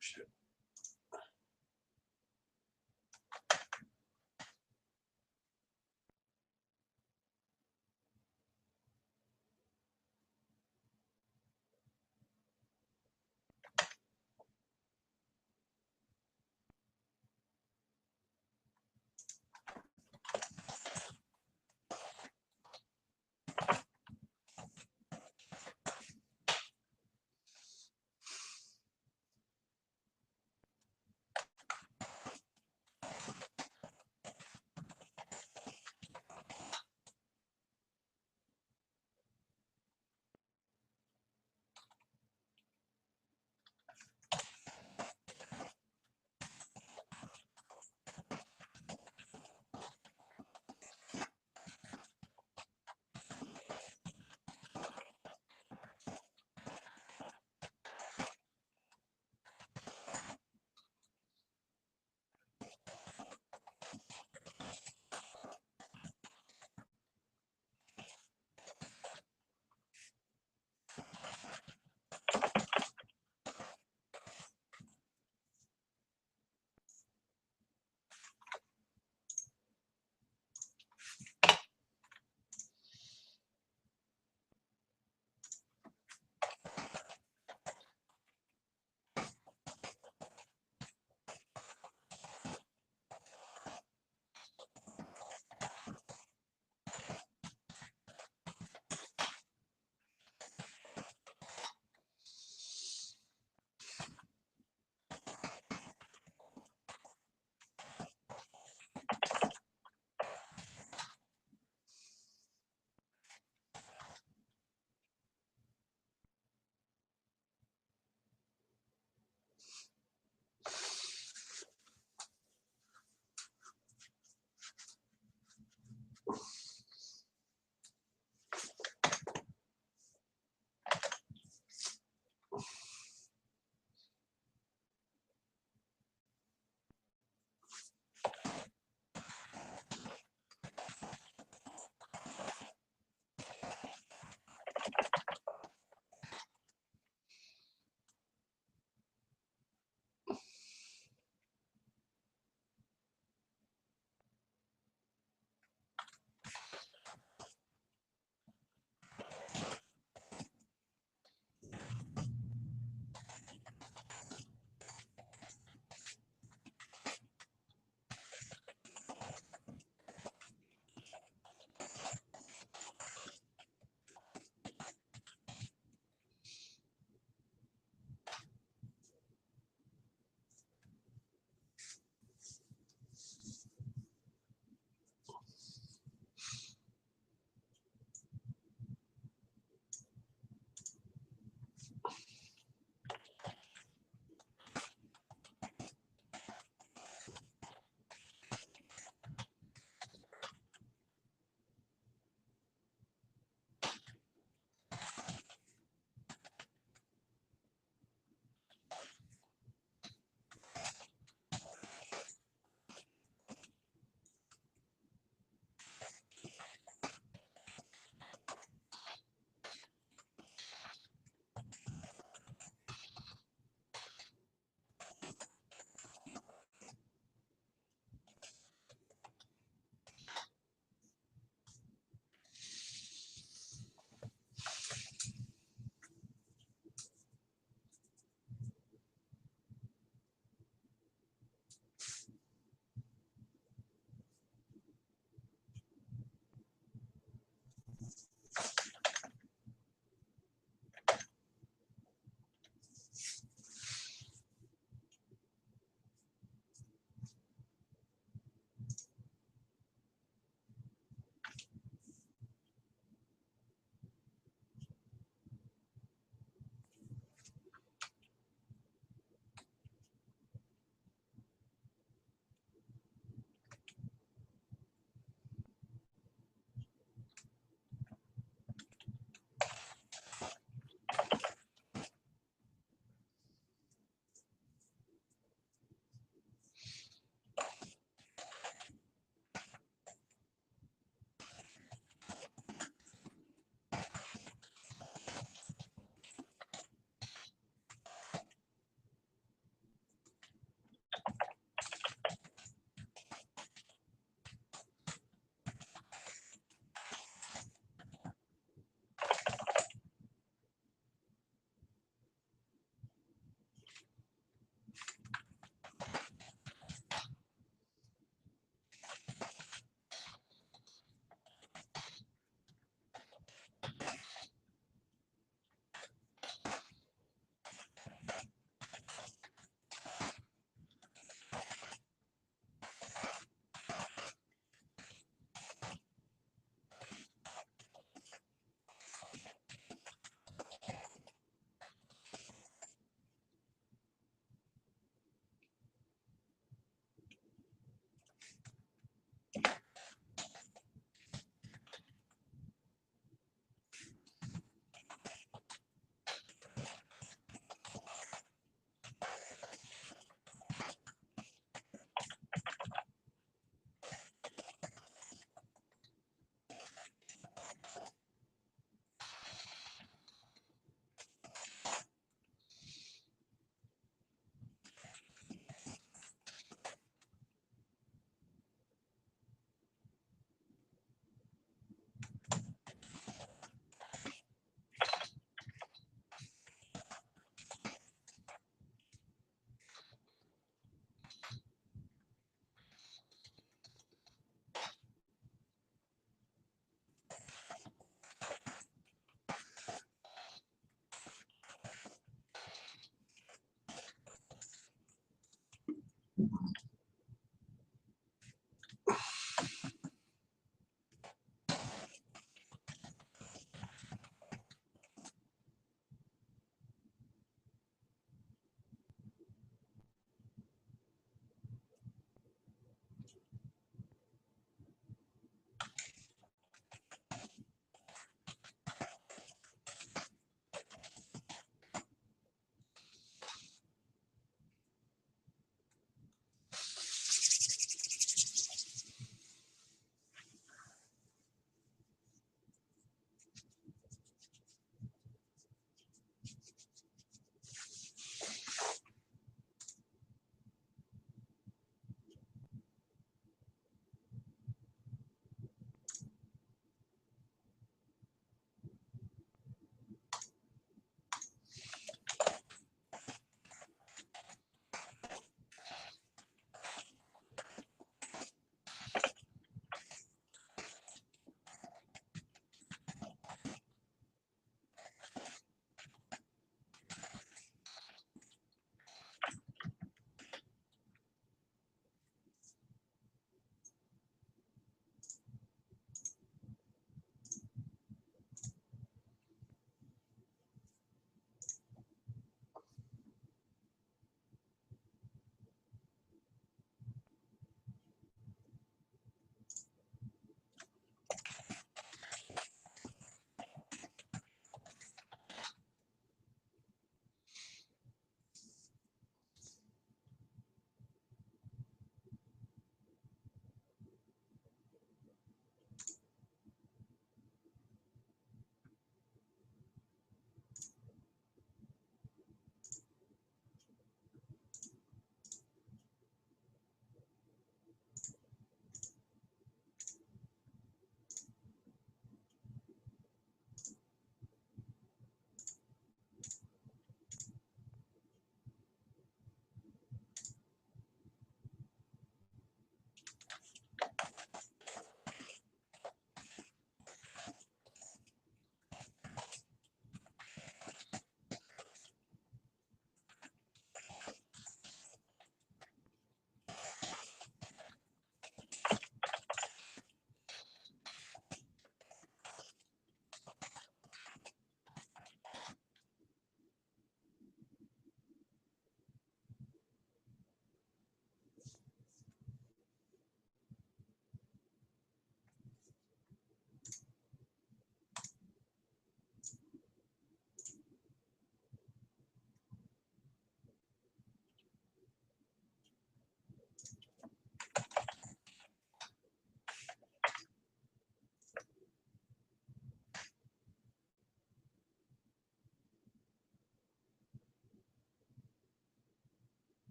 Shit.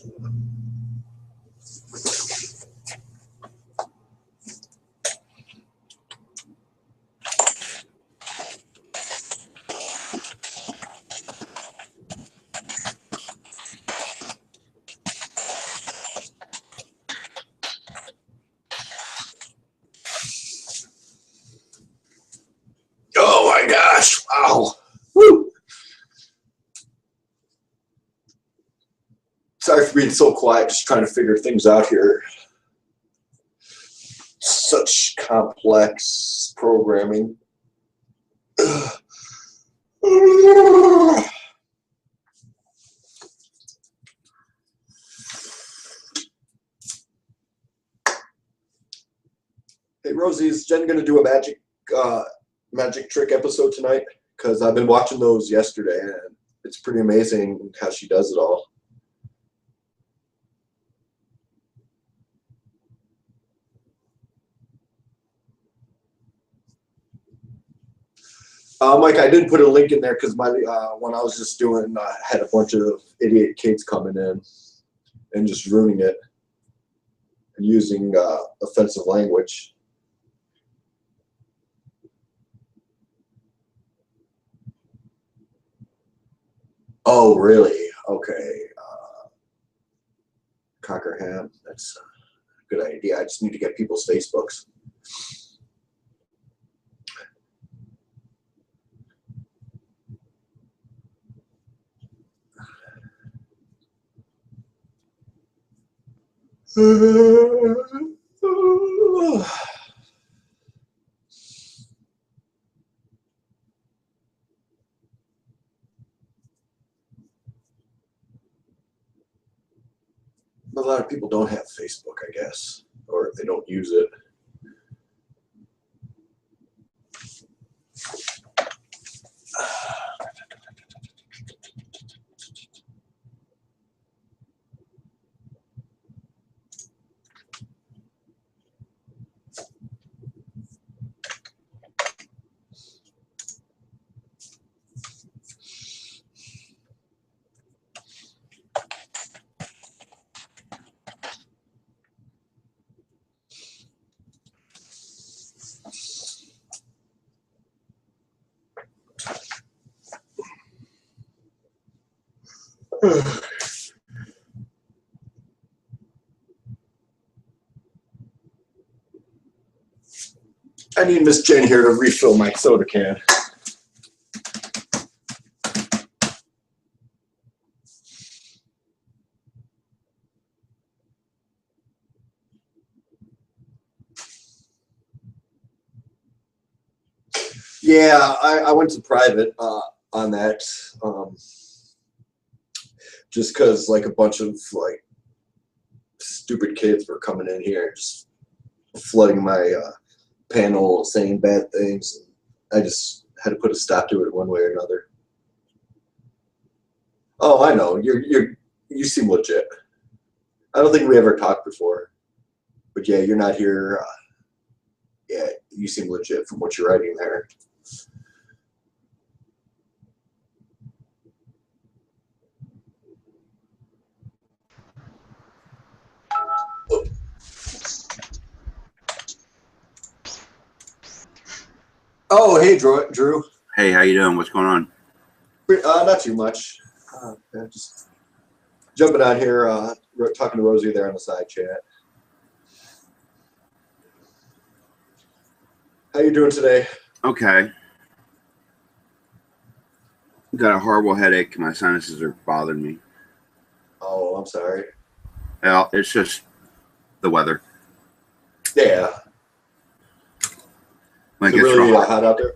Oh my gosh! Wow! Woo! Sorry for being so quiet. Just trying to figure things out here. Such complex programming. Hey Rosie, is Jen gonna do a magic trick episode tonight? Because I've been watching those yesterday, and it's pretty amazing how she does it all. Mike, I did put a link in there because my when I was just doing, I had a bunch of idiot kids coming in and just ruining it and using offensive language. Oh, really? Okay. Cockerham, that's a good idea. I just need to get people's Facebooks. A lot of people don't have Facebook, I guess, or they don't use it. I need Miss Jen here to refill my soda can. Yeah, I went to private on that, just because like a bunch of like stupid kids were coming in here and just flooding my panel, saying bad things. I just had to put a stop to it one way or another. Oh, I know. You seem legit. I don't think we ever talked before, but yeah, you're not here. Yeah, you seem legit from what you're writing there. Oh, hey, Drew. Hey, how you doing? What's going on? Not too much. Just jumping on here, talking to Rosie there on the side chat. How you doing today? Okay. Got a horrible headache. My sinuses are bothering me. Oh, I'm sorry. Well, it's just the weather. Yeah. When Is it really hot out there?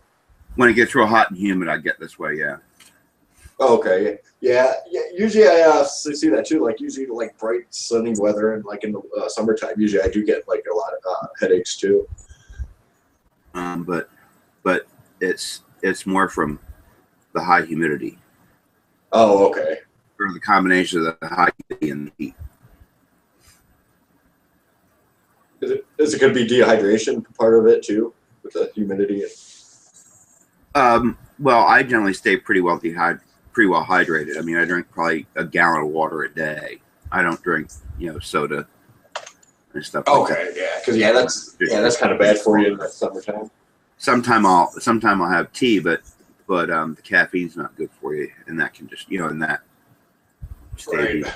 When it gets real hot and humid, I get this way, yeah. Oh, okay. Yeah. Usually I see that too. Like usually like bright sunny weather and like in the summertime, usually I do get like a lot of headaches too. But it's more from the high humidity. Oh, okay. Or the combination of the high humidity and the heat. Is it going to be dehydration part of it too, with the humidity? Well, I generally stay pretty well hydrated. I mean, I drink probably a gallon of water a day. I don't drink, soda and stuff like that. Okay, yeah, because that's kind of bad for you in the summertime. Sometime I'll have tea, but the caffeine's not good for you, and that can just in that stage. Right.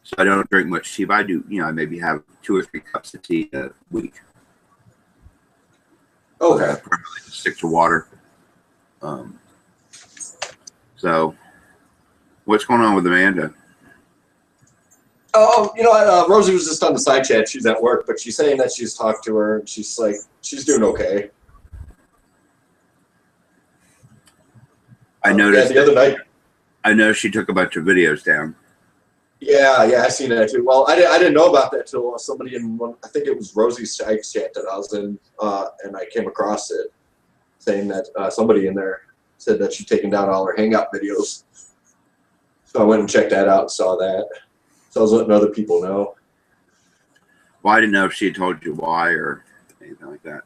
So I don't drink much tea, but I do, I maybe have 2 or 3 cups of tea a week. Okay. Primarily just stick to water. So what's going on with Amanda? Oh, Rosie was just on the side chat. She's at work, but she's saying that she's talked to her, and she's like, she's doing okay. I noticed the other night. I know she took a bunch of videos down. Yeah, I seen that too. Well, I didn't know about that till somebody in one. I think it was Rosie's side chat that I was in, and I came across it, saying that somebody in there said that she'd taken down all her Hangout videos. So I went and checked that out and saw that. So I was letting other people know. Well, I didn't know if she had told you why or anything like that.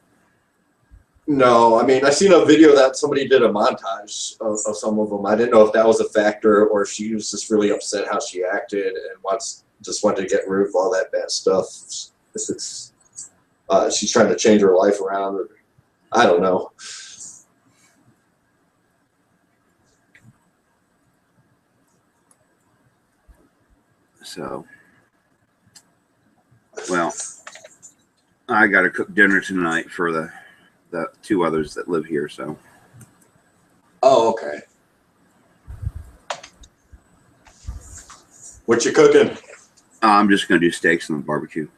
No, I mean, I seen a video that somebody did a montage of some of them. I didn't know if that was a factor or if she was just really upset how she acted and just wanted to get rid of all that bad stuff. If it's she's trying to change her life around, or I don't know. So, well, I got to cook dinner tonight for the 2 others that live here. So. Oh, okay. What you cooking? I'm just gonna do steaks on the barbecue.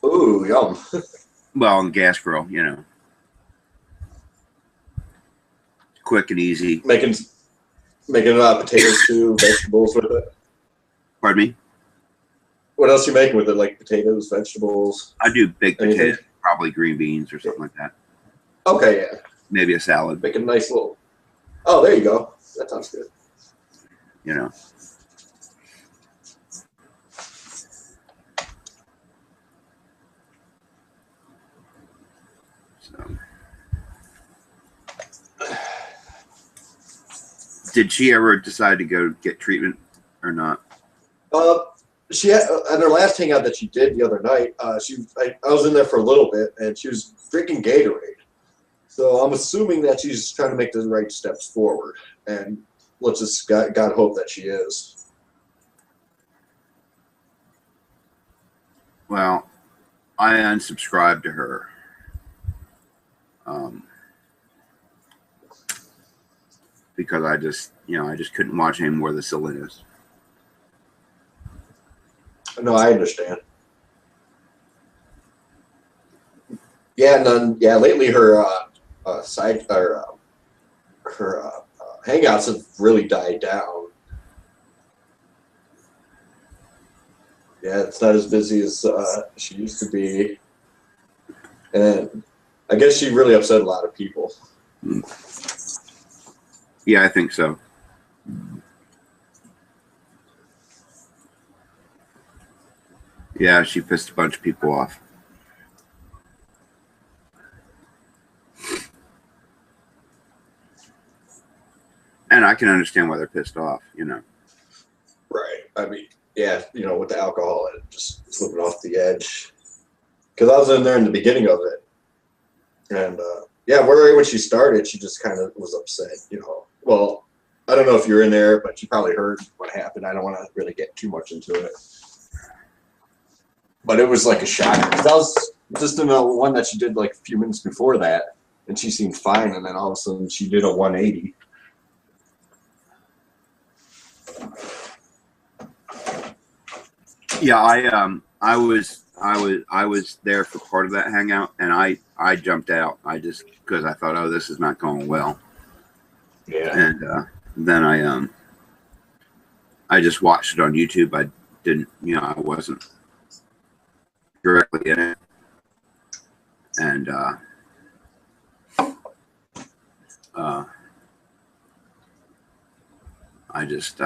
Ooh, yum. Well, on the gas grill, quick and easy. Making potatoes too, vegetables with it. Pardon me? What else you making with it? Like potatoes, vegetables? I do baked Anything? potatoes, probably green beans or something like that. Okay, yeah. Maybe a salad. Make a nice little. Oh, there you go. That sounds good. So. Did she ever decide to go get treatment or not? She had at her last hangout that she did the other night. I was in there for a little bit, and she was drinking Gatorade. So I'm assuming that she's trying to make the right steps forward, and let's just God hope that she is. Well, I unsubscribed to her. Because I just couldn't watch any more of the silliness. No, I understand. Yeah, and then lately her hangouts have really died down. Yeah, it's not as busy as she used to be, and I guess she really upset a lot of people. Yeah, I think so. Yeah, she pissed a bunch of people off. And I can understand why they're pissed off, Right. I mean, yeah, with the alcohol and just slipping off the edge. Because I was in there in the beginning of it. And, right when she started, she just kind of was upset, Well, I don't know if you're in there, but you probably heard what happened. I don't want to really get too much into it. But it was like a shock. Because I was just in the one that she did like a few minutes before that, and she seemed fine. And then all of a sudden she did a 180. Yeah, I was there for part of that hangout, and I jumped out. Because I thought, oh, this is not going well. Yeah. And then I just watched it on YouTube. I didn't, I wasn't directly in it, and I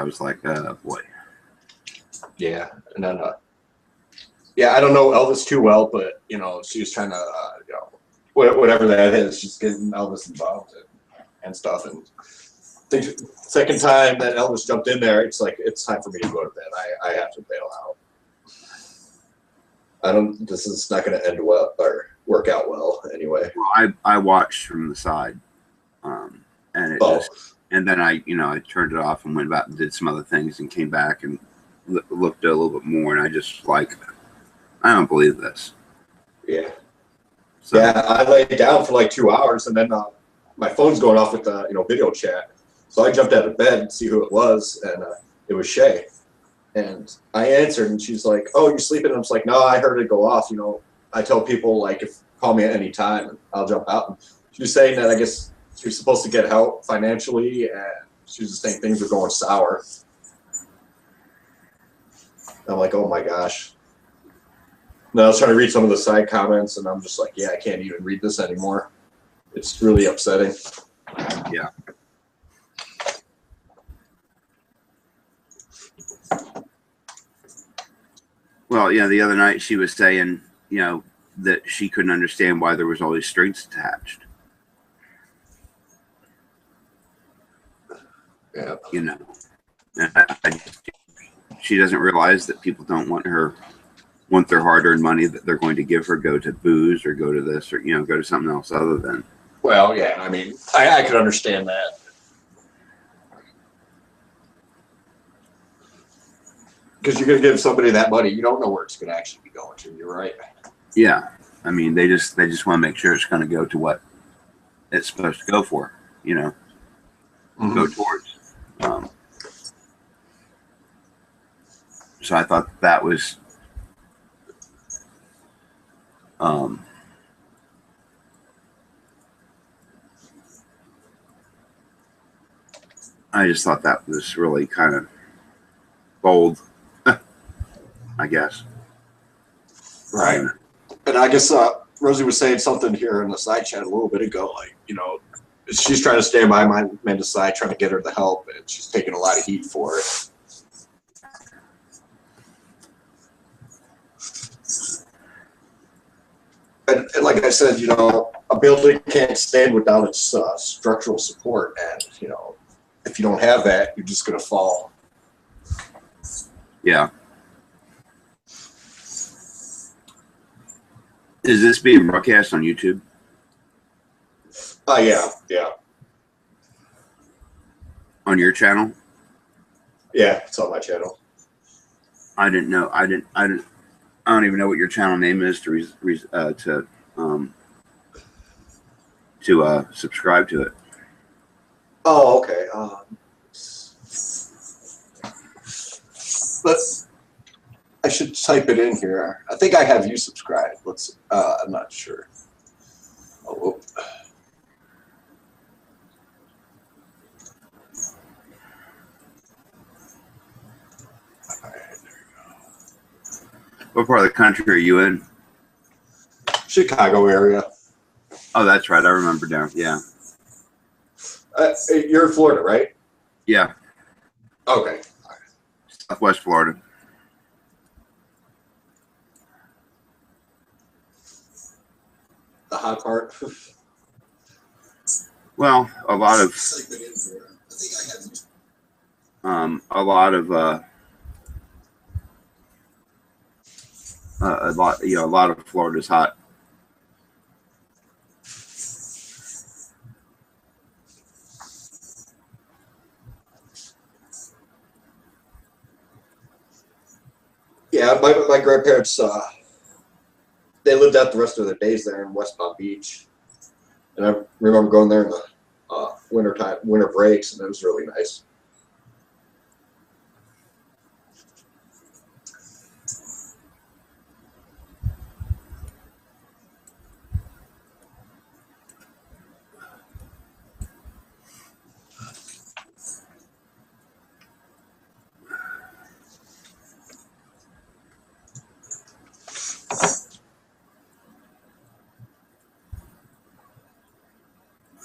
was like, boy. Yeah, and then I don't know Elvis too well, but she was trying to whatever that is, she's getting Elvis involved and stuff, and The second time that Elvis jumped in there, it's like it's time for me to go to bed. I have to bail out. This is not going to end well or work out well anyway. Well, I watched from the side, and it just, and then I turned it off and went back and did some other things and came back and looked a little bit more, and I just like, I don't believe this. Yeah. So, yeah, I laid down for like 2 hours, and then my phone's going off with video chat. So I jumped out of bed and see who it was, and it was Shay. And I answered, and she's like, "Oh, you're sleeping?" And I was like, "No, I heard it go off. I tell people like, if call me at any time, and I'll jump out." And she was saying that I guess she was supposed to get help financially, and she was just saying things were going sour. I'm like, oh my gosh. And I was trying to read some of the side comments, and I'm just like, yeah, I can't even read this anymore. It's really upsetting. Yeah. Well, yeah, the other night she was saying, that she couldn't understand why there was all these strings attached. Yeah. She doesn't realize that people don't want their hard-earned money that they're going to give her go to booze or go to this or, go to something else other than. Well, yeah, I mean, I could understand that. Because you're going to give somebody that money, you don't know where it's going to actually be going to. You're right. Yeah. I mean, they just want to make sure it's going to go to what it's supposed to go for, Mm-hmm. go towards. So I thought that was, I just thought that was really kind of bold, I guess. Right. And I guess Rosie was saying something here in the side chat a little bit ago, like, she's trying to stand by Amanda's side, trying to get her the help, and she's taking a lot of heat for it. And like I said, a building can't stand without its structural support, and if you don't have that, you're just going to fall. Yeah. Is this being broadcast on YouTube? Yeah. On your channel? Yeah, it's on my channel. I didn't know. I don't even know what your channel name is to subscribe to it. Oh, okay. I should type it in here. I think I have you subscribed. I'm not sure. Oh. All right, there you go. What part of the country are you in? Chicago area. Oh, that's right. I remember now. Yeah. You're in Florida, right? Yeah. Okay. Southwest Florida. The hot part. Well, a lot of Florida's hot. Yeah, my grandparents, they lived out the rest of their days there in West Palm Beach. And I remember going there in the winter breaks, and it was really nice.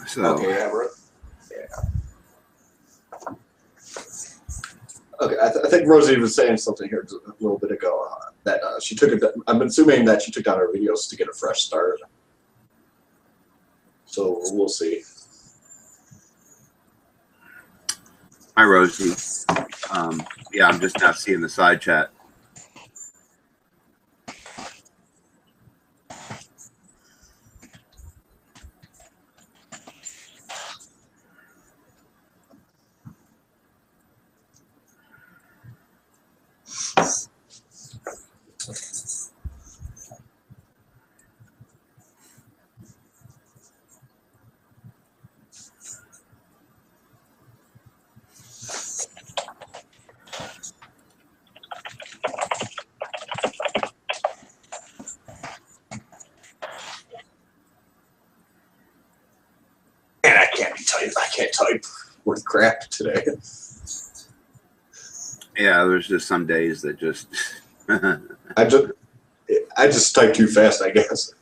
So, okay, okay, I think Rosie was saying something here a little bit ago that she took it. I'm assuming that she took down her videos to get a fresh start. So we'll see. Hi, Rosie. Yeah, I'm just now seeing the side chat. And I can't type worth crap today. Yeah, there's just some days that just. I just type too fast, I guess.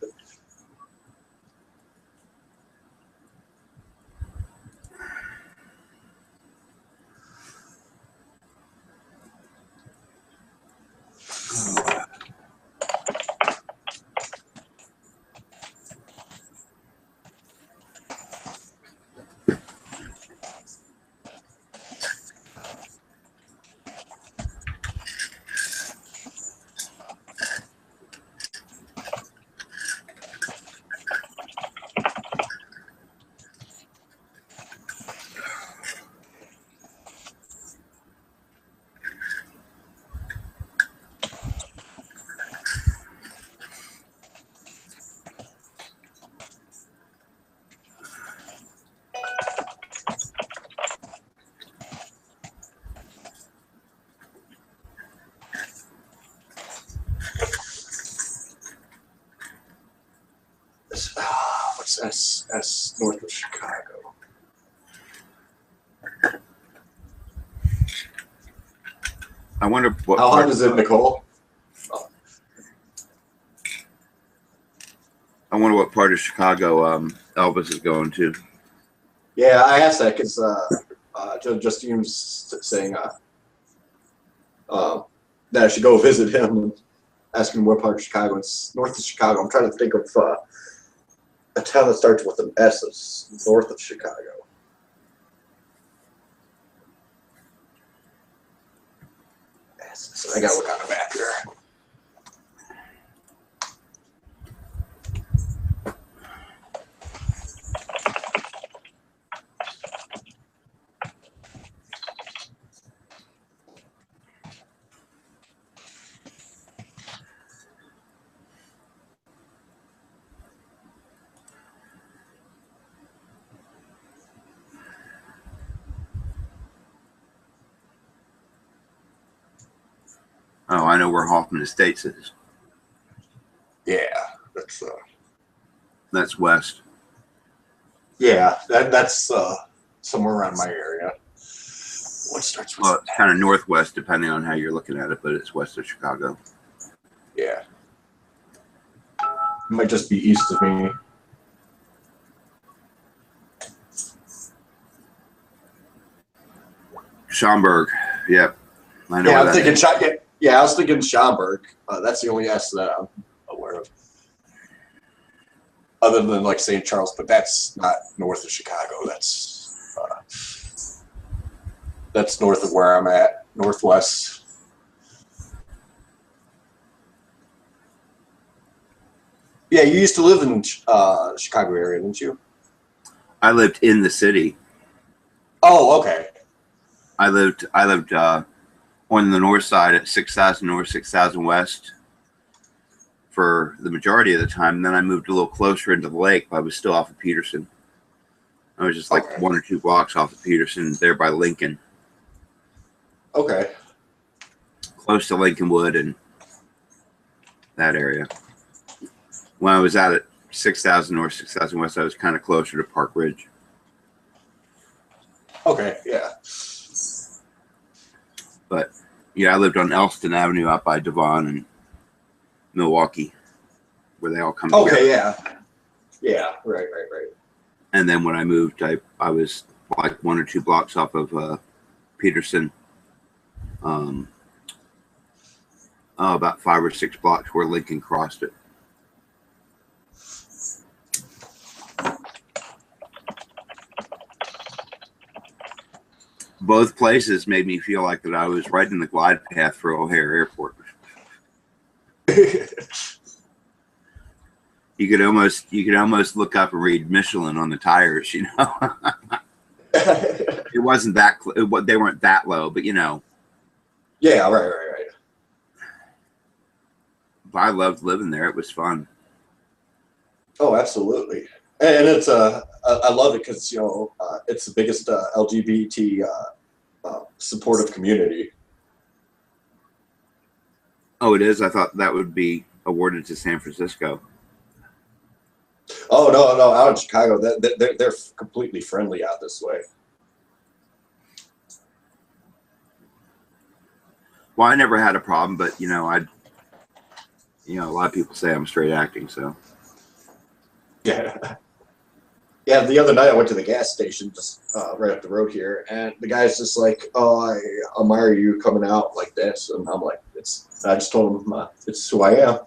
What's that's north of Chicago. I wonder what. How hot is it, Nicole? I wonder what part of Chicago Elvis is going to. Yeah, I asked that because Justine was saying that I should go visit him and ask him what part of Chicago. It's north of Chicago. I'm trying to think of a town that starts with an S. It's north of Chicago. So I gotta look on the map here. Oh, I know where Hoffman Estates is. Yeah, That's west. yeah, that's somewhere around my area. What starts with Well, it's kind of northwest, depending on how you're looking at it, but it's west of Chicago. Yeah. It might just be east of me. Schaumburg. Yep. I know. Yeah, I'm thinking. Yeah, I was thinking Schaumburg. That's the only S that I'm aware of, other than like St. Charles. But that's not north of Chicago. That's north of where I'm at, northwest. Yeah, you used to live in Chicago area, didn't you? I lived in the city. Oh, okay. I lived on the north side at 6,000 North, 6,000 West for the majority of the time. Then I moved a little closer into the lake, but I was still off of Peterson. I was just like 1 or 2 blocks off of Peterson, there by Lincoln. Okay. Close to Lincolnwood and that area. When I was out at 6,000 North, 6,000 West, I was kind of closer to Park Ridge. Okay, yeah. But yeah, I lived on Elston Avenue out by Devon and Milwaukee, where they all come together. Okay, yeah. Yeah, right. And then when I moved, I was like 1 or 2 blocks off of Peterson. About 5 or 6 blocks where Lincoln crossed it. Both places made me feel like that I was riding the glide path for O'Hare Airport. You could almost look up and read Michelin on the tires, you know. It wasn't that they weren't that low, but you know. Yeah, right. But I loved living there. It was fun. Oh, absolutely. And it's I love it because you know it's the biggest LGBT supportive community. Oh, it is. I thought that would be awarded to San Francisco. Oh no, out in Chicago, they're completely friendly out this way. Well, I never had a problem, but you know, a lot of people say I'm straight acting, so. Yeah. Yeah, the other night I went to the gas station just right up the road here, and the guy's just like, "Oh, I admire you coming out like this," and I'm like, I just told him it's who I am.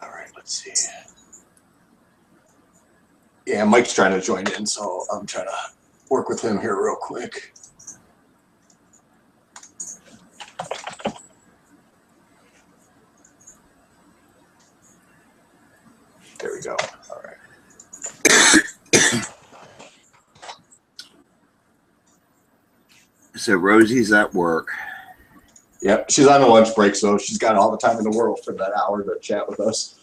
All right, let's see. Yeah, Mike's trying to join in, so I'm trying to work with him here real quick. There we go. All right. So Rosie's at work. Yep, she's on a lunch break, so she's got all the time in the world for that hour to chat with us.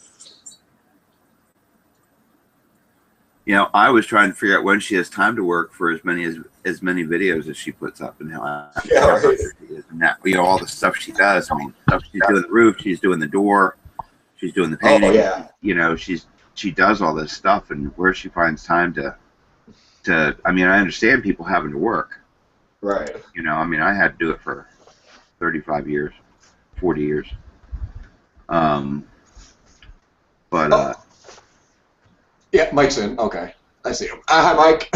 You know, I was trying to figure out when she has time to work for as many videos as she puts up, and how Right. And that, you know, all the stuff she does. I mean, stuff she's doing the roof, she's doing the door, she's doing the painting. Oh yeah. You know, she does all this stuff, and where she finds time to. I mean, I understand people having to work. Right. You know, I mean, I had to do it for 35 years, 40 years. But yeah, Mike's in. Okay, I see him. Hi, Mike.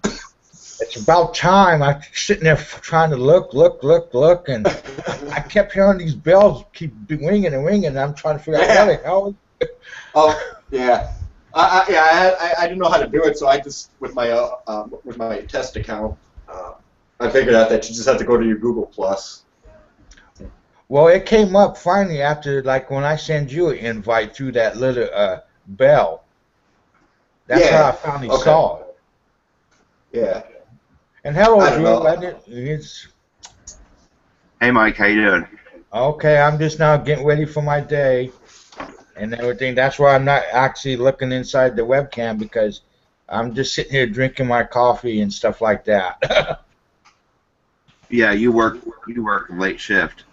It's about time. I'm sitting there trying to look, and I kept hearing these bells keep ringing and ringing, and I'm trying to figure out what the hell. Oh yeah. I didn't know how to do it, so I just with my test account, I figured out that you just have to go to your Google Plus. Well, it came up finally after, like, when I send you an invite through that little bell. That's how I finally saw it. Yeah. And hello, I don't know. It's hey, Mike, how you doing? okay. I'm just now getting ready for my day and everything. That's why I'm not actually looking inside the webcam, because I'm just sitting here drinking my coffee and stuff like that. Yeah, you work late shift.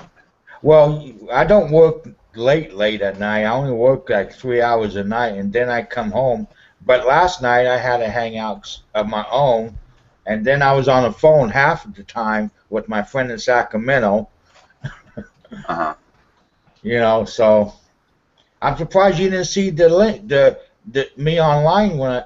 Well, I don't work late at night. I only work like 3 hours a night, and then I come home. But last night I had a hangout of my own, and then I was on the phone half of the time with my friend in Sacramento. You know, so I'm surprised you didn't see the link, the me online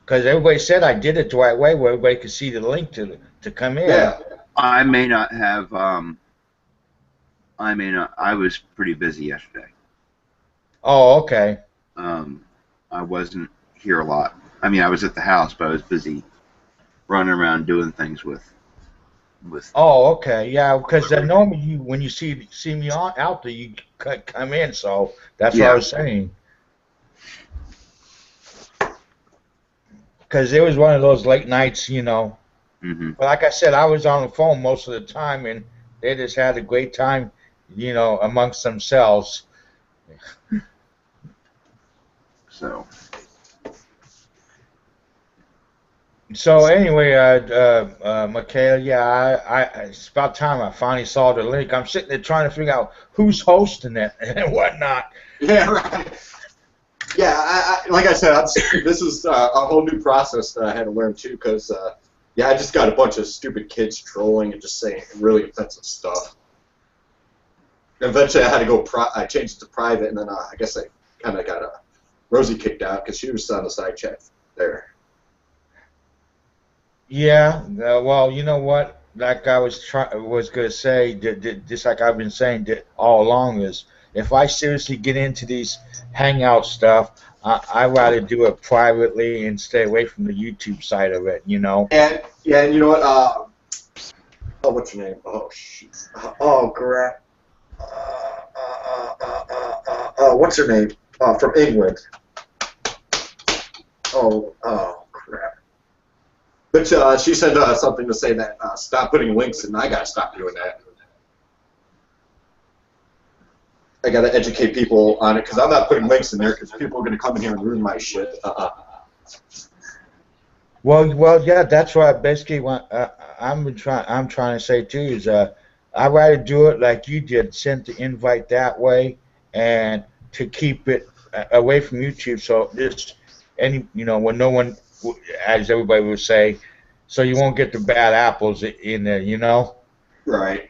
because everybody said I did it the right way, where everybody could see the link to come in. Yeah. I may not have. I was pretty busy yesterday. Oh, okay. I wasn't here a lot. I mean, I was at the house, but I was busy running around doing things with. Oh, okay, yeah. Because normally when you see me out there, you come in. So that's what I was saying. Because it was one of those late nights, you know. Mm-hmm. But like I said, I was on the phone most of the time, and they just had a great time, you know, amongst themselves. So anyway, Michaela, yeah, it's about time I finally saw the link. I'm sitting there trying to figure out who's hosting it and whatnot. Yeah, right. Yeah, I like I said, this is a whole new process that I had to learn too, because yeah, I just got a bunch of stupid kids trolling and just saying really offensive stuff. Eventually, I had to go. I changed it to private, and then I guess I kind of got Rosie kicked out because she was on the side chat there. Yeah, well, you know what? Like I was gonna say, just like I've been saying all along, is if I seriously get into these hangout stuff, I rather do it privately and stay away from the YouTube side of it. You know. And yeah, and you know what? Oh, what's your name? Oh, shoot. Oh, crap. What's her name? From England. Oh, crap. But she said something to say that stop putting links, and I gotta stop doing that. I gotta educate people on it because I'm not putting links in there because people are gonna come in here and ruin my shit. Well, yeah, that's what I basically want. I'm trying to say too is I rather do it like you did, send the invite that way, and to keep it away from YouTube. So this when no one, as everybody would say, so you won't get the bad apples in there. You know, Right.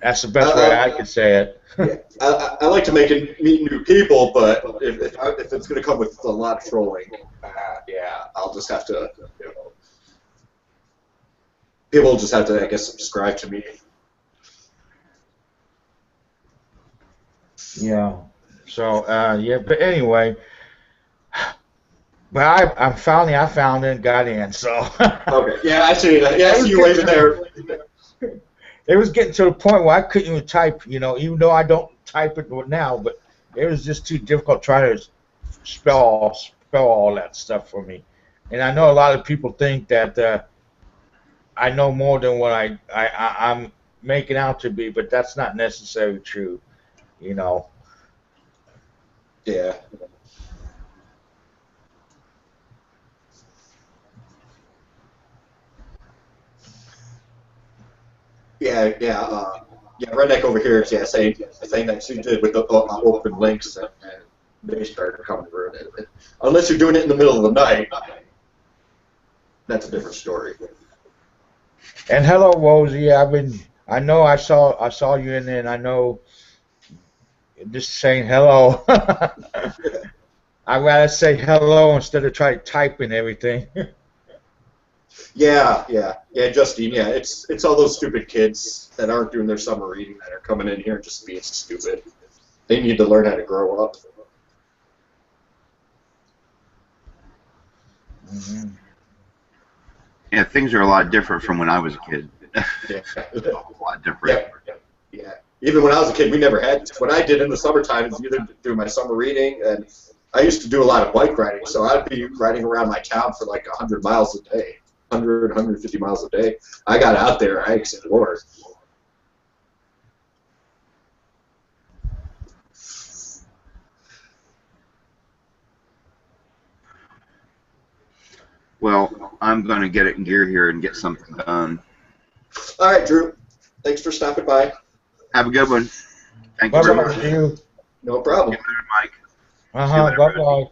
that's the best way I could say it. Yeah, I like to meet new people, but if it's going to come with a lot of trolling, yeah, I'll just have to, people just have to, I guess, subscribe to me. Yeah. So yeah, but anyway, but I found it and got in. So. Okay. Yeah, I see that. Yeah, I see you waving there. It was getting to the point where I couldn't even type, even though I don't type it now, but it was just too difficult trying to spell all that stuff for me. And I know a lot of people think that I know more than what I'm making out to be, but that's not necessarily true, you know. Yeah. Yeah. Redneck over here is saying that she did with the open links and they started coming through. Unless you're doing it in the middle of the night, that's a different story. And hello, Rosie. I know I saw you in there, and I know just saying hello. I'd rather say hello instead of try typing everything. Yeah, Justine. Yeah, it's all those stupid kids that aren't doing their summer reading that are coming in here and just being stupid. They need to learn how to grow up. Mm-hmm. Yeah, things are a lot different from when I was a kid. Yeah. A lot different. Yeah. Even when I was a kid, we never had. What I did in the summertime is either do my summer reading, and I used to do a lot of bike riding, so I'd be riding around my town for like 100 miles a day, 150 miles a day. I got out there, I explored. Well, I'm going to get it in gear here and get something done. All right, Drew. Thanks for stopping by. Have a good one. Thank you very much. No problem. Get better, Mike. Bye-bye.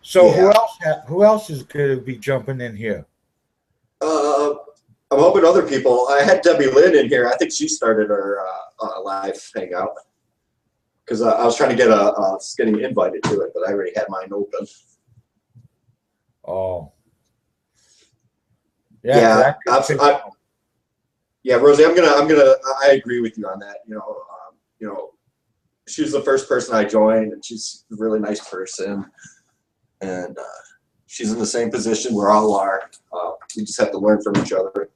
So yeah. who else is going to be jumping in here? I'm hoping other people. I had Debbie Lynn in here. I think she started her live hangout because I was trying to get getting invited to it, but I already had mine open. Oh. Yeah, Rosie, I agree with you on that. She's the first person I joined, and she's a really nice person, and she's in the same position we all are. We just have to learn from each other.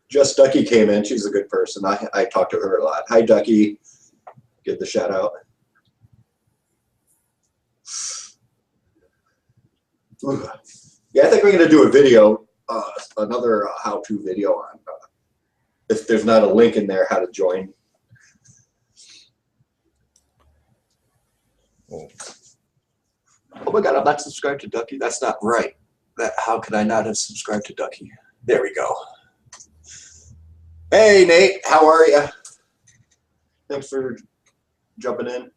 Just Ducky came in. She's a good person. I talk to her a lot. Hi, Ducky. Give the shout out. Yeah, I think we're going to do a video, another how-to video on if there's not a link in there, how to join. Oh my God, I'm not subscribed to Ducky. That's not right. How could I not have subscribed to Ducky? There we go. Hey, Nate, how are you? Thanks for jumping in.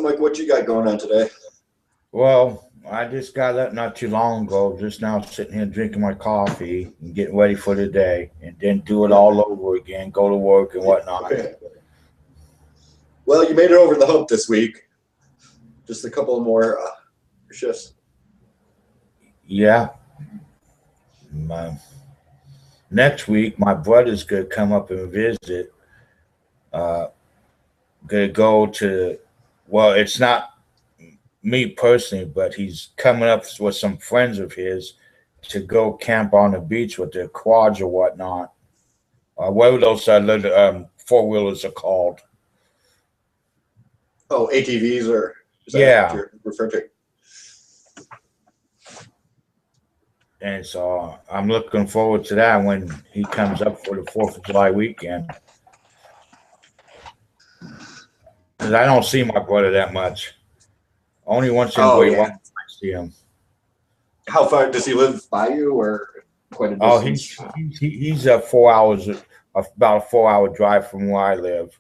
Mike, what you got going on today? Well, I just got up not too long ago, just now sitting here drinking my coffee and getting ready for the day, and then do it all over again, go to work and whatnot. Okay. Well, you made it over the hump this week. Just a couple more shifts. Yeah. My, Next week, my brother's going to come up and visit. Uh, going to go to, well, it's not me personally, but he's coming up with some friends of his to go camp on the beach with their quads or whatnot. What are those four wheelers are called? Oh, ATVs, or is that what Yeah, you're referring to? and so I'm looking forward to that when he comes up for the Fourth of July weekend. Because I don't see my brother that much. Only once in a Oh, while yeah. I see him. How far does he live by you, or quite a Oh, distance? he's 4 hours, about a 4 hour drive from where I live.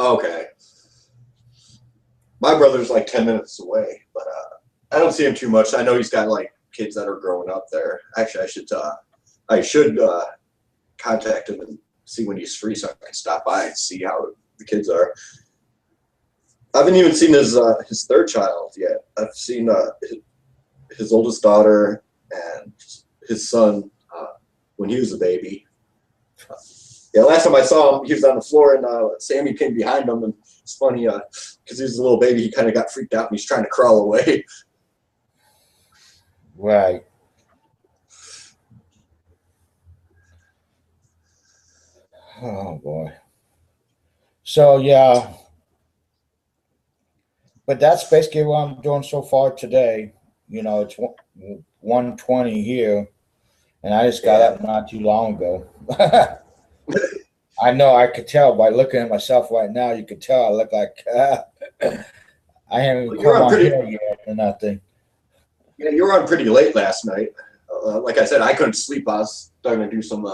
Okay. My brother's like 10 minutes away, but I don't see him too much. I know he's got like kids that are growing up there. Actually, I should contact him and see when he's free so I can stop by and see how the kids are. I haven't even seen his third child yet. I've seen his oldest daughter and his son when he was a baby. Yeah, last time I saw him, he was on the floor, and Sammy came behind him, and it's funny because he was a little baby. He kind of got freaked out, and he's trying to crawl away. Right. Oh boy. So yeah, but that's basically what I'm doing so far today. It's 1:20 here, and I just got Yeah. up not too long ago. I know I could tell by looking at myself right now. You could tell I look like I haven't even Well, you're combed on my pretty. hair yet or nothing. Yeah, you were on pretty late last night. Like I said, I couldn't sleep. I was starting to do some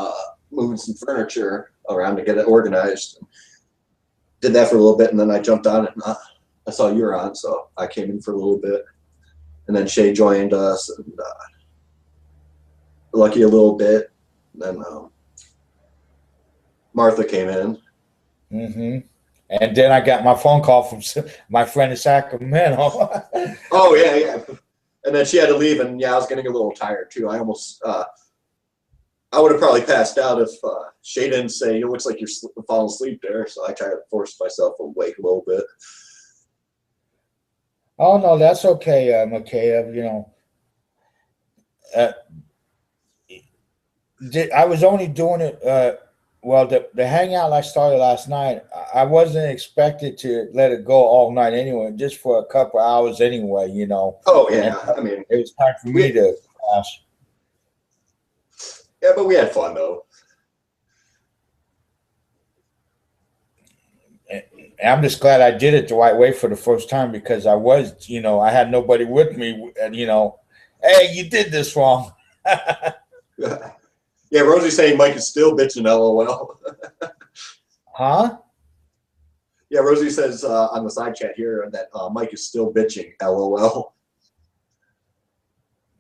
moving some furniture around to get it organized. Did that for a little bit, and then I jumped on it, and I saw you were on, so I came in for a little bit, and then Shay joined us, and Lucky a little bit, and then Martha came in. Hmm. And then I got my phone call from my friend in Sacramento. Oh yeah, yeah. And then she had to leave, and yeah, I was getting a little tired too. I would have probably passed out if Shay didn't say, "It looks like you're falling asleep there." So I tried to force myself awake a little bit. Oh no, that's okay, Mikhail. Uh, I was only doing it. Well, the hangout I started last night, I wasn't expected to let it go all night anyway, just for a couple hours anyway. Oh And yeah, I mean, it was time for me we to crash. yeah, but we had fun though. And I'm just glad I did it the right way for the first time because I had nobody with me, and hey, you did this wrong. Yeah, Rosie's saying Mike is still bitching. LOL. Huh? Yeah, Rosie says on the side chat here that Mike is still bitching. LOL.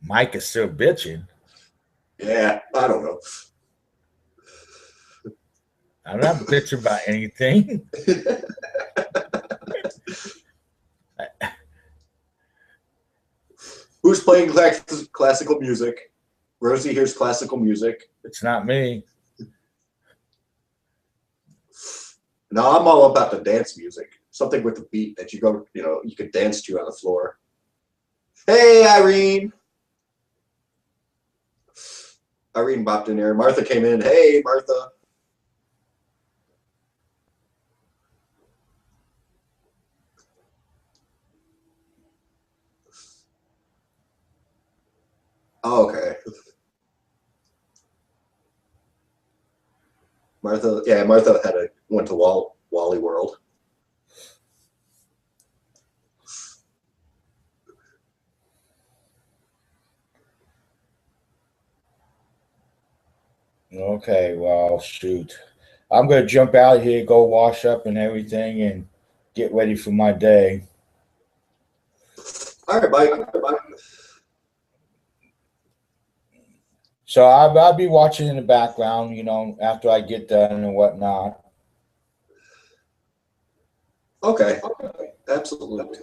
Mike is still bitching. Yeah, I don't know. I'm not bitching about anything. Who's playing classical music? Rosie hears classical music. It's not me. No, I'm all about the dance music. Something with the beat that you could dance to on the floor. Hey, Irene. Irene bopped in there. Martha came in. Hey, Martha. Oh, okay. Martha went to Wally World. Okay, well, shoot. I'm gonna jump out here, go wash up and everything, and get ready for my day. All right, Mike. So I'll be watching in the background, you know, after I get done and whatnot. Okay, absolutely.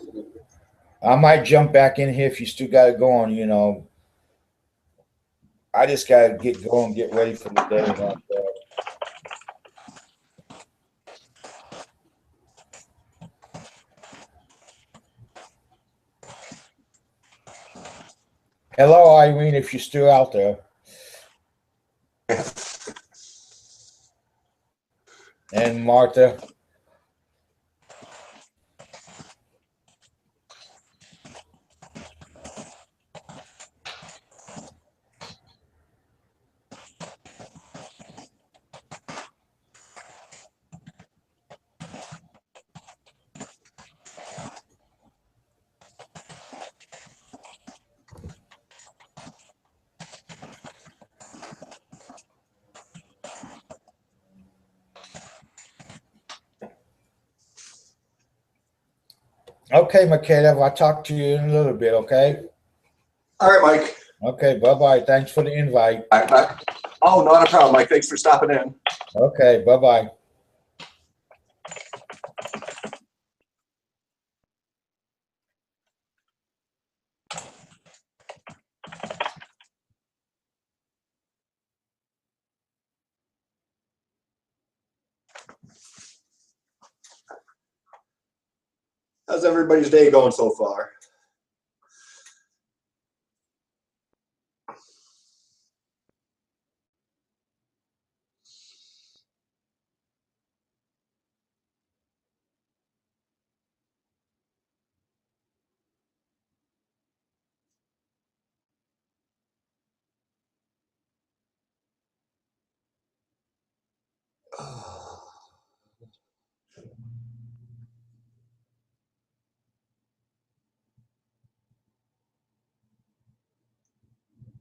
I might jump back in here if you still got it going, you know. I just got to get going, get ready for the day. And all that. Hello, Irene, if you're still out there. And Martha. Okay, Michaela, I'll talk to you in a little bit, okay? All right, Mike. Okay, bye-bye. Thanks for the invite. All right, bye. Oh, not a problem, Mike. Thanks for stopping in. Okay, bye-bye. How's everybody's day going so far?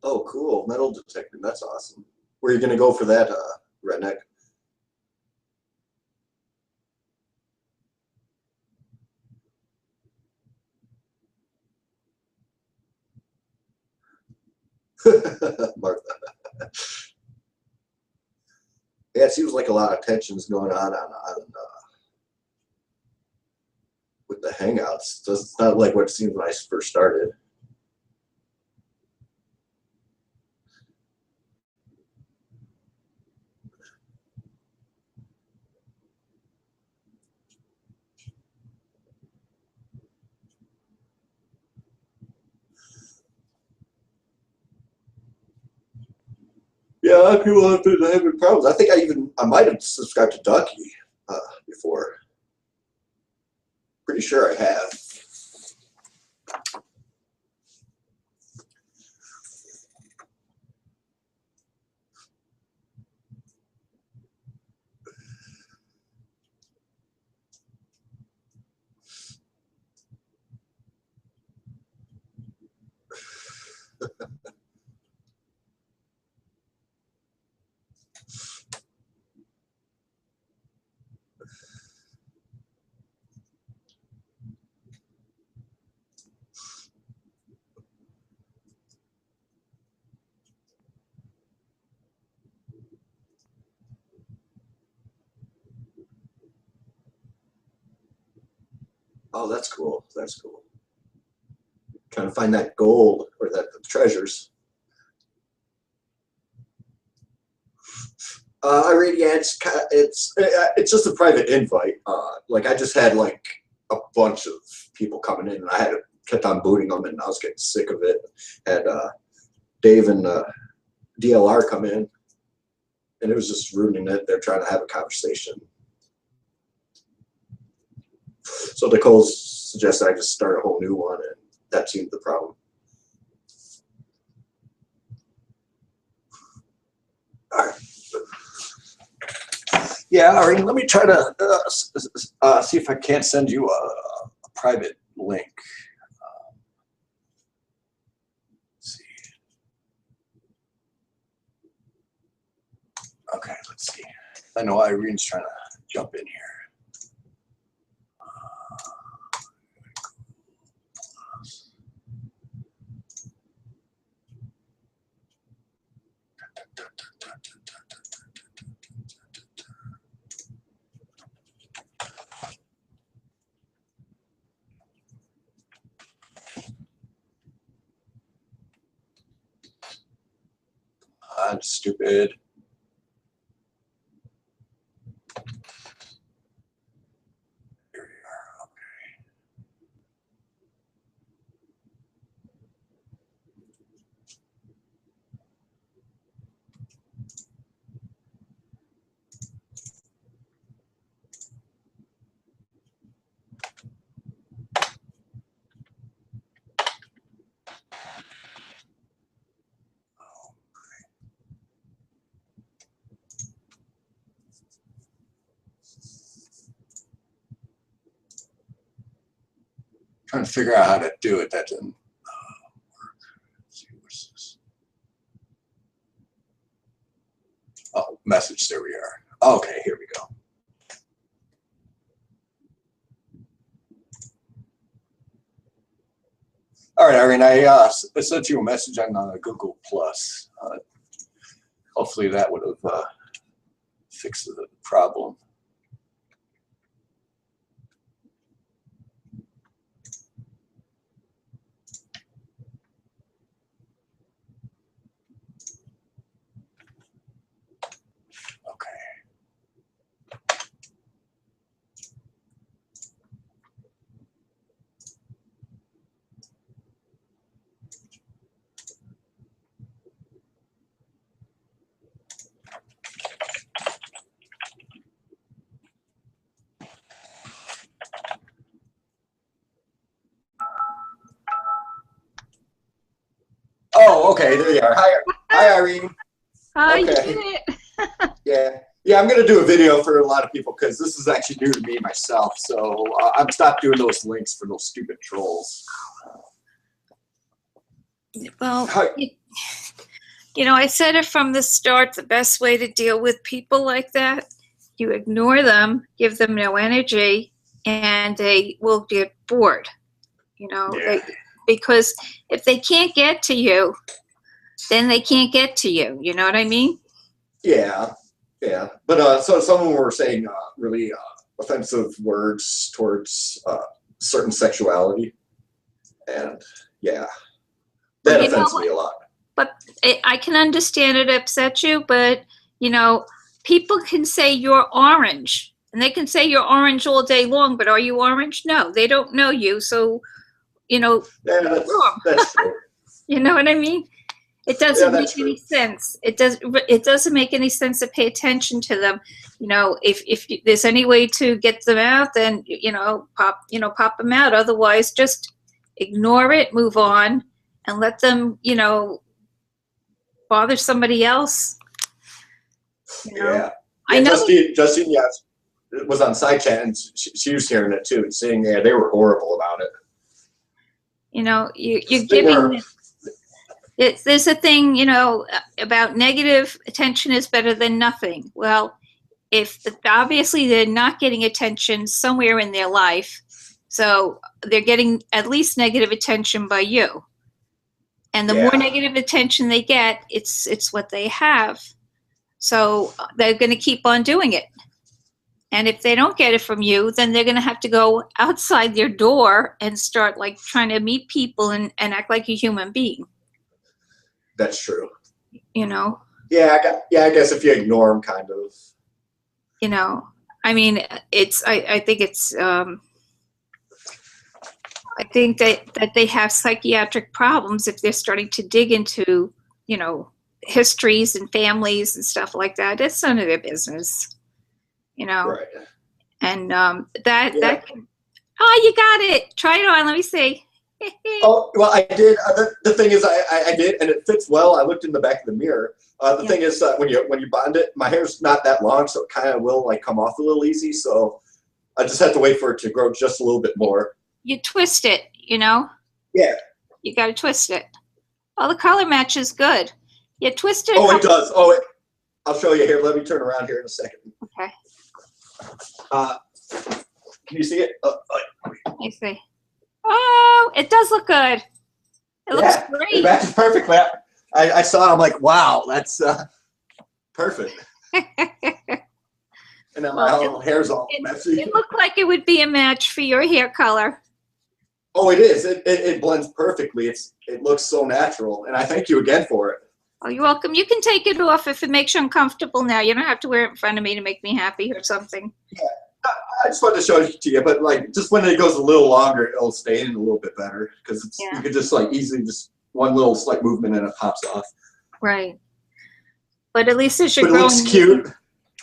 Oh, cool. Metal detector. That's awesome. Where are you going to go for that, redneck? Martha. Yeah, it seems like a lot of tensions going on with the Hangouts. It's not like what it seemed when I first started. Yeah, a lot of people have been having problems. I think I might have subscribed to Ducky before. Pretty sure I have. Oh, that's cool. That's cool. Trying to find that gold or the treasures. Irene, yeah, it's just a private invite. Like I just had like a bunch of people coming in, and I had kept on booting them, and I was getting sick of it. Had Dave and DLR come in, and it was just ruining it. They're trying to have a conversation. So Nicole suggested I just start a whole new one, and that seemed the problem. All right. Yeah, Irene, let me try to see if I can't send you a private link. Let's see. Okay, let's see. I know Irene's trying to jump in here. I'm stupid. Here we are. Trying to figure out how to do it. That didn't work. Let's see, what's this? Oh, message. There we are. Okay, here we go. All right, Irene. I sent you a message on Google Plus. Hopefully, that would have fixed the problem. Oh, okay, there you are. Hi, Irene. Hi, you Okay. did it. Yeah, I'm gonna do a video for a lot of people because this is actually new to me myself. So I've stopped doing those links for those stupid trolls. Well, Hi. you know, I said it from the start, the best way to deal with people like that, you ignore them, give them no energy, and they will get bored, you know, Yeah. because if they can't get to you, then they can't get to you. You know what I mean? Yeah. But so some of them were saying really offensive words towards certain sexuality, and yeah, that Well, you know offends me a lot. But I can understand it upset you, but you know, people can say you're orange, and they can say you're orange all day long, but are you orange? No, they don't know you, so you know, Yeah, that's true. you know what I mean? It Yeah, doesn't that's make any true. sense. It doesn't make any sense to pay attention to them. You know, if there's any way to get them out, then pop them out. Otherwise, just ignore it, move on, and let them, you know, bother somebody else. You know, Yeah. I know. Justine, yes, it was on side chat, and she was hearing it too, and saying, yeah, they were horrible about it. You know, you're They were. giving. There's a thing, you know, about negative attention is better than nothing. Well, if obviously they're not getting attention somewhere in their life, so they're getting at least negative attention by you. And the more Yeah. negative attention they get, it's what they have. So they're going to keep on doing it. And if they don't get it from you, then they're going to have to go outside their door and start like trying to meet people and act like a human being. That's true. You know? Yeah, I guess if you ignore them, kind of. You know, I mean, I think it's, I think that they have psychiatric problems if they're starting to dig into, you know, histories and families and stuff like that. It's none of their business, you know? Right. And that can, oh, you got it. Try it on. Let me see. Oh, well, I did. The thing is, I did, and it fits well. I looked in the back of the mirror. The thing is, when you bond it, my hair's not that long, so it kind of will like come off a little easy. So I just have to wait for it to grow just a little bit more. You twist it, you know? Yeah. You got to twist it. Oh, the color match is good. You twist it. Oh, it does. Oh, I'll show you here. Let me turn around here in a second. Okay. Can you see it? Let me see. Oh, it does look good. It looks great. It matches perfectly. I saw. I'm like, wow, that's perfect. And then my Well, hair's all messy. it looked like it would be a match for your hair color. Oh, it is. It blends perfectly. It looks so natural, and I thank you again for it. Oh, you're welcome. You can take it off if it makes you uncomfortable now. You don't have to wear it in front of me to make me happy or something. Yeah, I just wanted to show it to you, but like just when it goes a little longer, it'll stay in a little bit better because you could just like easily just one little slight movement and it pops off. Right. But at least as you're growing, it looks cute.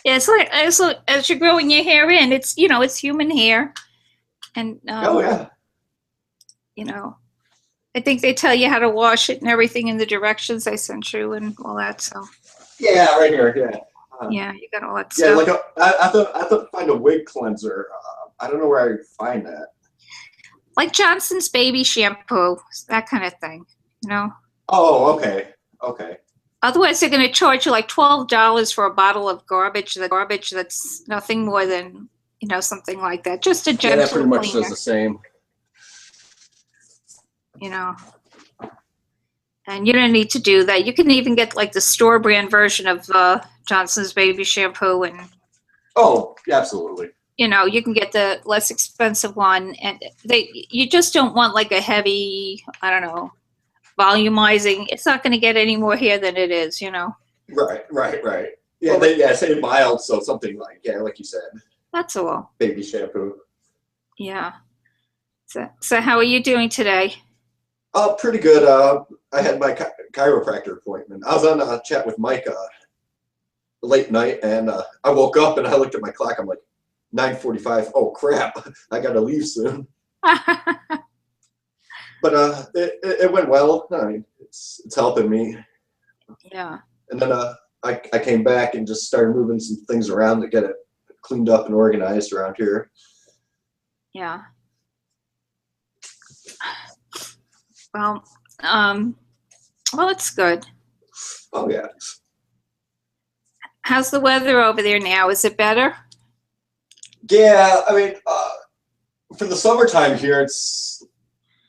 Yeah, it's like as you're growing your hair in, it's it's human hair, and oh yeah. I think they tell you how to wash it and everything in the directions I sent you and all that. So. Yeah, right here. Yeah. Yeah, you got all that yeah, stuff. like I thought find a wig cleanser. I don't know where I find that. Like Johnson's baby shampoo, that kind of thing. Oh, okay. Okay. Otherwise, they're going to charge you like $12 for a bottle of garbage. The garbage that's nothing more than something like that. Just a gentle Yeah, that pretty much cleaner. does the same. And you don't need to do that. You can even get like the store brand version of Johnson's baby shampoo, and oh, yeah, absolutely. you can get the less expensive one, and you just don't want like a heavy, I don't know, volumizing. It's not going to get any more hair than it is, Right. Yeah, well, say mild, so something like like you said. That's all. Baby shampoo. Yeah. So how are you doing today? Oh, pretty good. I had my chiropractor appointment. I was on a chat with Mike late night, and I woke up and I looked at my clock. I'm like, 9:45. Oh crap! I gotta leave soon. But it went well. I mean, it's helping me. Yeah. And then I came back and just started moving some things around to get it cleaned up and organized around here. Yeah. Well, it's good. Oh yeah. How's the weather over there now? Is it better? Yeah, I mean, for the summertime here, it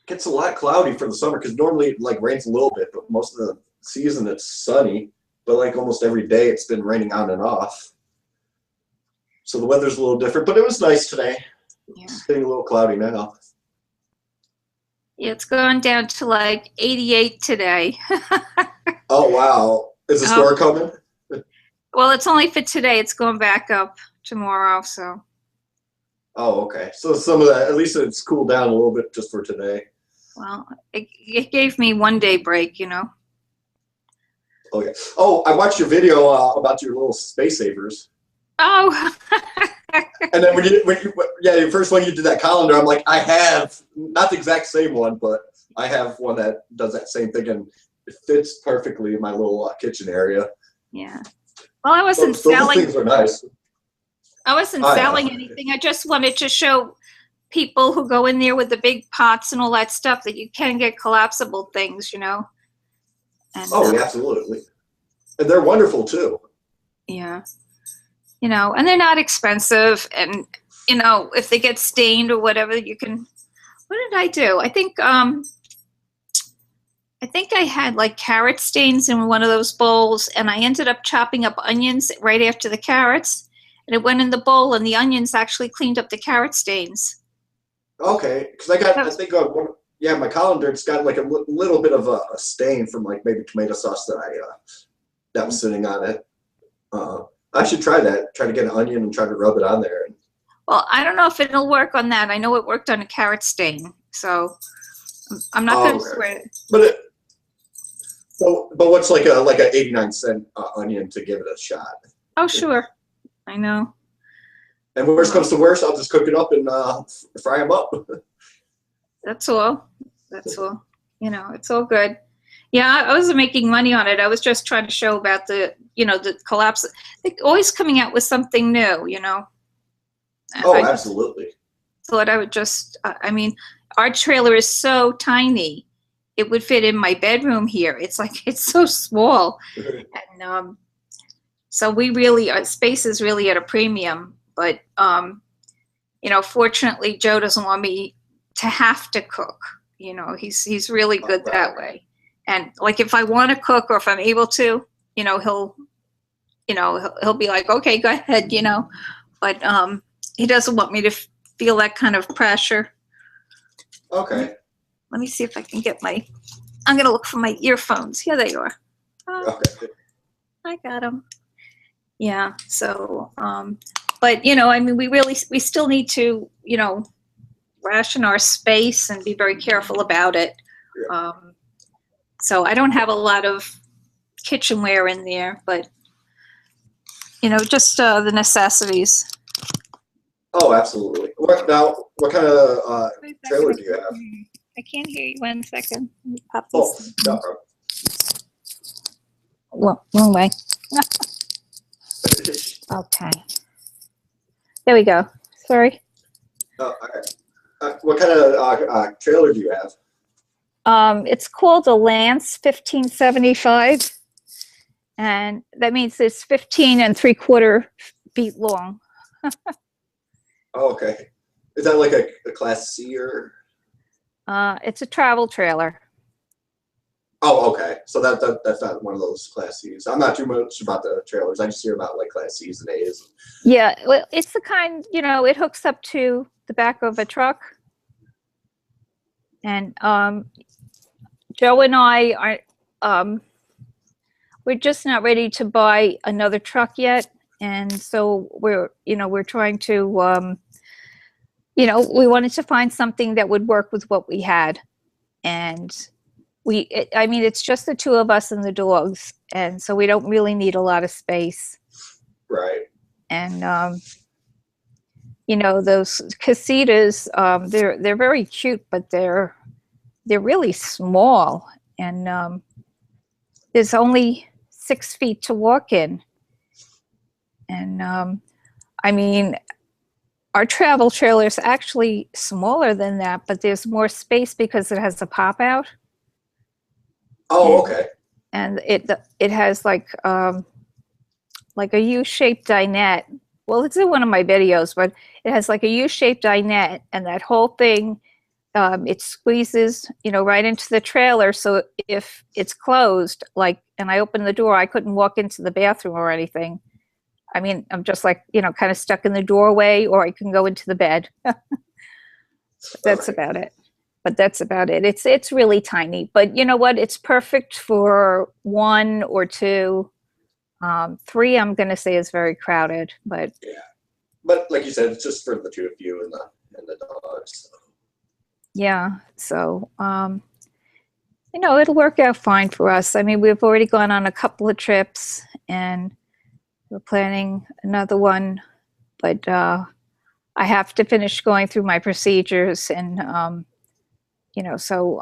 gets a lot cloudy for the summer because normally it like rains a little bit, but most of the season it's sunny. But like almost every day, it's been raining on and off. So the weather's a little different, but it was nice today. Yeah. It's getting a little cloudy now. Yeah, it's gone down to like 88 today. Oh, wow. Is the storm coming? Well, it's only for today. It's going back up tomorrow, so. Oh, okay. So some of that, at least it's cooled down a little bit just for today. Well, it gave me one day break, Oh, yeah. Oh, I watched your video about your little space savers. Oh. And then when your first one you did that colander, I'm like, I have not the exact same one, but I have one that does that same thing, and it fits perfectly in my little kitchen area. Yeah. Well, I wasn't those selling. Things are nice. I wasn't selling anything. I just wanted to show people who go in there with the big pots and all that stuff that you can get collapsible things, And, yeah, absolutely. And they're wonderful too. Yeah. And they're not expensive, and if they get stained or whatever, you can. What did I do? I think I had like carrot stains in one of those bowls, and I ended up chopping up onions right after the carrots, and it went in the bowl, and the onions actually cleaned up the carrot stains. Okay, because my colander, it's got like a little bit of a stain from like maybe tomato sauce that was sitting on it. I should try that. Try to get an onion and try to rub it on there. Well, I don't know if it'll work on that. I know it worked on a carrot stain, so I'm not going to swear it. But what's like a 89-cent onion to give it a shot? Oh, sure. I know. And worst comes to worst, I'll just cook it up and fry them up. That's all. That's all. It's all good. Yeah, I wasn't making money on it. I was just trying to show about the collapse. They're always coming out with something new, Oh, absolutely. Thought I would just, our trailer is so tiny. It would fit in my bedroom here. It's so small. And so we really, our space is really at a premium. But, fortunately, Joe doesn't want me to have to cook. He's really good that way. And like if I want to cook or if I'm able to, he'll you know, he'll be like, okay, go ahead, you know, but he doesn't want me to feel that kind of pressure. Okay. Let me see if I can get I'm going to look for my earphones. Here they are. Okay. I got them. Yeah. So, but you know, I mean, we still need to, you know, ration our space and be very careful about it. Yeah. So I don't have a lot of kitchenware in there, but you know, just the necessities. Oh, absolutely. What kind of trailer do you have? I can't hear you. 1 second. Let me pop Oh, these. no problem. Well, wrong way. Okay. There we go. Sorry. Oh, okay. What kind of trailer do you have? It's called a Lance 1575, and that means it's 15 3/4 feet long. Oh, okay. Is that like a Class C or? It's a travel trailer. Oh, okay. So that's not one of those Class C's. I'm not too much about the trailers. I just hear about like Class C's and A's. Yeah, well, it's the kind, you know, it hooks up to the back of a truck. And Joe and I are, we're just not ready to buy another truck yet. And so we're trying to, you know, we wanted to find something that would work with what we had. And I mean, it's just the two of us and the dogs. And so we don't really need a lot of space. Right. And, you know, those casitas, they're very cute, but they're really small. And there's only 6 feet to walk in. And I mean, our travel trailer is actually smaller than that, but there's more space because it has a pop out. Oh, okay. And it has like a U-shaped dinette. Well, it's in one of my videos, but it has like a U-shaped dinette, and that whole thing, it squeezes, you know, right into the trailer. So if it's closed, like, and I open the door, I couldn't walk into the bathroom or anything. I mean, I'm just like, you know, kind of stuck in the doorway, or I can go into the bed. That's about it. But that's about it. It's really tiny. But you know what? It's perfect for 1 or 2. 3, I'm going to say, is very crowded. But yeah. But like you said, it's just for the two of you and the dogs. So. Yeah. So, you know, it'll work out fine for us. I mean, we've already gone on a couple of trips, and we're planning another one. But I have to finish going through my procedures, and you know, so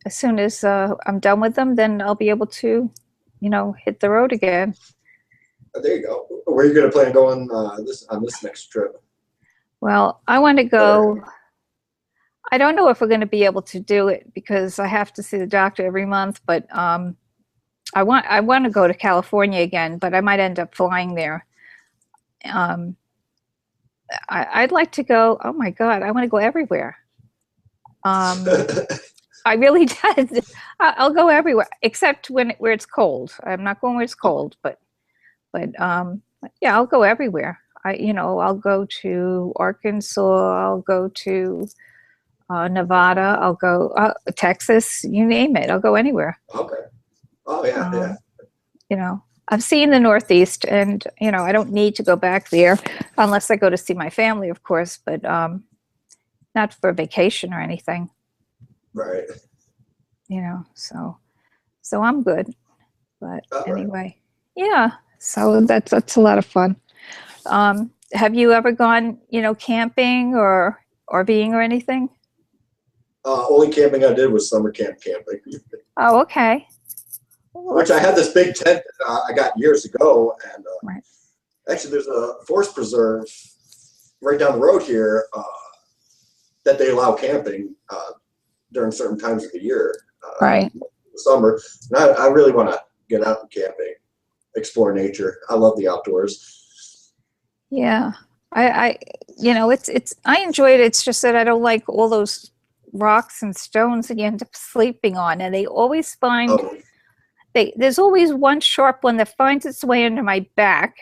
as soon as I'm done with them, then I'll be able to, you know, hit the road again. There you go. Where are you going to plan going on this next trip? Well, I want to go. I don't know if we're going to be able to do it because I have to see the doctor every month. But I want to go to California again, but I might end up flying there. I'd like to go. Oh my God, I want to go everywhere. I really did. I'll go everywhere except where it's cold. I'm not going where it's cold, but yeah, I'll go everywhere. I'll go to Arkansas. I'll go to Nevada. I'll go Texas. You name it. I'll go anywhere. Okay. Oh yeah, yeah. You know, I've seen the Northeast, and you know, I don't need to go back there unless I go to see my family, of course, but not for vacation or anything. Right. You know, so I'm good. But All anyway, yeah. So that's a lot of fun. Have you ever gone, you know, camping or RVing or anything? Only camping I did was summer camp camping. Oh, okay. Which I had this big tent I got years ago, and Right. actually there's a forest preserve right down the road here that they allow camping during certain times of the year. Right. Summer. And I really want to get out and camping, explore nature. I love the outdoors. Yeah. I you know, I enjoy it. It's just that I don't like all those rocks and stones that you end up sleeping on, and they always find there's always one sharp one that finds its way into my back.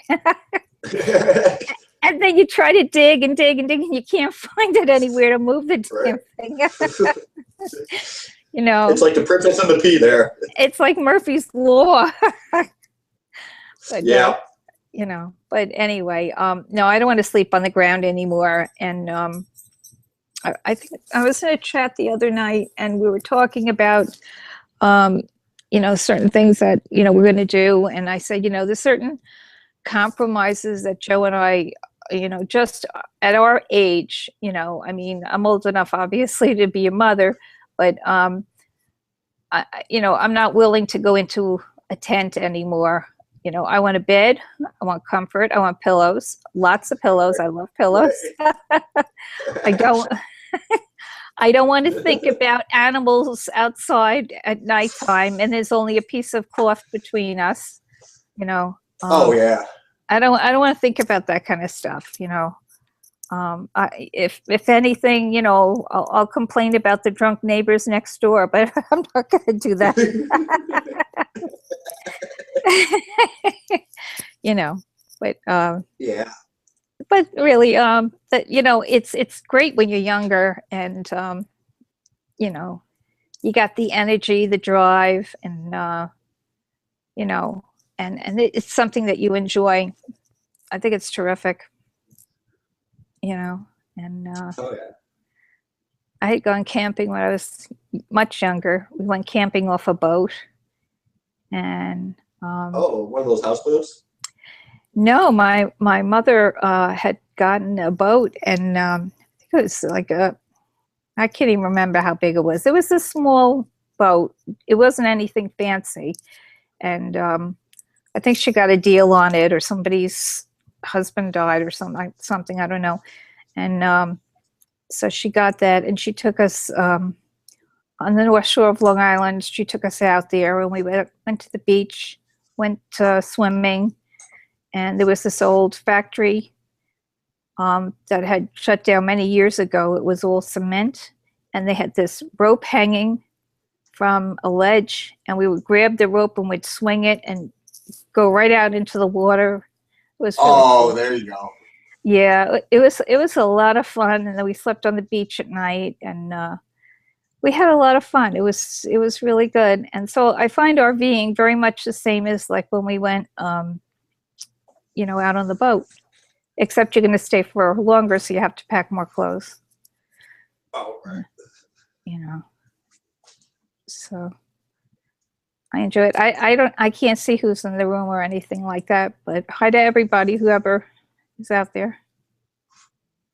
And then you try to dig and dig and dig, and you can't find it anywhere to move the damn thing. You know, it's like the Princess and the Pea there. it's like Murphy's Law. But, Yeah. you know, but anyway, no, I don't want to sleep on the ground anymore. And I think I was in a chat the other night, and we were talking about, you know, certain things that, you know, we're going to do. And I said, you know, there's certain compromises that Joe and I, you know, just at our age, you know, I mean, I'm old enough, obviously, to be a mother, but, you know, I'm not willing to go into a tent anymore. You know, I want a bed, I want comfort, I want pillows, lots of pillows. I love pillows. I don't want to think about animals outside at nighttime, and there's only a piece of cloth between us. You know. Oh yeah. I don't want to think about that kind of stuff. You know. If anything, you know, I'll complain about the drunk neighbors next door, but I'm not going to do that. You know, but Yeah. but really, that, you know, it's great when you're younger, and you know, you got the energy, the drive, and you know, and it's something that you enjoy. I think it's terrific. You know, and Oh yeah. I had gone camping when I was much younger. We went camping off a boat, and Oh, one of those houseboats? no, my mother had gotten a boat, and I think it was like I can't even remember how big it was. It was a small boat. It wasn't anything fancy, and I think she got a deal on it, or somebody's husband died, or something. I don't know. And so she got that, and she took us on the North Shore of Long Island. She took us out there, and we went to the beach, went swimming, and there was this old factory that had shut down many years ago. It was all cement, and they had this rope hanging from a ledge, and we would grab the rope and we'd swing it and go right out into the water. It was really cool. There you go. Yeah, it was a lot of fun, and then we slept on the beach at night, and we had a lot of fun. It was really good. And so I find RVing very much the same as like when we went you know, out on the boat, except you're going to stay for longer, so you have to pack more clothes. Oh right. You know, so I enjoy it. I can't see who's in the room or anything like that, but hi to everybody, whoever is out there.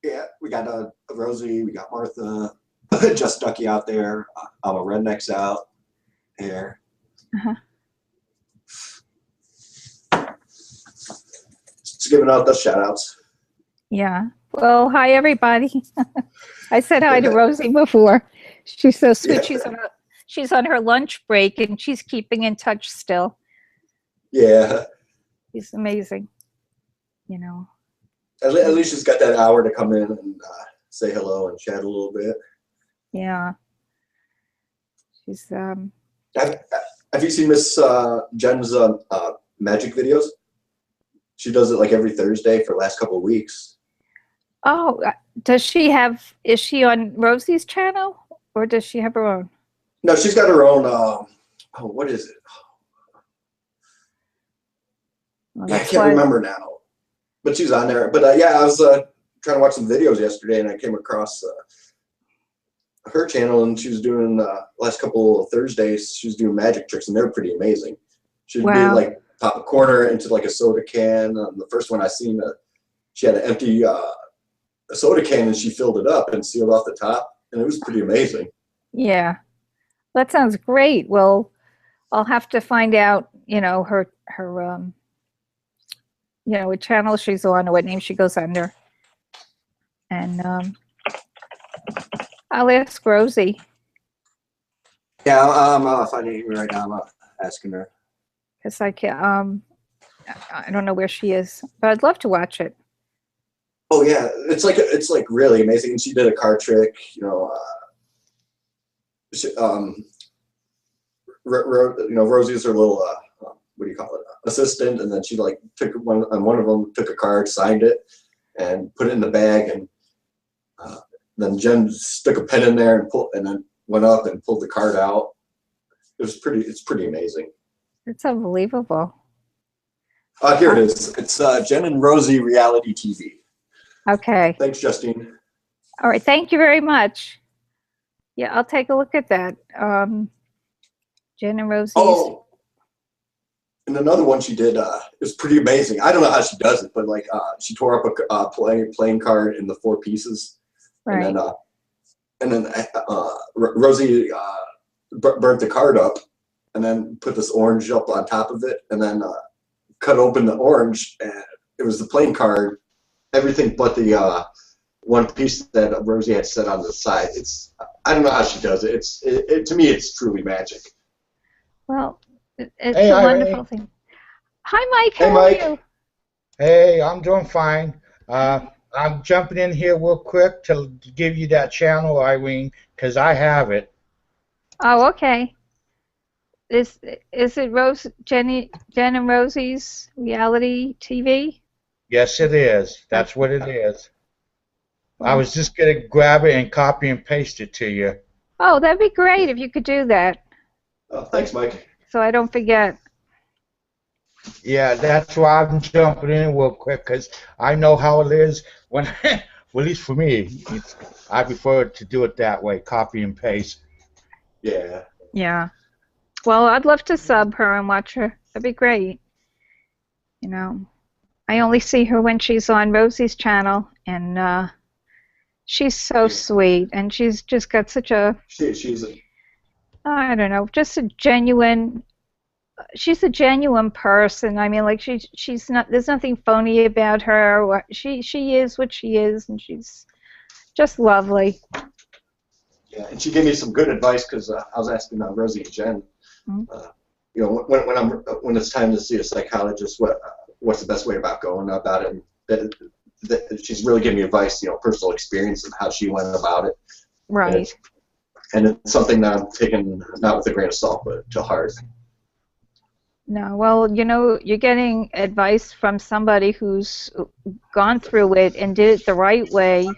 Yeah, we got Rosie, we got Martha, just Ducky out there. Our rednecks out here. Uh-huh. Just giving out the shout outs. Yeah. Well, hi everybody. I said hi to Rosie before. She's so sweet. Yeah. She's on her lunch break, and she's keeping in touch still. Yeah. She's amazing. You know. At least she's got that hour to come in and say hello and chat a little bit. Yeah. She's Have you seen Miss Jen's magic videos? She does it like every Thursday for the last couple of weeks. Oh, is she on Rosie's channel, or does she have her own? No, she's got her own. What is it? Well, I can't remember now. But she's on there. But yeah, I was trying to watch some videos yesterday, and I came across her channel, and she was doing last couple of Thursdays. She was doing magic tricks, and they're pretty amazing. She'd be like pop a quarter into like a soda can. The first one I seen, she had an empty soda can, and she filled it up and sealed off the top, and it was pretty amazing. Yeah, that sounds great. Well, I'll have to find out, you know, her you know, what channel she's on or what name she goes under, and I'll ask Rosie. Yeah, I'm finding her right now. I'm asking her. Because I can't, I don't know where she is, but I'd love to watch it. Oh yeah, it's like really amazing. And she did a card trick, you know. Rosie's her little what do you call it, assistant, and then she like took one of them, took a card, signed it, and put it in the bag, and then Jen stuck a pen in there and then went up and pulled the card out. It's pretty amazing. It's unbelievable. Here it is. It's Jen and Rosie Reality TV. Okay. Thanks, Justine. All right. Thank you very much. Yeah, I'll take a look at that. Jen and Rosie's. Oh, and another one she did is pretty amazing. I don't know how she does it, but like she tore up a playing card into 4 pieces, Right. and then Rosie burnt the card up, and then put this orange up on top of it, and then cut open the orange, and it was the playing card, everything but the one piece that Rosie had set on the side. I don't know how she does it. To me, it's truly magic. Well, it's Hey, a Irene. wonderful thing. Hi, Mike. Hey, How Mike. are you? Hey, I'm doing fine. I'm jumping in here real quick to give you that channel, Irene, because I have it. Oh, okay. Is it Jen and Rosie's reality TV? Yes, it is. That's what it is. I was just going to grab it and copy and paste it to you. Oh, that'd be great if you could do that, Oh, thanks, Mike. so I don't forget. Yeah, that's why I'm jumping in real quick, because I know how it is when, well, at least for me, I prefer to do it that way, copy and paste. Yeah. Yeah. Well, I'd love to sub her and watch her. That'd be great. I only see her when she's on Rosie's channel, and she's so sweet, and she's just got such a, She's I don't know, just a genuine. She's a genuine person. I mean, like she's not. There's nothing phony about her. She is what she is, and she's just lovely. Yeah, and she gave me some good advice because I was asking Rosie and Jen, when it's time to see a psychologist, what's the best way about going about it? And that she's really giving me advice, personal experience of how she went about it. Right. And it's something that I'm taking not with a grain of salt, but to heart. No, well, you're getting advice from somebody who's gone through it and did it the right way.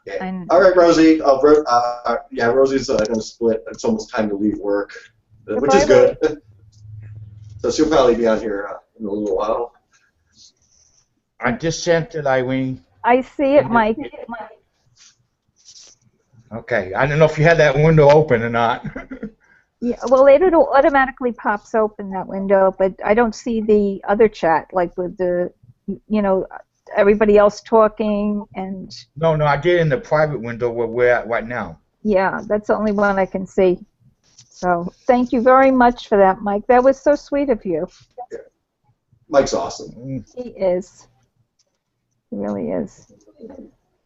Yeah. And All right, Rosie. Rosie's going to split. It's almost time to leave work, which is good. So she'll probably be on here in a little while. I just sent it, Irene. I see it, Mike. Okay, I don't know if you had that window open or not. Yeah, well, it automatically pops open, that window, but I don't see the other chat, like with the, everybody else talking and. No, I did in the private window where we're at right now. Yeah, that's the only one I can see. So thank you very much for that, Mike. That was so sweet of you. Yeah. Mike's awesome. He is. He really is.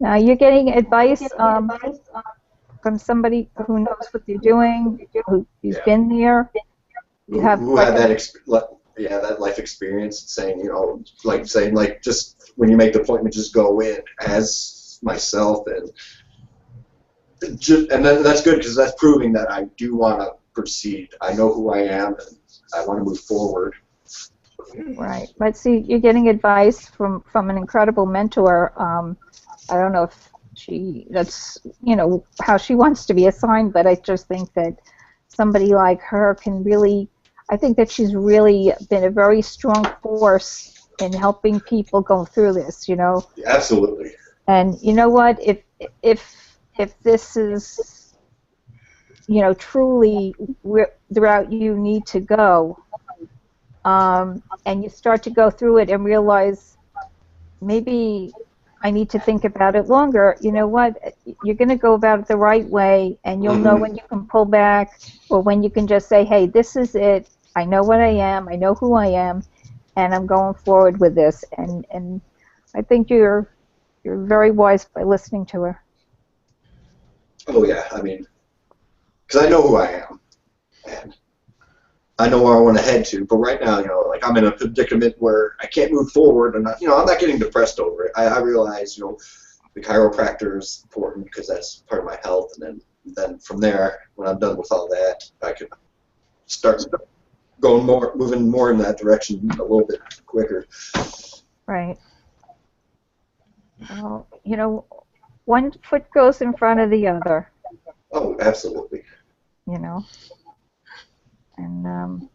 Now you're getting advice from somebody who knows what they're doing, who's been there. Who had that life experience, saying, just when you make the appointment, just go in as myself, and then that's good because that's proving that I do want to proceed. I know who I am, and I want to move forward. Right, but see, you're getting advice from an incredible mentor. I don't know if that's how she wants to be assigned, but I just think that somebody like her can really. I think that she's really been a very strong force in helping people go through this. Absolutely. And you know what? If this is truly the route you need to go, and you start to go through it and realize maybe I need to think about it longer, you know what? You're going to go about it the right way, and you'll know when you can pull back or when you can just say, hey, this is it. I know what I am. I know who I am, and I'm going forward with this. And I think you're very wise by listening to her. Oh, yeah. I mean, because I know who I am, and I know where I want to head to. But right now, I'm in a predicament where I can't move forward, and I'm not getting depressed over it. I realize, the chiropractor is important because that's part of my health, and then from there, when I'm done with all that, I can start moving more in that direction a little bit quicker. Right. Well, you know, one foot goes in front of the other. Oh, absolutely. You know. And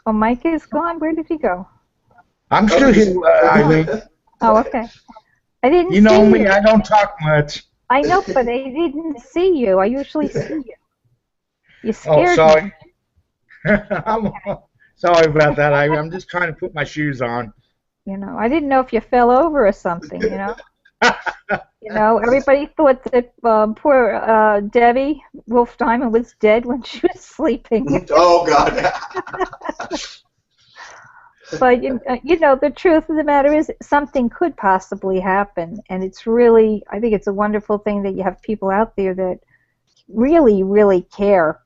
oh, Mike is gone. Where did he go? I'm still here, Eileen. Oh, okay. I didn't. You know see me. you. I don't talk much. I know, but I didn't see you. I usually see you. You Oh, scared sorry. me. I'm sorry about that. I'm just trying to put my shoes on. You know, I didn't know if you fell over or something. You know. You know, everybody thought that poor Debbie Wolf Diamond was dead when she was sleeping. Oh God. But you know, the truth of the matter is something could possibly happen, and it's really, I think it's a wonderful thing that you have people out there that really, really care,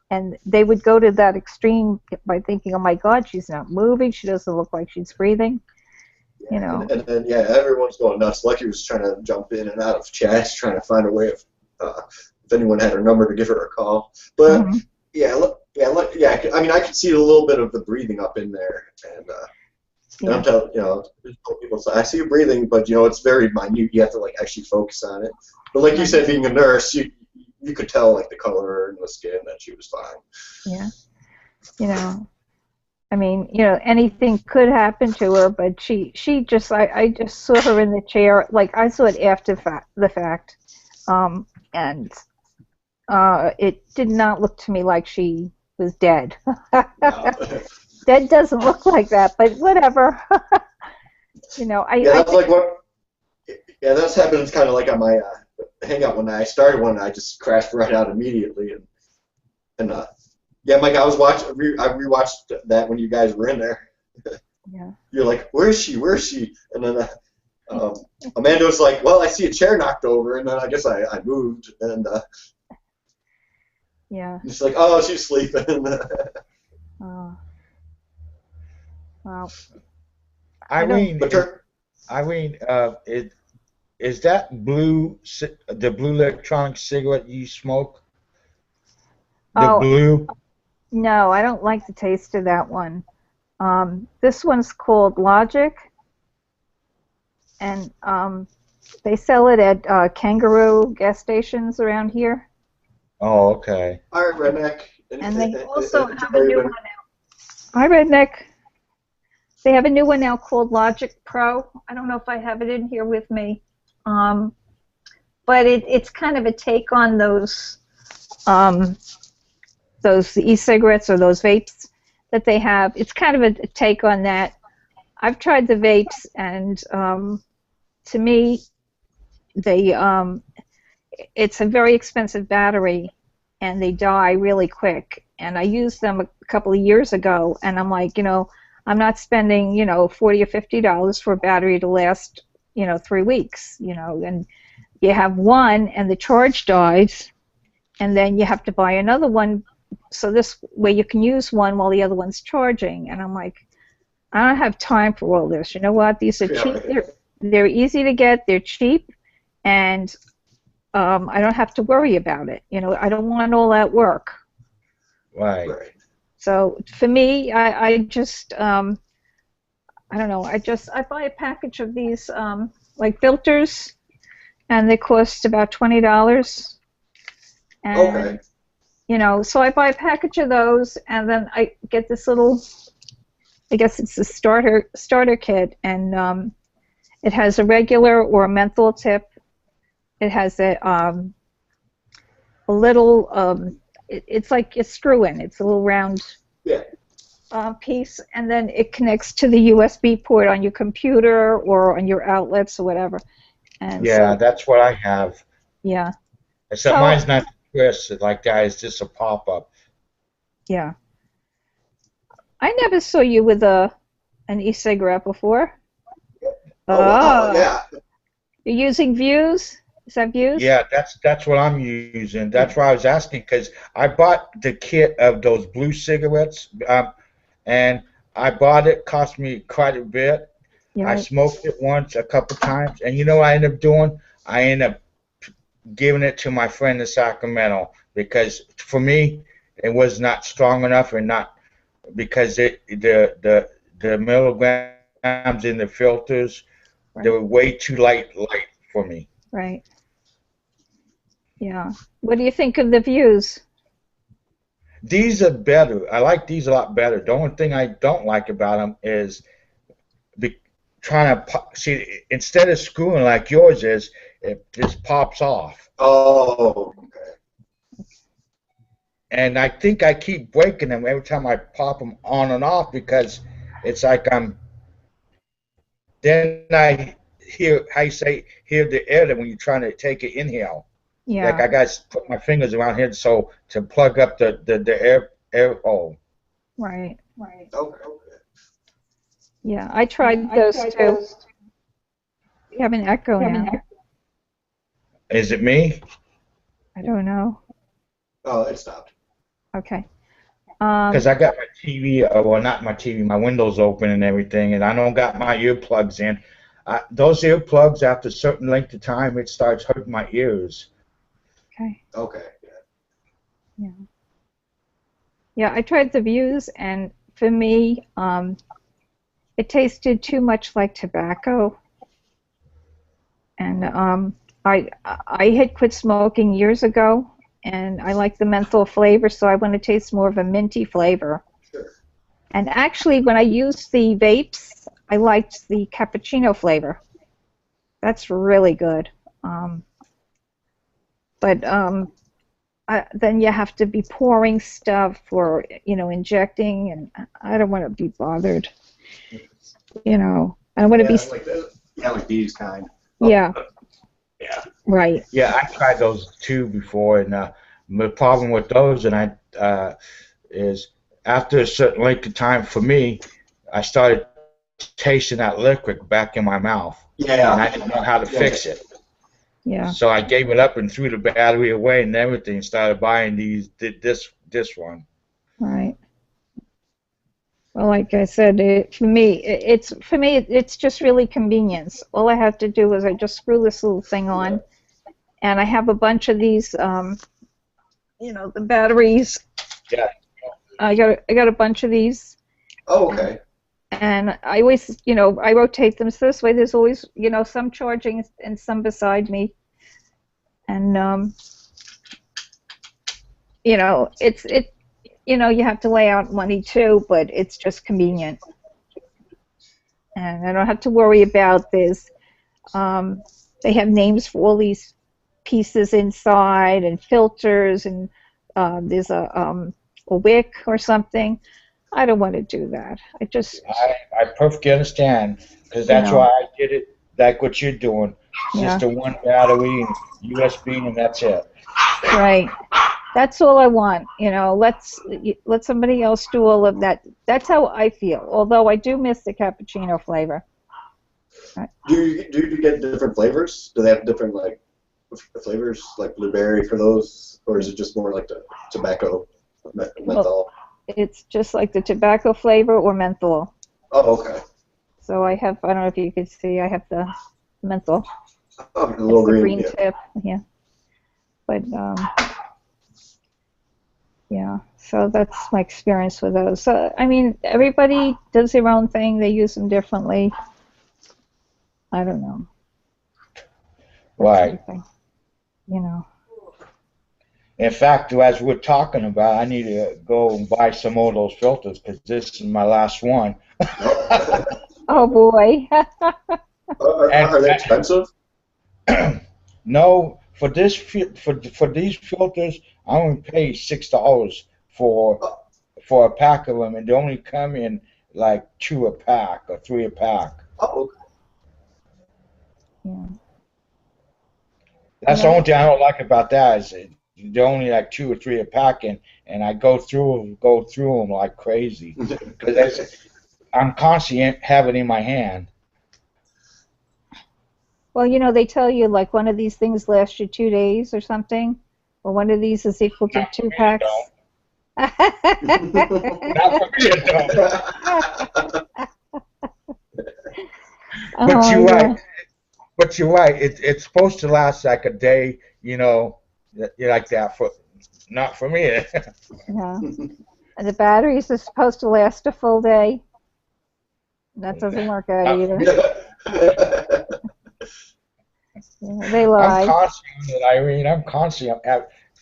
and they would go to that extreme by thinking, "Oh my God, she's not moving. She doesn't look like she's breathing." You know. And then yeah, everyone's going nuts. Lucky was trying to jump in and out of chats, trying to find a way of if anyone had her number to give her a call. But yeah. I mean, I could see a little bit of the breathing up in there, and I'm telling people, I see you breathing, but it's very minute. You have to like actually focus on it. But like you said, being a nurse, you could tell like the color and the skin that she was fine. Yeah. You know, I mean, anything could happen to her, but she just, I just saw her in the chair, like I saw it after the fact, and it did not look to me like she was dead. Dead doesn't look like that, but whatever. That's like what. Yeah, that's happened kind of like on my hangout when I started one. I just crashed right out immediately, and yeah, Mike, I rewatched that when you guys were in there. Yeah. You're like, where is she? Where is she? And then Amanda was like, well, I see a chair knocked over, and then I guess I moved, and yeah. She's like, oh, she's sleeping. Oh. Well. Irene, is that the blue electronic cigarette you smoke? The blue? No, I don't like the taste of that one. This one's called Logic, and they sell it at Kangaroo gas stations around here. Oh, okay. All right, Redneck. And they also have a new one now. Hi, Redneck. They have a new one now called Logic Pro. I don't know if I have it in here with me, but it's kind of a take on those e-cigarettes or those vapes that they have. It's kind of a take on that. I've tried the vapes, and to me, it's a very expensive battery, and they die really quick. And I used them a couple of years ago, and I'm like, I'm not spending, $40 or $50 for a battery to last, 3 weeks, and you have one, and the charge dies, and then you have to buy another one, so this way you can use one while the other one's charging. And I'm like, I don't have time for all this. You know what? These are cheap. They're easy to get. They're cheap, and I don't have to worry about it. I don't want all that work. Right. So for me, I just I don't know. I buy a package of these like filters, and they cost about $20. And, okay. So I buy a package of those, and then I get this little, I guess it's a starter kit, and it has a regular or a menthol tip. It has a little, it's like a screw-in. It's a little round piece, and then it connects to the USB port on your computer or on your outlets or whatever. And yeah, so, that's what I have. Yeah. Except mine's not twisted like that. It's just a pop-up. Yeah. I never saw you with an e-cigarette before. Oh, yeah. You're using Views? Is that Views? Yeah, that's what I'm using. That's why I was asking, because I bought the kit of those blue cigarettes, and I bought it. Cost me quite a bit. Yeah. I smoked it once, a couple times, and you know what I ended up doing? I ended up giving it to my friend in Sacramento, because for me, it was not strong enough, and not because the milligrams in the filters, they were way too light for me. Right. Yeah. What do you think of the views? These are better. I like these a lot better. The only thing I don't like about them is trying to see, instead of screwing like yours is, it just pops off. Oh, okay. And I think I keep breaking them every time I pop them on and off, because it's like then I hear how you say, hear the air that when you're trying to take an inhale. Yeah. Like I got to put my fingers around here so to plug up the air hole. Right. Okay. Yeah, I tried those too. You have an echo now. Is it me? I don't know. Oh, it stopped. Okay. Because I got my TV, well, not my TV, my windows open and everything, and I don't got my earplugs in. Those earplugs, after a certain length of time, it starts hurting my ears. Okay. Okay. Yeah. Yeah, I tried the Views, and for me, it tasted too much like tobacco. And I had quit smoking years ago, and I like the menthol flavor, so I want to taste more of a minty flavor. Sure. And actually, when I used the vapes, I liked the cappuccino flavor. That's really good. But then you have to be pouring stuff or, injecting, and I don't want to be bothered. I don't want to be. Like these kind. Yeah. Yeah. Right. Yeah, I tried those too before, and the problem with those, is after a certain length of time for me, I started tasting that liquid back in my mouth. Yeah. And I didn't know how to fix it. Yeah. So I gave it up and threw the battery away and everything. Started buying this one. Right. Well, like I said, for me, it's just really convenience. All I have to do is I just screw this little thing on, and I have a bunch of these, the batteries. Yeah. I got a bunch of these. Oh, okay. And I always, I rotate them so this way. There's always, some charging and some beside me. And you have to lay out money too, but it's just convenient. And I don't have to worry about this. They have names for all these pieces inside and filters, and there's a wick or something. I don't want to do that. I perfectly understand, because that's why I did it like what you're doing. Just a one battery and USB, and that's it. Right. That's all I want. Let somebody else do all of that. That's how I feel. Although I do miss the cappuccino flavor. Right. Do you get different flavors? Do they have different flavors, like blueberry for those, or is it just more like the tobacco menthol? Well, it's just like the tobacco flavor or menthol. Oh, okay. So I don't know if you can see, I have the menthol. Oh, the little green yeah. tip, yeah. But yeah, so that's my experience with those. So, everybody does their own thing. They use them differently. I don't know. Right. In fact, as we're talking about, I need to go and buy some more of those filters, because this is my last one. Oh boy. Are they expensive? No, for these filters, I only pay $6 for a pack of them, and they only come in like 2 a pack or 3 a pack. Oh, okay. Yeah. That's the only thing I don't like about that, is they're only like 2 or 3 a pack, and I go through them like crazy, because I'm constantly having it in my hand. Well, they tell you like one of these things lasts you 2 days or something, or one of these is equal to 2 packs. Not for me, it don't. But you're right. But you're right. It's supposed to last like a day, like that, not for me. Yeah. And the batteries are supposed to last a full day. That doesn't work out either. Yeah, they I'm lie. constantly on it, Irene. I'm constantly.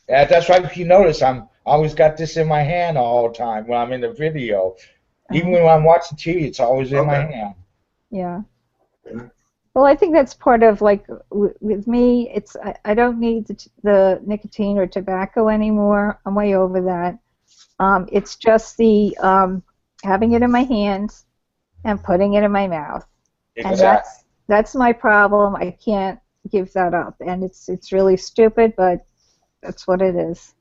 That's why if you notice, I always got this in my hand all the time when I'm in the video. Even when I'm watching TV, it's always in my hand. Yeah. Well, I think that's part of, like, with me, it's I don't need the nicotine or tobacco anymore. I'm way over that. It's just the having it in my hands and putting it in my mouth. Exactly. And that's my problem. I can't give that up. And it's really stupid, but that's what it is.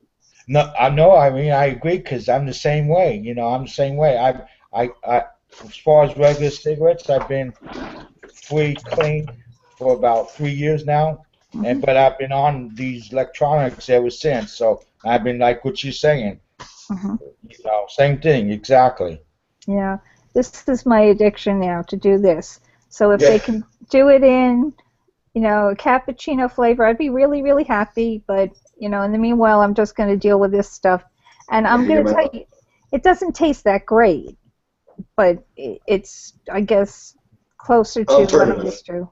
No, I know. I mean, I agree because I'm the same way. You know, I'm the same way. As far as regular cigarettes, I've been free, clean for about 3 years now, but I've been on these electronics ever since. So I've been like what you're saying. You know, same thing, exactly. Yeah, this is my addiction now, to do this. So if they can do it in, a cappuccino flavor, I'd be really, really happy. But, in the meanwhile, I'm just going to deal with this stuff. And I'm going to tell you, it doesn't taste that great, but it's, I guess, closer to what I'm used to,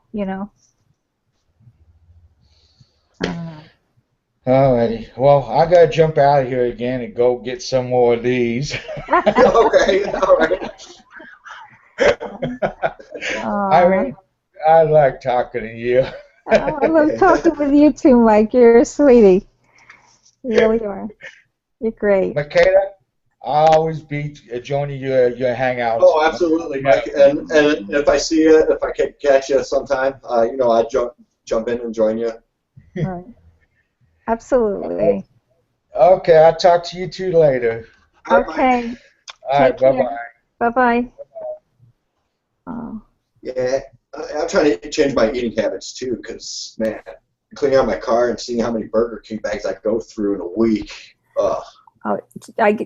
Alrighty. Well, I gotta jump out of here again and go get some more of these. Okay, all right. I like talking to you. I love talking with you too, Mike. You're a sweetie. You really are. You're great. Makeda, I'll always be joining your hangouts. Oh, absolutely, Mike. And if I see you, if I can catch you sometime, I'd jump in and join you. Right. Absolutely. Okay, I'll talk to you two later. Okay. All right, bye-bye. Bye-bye. Yeah, I'm trying to change my eating habits too, because, man, cleaning out my car and seeing how many Burger King bags I go through in a week.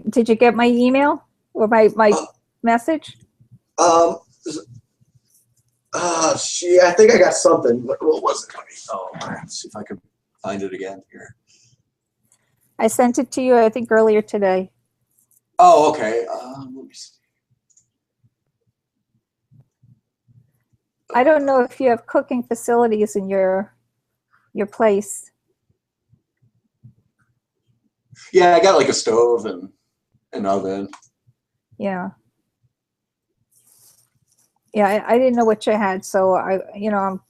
Did you get my email or my message? I think I got something. What was it? Let's see if I can find it again here. I sent it to you, I think, earlier today. Oh, okay. Let me see. I don't know if you have cooking facilities in your place. Yeah, I got like a stove and an oven. Yeah. Yeah, I didn't know what you had, so I'm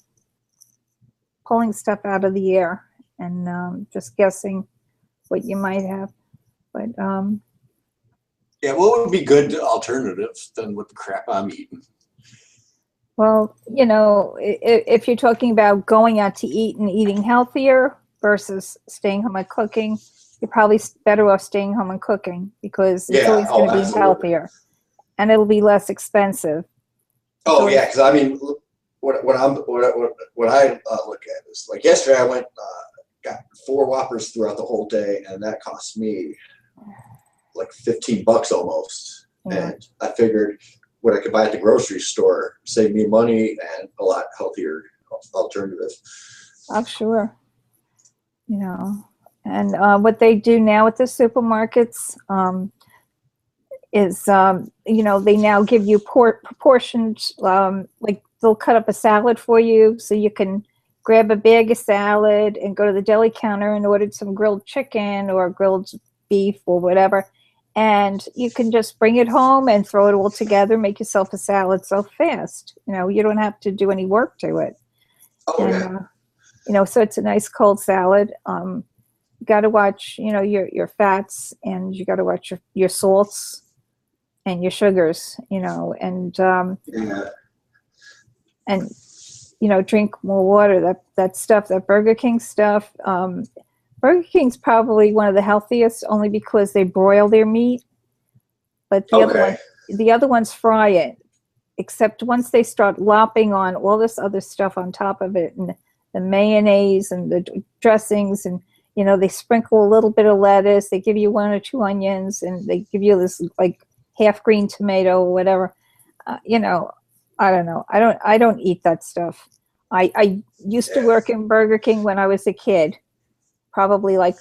pulling stuff out of the air and just guessing what you might have. But yeah, what would be good alternative than what the crap I'm eating? Well, if you're talking about going out to eat and eating healthier versus staying home and cooking, you're probably better off staying home and cooking because it's always going to be healthier and it'll be less expensive. Oh, yeah, because I mean, what I look at is like yesterday I went got 4 Whoppers throughout the whole day, and that cost me like $15 almost. Yeah. And I figured what I could buy at the grocery store save me money and a lot healthier alternative. I'm sure. And what they do now at the supermarkets is, they now give you proportions, like they'll cut up a salad for you so you can grab a bag of salad and go to the deli counter and order some grilled chicken or grilled beef or whatever. And you can just bring it home and throw it all together, make yourself a salad so fast. You don't have to do any work to it. Oh, and, yeah. So it's a nice cold salad. You got to watch, your fats, and you got to watch your salts and your sugars, and drink more water. That stuff, that Burger King stuff. Burger King's probably one of the healthiest, only because they broil their meat, but the other ones fry it. Except once they start lopping on all this other stuff on top of it, and the mayonnaise and the dressings, and they sprinkle a little bit of lettuce. They give you 1 or 2 onions, and they give you this like half green tomato or whatever. I don't know. I don't eat that stuff. I used to work in Burger King when I was a kid. probably like,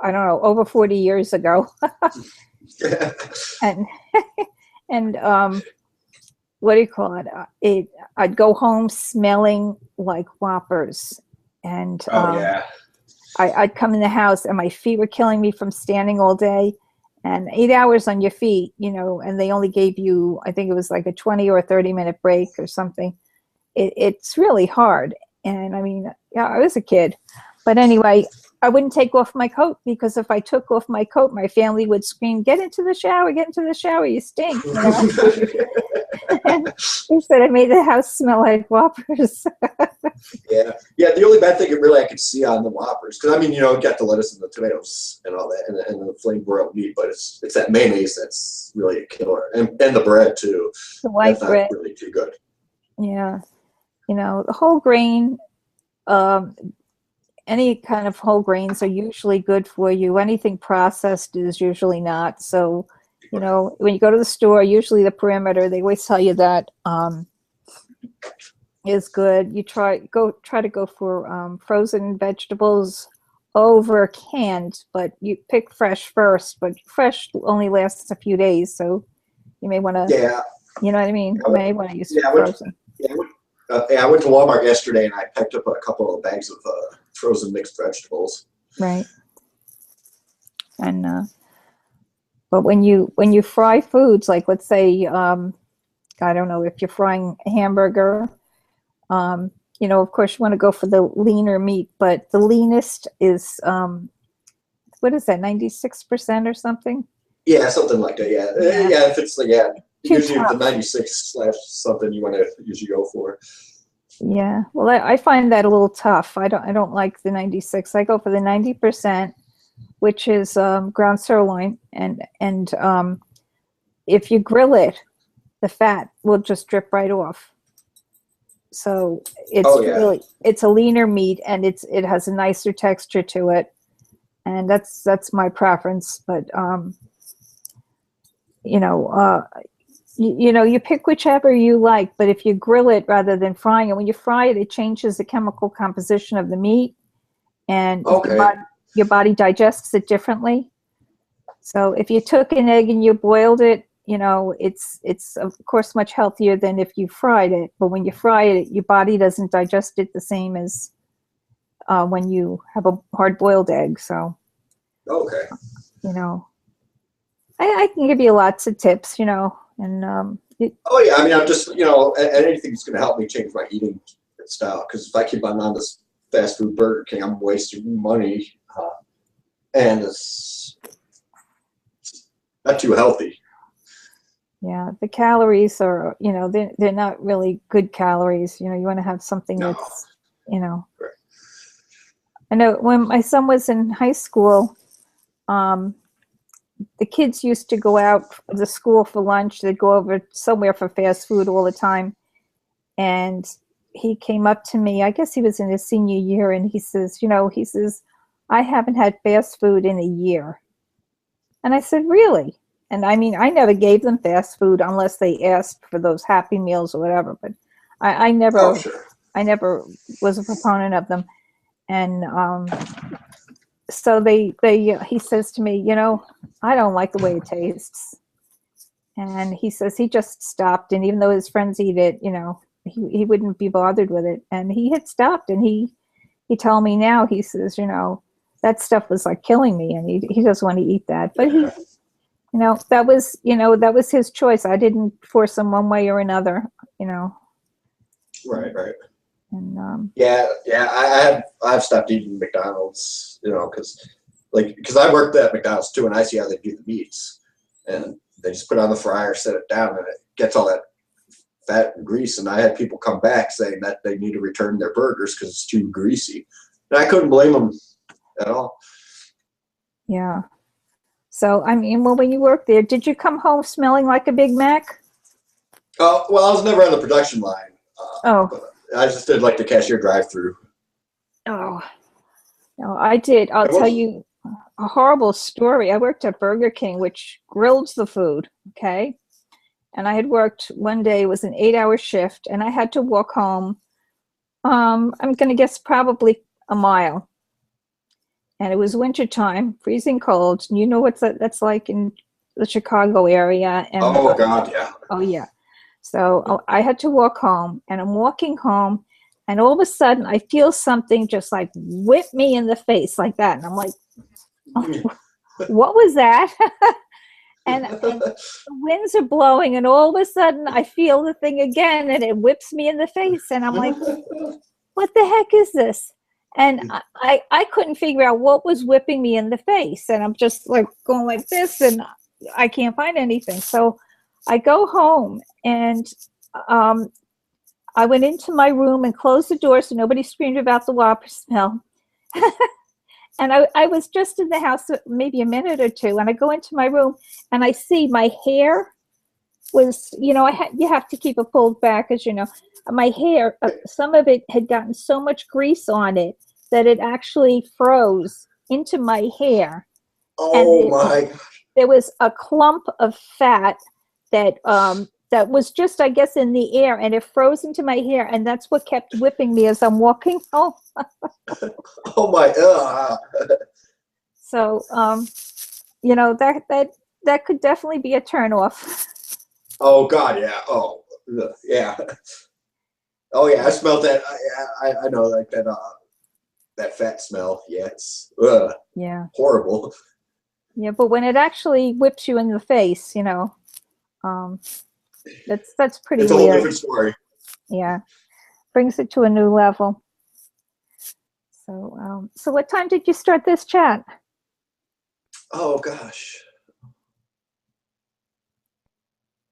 I don't know, over 40 years ago. And and what do you call it? I'd go home smelling like Whoppers, and I'd come in the house and my feet were killing me from standing all day, and 8 hours on your feet, you know, and they only gave you, I think it was like a 20 or 30-minute break or something. It's really hard. And I mean, yeah, I was a kid, but anyway, I wouldn't take off my coat, because if I took off my coat, my family would scream, "Get into the shower, get into the shower, you stink." You know? And they said I made the house smell like Whoppers. Yeah. The only bad thing really I could see on the Whoppers, because I mean, you know, get the lettuce and the tomatoes and all that, and the flame broiled meat, but it's that mayonnaise that's really a killer, and the bread too. The white that's bread, not really too good. Yeah, you know, the whole grain. Any kind of whole grains are usually good for you. Anything processed is usually not. So, you know, when you go to the store, usually the perimeter, they always tell you that is good. You try to go for frozen vegetables over canned, but you pick fresh first. But fresh only lasts a few days, so you may want to. Yeah. You know what I mean? You may want to use frozen. I went to Walmart yesterday and I picked up a couple of bags of frozen mixed vegetables. Right. And but when you fry foods, like let's say I don't know, if you're frying a hamburger, you know, of course you want to go for the leaner meat, but the leanest is what is that, 96% or something? Yeah, something like that. Yeah. If it's like usually the 96 / something you want to usually go for. Yeah, well, I find that a little tough. I don't like the 96. I go for the 90%, which is ground sirloin, and if you grill it, the fat will just drip right off. So it's it's a leaner meat, and it has a nicer texture to it, and that's my preference. But you know. You know, you pick whichever you like, but if you grill it rather than frying it, when you fry it, it changes the chemical composition of the meat, and your body digests it differently. So if you took an egg and you boiled it, you know, it's of course much healthier than if you fried it. But when you fry it, your body doesn't digest it the same as when you have a hard-boiled egg. So, you know, I can give you lots of tips, you know. And I mean, I'm just, you know, anything that's going to help me change my eating style. Because if I keep on this fast food Burger King, I'm wasting money, and it's not too healthy. Yeah, the calories are, you know, they're not really good calories. You know, you want to have something that's, you know. Right. I know when my son was in high school, the kids used to go out of the school for lunch. They'd go over somewhere for fast food all the time. And he came up to me, I guess he was in his senior year, and he says, you know, I haven't had fast food in a year. And I said, really? And I mean, I never gave them fast food unless they asked for those Happy Meals or whatever. But I never was a proponent of them. And so he says to me, you know, I don't like the way it tastes. And he says he just stopped, and even though his friends eat it, you know, he wouldn't be bothered with it. And he had stopped, and he told me now, he says, you know, that stuff was like killing me, and he doesn't want to eat that. But he, you know, that was his choice. I didn't force him one way or another, you know. Right. And I've stopped eating McDonald's, you know, because I worked at McDonald's too, and I see how they do the meats, and they just put it on the fryer, set it down, and it gets all that fat and grease. And I had people come back saying that they need to return their burgers because it's too greasy, and I couldn't blame them at all. Yeah. So I mean, well, when you worked there, did you come home smelling like a Big Mac? Well, I was never on the production line. But I just did like the cashier drive-through. Oh, no, I did. I'll tell you a horrible story. I worked at Burger King, which grilled the food, okay? And I had worked one day, it was an 8-hour shift, and I had to walk home, I'm going to guess probably a mile. and it was wintertime, freezing cold. And you know what that's like in the Chicago area. And Oh God, yeah. oh yeah. So I had to walk home, and I'm walking home, and all of a sudden I feel something just like whip me in the face like that, and I'm like, oh, what was that? and the winds are blowing, and all of a sudden I feel the thing again, and it whips me in the face, and I'm like, what the heck is this? And I couldn't figure out what was whipping me in the face, and I'm just like going like this, and I can't find anything. So I go home, and I went into my room and closed the door so nobody screamed about the whopper smell. And I was just in the house maybe a minute or two, and I go into my room and I see my hair was, you know, you have to keep it pulled back, as you know. My hair, some of it had gotten so much grease on it that it actually froze into my hair. Oh my God. There was a clump of fat that that was just, I guess, in the air, and it froze into my hair, and that's what kept whipping me as I'm walking home. Oh my. So, you know, that could definitely be a turnoff. Oh God, yeah. Oh, yeah. Oh yeah, I smelled that. I know, like that fat smell. Yeah, it's Yeah. horrible. Yeah, but when it actually whips you in the face, you know, that's pretty It's a whole weird. different story. Yeah, brings it to a new level. So, so what time did you start this chat? Oh gosh.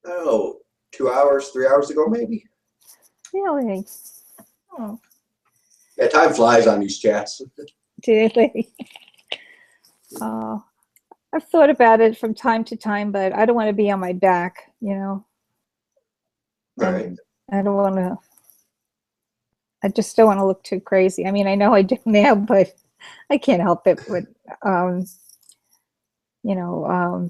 Oh, 2 hours, 3 hours ago, maybe. Really? Oh, Yeah, time flies on these chats. did they? Oh, I've thought about it from time to time, but I don't want to be on my back, you know. Right. I don't want to. I just don't want to look too crazy. I mean, I know I do now, but I can't help it. But you know,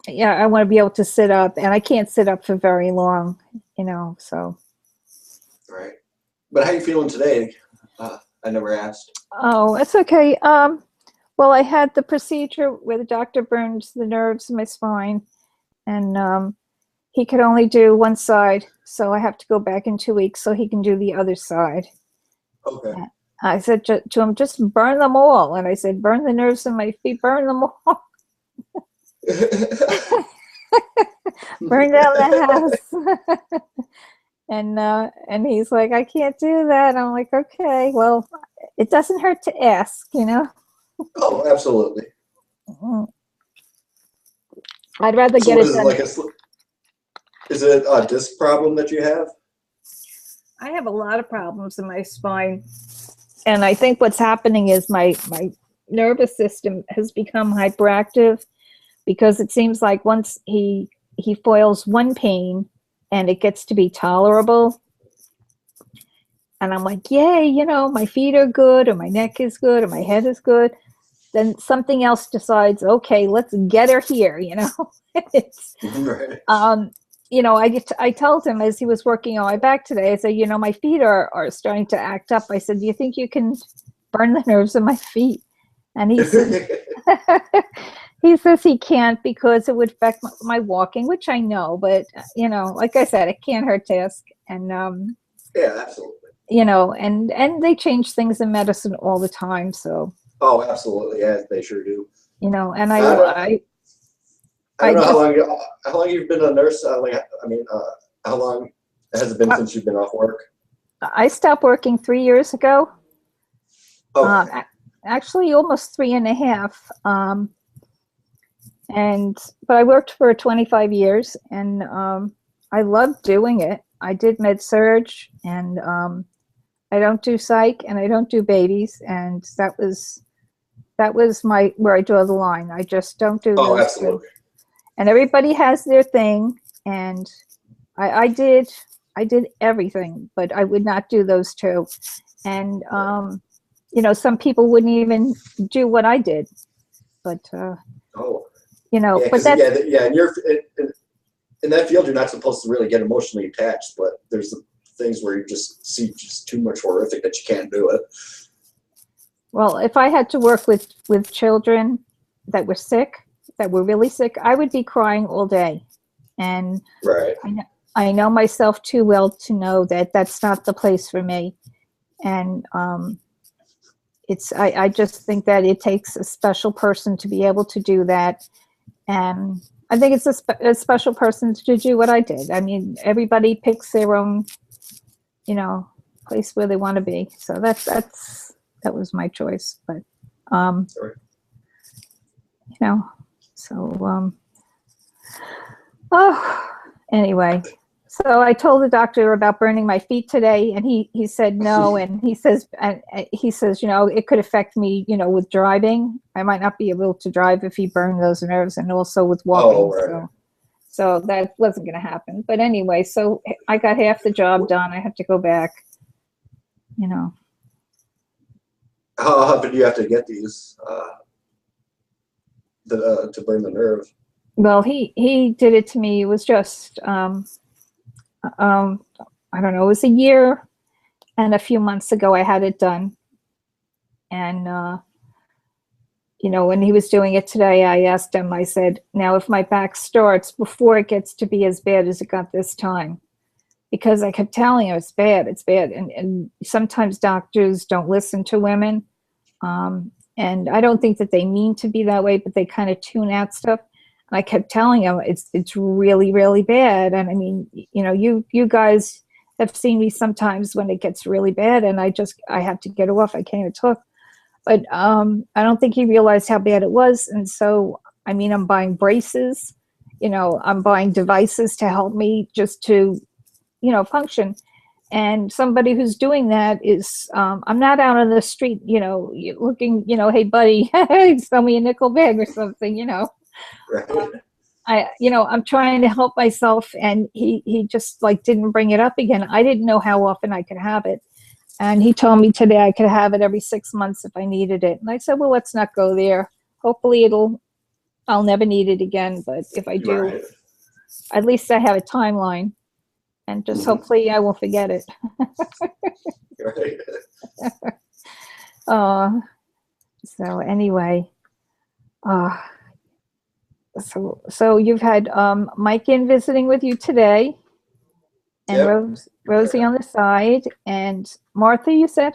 yeah, I want to be able to sit up, and I can't sit up for very long, you know. So. Right. But how you feeling today? I never asked. Oh, it's okay. Well, I had the procedure where the doctor burns the nerves in my spine, and he could only do one side, so I have to go back in 2 weeks so he can do the other side. Okay. I said to him, just burn them all. And I said, burn the nerves in my feet, burn them all. Burn down the house. And he's like, I can't do that. I'm like, okay, well, it doesn't hurt to ask, you know? Oh, absolutely. I'd rather get it done. Is it a disc problem that you have? I have a lot of problems in my spine. And I think what's happening is my nervous system has become hyperactive, because it seems like once he foils one pain and it gets to be tolerable, and I'm like, yay, you know, my feet are good, or my neck is good, or my head is good, then something else decides, okay, let's get her here, you know. It's, Right. you know, I told him as he was working on my back today, I said, you know, my feet are starting to act up. I said, do you think you can burn the nerves in my feet? And he said, he says he can't because it would affect my walking, which I know, but you know, like I said, it can't hurt to ask. And Yeah, absolutely. you know, and they change things in medicine all the time, so. Oh, absolutely. Yeah, they sure do. You know, and I don't know how long you've been a nurse. How long has it been since you've been off work? I stopped working 3 years ago. Oh, Actually, almost 3.5. But I worked for 25 years, and I loved doing it. I did med surg, and I don't do psych, and I don't do babies, and that was where I draw the line. I just don't do those. Absolutely. And everybody has their thing, and I did everything, but I would not do those two. And you know, some people wouldn't even do what I did, but you know, yeah, but that's in that field, you're not supposed to really get emotionally attached, but there's things where you just see just too much horrific that you can't do it. Well, if I had to work with children that were sick, that were really sick, I would be crying all day. And Right. I know myself too well to know that that's not the place for me. And I just think that it takes a special person to be able to do that. And I think it's a special person to do what I did. I mean, everybody picks their own, you know, place where they want to be. So that was my choice. But, Sorry. you know, so, oh, anyway. So I told the doctor about burning my feet today, and he said no, and he says, you know, it could affect me, you know, with driving. I might not be able to drive if he burned those nerves, and also with walking. Oh, right. So that wasn't going to happen. But anyway, so I got half the job done. I have to go back, you know. How often do you have to get these to burn the nerve? Well, he did it to me. It was just I don't know, it was a year and a few months ago I had it done. And you know, when he was doing it today, I asked him, I said, now if my back starts before it gets to be as bad as it got this time, because I kept telling him it's bad, and sometimes doctors don't listen to women, and I don't think that they mean to be that way, but they kind of tune out stuff. And I kept telling him it's really, really bad. And I mean, you know, you guys have seen me sometimes when it gets really bad, and I have to get off. I can't even talk. But I don't think he realized how bad it was. And so, I mean, I'm buying braces, you know, I'm buying devices to help me just to, you know, function. And somebody who's doing that is, I'm not out on the street, you know, looking, you know, hey, buddy, sell me a nickel bag or something, you know. Right. You know, I'm trying to help myself, and he just like didn't bring it up again. I didn't know how often I could have it. And he told me today I could have it every 6 months if I needed it. And I said, well, let's not go there. Hopefully I'll never need it again. But if I do, Right. at least I have a timeline, and just hopefully I won't forget it. Right. So anyway, so you've had Mike in visiting with you today, and Yep. Rosie on the side, and Martha, you said?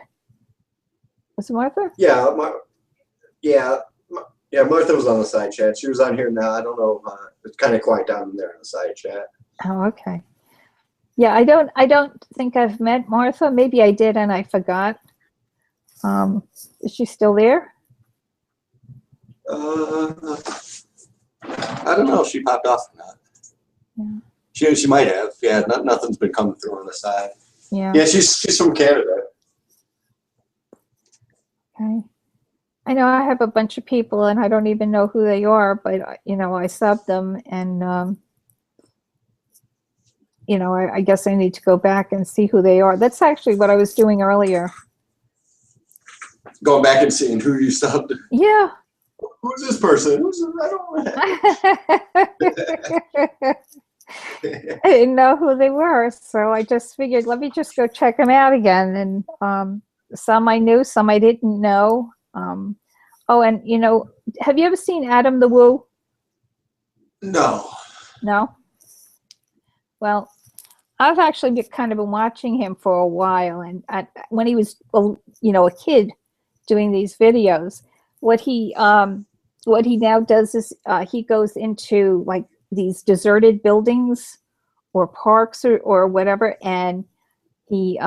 Was it Martha? Yeah. Martha was on the side chat. She was on here now. I don't know. It's kind of quiet down there on the side chat. Oh, okay. Yeah, I don't think I've met Martha. Maybe I did and I forgot. Is she still there? I don't know if she popped off or not. Yeah. She might have. Yeah, nothing's been coming through on the side. Yeah. Yeah, she's from Canada. Okay. I know I have a bunch of people and I don't even know who they are, but you know, I sub them, and you know, I guess I need to go back and see who they are. That's actually what I was doing earlier. Going back and seeing who you subbed. Yeah. Who's this person? I didn't know who they were, so I just figured, let me just go check them out again. And some I knew, some I didn't know. Oh, and you know, have you ever seen Adam the Woo? No. No? Well, I've actually been watching him for a while, and when he was, you know, a kid doing these videos, what he now does is he goes into like these deserted buildings or parks or whatever, and he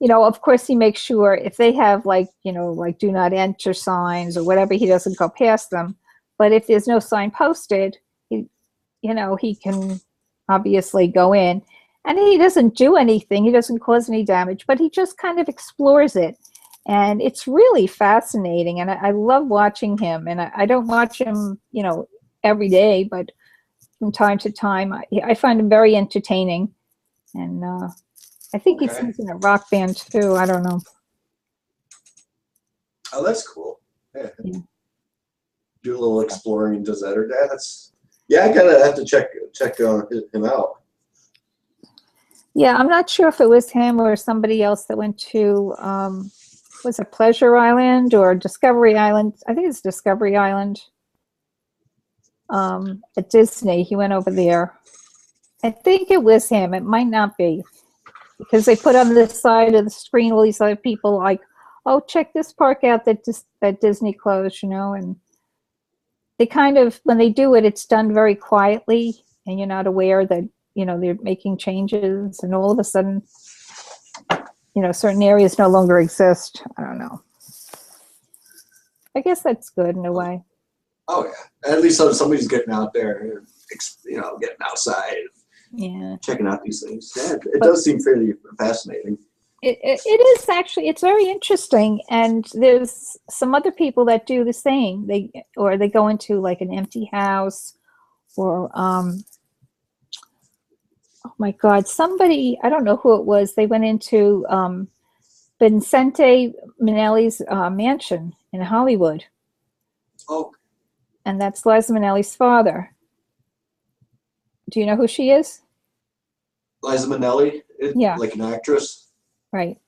you know, of course he makes sure if they have like, you know, like do not enter signs or whatever, he doesn't go past them. But if there's no sign posted, he, you know, he can obviously go in, and he doesn't do anything, he doesn't cause any damage, but he just kind of explores it. And it's really fascinating, and I love watching him. And I don't watch him, you know, every day, but from time to time, I find him very entertaining. And I think he sings in a rock band too. I don't know. Oh, that's cool. Yeah. Yeah. Do a little exploring. Does that or that's? Yeah, I gotta have to check him out. Yeah, I'm not sure if it was him or somebody else that went to was it Pleasure Island or Discovery Island? I think it's Discovery Island. At Disney, he went over there. I think it was him. It might not be, because they put on the side of the screen all these other people like, oh, check this park out that Disney closed, and they kind of, when they do it, it's done very quietly, and you're not aware that, they're making changes, and all of a sudden, certain areas no longer exist. I don't know. I guess that's good in a way. Oh yeah, at least somebody's getting out there, getting outside, Yeah, checking out these things. Yeah, it does seem fairly fascinating. It is actually, it's very interesting, and there's some other people that do the same. They go into like an empty house, or oh my God, somebody, I don't know who it was. They went into Vincente Minnelli's mansion in Hollywood. Oh, And that's Liza Minnelli's father. Do you know who she is? Liza Minnelli, Yeah. like an actress. Right.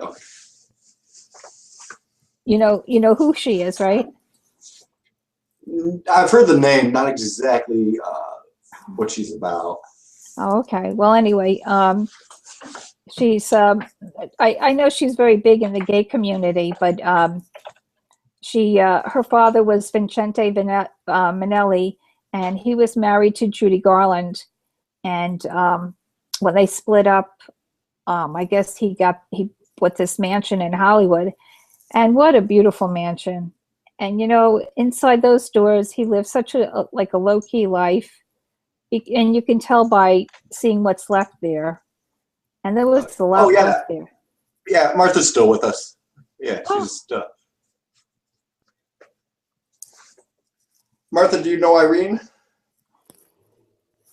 Oh. You know who she is, right? I've heard the name, not exactly what she's about. Oh, okay. Well, anyway, she's I know she's very big in the gay community, but her father was Vincente Minnelli, and he was married to Judy Garland, and when they split up, I guess he bought this mansion in Hollywood, and what a beautiful mansion. And inside those doors, he lived such a low-key life, and you can tell by seeing what's left there. And there was a lot left there. Yeah, Martha's still with us. Yeah, she's Martha, do you know Irene?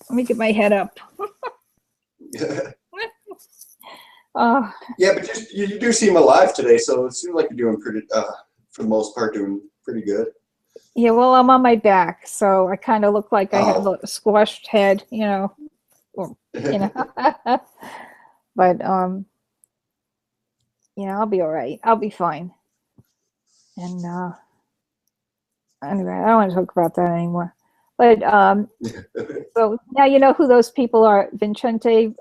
Let me get my head up. Yeah, but you do seem alive today, so it seems like you're doing pretty, for the most part, doing pretty good. Yeah, well, I'm on my back, so I kind of look like I have a squashed head, or, but I'll be all right. I'll be fine. And anyway, I don't want to talk about that anymore. But so now you know who those people are: Vincente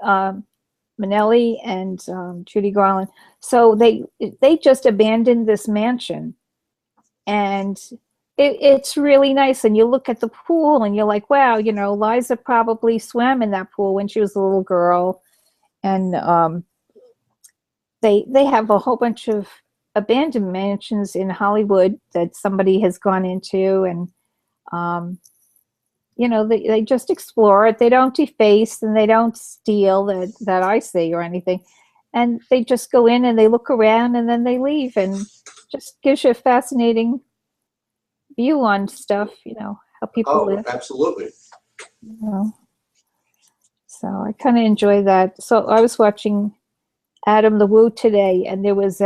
Minnelli and Judy Garland. So they just abandoned this mansion, and it's really nice. And you look at the pool, and you're like, wow, Liza probably swam in that pool when she was a little girl, and they have a whole bunch of abandoned mansions in Hollywood that somebody has gone into, and they just explore it. They don't deface, and they don't steal that I see or anything, and they just go in and they look around and then they leave, and just gives you a fascinating view on stuff, how people live. Absolutely. So I kind of enjoy that. So I was watching Adam the Woo today, and there was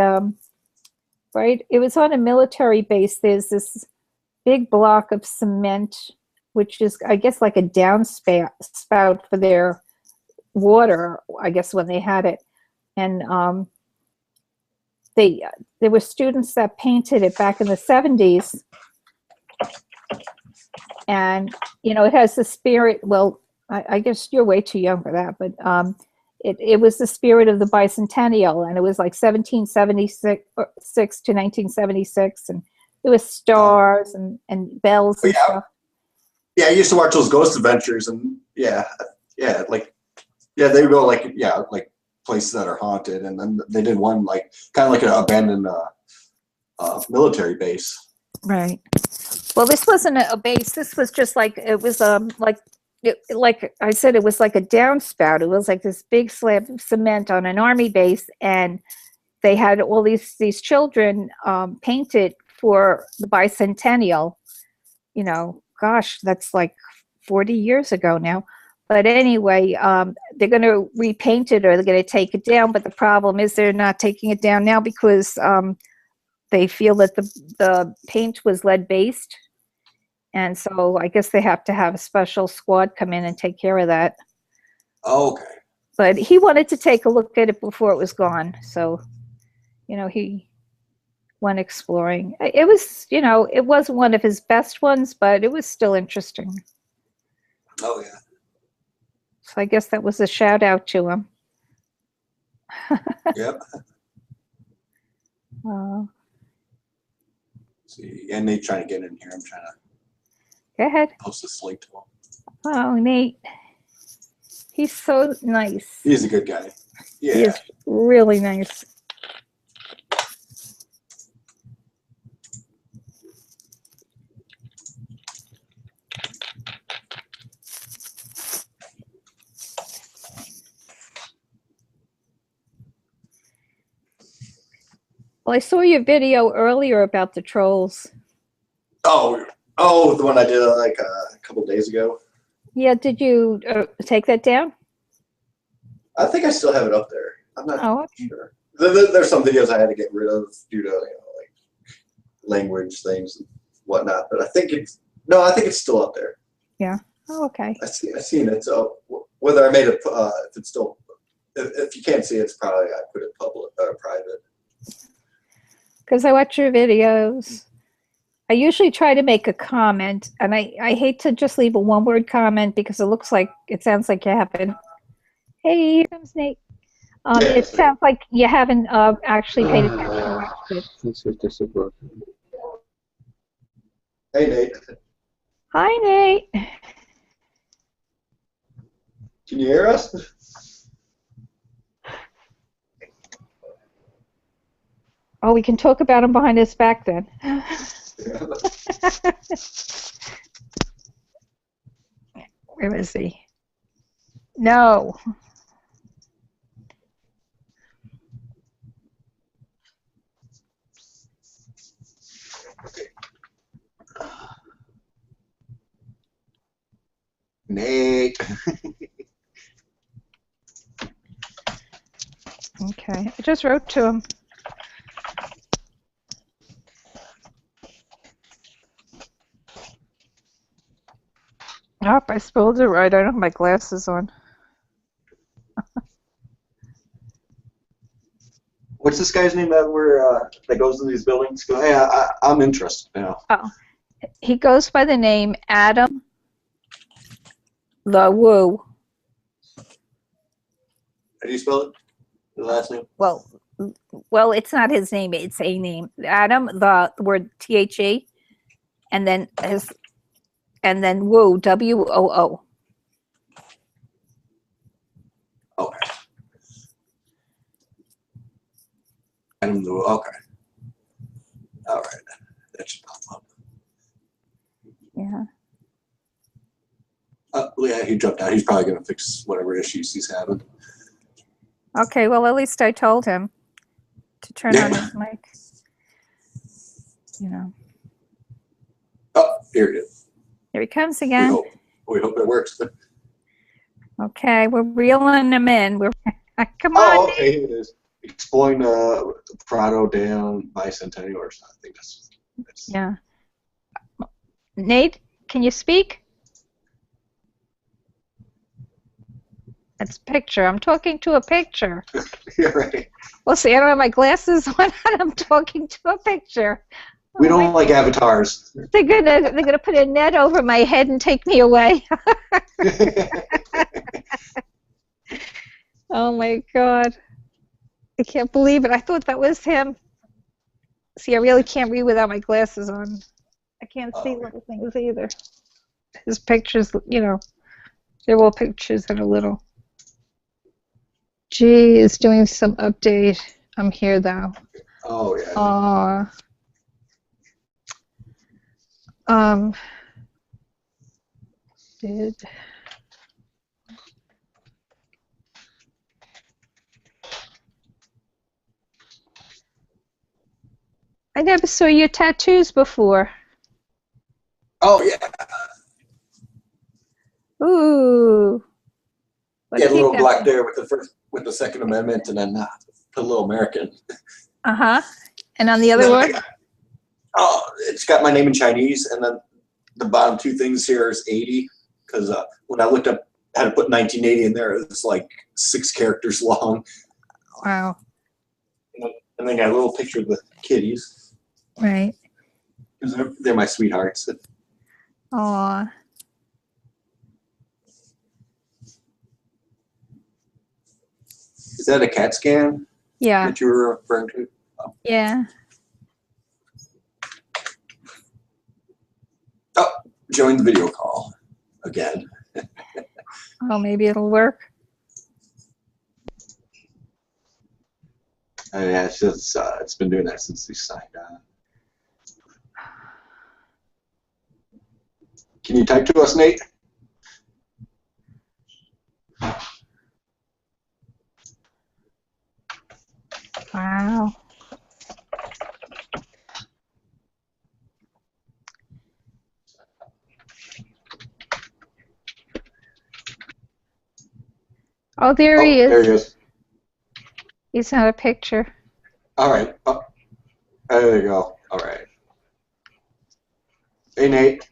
it was on a military base. There's this big block of cement, which is, I guess, like a downspout for their water, I guess, when they had it. And there were students that painted it back in the 70s. And, it has the spirit, well, I guess you're way too young for that, but it was the spirit of the bicentennial, and it was like 1776 to 1976, and there was stars and bells and stuff. Yeah, I used to watch those Ghost Adventures, and they go like places that are haunted, and then they did one like kind of like an abandoned military base. Right. Well, this wasn't a base. This was just like, it was like I said, it was like a downspout. It was like this big slab of cement on an army base, and they had all these children painted for the bicentennial. Gosh, that's like 40 years ago now. But anyway, they're going to repaint it, or they're going to take it down. But the problem is they're not taking it down now because they feel that the paint was lead-based. And so I guess they have to have a special squad come in and take care of that. Okay. But he wanted to take a look at it before it was gone. So, you know, he went exploring. It was, you know, it wasn't one of his best ones, but it was still interesting. Oh yeah. So I guess that was a shout out to him. Yep. See, and Nate's trying to get in here. I'm trying to Go ahead. post this link to him. Oh, Nate. He's so nice. He's a good guy. Yeah. He is really nice. Well, I saw your video earlier about the trolls. Oh, the one I did like a couple days ago. Yeah, did you take that down? I think I still have it up there. I'm not okay. sure. There's some videos I had to get rid of due to like language things and whatnot. But I think it's still up there. Yeah. Oh, okay. I've seen it. So whether I made it, if it's still, if you can't see it, it's probably I put it public or private. Because I watch your videos. I usually try to make a comment, and I hate to just leave a one-word comment because it sounds like you haven't. Hey, here comes Nate. It sounds like you haven't actually paid attention to it. Hey, Nate. Hi, Nate. Can you hear us? Oh, we can talk about him behind his back then. Where is he? No. Nate. Okay, I just wrote to him. Oh, I spelled it right. I don't have my glasses on. What's this guy's name that goes in these buildings? Hey, I'm interested now. Oh, he goes by the name Adam the Woo. How do you spell it? The last name? Well, it's not his name. It's a name. Adam, the word THE, and then Woo, WOO. Okay. Adam the okay. All right. That should pop up. Yeah. Yeah, he jumped out. He's probably going to fix whatever issues he's having. Okay, well, at least I told him to turn on his mic. You know. Oh, here it is. Here he comes again. We hope it works. Okay, we're reeling him in. Come on. Oh, okay, here it is. Exploring Prado Dam Bicentennial or something. I think that's yeah. Nate, can you speak? That's a picture. I'm talking to a picture. You're right. Well, see, I don't have my glasses on, and I'm talking to a picture. We don't like avatars. They're gonna put a net over my head and take me away. Oh my God. I can't believe it. I thought that was him. See, I really can't read without my glasses on. I can't see little things either. His pictures, you know, they're all pictures that are little. Gee, it's doing some update. I'm here though. Oh yeah. I never saw your tattoos before. Oh yeah. Ooh. Yeah, a little black there with the Second Amendment, and then put a little American. And on the other one? Oh, it's got my name in Chinese, and then the bottom two things here is 80, because when I looked up how to put 1980 in there, it's like 6 characters long. Wow. And then got a little picture of the kitties. Right. 'Cause they're my sweethearts. Aw. Is that a CAT scan Yeah. that you were referring to? Yeah. Oh, join the video call again. Oh, maybe it'll work. Yeah, it's been doing that since they signed on. Can you type to us, Nate? Wow. Oh, there he is. There he is. He's not a picture. All right. Oh, there you go. All right. Hey, Nate.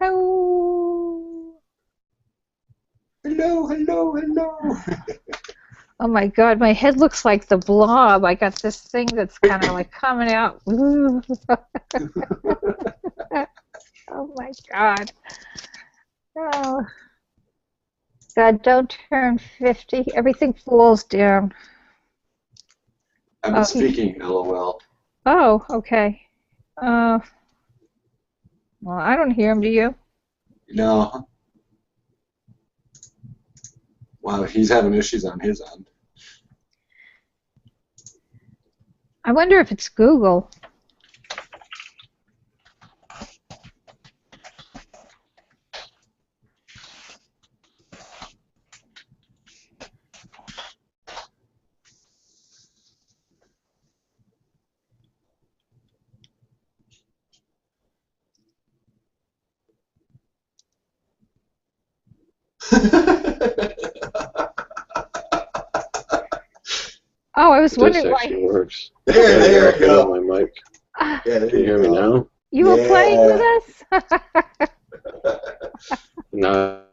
Oh. Hello, hello, hello. Oh my God, my head looks like the Blob. I got this thing that's kind of like coming out. Ooh. Oh my God. Oh. God, don't turn 50. Everything falls down. I've been speaking, LOL. Oh, okay. Well, I don't hear him, do you? No. Wow, he's having issues on his end. I wonder if it's Google. Oh, I was wondering This why. actually works. There you go. On my mic. Yeah, there Can you hear me now? You were playing with us? No.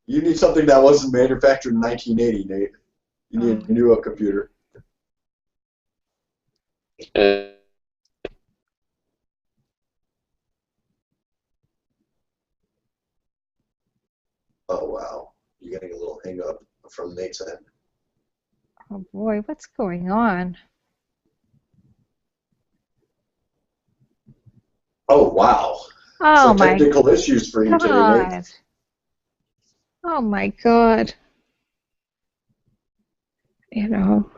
You need something that wasn't manufactured in 1980, Nate. You need a new computer. Oh, wow. You're getting a little hang up from Nate's end. Oh boy, what's going on? Oh, wow. Oh Some my technical issues for you today, Nate. God. Oh my God. You know.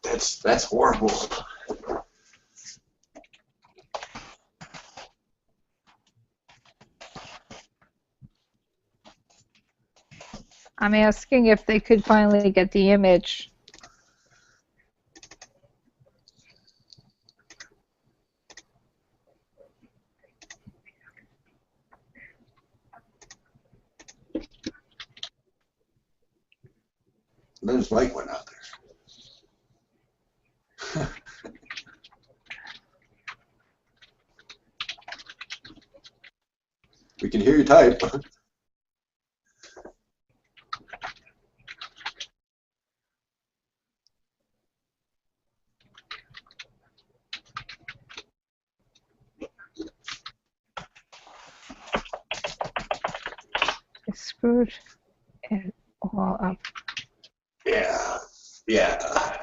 That's horrible. I'm asking if they could finally get the image. Then his mic went out there. We can hear you type. I screwed it all up. Yeah. Yeah.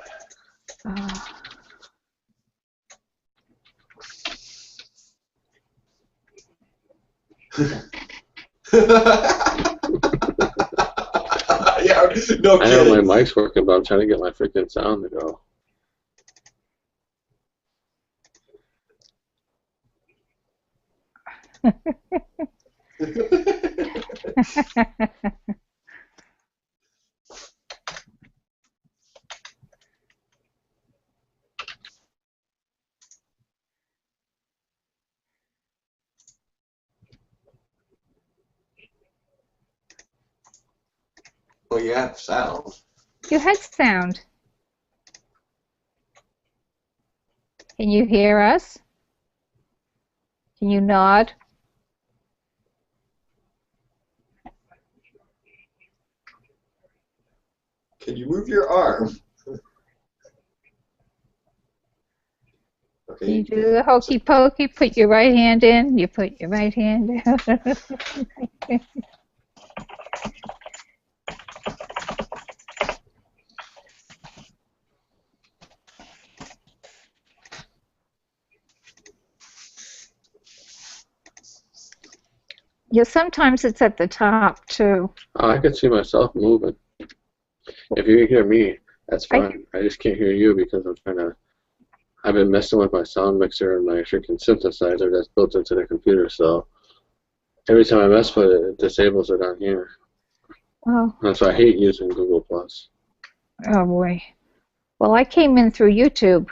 Yeah, no I know kidding. my mic's working, but I'm trying to get my freaking sound to go. Well, you have sound. You had sound. Can you hear us? Can you nod? Can you move your arm? Okay. You do the hokey pokey, put your right hand in, you put your right hand out. Yeah, sometimes it's at the top too. Oh, I can see myself moving. If you can hear me, that's fine. I just can't hear you because I've been messing with my sound mixer and my freaking synthesizer that's built into the computer, so every time I mess with it, it disables it on here. Oh. That's why I hate using Google+. Oh boy. Well, I came in through YouTube.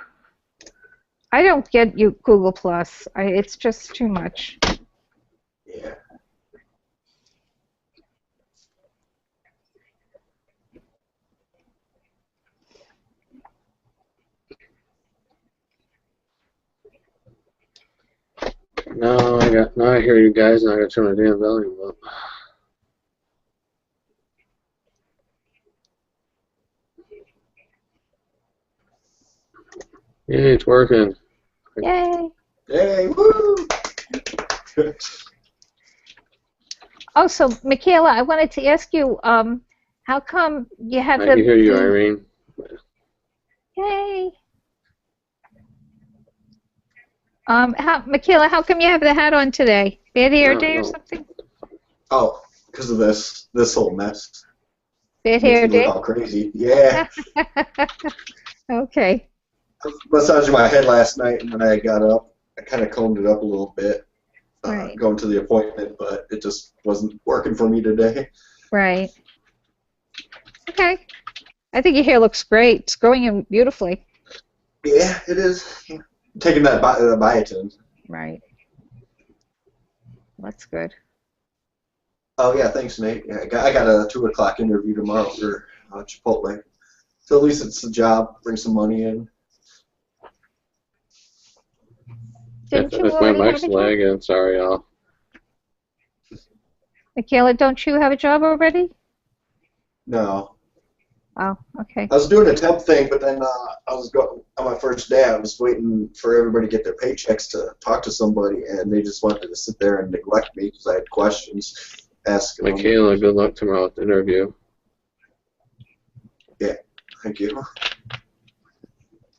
I don't get you Google+. It's just too much. Yeah. Now I hear you guys, and I gotta turn my damn volume up. Yay, it's working. Yay! Yay! Woo! Oh, so Michaela, I wanted to ask you, how come you had I can hear you, Irene. Yay! Michaela, how come you have the hat on today? Bad hair day or something? Oh, because of this whole mess. Bad hair Makes me day? look all crazy. Yeah. Okay. I was massaging my head last night, and when I got up, I kind of combed it up a little bit, Right. going to the appointment, but it just wasn't working for me today. Right. Okay. I think your hair looks great. It's growing in beautifully. Yeah, it is. Yeah. Taking that biotin. Right. That's good. Oh yeah, thanks, Nate. Yeah, I got a 2 o'clock interview tomorrow for Chipotle. So at least it's a job, bring some money in. Didn't you If my already have mic's a job? lagging, sorry, y'all. Michaela, don't you have a job already? No. Oh, okay. I was doing a temp thing, but then I was going on my first day. I was waiting for everybody to get their paychecks to talk to somebody, and they just wanted to sit there and neglect me because I had questions. Ask them. Michaela, good luck tomorrow at the interview. Yeah, thank you.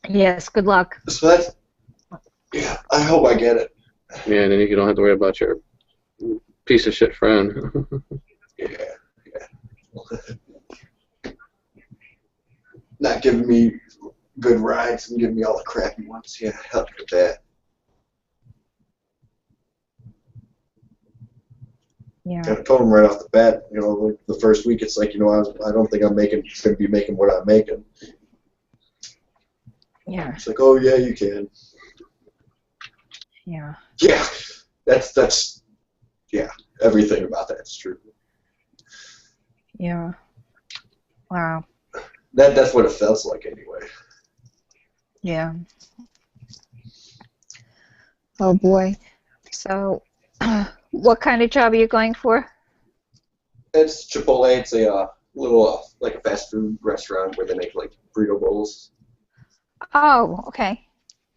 Yes, good luck. So that's, yeah, I hope I get it. Yeah, and then you don't have to worry about your piece of shit friend. Yeah. Not giving me good rides and giving me all the crappy ones. Yeah, help with that. Yeah. I told him right off the bat, like the first week, it's like, I don't think I'm going to be making what I'm making. Yeah. It's like, oh yeah, you can. Yeah. Yeah, that's yeah, everything about that's true. Yeah. Wow. That's what it feels like anyway. Yeah. Oh boy. So, what kind of job are you going for? It's Chipotle. It's a little like a fast food restaurant where they make like burrito bowls. Oh, okay.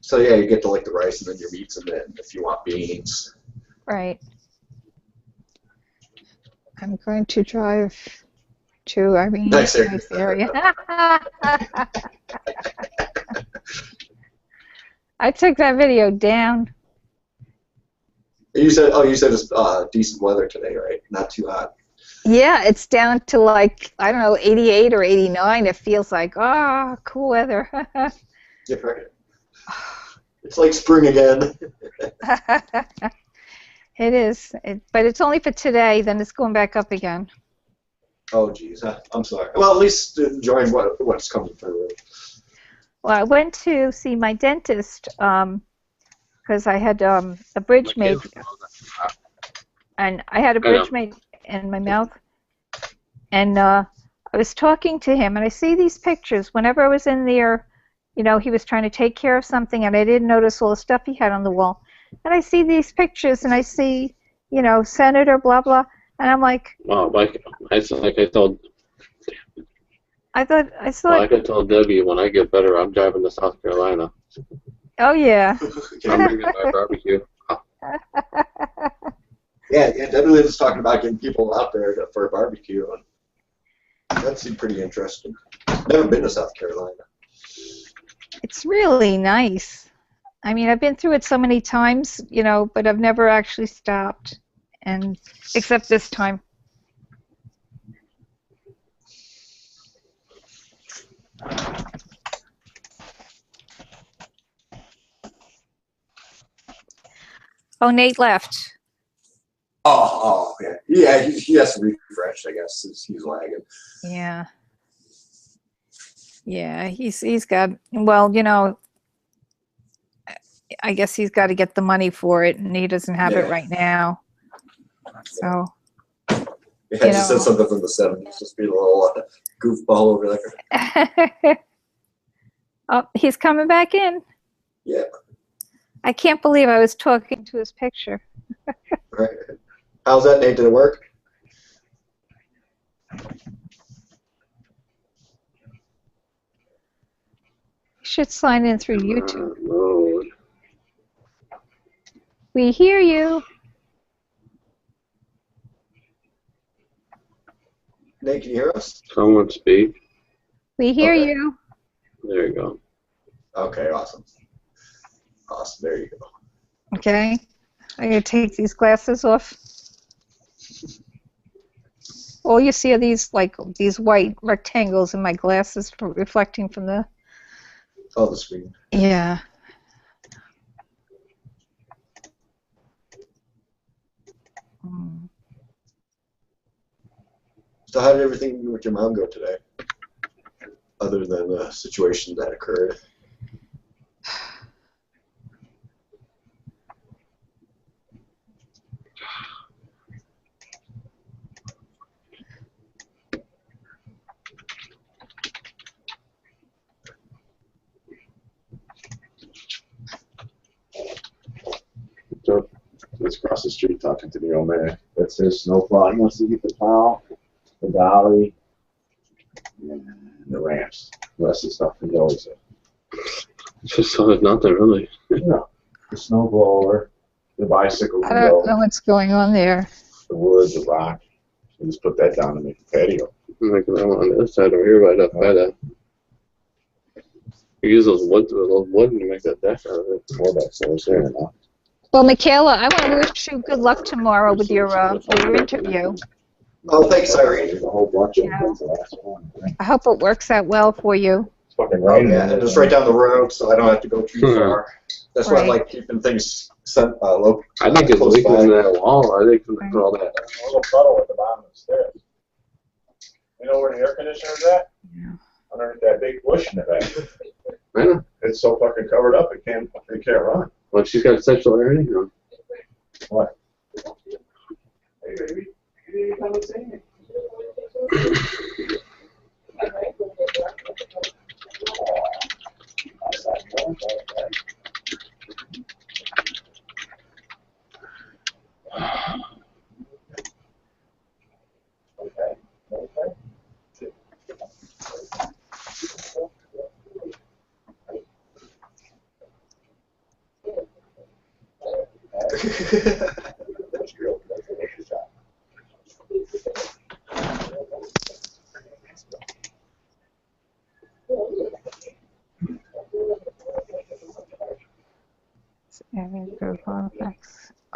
So yeah, you get to like the rice and then your meats and then if you want beans. Right. I'm going to drive to Irene's Nice area. I took that video down. You said it's decent weather today, right? Not too hot. Yeah, it's down to like, I don't know, 88 or 89. It feels like, cool weather. Yeah, right. It's like spring again. It is, but it's only for today. Then it's going back up again. Oh, geez. I'm sorry. Well, at least enjoying what's coming through. Well, I went to see my dentist because I had a bridge made, and I had a bridge made in my mouth, and I was talking to him, and I see these pictures. Whenever I was in there he was trying to take care of something, and I didn't notice all the stuff he had on the wall. And I see these pictures, and I see, Senator blah blah, and I'm like, oh, like I told. I thought. Like I told Debbie, when I get better, I'm driving to South Carolina. Oh yeah. I'm bringing my barbecue. Yeah, Debbie was talking about getting people out there for a barbecue, and that seemed pretty interesting. Never been to South Carolina. It's really nice. I mean, I've been through it so many times, but I've never actually stopped, and except this time. Oh, Nate left. Oh, yeah. He has to refresh, I guess. He's lagging. Yeah. Yeah, he's got, well, I guess he's got to get the money for it, and he doesn't have it right now. So. Yeah, he said something from the 70s, just be a little goofball over there. Oh, he's coming back in. Yeah. I can't believe I was talking to his picture. Right. How's that, Nate? Did it work? You should sign in through YouTube. Lord. We hear you. Nate, can you hear us? Someone speak. We hear Okay. you. There you go. Okay, awesome. Awesome, there you go. Okay. I'm going to take these glasses off. All you see are these white rectangles in my glasses reflecting from the... Oh, the screen. Yeah. So how did everything with your mom go today? Other than the situation that occurred? Just across the street talking to the old man. That's his snowplow. He wants to get the plow, the dolly, and the ramps. The rest of the stuff is always there. Just so there's nothing really. No. The snow blower, the bicycle I can don't go, know what's going on there. the wood, the rock. You just put that down and make a patio. I'm making that one on the other side over here right up by that. You use those wood and you make that deck out of it. More that source there now. Well, Michaela, I want to wish you good luck tomorrow with your interview. Oh, thanks, Irene. There's a whole bunch of them. Yeah. That's the last one. I think. I hope it works out well for you. It's fucking Oh, raining. yeah, and it's right down the road, so I don't have to go too far. That's why I Right. like keeping things local. I think it's Close leaking by. in that wall. I think from all that. A little puddle at the bottom of the stairs. You know where the air conditioner's at? Yeah. Underneath that big bush in the back. I know. It's so fucking covered up, it can't run. Well, she's got central air anyway. What? Hey, baby, you didn't come and see me.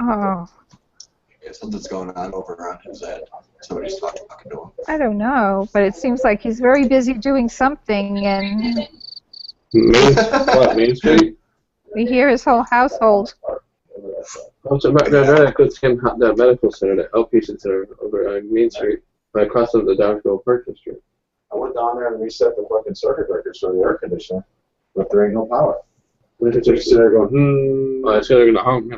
Oh, Yeah, something's going on over on his head. Somebody's talking to him. I don't know, but it seems like he's very busy doing something, and Main Street? we hear his whole household. Oh, so that medical center, that outpatient center over on Main Street, right across from the Dodgeville Park District. I went down there and reset the fucking circuit breakers for the air conditioner, but there ain't no power. They're just there going, Oh, it's going to home.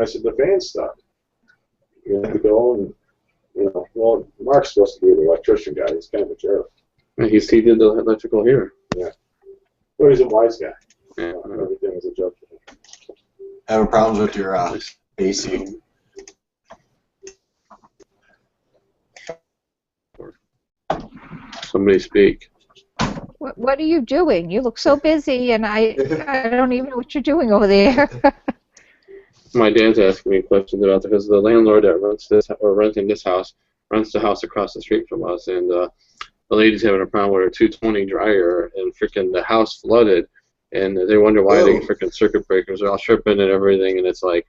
I said, the fan's stuck. You have to go and, well, Mark's supposed to be the electrician guy. He's kind of a jerk. He did the electrical here. Yeah. Well, he's a wise guy. Yeah. Everything is a joke. Having problems with your AC. Somebody speak. What are you doing? You look so busy, and I don't even know what you're doing over there. My dad's asking me questions about it because the landlord that renting this house rents the house across the street from us, and the lady's having a problem with her 220 dryer, and freaking the house flooded, and they wonder why the freaking circuit breakers are all tripping and everything, and it's like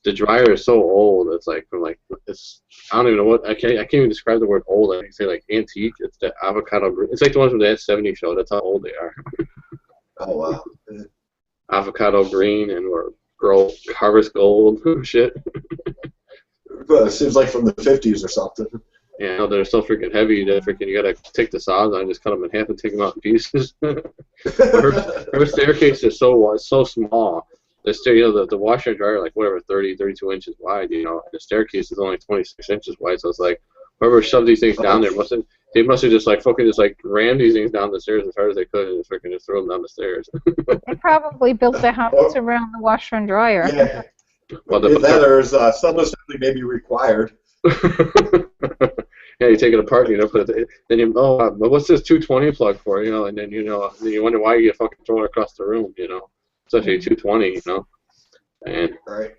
the dryer is so old. It's like from like it's I don't even know what I can't even describe the word old. I can say like antique. It's the avocado. It's like the ones from that '70s show. That's how old they are. Oh wow. Avocado green and or harvest gold shit. Well, it seems like from the 50s or something. Yeah, no, they're so freaking heavy that freaking you gotta take the saws and just cut them in half and take them out in pieces. her staircase is so small. The washer and dryer are like whatever 32 inches wide. And the staircase is only 26 inches wide. So it's like whoever shoved these things down there must have just like fucking just like rammed these things down the stairs as hard as they could and just freaking just threw them down the stairs. They probably built the house around the washer and dryer. Yeah. Well, that or some assembly may be required. Yeah, you take it apart, put it. Then but what's this 220 plug for? And then then you wonder why you get fucking thrown across the room, especially 220, and right.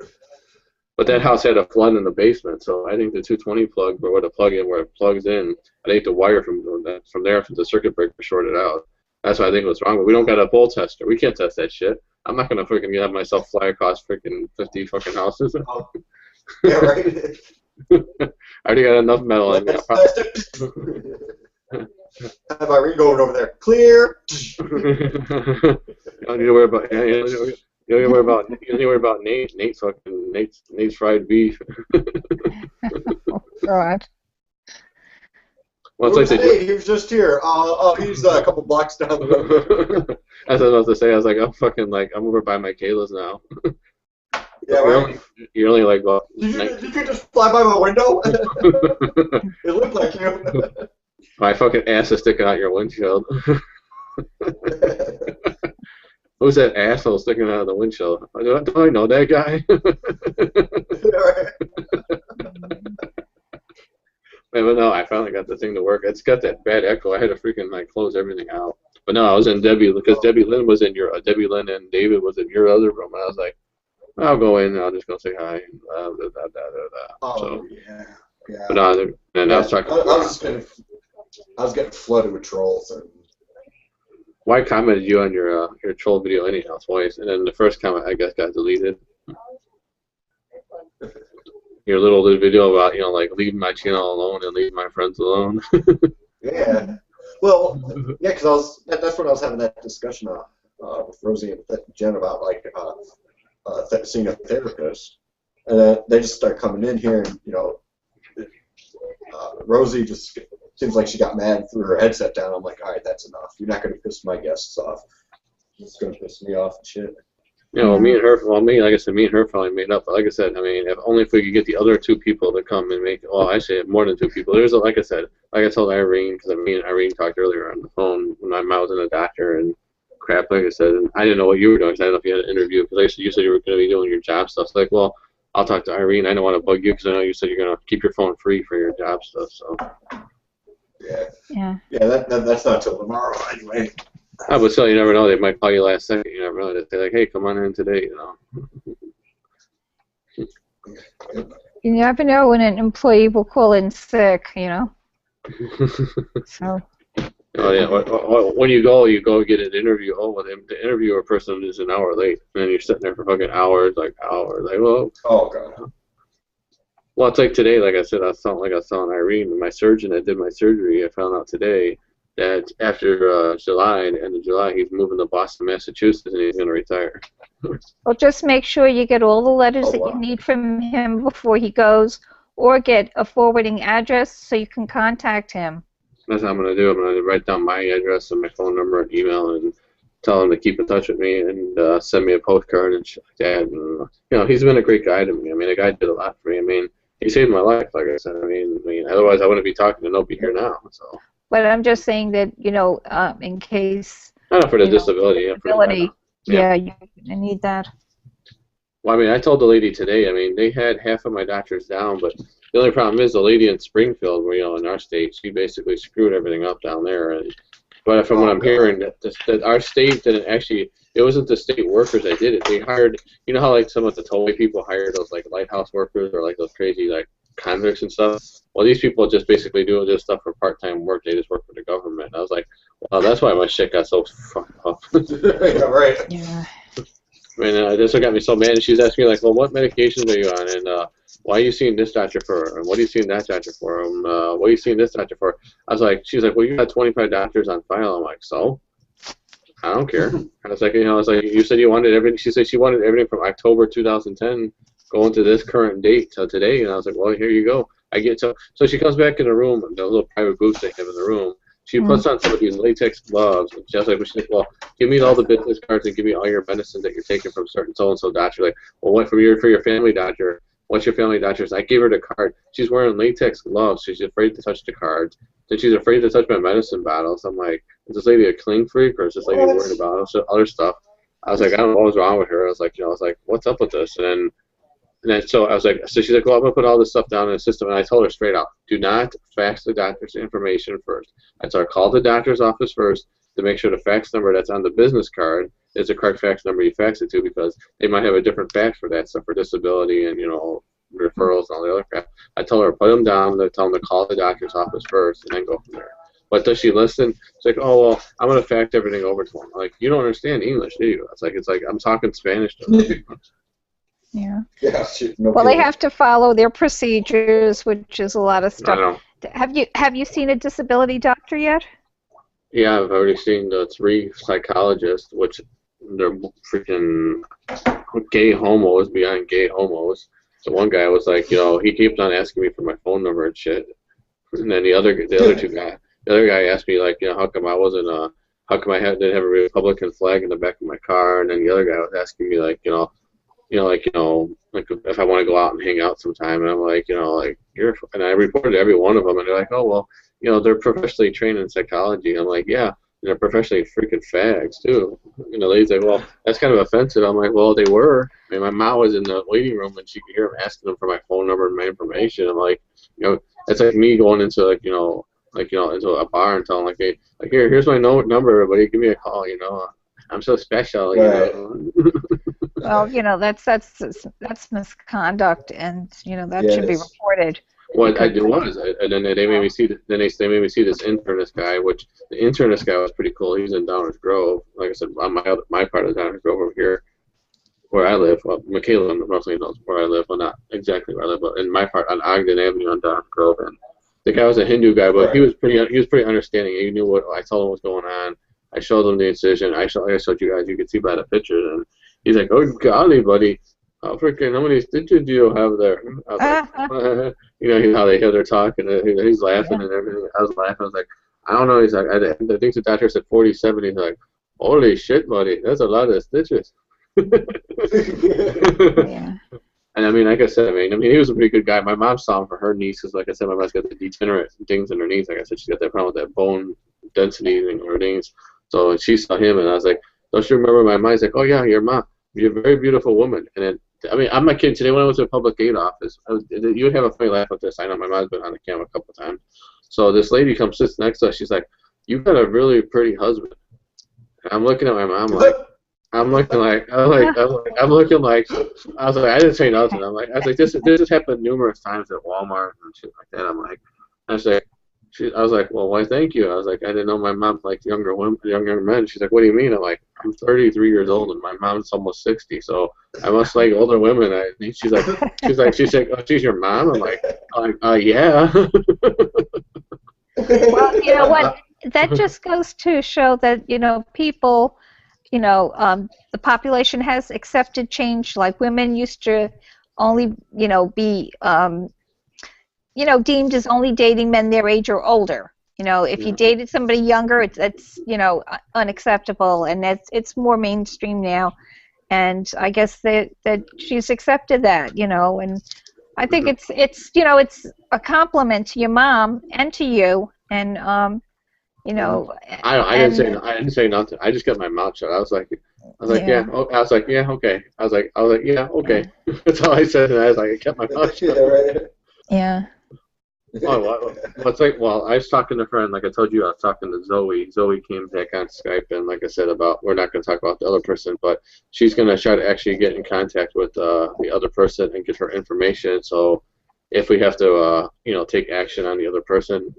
But that house had a flood in the basement, so I think the 220 plug, where it plugs in, I think the wire from there from the circuit breaker shorted out. That's what I think was wrong. But we don't got a pole tester. We can't test that shit. I'm not gonna freaking have myself fly across freaking 50 fucking houses. Oh. Yeah, right. I already got enough metal in me. Have Irene going over there. Clear. You don't need to worry about. You don't need to worry about Nate. Nate's fried beef. Oh, God. Well, it's like he was just here. He's a couple blocks down the road. That's what I was about to say. I was like, I'm over by my Kayla's now. Yeah, right. You're only like, well. Did you just fly by my window? It looked like you. My fucking ass is sticking out your windshield. Who's that asshole sticking out of the windshield? Do I know that guy? But no, I finally got the thing to work. It's got that bad echo. I had to freaking close everything out. But no, I was in Debbie because Debbie Lynn was in your Debbie Lynn and David was in your other room, and I was like, I'll go in and I'll just go say hi. Oh, So, yeah. But no, and I was talking. I was getting flooded with trolls. And Why commented you on your troll video anyhow twice, and then the first comment I guess got deleted. Your little video about leaving my channel alone and leaving my friends alone. Yeah. Well, yeah, because that's when I was having that discussion with Rosie and Jen about seeing a therapist, and they just start coming in here, and Rosie just seems like she got mad and threw her headset down. I'm like, all right, that's enough. You're not going to piss my guests off. It's going to piss me off and shit. Me and her, like I said, me and her finally made up. But like I said, I mean, if we could get the other two people to come and make, actually more than two people. There's, like I told Irene, because me and Irene talked earlier on the phone when I was in a doctor and crap, like I said, and I didn't know what you were doing, because I didn't know if you had an interview, because you said you were going to be doing your job stuff. So like, well, I'll talk to Irene. I don't want to bug you, because I know you said you're going to keep your phone free for your job stuff, so. Yeah, that's not till tomorrow anyway. But still, you never know. They might call you last second. You never know. They say like, "Hey, come on in today," You never know when an employee will call in sick, So. Oh yeah. When you go get an interview. The interviewer person is an hour late, and then you're sitting there for fucking hours. Like, well. Oh God. Well, it's like today. Like I said, I was telling Irene, my surgeon that did my surgery. I found out today that after July, end of July, he's moving to Boston, Massachusetts, and he's going to retire. Well, just make sure you get all the letters that you need from him before he goes, or get a forwarding address so you can contact him. That's what I'm going to do. I'm going to write down my address and my phone number and email and tell him to keep in touch with me and send me a postcard and shit like that. And, he's been a great guy to me. I mean, the guy did a lot for me. I mean, he saved my life, like I said. I mean, otherwise I wouldn't be talking to nobody here now. So. But I'm just saying that, in case Not for the you know, disability. Yeah, for the disability. yeah. Yeah, you need that. Well, I mean, I told the lady today, I mean, they had half of my doctors down, but the only problem is the lady in Springfield, where, you know, in our state, she basically screwed everything up down there. And, but from what I'm hearing, that our state didn't actually, it wasn't the state workers that did it. They hired, you know how, like, some of the tollway people hire those, like, lighthouse workers or, like, those crazy, like, convicts and stuff? Well, these people just basically do this stuff for part-time work. They just work for the government. And I was like, well, that's why my shit got so fucked up. Yeah, right. Yeah. I mean, this one got me so mad. And she was asking me, like, well, what medications are you on? And why are you seeing this doctor for? And what are you seeing that doctor for? What are you seeing this doctor for? I was like, she's like, well, you got 25 doctors on file. I'm like, so? I don't care. I was like, you know, I was like, you said you wanted everything. She said she wanted everything from October 2010 going to this current date till today. And I was like, well, here you go. I get so she comes back in the room, the little private booth they have in the room. She puts on some of these latex gloves, and she's like, well, give me all the business cards and give me all your medicine that you're taking from certain so-and-so doctor. Like, well, what for your family doctor? What's your family doctor's? I gave her the card. She's wearing latex gloves. She's afraid to touch the cards. Then she's afraid to touch my medicine bottles. I'm like, is this lady a clean freak, or is this lady worried about other stuff? I was like, I don't know what was wrong with her. I was like, what's up with this? And then so I was like, so she's like, well, I'm going to put all this stuff down in the system. And I told her straight out, do not fax the doctor's information first. I told her, call the doctor's office first to make sure the fax number that's on the business card is the correct fax number you fax it to, because they might have a different fax for that stuff, for disability and, you know, referrals and all the other crap. I told her, put them down, tell them to call the doctor's office first and then go from there. But does she listen? She's like, oh, well, I'm going to fax everything over to them. I'm like, you don't understand English, do you? It's like I'm talking Spanish to them. Yeah. Yeah. No Well, kidding. they have to follow their procedures, which is a lot of I stuff. know. Have you seen a disability doctor yet? Yeah, I've already seen the 3 psychologists, which they're freaking gay homos beyond gay homos. So one guy was like, you know, he kept on asking me for my phone number and shit. And then the other guy asked me, like, you know, how come I didn't have a Republican flag in the back of my car? And then the other guy was asking me, like, like if I want to go out and hang out sometime. And I'm like, and I reported every one of them, and they're like, oh, well, you know, they're professionally trained in psychology. I'm like, yeah, and they're professionally freaking fags too. And the lady's like, well, that's kind of offensive. I'm like, well, they were. I mean, my mom was in the waiting room, and she could hear them asking them for my phone number and my information. I'm like, you know, that's like me going into into a bar and telling, like, hey, like, here's my number, everybody, give me a call. You know, I'm so special. Right. You know. Well, you know, that's misconduct, and you know that should be Yes. reported. What I did was, and then they made me see. Then they made me see this internist guy, which the internist guy was pretty cool. He's in Downers Grove. Like I said, on my part of Downers Grove over here, where I live. Well, Michaela roughly knows where I live. Well, not exactly where I live, but in my part on Ogden Avenue on Downers Grove. And the guy was a Hindu guy, but he was pretty understanding. He knew what I told him was going on. I showed him the incision. I showed you guys. You could see by the pictures, and he's like, "Oh golly, buddy, how many stitches do you have there?" I was like, you know how they hear their talk, and he's laughing and everything. I was laughing. I was like, I don't know. He's like, I think the doctor said 47. He's like, holy shit, buddy, that's a lot of stitches. Yeah. And I mean, like I said, he was a pretty good guy. My mom saw him for her niece, because, like I said, my mom's got the degenerate things in her knees. Like I said, she's got that problem with that bone density in her knees. So she saw him, and I was like, don't you remember my mom? He's like, oh yeah, your mom. You're a very beautiful woman. And then, I mean, I'm not kidding. Today when I was to the public aid office, you would have a funny laugh with this. I know my mom's been on the camera a couple of times. So this lady comes, sits next to us. She's like, you've got a really pretty husband. And I'm looking at my mom like, I was like, I didn't say nothing. I was like, this has happened numerous times at Walmart and shit like that. I was like, well, why? Thank you. I was like, I didn't know my mom liked younger men. She's like, what do you mean? I'm like, I'm 33 years old and my mom's almost 60, so I must like older women. She's like, oh, she's your mom? I'm like, yeah. Well, you know what? That just goes to show that, you know, people, you know, the population has accepted change. Like women used to only, you know, be, you know, deemed as only dating men their age or older. You know, if you dated somebody younger, it's you know, unacceptable, and it's more mainstream now. And I guess that she's accepted that, you know, and I think it's you know, it's a compliment to your mom and to you, and you know. I didn't say nothing. I just kept my mouth shut. I was like, yeah. Oh, I was like, yeah, okay. I was like, yeah, okay. That's all I said. And I was like, I kept my mouth shut. Yeah, right. Yeah. What's like? Well, I was talking to a friend. Like I told you, I was talking to Zoe. Zoe came back on Skype, and like I said, we're not going to talk about the other person, but she's going to try to actually get in contact with the other person and get her information. So if we have to, take action on the other person,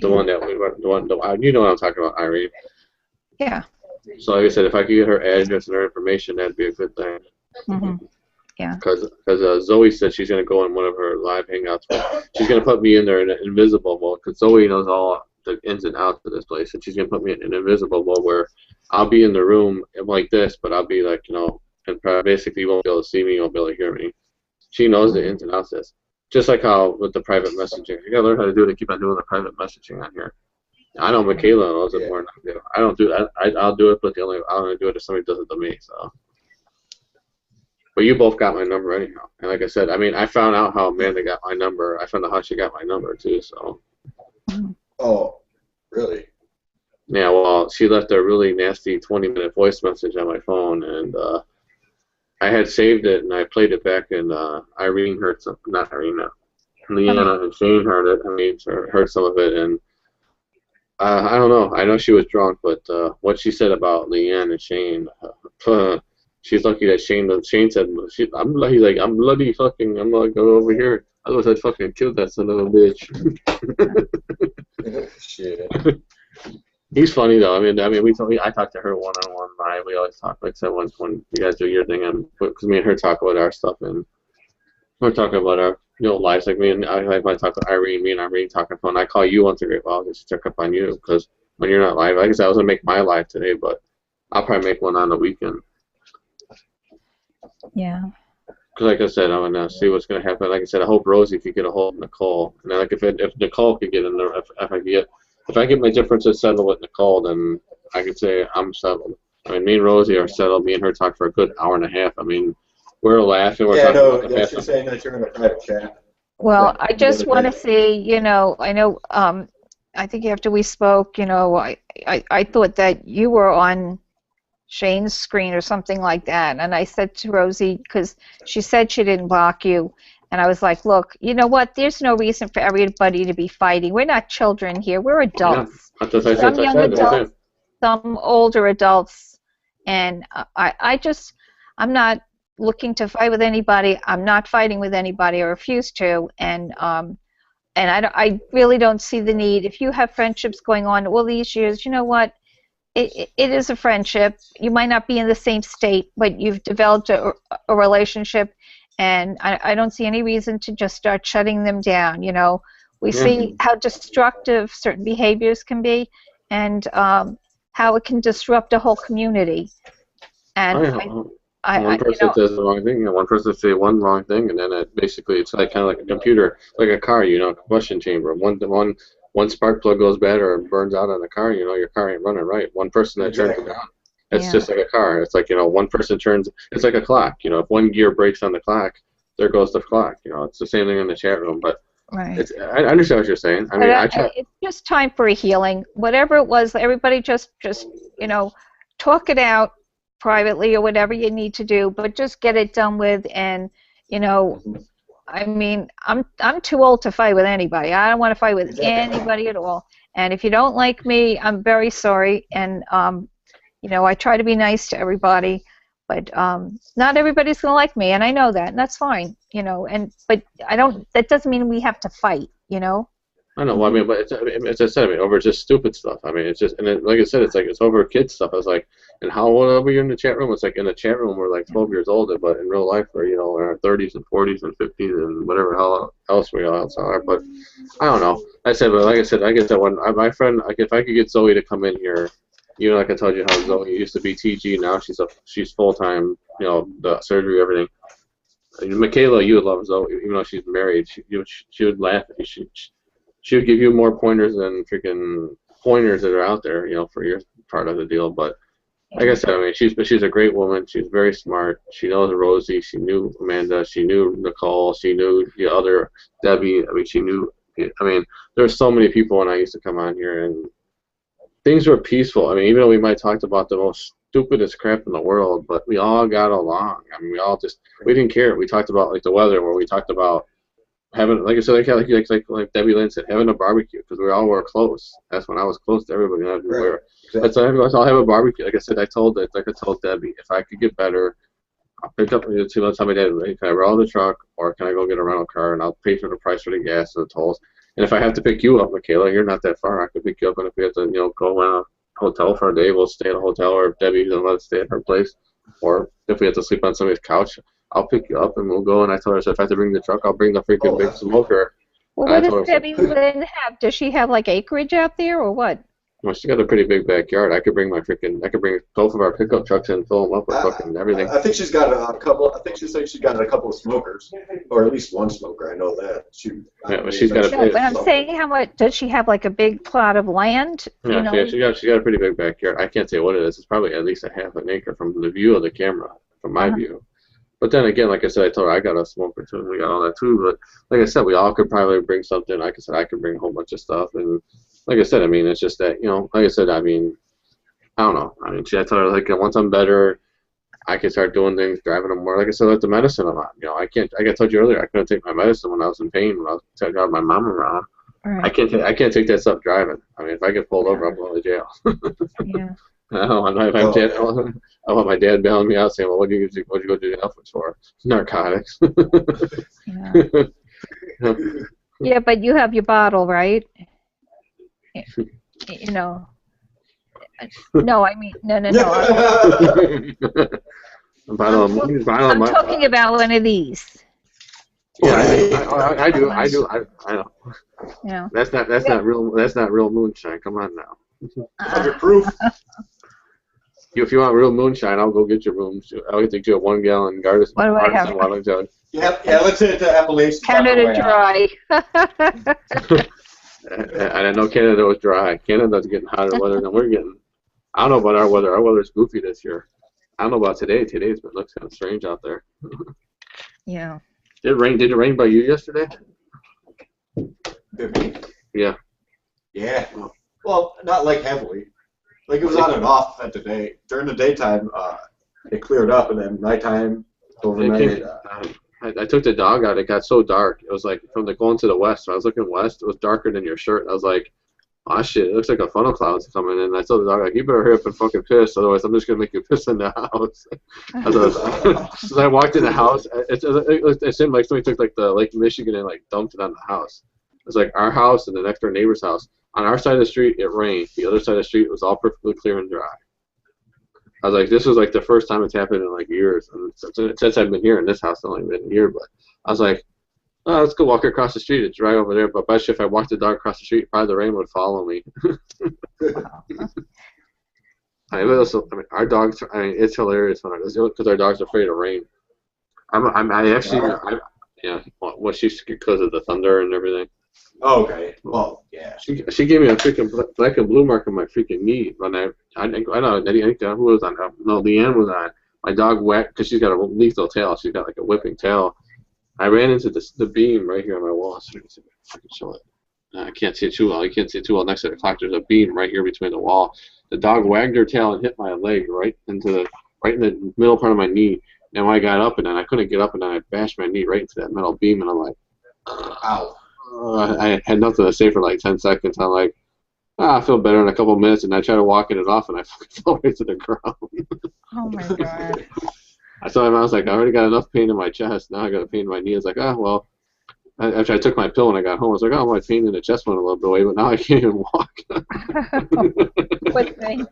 the one that you know what I'm talking about, Irene. Yeah. So like I said, if I could get her address and her information, that'd be a good thing. Mm-hmm. Yeah. Because Zoe said she's going to go in one of her live hangouts. She's going to put me in there in an invisible mode because Zoe knows all the ins and outs of this place, and she's going to put me in an invisible mode where I'll be in the room like this, but I'll be like, and basically you won't be able to see me, you won't be able to hear me. She knows the ins and outs of this. Just like how with the private messaging. You got to learn how to do it and keep on doing the private messaging on here. I know Michaela knows it more than I do. I don't do it. I'll do it, but I only do it if somebody does it to me. So. But you both got my number anyhow. And like I said, I mean, I found out how Amanda got my number. I found out how she got my number, too, so. Oh, really? Yeah, well, she left a really nasty 20-minute voice message on my phone, and I had saved it, and I played it back, and Irene heard some, not Irene, Leanna and Shane heard some of it, and I don't know. I know she was drunk, but what she said about Leanne and Shane, she's lucky that Shane said, I'm bloody fucking, I'm not going over here. Otherwise I'd fucking kill that son of a bitch. Shit. He's funny though. I talked to her one-on-one. We always talk, like I said, when you guys do your thing, and because me and her talk about our stuff, and we're talking about our lives. Like me and I talk to Irene, me and Irene talk on the phone. I call you once a great while just to check up on you, because when you're not live, like I said, I was gonna make my live today, but I'll probably make one on the weekend. Yeah. Because like I said, I'm gonna see what's gonna happen. Like I said, I hope Rosie could get a hold of Nicole, and then, like if Nicole could get in there, if I get my differences settled with Nicole, then I could say I'm settled. I mean, me and Rosie are settled. Me and her talked for a good hour and a half. I mean, we're laughing. We're talking about the past. She's saying that you're in a private chat. Well, I just want to say, I know, I think after we spoke, I thought that you were on Shane's screen or something like that, and I said to Rosie, because she said she didn't block you, and I was like, look, you know what, there's no reason for everybody to be fighting. We're not children here, we're adults. Yeah, some young adults, some older adults, and I'm not looking to fight with anybody. I'm not fighting with anybody. I refuse to, and I really don't see the need. If you have friendships going on all these years, you know what? It is a friendship. You might not be in the same state, but you've developed a relationship, and I don't see any reason to just start shutting them down. We see how destructive certain behaviors can be, and how it can disrupt a whole community. And one person says the wrong thing, one person say one wrong thing, and then it's like kind of like a computer, like a car, combustion chamber. One spark plug goes bad or burns out on the car, your car ain't running right. One person that turns it down, it's just like a car. It's like, one person turns, it's like a clock. If one gear breaks on the clock, there goes the clock. It's the same thing in the chat room, but right. I understand what you're saying. I mean, it's just time for a healing. Whatever it was, everybody just talk it out privately or whatever you need to do, but just get it done with. And I mean, I'm too old to fight with anybody. I don't want to fight with anybody at all. And if you don't like me, I'm very sorry. And I try to be nice to everybody, but not everybody's gonna like me, and I know that, and that's fine. But I don't. That doesn't mean we have to fight. I know. Well, I mean, but as I said, over just stupid stuff. I mean, it's just, and then, like I said, it's over kids stuff. I was like, and how old are you in the chat room? It's like in the chat room we're like 12 years older, but in real life we're in our 30s and 40s and 50s and whatever else we all are. But I don't know. But like I said, when my friend, like if I could get Zoe to come in here, like I told you how Zoe used to be TG, now she's full time. The surgery, everything. Michaela, you would love Zoe, even though she's married. She would laugh at you. She would give you more pointers than freaking pointers that are out there, for your part of the deal. But like I said, I mean, she's a great woman. She's very smart. She knows Rosie. She knew Amanda. She knew Nicole. She knew the other Debbie. I mean, she knew I mean, there's so many people when I used to come on here, and things were peaceful. I mean, even though we might have talked about the most stupidest crap in the world, but we all got along. I mean, we didn't care. We talked about like the weather, where we talked about having, like I said, like Debbie Lynn said, having a barbecue, because we all were close. That's when I was close to everybody. Right. But so let's all have a barbecue. Like I said, I told Debbie, if I could get better, I'll pick up. Let's tell my dad, can I roll the truck, or can I go get a rental car, and I'll pay for the price for the gas and the tolls. And if I have to pick you up, Michaela, you're not that far. I could pick you up, and if we have to, go in a hotel for a day, we'll stay at a hotel, or if Debbie's gonna let us stay at her place, or if we have to sleep on somebody's couch, I'll pick you up and we'll go. And I told her, so if I have to bring the truck, I'll bring the freaking big smoker. Well, what does Debbie Lynn have? Does she have like acreage out there, or what? Well, she got a pretty big backyard. I could bring both of our pickup trucks and fill them up with fucking everything. I think she's got a couple. I think she's saying she got a couple of smokers, or at least one smoker. I know that. But she's got but I'm saying, how much does she have? Like a big plot of land? Yeah, she got a pretty big backyard. I can't say what it is. It's probably at least a half an acre from the view of the camera, from my view. But then again, like I said, I told her I got a smoker too, and we got all that too. But like I said, we all could probably bring something. Like I said, I could bring a whole bunch of stuff. And like I said, I mean, it's just that, like I said, I mean, I don't know. I mean, I told her, like, once I'm better, I can start doing things, driving them more. Like I said, like the medicine I'm on. Like I told you earlier, I couldn't take my medicine when I was in pain, when I was driving my mom around. Right. I can't take that stuff driving. I mean, if I get pulled over, I'm going to jail. Yeah. I want my dad bailing me out, saying, "Well, what do you go to the office for? Narcotics." Yeah. Yeah, but you have your bottle, right? No, I mean, no. I'm talking about one of these. Yeah, I do. I know. That's not real moonshine. Come on now. 100 proof. If you want real moonshine, I'll go get your room. I'll get you a 1 gallon Garden water jug. Yeah, let's hit it to Appalachian. Canada Dry. I didn't know Canada was dry. Canada's getting hotter weather than we're getting. I don't know about our weather. Our weather's goofy this year. I don't know about today. Today's been looks kind of strange out there. Yeah. Did it rain by you yesterday? Yeah. Yeah. Well, not like heavily. Like it was on and off at the day. During the daytime, it cleared up, and then nighttime, overnight. I took the dog out. It got so dark. It was like from going to the west. When I was looking west, it was darker than your shirt. I was like, "Oh shit! It looks like a funnel cloud's coming in." And I told the dog, like, "You better hurry up and fucking piss, otherwise I'm just gonna make you piss in the house." As I walked in the house, it seemed like somebody took like the Lake Michigan and like dumped it on the house. It was like our house and the next door neighbor's house. On our side of the street, it rained. The other side of the street was all perfectly clear and dry. I was like, this was like the first time it's happened in like years. And since I've been here in this house, it's only been a year, but I was like, oh, let's go walk across the street. It's right over there. But bet you if I walked the dog across the street, probably the rain would follow me. I mean, our dogs, it's hilarious because our dogs are afraid of rain. Well, she's because of the thunder and everything. Oh, okay. Well, yeah. She gave me a freaking black and blue mark on my freaking knee when I don't know who was on. No, Leanne was on. My dog whacked because she's got a lethal tail. She's got like a whipping tail. I ran into the beam right here on my wall. So I can show it. I can't see it too well. You can't see it too well next to the clock. There's a beam right here between the wall. The dog wagged her tail and hit my leg right in the middle part of my knee. And when I got up and then I couldn't get up and then I bashed my knee right into that metal beam and I'm like, ow. I had nothing to say for like 10 seconds. I'm like, I feel better in a couple minutes, and I try to walk it off, and I fell right to the ground. Oh my god! I told him, I was like, I already got enough pain in my chest. Now I got a pain in my knee. I was like, well. After I took my pill and I got home, I was like, my pain in the chest went a little bit away, but now I can't even walk. What thing?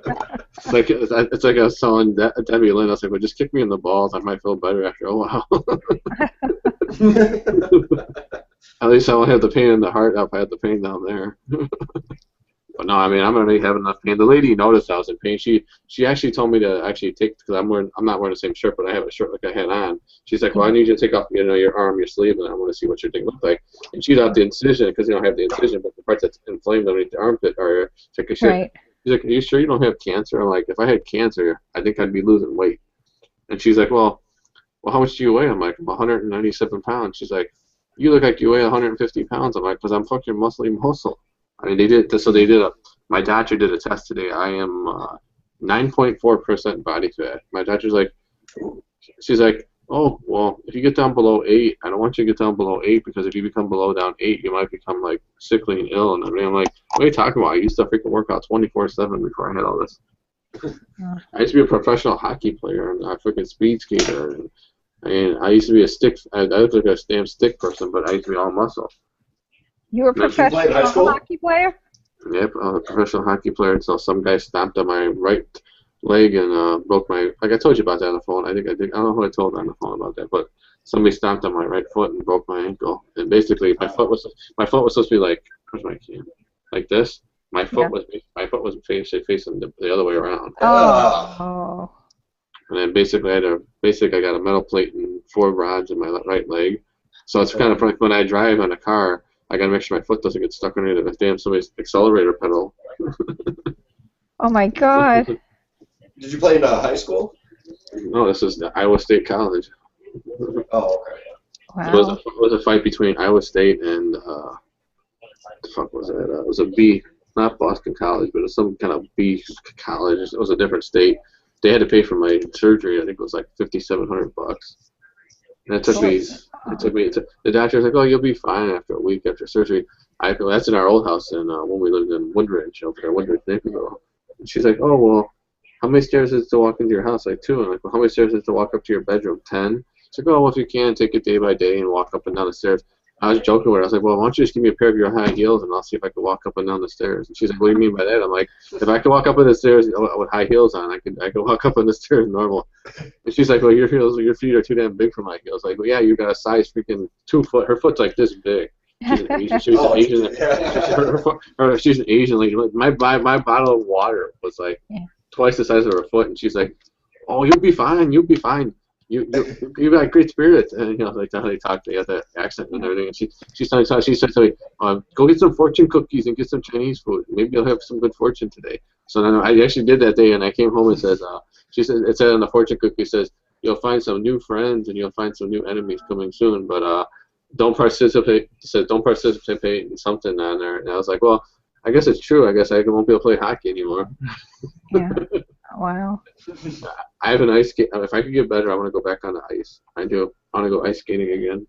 It's like I was telling Debbie Lynn, I was like, well, just kick me in the balls. I might feel better after a while. At least I won't have the pain in the heart if I had the pain down there. But no, I mean, I'm gonna have enough pain. The lady noticed I was in pain. She actually told me to actually take, because I'm not wearing the same shirt, but I have a shirt like I had on. She's like, well, I need you to take off, your arm, your sleeve, and I want to see what your thing looks like. And she got the incision because you don't have the incision, but the parts that's inflamed underneath the armpit are like a shit. Right. She's like, are you sure you don't have cancer? I'm like, if I had cancer, I think I'd be losing weight. And she's like, well, how much do you weigh? I'm like, 197 pounds. She's like, you look like you weigh 150 pounds. I'm like, because I'm fucking muscly muscle. I mean, they did this, so they did my doctor did a test today. I am 9.4% body fat. My doctor's like, she's like, oh, well, if you get down below 8, I don't want you to get down below 8 because if you become down 8, you might become like sickly and ill. And I mean, I'm like, what are you talking about? I used to freaking work out 24/7 before I had all this. I used to be a professional hockey player and a freaking speed skater. And I used to be a stick. I look like a damn stick person, but I used to be all muscle. You were a professional hockey player? Yep, I was a professional hockey player until some guy stomped on my right leg and broke my. Like I told you about that on the phone. I think I did. I don't know who I told on the phone about that, but somebody stomped on my right foot and broke my ankle. And basically, my foot was supposed to be like, where's my can? Like this. My foot was facing the other way around. Oh. And then basically I got a metal plate and 4 rods in my right leg. So it's kind of like when I drive on a car, I gotta make sure my foot doesn't get stuck underneath the damn somebody's accelerator pedal. Oh my God. Did you play in high school? No, this is the Iowa State College. Oh, okay. Wow. It was a fight between Iowa State and what the fuck was that? It was a B, not Boston College, but it was some kind of B college. It was a different state. They had to pay for my surgery. I think it was like $5,700. And it took me. The doctor was like, "Oh, you'll be fine after a week after surgery." I go, "That's in our old house, and when we lived in Woodridge, over there, Woodridge, Naperville." And she's like, "Oh, well, how many stairs is it to walk into your house?" Like 2. And I'm like, "Well, how many stairs is it to walk up to your bedroom?" 10. She's like, "Oh, well, if you can, take it day by day and walk up and down the stairs." I was joking with her. I was like, "Well, why don't you just give me a pair of your high heels and I'll see if I can walk up and down the stairs." And she's like, "What do you mean by that?" I'm like, "If I can walk up on the stairs with high heels on, I can walk up on the stairs normal." And she's like, "Well, your feet are too damn big for my heels." Like, "Well, yeah, you got a size freaking 2 foot. Her foot's like this big." She's an Asian. She's an Asian. She's an Asian lady. My bottle of water was like twice the size of her foot, and she's like, "Oh, you'll be fine. You'll be fine. You got great spirits," and like how they talk, they got that accent and everything. And she said to me, "Go get some fortune cookies and get some Chinese food. Maybe you'll have some good fortune today." So then I actually did that day, and I came home and says, she said it said on the fortune cookie says, "You'll find some new friends and you'll find some new enemies coming soon, but don't participate." It said don't participate in something on there, and I was like, well, I guess it's true. I guess I won't be able to play hockey anymore. Yeah. Wow. I have an ice skate. If I could get better, I want to go back on the ice. I do. I want to go ice skating again.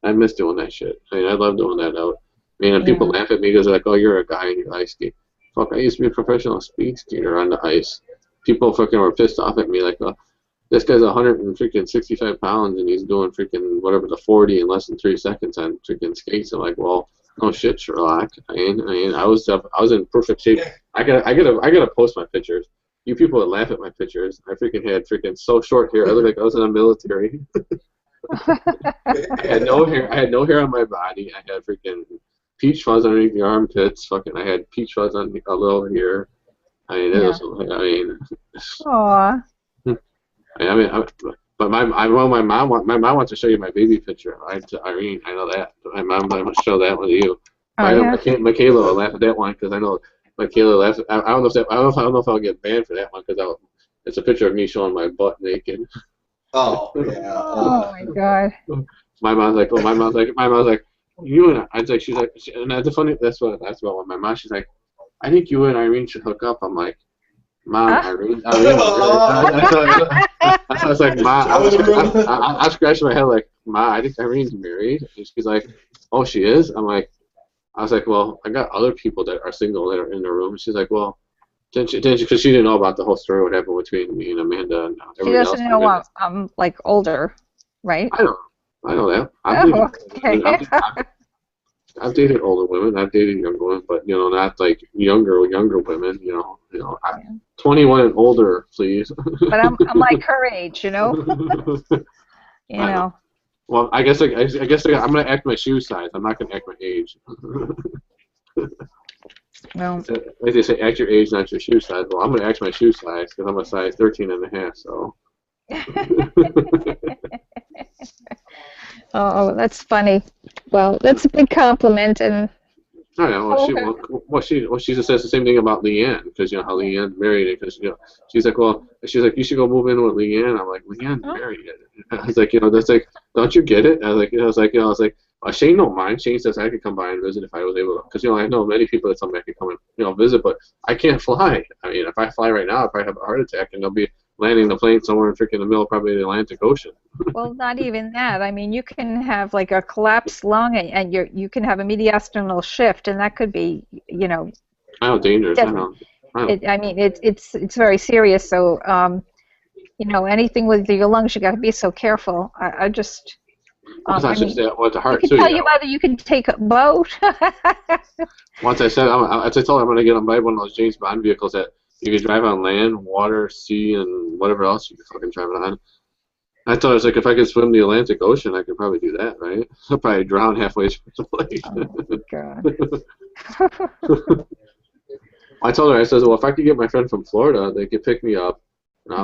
I miss doing that shit. I mean, I love doing that out. I mean, and people laugh at me because they're like, "Oh, you're a guy and you ice skate." Fuck, I used to be a professional speed skater on the ice. People fucking were pissed off at me like, this guy's 165 pounds and he's doing freaking whatever the 40 in less than 3 seconds on freaking skates. I'm like, well, no shit, Sherlock. I mean, I was in perfect shape. I gotta post my pictures. You people would laugh at my pictures. I freaking had freaking so short hair. I looked like I was in the military. I had no hair. I had no hair on my body. I had freaking peach fuzz underneath the armpits. Fucking, I had peach fuzz on a little here. I mean, it was. I mean. Aww. I mean, but my mom wants to show you my baby picture. Right, Irene, I know that. My mom might show that one to you. Michaela will laugh at that one because I know Michaela laughs. I don't know if I'll get banned for that one because it's a picture of me showing my butt naked. Oh yeah. Oh my God. My mom's like, you and I was like, she's like, and that's funny. That's what my mom. She's like, I think you and Irene should hook up. I'm like, Mom, Irene. I was like, Ma. I scratched my head like, Ma, I think Irene's married. And she's like, oh, she is? I was like, well, I got other people that are single that are in the room. She's like, well, didn't she? Because she didn't know about the whole story, what happened between me and Amanda and everyone else. She doesn't know I'm like older, right? I know that. I've dated older women. I've dated younger women, but not like younger women. 21 and older, please. But I'm like her age, you know. Well, I guess I'm gonna act my shoe size. I'm not gonna act my age. No. Like they say, act your age, not your shoe size. Well, I'm gonna act my shoe size because I'm a size 13 and a half. So. Oh, that's funny. Well, that's a big compliment, and. I know. She just says the same thing about Leanne because how Leanne's married because she's like you should go move in with Leanne. I'm like Leanne's married. I was like that's like don't you get it? I was like Shane don't mind. Shane says I could come by and visit if I was able to, because I know many people that tell me I could come and visit, but I can't fly. I mean, if I fly right now, I'd probably have a heart attack, and they'll be landing the plane somewhere in freaking the middle, probably the Atlantic Ocean. Well, not even that. I mean, you can have like a collapsed lung, and you can have a mediastinal shift, and that could be, I know, dangerous. I know. I mean, it's very serious. So, anything with your lungs, you got to be so careful. I just. It's not just that with the heart I can tell you whether you can take a boat. Once I said, I told her I'm going to get on by one of those James Bond vehicles that you can drive on land, water, sea, and whatever else you can fucking drive it on. I thought, I was like, if I could swim the Atlantic Ocean, I could probably do that, right? I'll probably drown halfway through the lake. Oh, God. I told her, I said, well, if I could get my friend from Florida, they could pick me up, and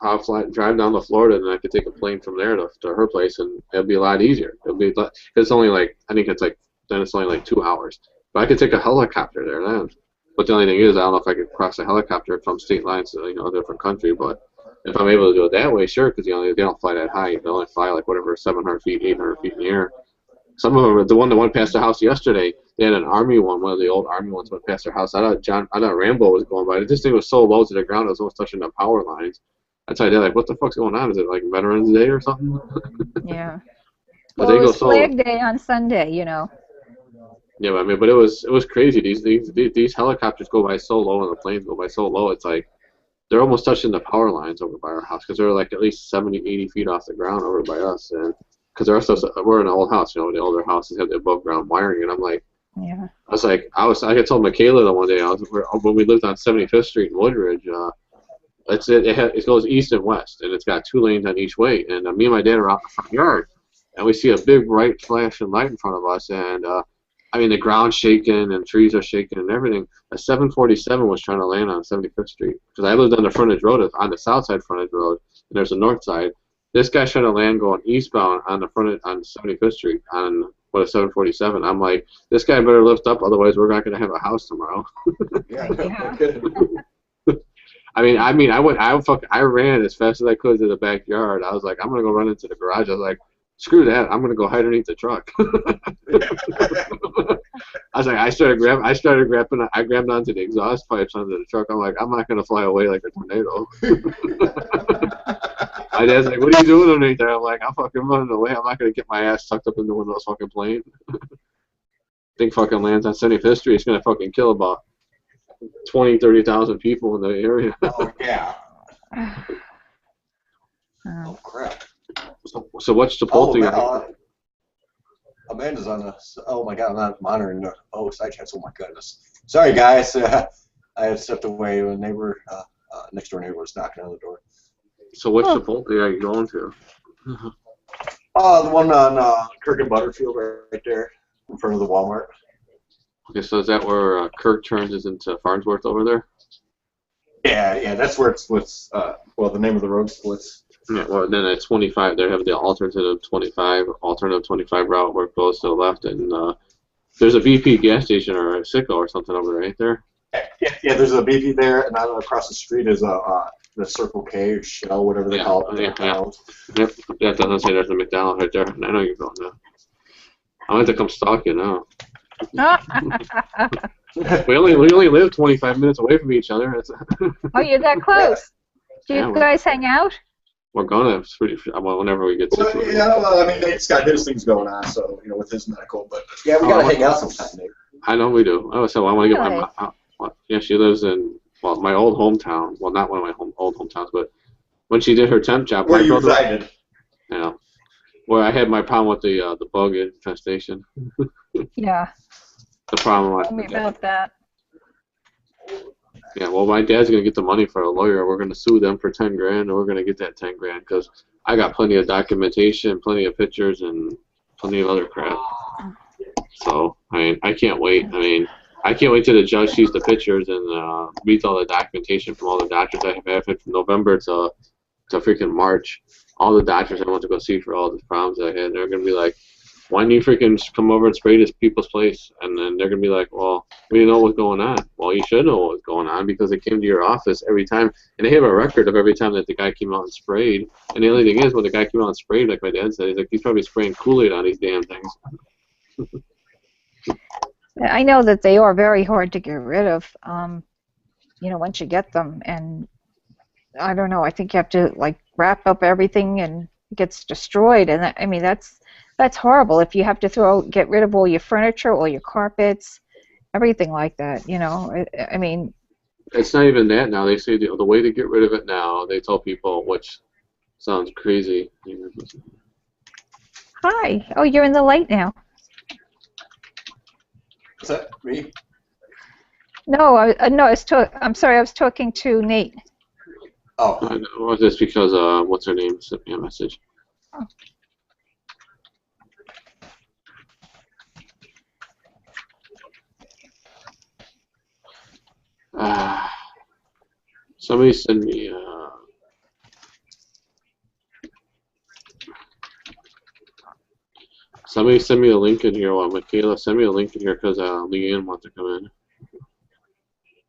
I'll drive down to Florida, and I could take a plane from there to her place, and it'll be a lot easier. It'll be, because it's only like, I think it's like, then it's only like 2 hours. But I could take a helicopter there then. But the only thing is, I don't know if I could cross a helicopter from state lines to a different country. But if I'm able to do it that way, sure, because they don't fly that high. They only fly like whatever 700 feet, 800 feet in the air. Some of them, the one that went past the house yesterday, they had an army one of the old army ones went past their house. I thought Rambo was going by. This thing was so low to the ground, it was almost touching the power lines. I tell you, they're like, what the fuck's going on? Is it like Veterans Day or something? Yeah. But Well, it was Flag Day on Sunday, Yeah, I mean, but it was crazy. These helicopters go by so low, and the planes go by so low. It's like they're almost touching the power lines over by our house, because they're like at least 70, 80 feet off the ground over by us, and because we're in an old house, the older houses have the above ground wiring, and I'm like, yeah. I told Michaela the one day when we lived on 75th Street in Woodridge. It goes east and west, and it's got 2 lanes on each way. And me and my dad are out in the front yard, and we see a big bright flashing light in front of us, and I mean, the ground's shaking and trees are shaking and everything. A 747 was trying to land on 75th Street, because I lived on the frontage road, on the south side frontage road, and there's a north side. This guy's trying to land going eastbound on 75th Street on a 747. I'm like, this guy better lift up, otherwise we're not going to have a house tomorrow. Yeah. I ran as fast as I could to the backyard. I was like, I'm gonna go run into the garage. I was like, screw that, I'm gonna go hide underneath the truck. I was like, I grabbed onto the exhaust pipes under the truck. I'm like, I'm not gonna fly away like a tornado. My dad's like, what are you doing underneath there? I'm like, I'm fucking running away. I'm not gonna get my ass sucked up into one of those fucking planes. Thing fucking lands on 75th Street. It's gonna fucking kill about 20,000, 30,000 people in the area. Oh, yeah. Oh, crap. So what's Chipotle? Amanda's on the. Oh my God, I'm not monitoring the. Side chats. Oh my goodness. Sorry guys. I had stepped away. A neighbor, next door neighbor, was knocking on the door. So which Chipotle are you going to? The one on Kirk and Butterfield, right there in front of the Walmart. Okay, so is that where Kirk turns into Farnsworth over there? Yeah, that's where it splits. The name of the road splits. Yeah, well, then at 25, they have the alternative 25 route where it goes to the left, and there's a BP gas station or a Sicko or something over right there. Yeah, there's a BP there, and across the street is the Circle K or Shell, whatever they call it. Yep, that doesn't say there's a McDonald's right there. I know you're going now. I'm going to come stalk you now. We only live 25 minutes away from each other. Oh, you're that close. Do you guys hang out? We're gonna whenever we get situated. I mean, Nate's got his things going on, so with his medical. But yeah, we gotta hang out sometime, Nate. I know we do. Oh, so I want to get my mom. Yeah, she lives in my old hometown. Well, not one of my old hometowns, but when she did her temp job. Where you resided. Yeah. Where I had my problem with the bug infestation. Yeah. The problem. Tell me about that. Yeah, well, my dad's gonna get the money for a lawyer. We're gonna sue them for $10,000, and we're gonna get that $10,000 because I got plenty of documentation, plenty of pictures, and plenty of other crap. So I can't wait. I can't wait till the judge sees the pictures and reads all the documentation from all the doctors I have had from November to freaking March. All the doctors I went to go see for all the problems I had, they're gonna be like, why didn't you freaking come over and spray this people's place? And then they're going to be like, well, we didn't know what's going on. Well, you should know what was going on because they came to your office every time. And they have a record of every time that the guy came out and sprayed. And the only thing is, when the guy came out and sprayed, like my dad said, he's probably spraying Kool-Aid on these damn things. I know that they are very hard to get rid of. You know, once you get them, and I don't know. I think you have to like wrap up everything, and it gets destroyed. And I mean, that's horrible. If you have to get rid of all your furniture, all your carpets, everything like that. You know, I mean. It's not even that now. They say the way to get rid of it now, they tell people, which sounds crazy. Hi. Oh, you're in the light now. Is that me? No, no. I'm sorry. I was talking to Nate. Oh. Or just because what's her name sent me a message. Somebody send me. Somebody send me a link in here. Well, Michaela, send me a link in here because Leanne wants to come in.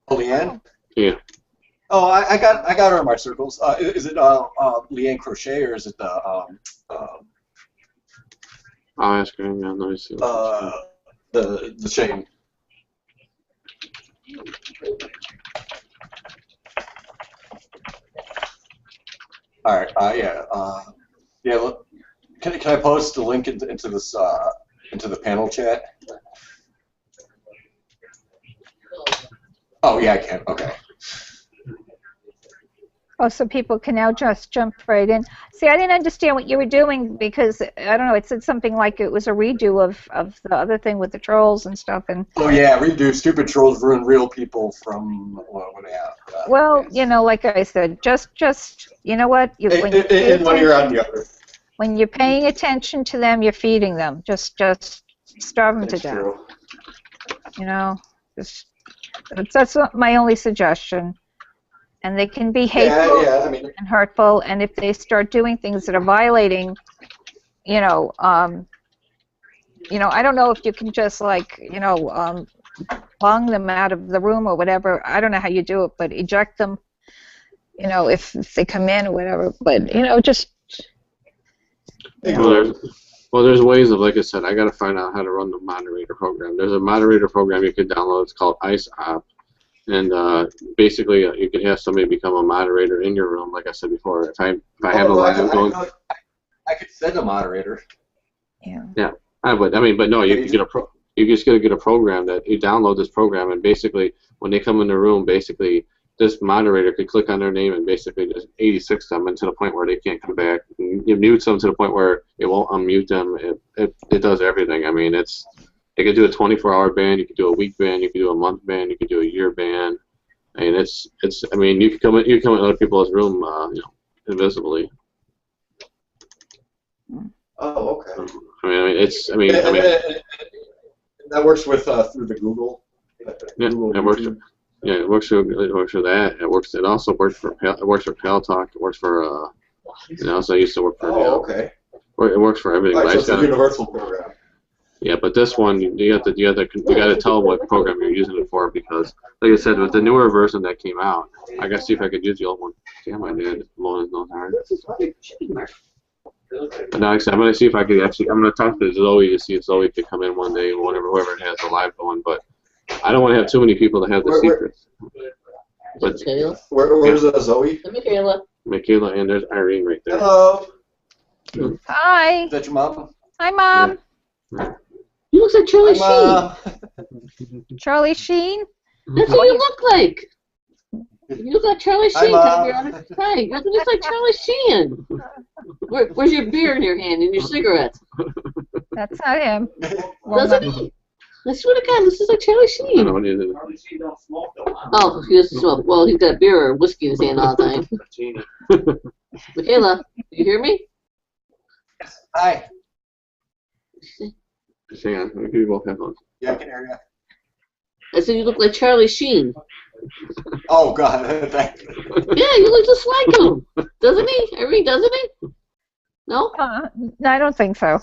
Oh, Leanne? Yeah. Oh, I got her in my circles. Is it Leanne Crochet or is it I'll ask her. Hang on, let me see. the chain? All right. Yeah. Look, can I post the link into this into the panel chat? Oh yeah, I can. Okay. Oh, so people can now just jump right in. See, I didn't understand what you were doing because I don't know. It said something like it was a redo of the other thing with the trolls and stuff. And oh yeah, redo stupid trolls ruin real people from what they have. Well, you know, like I said, just you know what? In one ear out the other. When you're paying attention to them, you're feeding them. Just starve them to death. True. You know, that's my only suggestion. And they can be hateful and hurtful, and if they start doing things that are violating, you know, I don't know if you can just like, bung them out of the room or whatever. I don't know how you do it, but eject them, you know, if they come in or whatever. But just. Well, there's ways of, like I said, I got to find out how to run the moderator program. There's a moderator program you can download. It's called IceOp. And basically, you can have somebody become a moderator in your room, like I said before. If I have a live going, I could send a moderator. Yeah. Yeah, but no, you can get you just got to get a program that you download this program, and basically, when they come in the room, basically, this moderator could click on their name and basically just 86 them, and to the point where they can't come back. You mute them to the point where it won't unmute them. It does everything. I mean, you could do a 24-hour ban, you could do a week ban, you could do a month ban, you could do a year ban. I mean, I mean, you can come in other people's room, invisibly. Oh, okay. That works with through the Google. Yeah, Google it works. Yeah, it works for that. It also works for Pal Talk. It works for also used to work for. Oh, okay. It works for everything. Right, so it's a universal program. Yeah, but this one you got to tell what program you're using it for, because, like I said, with the newer version that came out, I got to see if I could use the old one. Damn, I did. Blowing his nose hard. But now, I'm going to see if I could I'm going to talk to Zoe to see if Zoe could come in one day, whoever has the live going. But I don't want to have too many people to have the secrets. But where's Zoe? Michaela, and there's Irene right there. Hello. Hi. Is that your mom? Hi, Mom. Yeah. You look like Charlie Sheen. Charlie Sheen? That's what you look like. You look like Charlie Sheen. Hi, you look like Charlie Sheen. Where's your beer in your hand and your cigarette? That's not him. Doesn't he? I swear to God, this is like Charlie Sheen. I don't know what it is. Charlie Sheen don't smoke though. Oh, he doesn't smoke. Well, he's got beer or whiskey in his hand all the time. Michaela, you hear me? Hi. Hang on, let me give you both headphones. Yeah, I can hear you. I said you look like Charlie Sheen. Oh, God. Thank you. Yeah, you look just like him. Doesn't he? Irene, doesn't he? No? No, I don't think so.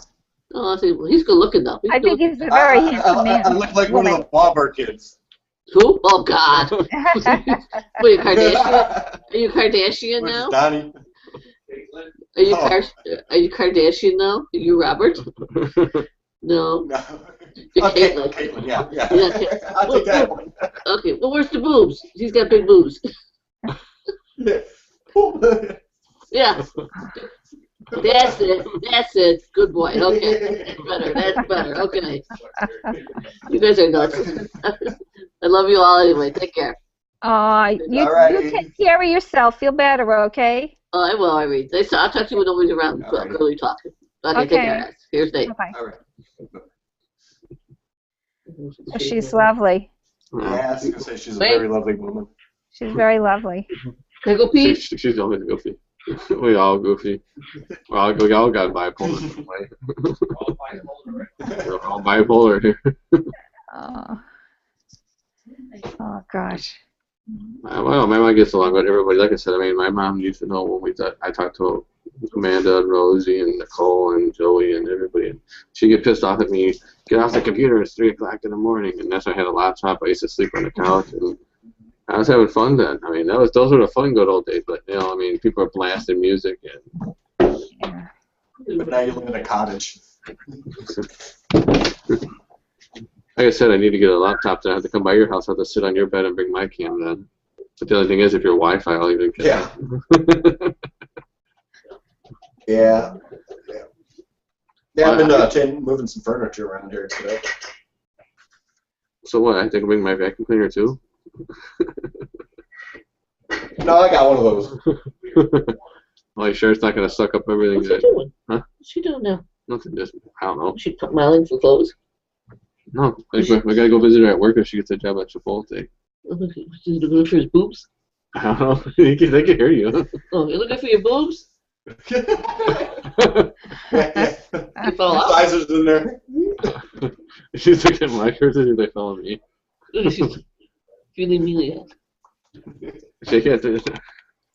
Oh, I think, well, he's good looking though. I think he's a very handsome man. I look like one of the Wahlberg kids. Who? Oh, God. What, are you Kardashian? Are you Kardashian now? Donnie. Are you Kardashian now? Are you Robert? No. No. Okay, Caitlin. Caitlin, yeah. Yeah. I'll take that one. Okay, well, where's the boobs? She's got big boobs. Yeah. That's it. That's it. Good boy. Okay. That's better. That's better. Okay. You guys are nuts. I love you all anyway. Take care. You take care of yourself. Feel better, okay? Oh, I will, Irene. I'll talk to you when nobody's around. Really talk. Okay, take care, guys. Here's Dave. Bye. All right. She's lovely. Yeah, I was going to say she's a very lovely woman. She's very lovely. Can I go pee? She's always goofy. We all goofy. We all got bipolar. We're all bipolar here. Oh gosh. Well, my mom gets along with everybody. Like I said, I mean, my mom used to know when I talked to Amanda and Rosie and Nicole and Joey and everybody, and she'd get pissed off at me. Get off the computer. It's 3 o'clock in the morning, and that's when I had a laptop. I used to sleep on the couch, and I was having fun then. I mean, those were the fun good old days. But you know, I mean, people are blasting music and. Yeah. But now you live in a cottage. Like I said, I need to get a laptop. Then I have to come by your house. I have to sit on your bed and bring my cam then. But the other thing is, if you're Wi-Fi, I'll even get it. Yeah. Yeah, I've been moving some furniture around here today. So what? I have to bring my vacuum cleaner too? No, I got one of those. Well, you sure it's not going to suck up everything? What's she doing? Huh? What's she doing now? Nothing. Just I don't know. She smiling for clothes. No, we gotta go visit her at work if she gets a job at Chipotle. She's looking for his boobs. I don't know. They can hear you. Oh, you're looking for your boobs? Yeah. You fell off? Sizers in there. She's looking at my shirts and they fell on me. She's feeling me. She can't.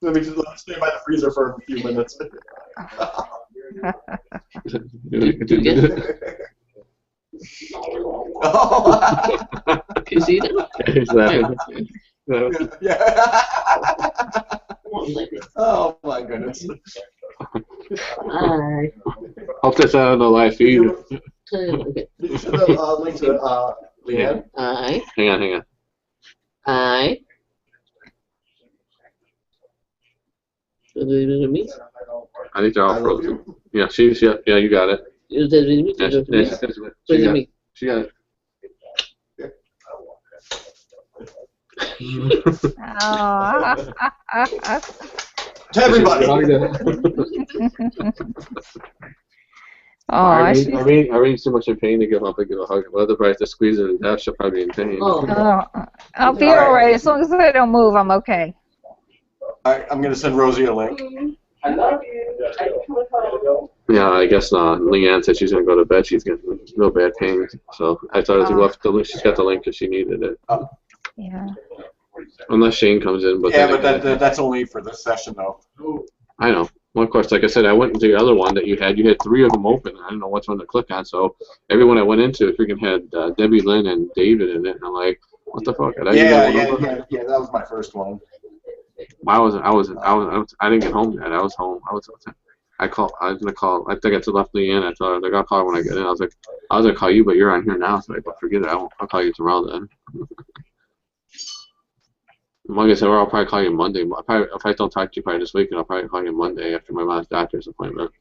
Let me stay by the freezer for a few minutes. Oh. Can you see that? Oh my goodness. Hi. Hope that's out on the live feed. Did you send the link to Leanne? Hi. Hang on. Hi. Me? I think they're all frozen. Yeah, yeah, you got it. Is that me? She got it. To everybody. Irene's too much in pain to give up and give a hug. Otherwise, to squeeze her to death, she'll probably be in pain. I'll be all right. As long as I don't move, I'm okay. All right, I'm going to send Rosie a link. I love you. Yeah, I guess Leanne said she's going to go to bed. She's getting real bad pain. So I thought to go off the link. She's got the link because she needed it. Yeah. Unless Shane comes in. But yeah, but that's only for this session, though. I know. Well, of course, like I said, I went into the other one that you had. You had 3 of them open. I don't know which one to click on. So everyone I went into freaking had Debbie, Lynn, and David in it. And I'm like, what the fuck? Yeah, that was my first one. I didn't get home yet. I was home. I was gonna call. I think I left Leanne. I told her I'll call her when I get in. I was gonna call you, but you're on here now, so but forget it. I'll call you tomorrow then. Like I said, I'll probably call you Monday. If I don't talk to you probably this week, I'll probably call you Monday after my mom's doctor's appointment.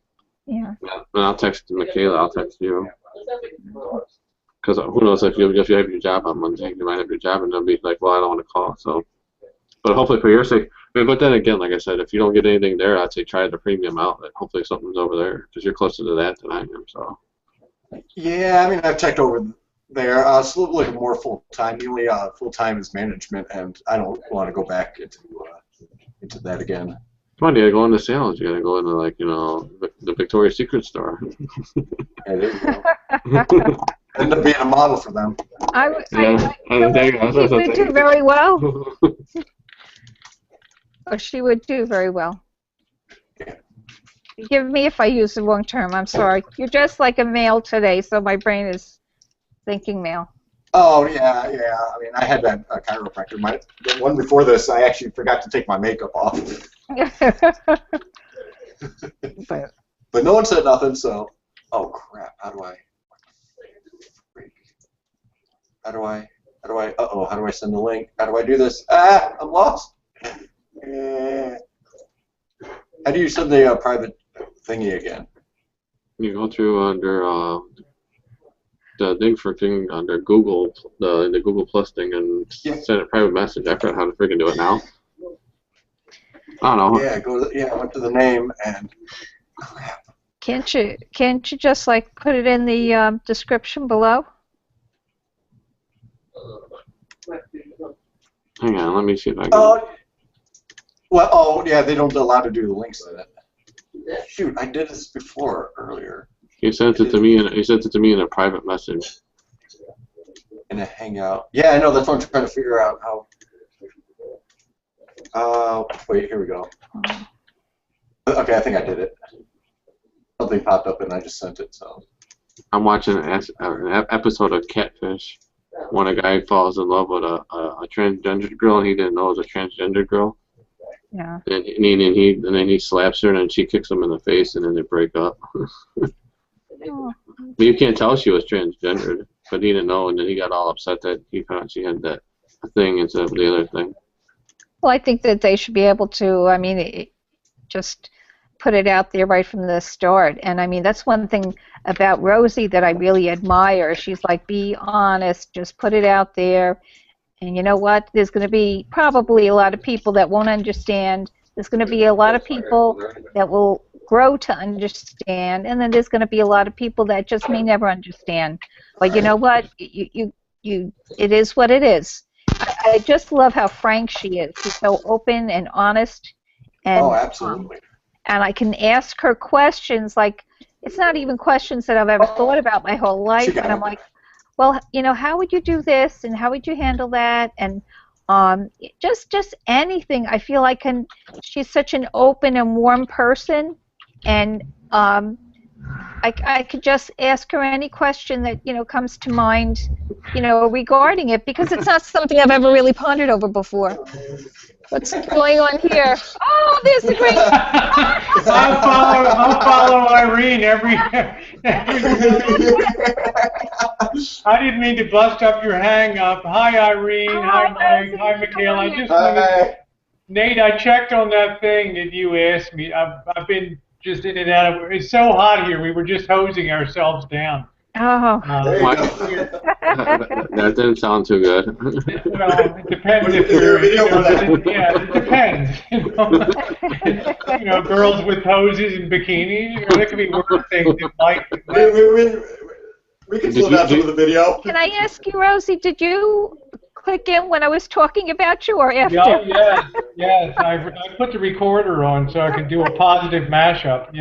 Yeah. And I'll text Michaela. I'll text you. Because who knows if you have your job on Monday, you might have your job and they'll be like, well, I don't want to call. So, but hopefully for your sake. I mean, but then again, like I said, if you don't get anything there, I'd say try the premium outlet. Hopefully something's over there because you're closer to that than I am. So. Yeah, I mean, I've checked over there. It's a little like more full time. The only full time is management, and I don't want to go back into that again. Come on, you gotta go into sales. You gotta go into the Victoria's Secret store. Yeah, there you go. End up being a model for them. She would do very well. Or she would do very well. Forgive me if I use the wrong term. I'm sorry. You're dressed like a male today, so my brain is thinking male. Oh, yeah. I mean, I had that chiropractor. The one before this, I actually forgot to take my makeup off. But no one said nothing, so... Oh, crap. How do I... How do I send the link? How do I do this? Ah, I'm lost. How do you send the private thingy again? You go through under the thing under Google, the Google Plus thing, and send a private message. I forgot how to freaking do it now. I don't know. Yeah, I went to the name and. Can't you just like put it in the description below? Hang on, let me see if I can. They don't allow to do the links in it. Shoot, I did this before earlier. He sent it to me in a private message. In a Hangout. Yeah, I know. That's what I'm trying to figure out how. Wait, here we go. Okay, I think I did it. Something popped up and I just sent it. So. I'm watching an episode of Catfish when a guy falls in love with a transgender girl and he didn't know it was a transgender girl. Yeah. And then he slaps her and then she kicks him in the face and then they break up. Oh. But you can't tell she was transgendered, but he didn't know, and then he got all upset that he found she had that thing instead of the other thing. Well, I think that they should be able to, just put it out there right from the start. And I mean, that's one thing about Rosie that I really admire. She's like, be honest, just put it out there. And you know what? There's going to be probably a lot of people that won't understand. There's going to be a lot of people that will grow to understand, and then there's going to be a lot of people that just may never understand. But you know what? It is what it is. I just love how frank she is. She's so open and honest. And, absolutely. And I can ask her questions like, it's not even questions that I've ever thought about my whole life, and I'm like, well, how would you do this, and how would you handle that, and just anything. I feel like she's such an open and warm person, and I could just ask her any question that comes to mind, regarding it, because it's not something I've ever really pondered over before. What's going on here? Oh, there's the great. I'll follow Irene every. I didn't mean to bust up your hang up. Hi, Irene. Hi, Mike. Hi, Michaela. Nate, I checked on that thing that you asked me. I've been just in and out of. It's so hot here. We were just hosing ourselves down. Oh. That didn't sound too good. Well, it depends if you're. It depends. Girls with hoses and bikinis. There could be worse things that might. We can slow down some of the video. Can I ask you, Rosie? Did you click in when I was talking about you, or after? Yes. I put the recorder on so I could do a positive mashup,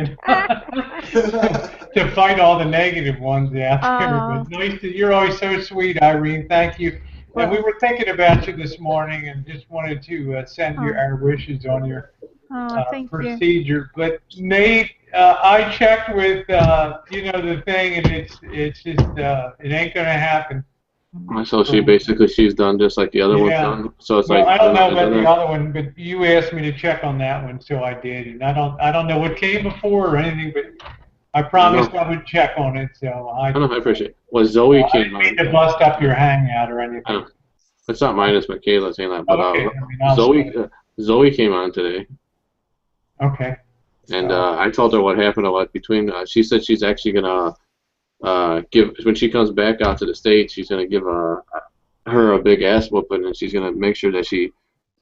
to fight all the negative ones out there. But nice you're always so sweet, Irene. Thank you. And we were thinking about you this morning and just wanted to send you our wishes on your procedure. You. But Nate, I checked with the thing, and it's just it ain't gonna happen. So she's done just like the other one's done. So it's I don't know about the other one, but you asked me to check on that one, so I did. And I don't know what came before or anything, but I promised I would check on it. So I appreciate it. Well, Zoe came on. I didn't mean to bust up your hangout or anything. It's not mine, it's Michaela saying that. But Zoe came on today. Okay. And I told her what happened a lot between. She said she's actually gonna when she comes back out to the States, she's gonna give her a big ass whooping, and she's gonna make sure that she.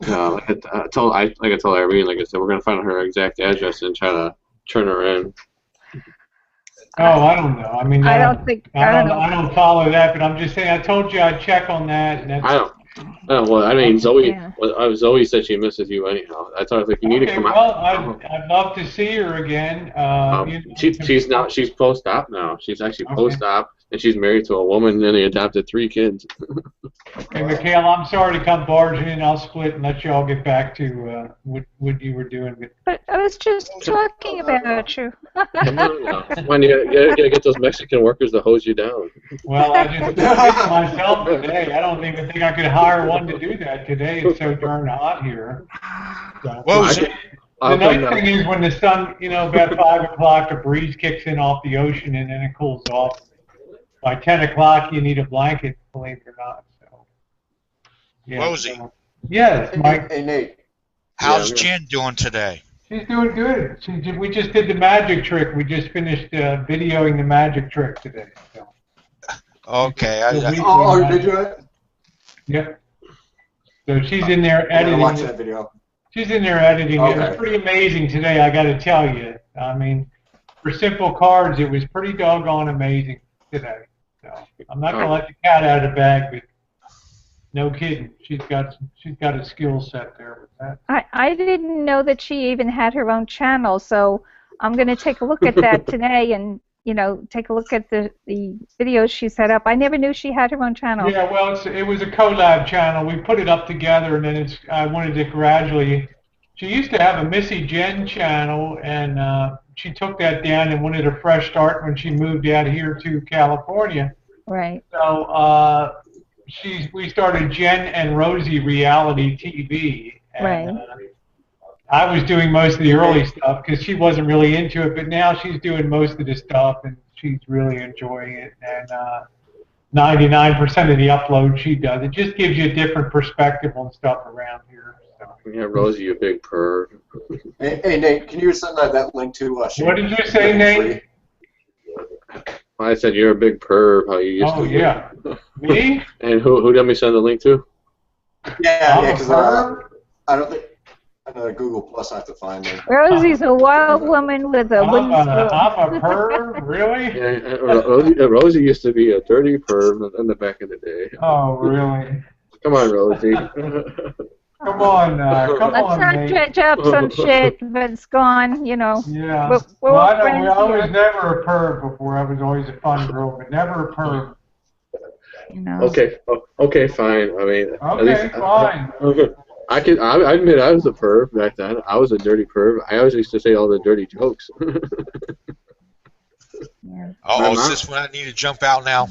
Like I told Irene, like I said, we're gonna find her exact address and try to turn her in. Oh, I don't know. I mean, I don't follow that, but I'm just saying. I told you I'd check on that. And I don't. Well, I mean, Zoe. Yeah. Zoe said she misses you anyhow. I told her, like, you need to come out. Well, I'd love to see her again. She's post-op now. She's actually post-op, and she's married to a woman, and they adopted 3 kids. Okay, Michaela, I'm sorry to come barging in. I'll split and let you all get back to what you were doing. But I was just talking about you. Come on now. When you gotta get those Mexican workers to hose you down. Well, I just did it myself today. I don't even think I could hire one to do that today. It's so darn hot here. So, the nice thing is when the sun, about 5 o'clock, a breeze kicks in off the ocean and then it cools off. by 10 o'clock you need a blanket, believe it or not. So, yeah, Rosie. So, yes, Mike. Hey, Nate. How's Jen doing today? She's doing good. We just did the magic trick. We just finished videoing the magic trick today. So. Okay. Did you? Yep. So she's in there editing. Watch that video. She's in there editing. Okay. It was pretty amazing today, I got to tell you. I mean, for simple cards, it was pretty doggone amazing today. So I'm not going to let the cat out of the bag, but no kidding. She's got a skill set there with that. I didn't know that she even had her own channel, so I'm going to take a look at that today and, you know, take a look at the videos she set up. I never knew she had her own channel. Yeah, well, it was a collab channel. We put it up together, and then I wanted to gradually. She used to have a Missy Jen channel, and she took that down and wanted a fresh start when she moved out here to California. Right. So we started Jen and Rosie Reality TV. And, right. I was doing most of the early stuff because she wasn't really into it, but now she's doing most of the stuff and she's really enjoying it. And 99% of the uploads she does, it just gives you a different perspective on stuff around here. So. Yeah, Rosie, you big perv. Hey, Nate, can you send that link to Shane? What did you say, Nate? I said you're a big perv. How you used to? Oh yeah, me? And who did me send the link to? Yeah, because I don't think. Google Plus, I have to find it. Rosie's a wild woman with a wooden spoon. I'm a perv, really? Yeah, Rosie used to be a dirty perv in the back of the day. Oh, really? Come on, Rosie. Come on, come Let's on, not Nate. dredge up some shit, but it's gone, you know. Yeah. We're all friends I was here. never a perv before. I was always a fun girl, but never a perv. You know. Okay, fine. I mean, okay, fine. I admit I was a perv back then. I was a dirty perv. I always used to say all the dirty jokes. Yeah. Is this when I need to jump out now?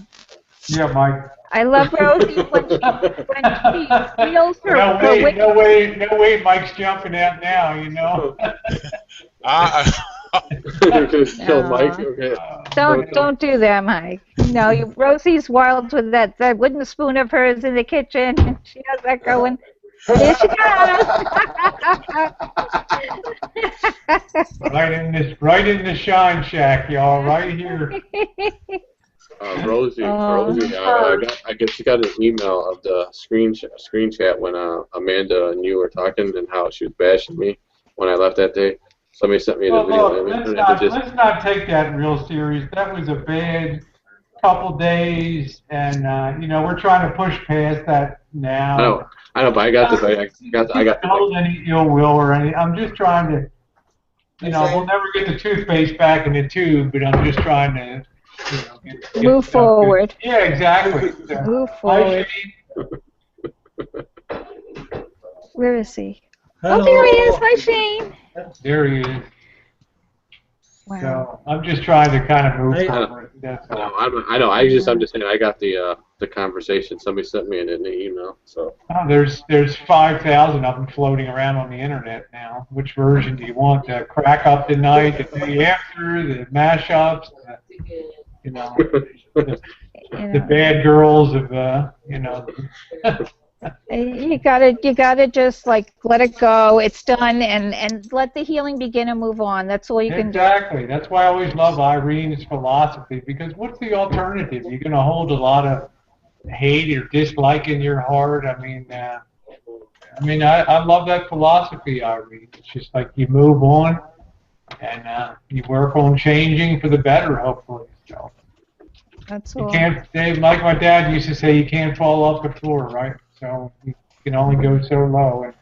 Yeah, Mike. I love Rosie when she feels her. No way, Mike's jumping out now. You know. Kill Mike. Okay. Don't do that, Mike. No, Rosie's wild with that wooden spoon of hers in the kitchen. She has that going. Here she comes. right in the shine shack, y'all, right here. Rosie, I guess you got an email of the screen chat when Amanda and you were talking and how she was bashing me when I left that day. Somebody sent me the video. Let's not take that real serious. That was a bad couple days, and we're trying to push past that now. I know, but I got Don't any ill will or anything. I'm just trying to, we'll never get the toothpaste back in the tube, but I'm just trying to, get move forward. Good. Yeah, exactly. Move forward. Where is he? Hello. Oh, there he is. Hi, Shane. There he is. Wow. So I'm just trying to kind of move forward. I know. I'm just saying. I got the conversation. Somebody sent me in an email. So there's 5,000 of them floating around on the internet now. Which version do you want? The crack up the night, the day after, the mashups, the bad girls of You gotta just like let it go. It's done, and let the healing begin and move on. That's all you can do. Exactly. That's why I always love Irene's philosophy, because what's the alternative? You're going to hold a lot of hate or dislike in your heart. I love that philosophy, Irene. It's just like you move on and you work on changing for the better, hopefully. So that's all. You can't, like my dad used to say, you can't fall off the floor, right? So you can only go so low, and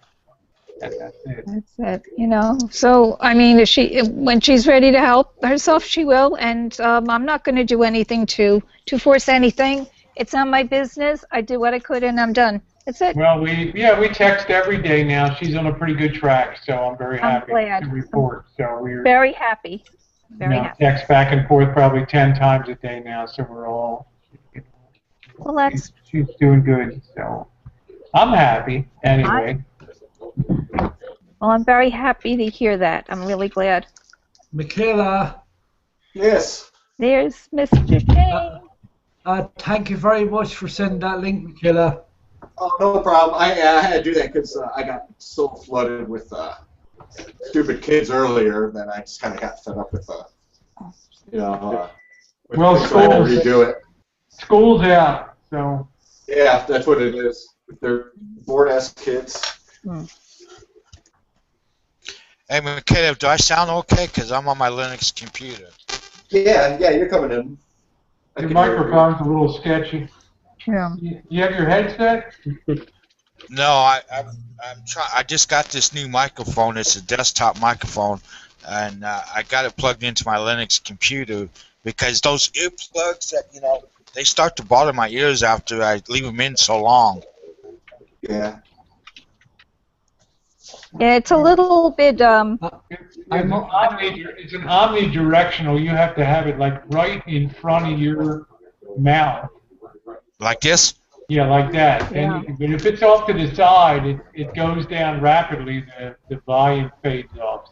that's it. That's it, So, when she's ready to help herself, she will, and I'm not going to do anything to force anything. It's not my business. I did what I could, and I'm done. That's it. Well, we text every day now. She's on a pretty good track, so I'm very happy to report. So we're very happy. Very happy. Text back and forth probably 10 times a day now, so we're all. Well, she's doing good, so. I'm happy, anyway. Well, I'm very happy to hear that. I'm really glad. Michaela. Yes. There's Mr. Shane. Thank you very much for sending that link, Michaela. Oh, no problem. I had to do that because I got so flooded with stupid kids earlier that I just kind of got fed up with, with Well, things, so I had to redo it. School's out, so. Yeah, that's what it is. They're bored-ass kids. Hey, Michaela, do I sound okay? Because I'm on my Linux computer. Yeah, you're coming in. Your microphone's a little sketchy. Yeah. You have your headset? No, I'm trying. I just got this new microphone. It's a desktop microphone, and I got it plugged into my Linux computer because those earplugs that they start to bother my ears after I leave them in so long. Yeah. Yeah, it's a little bit. It's an omnidirectional. You have to have it like right in front of your mouth. Like this? Yeah, like that. Yeah. But if it's off to the side, it goes down rapidly. The volume fades off.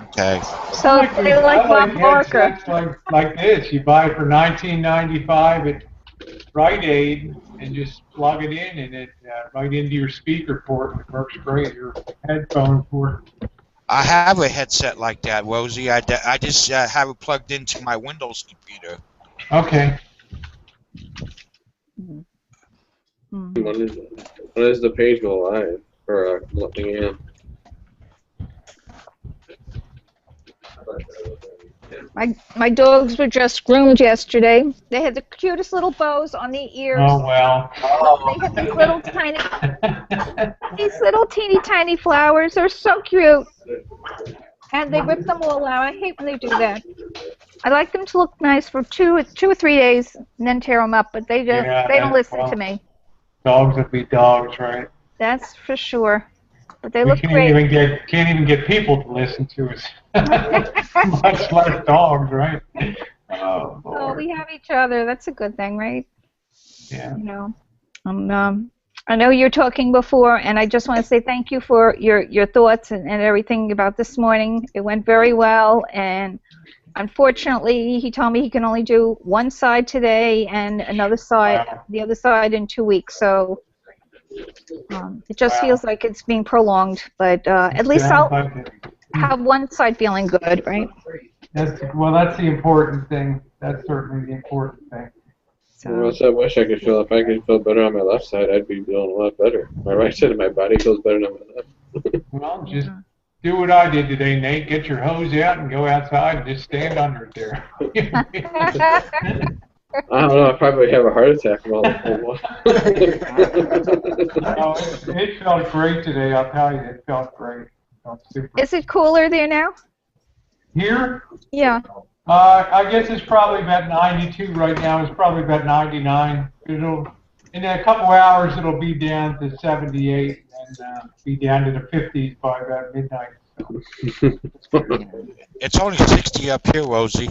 Okay. So they're like Bob Barker. Headsets like this. You buy it for $19.95 at Rite Aid and just plug it in and it right into your speaker port and it works great. Your headphone port. I have a headset like that, Rosie. I just have it plugged into my Windows computer. Okay. When does the page go live or letting in? My dogs were just groomed yesterday. They had the cutest little bows on the ears. Oh well. They had these little teeny tiny flowers. They're so cute. And they rip them all out. I hate when they do that. I like them to look nice for two or 3 days and then tear them up, but they don't listen to me. Dogs would be dogs, right? That's for sure. But they We look great. can't even get people to listen to us. Much less dogs, right? Oh, Lord. We have each other. That's a good thing, right? Yeah. I know you're talking before, and I just want to say thank you for your thoughts and everything about this morning. It went very well, and unfortunately, he told me he can only do one side today and the other side in 2 weeks. So it just feels like it's being prolonged, but at least I'll have one side feeling good, right? That's the important thing. That's certainly the important thing. I wish I could feel. If I could feel better on my left side, I'd be feeling a lot better. My right side of my body feels better than my left. Well, just do what I did today, Nate. Get your hose out and go outside and just stand under it there. I don't know. I probably have a heart attack from all the It felt great today. I'll tell you, it felt great. It felt super. Is it cooler there now? Here? Yeah. I guess it's probably about 92 right now. It's probably about 99. In a couple hours, it'll be down to 78 and be down to the 50s by about midnight. So. It's only 60 up here, Rosie.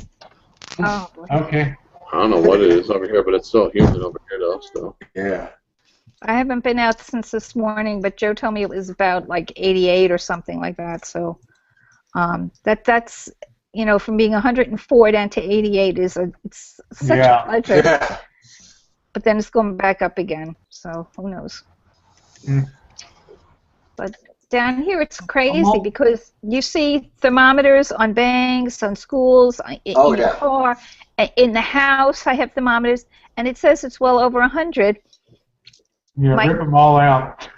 Oh. Okay. I don't know what it is over here, but it's still humid over here, though. So. Yeah. I haven't been out since this morning, but Joe told me it was about like 88 or something like that. So that's from being 104 down to 88 it's such a pleasure. Yeah. But then it's going back up again. So who knows? Mm. But down here it's crazy because you see thermometers on banks, on schools, in your car, in the house. I have thermometers, and it says it's well over 100. Yeah, rip them all out.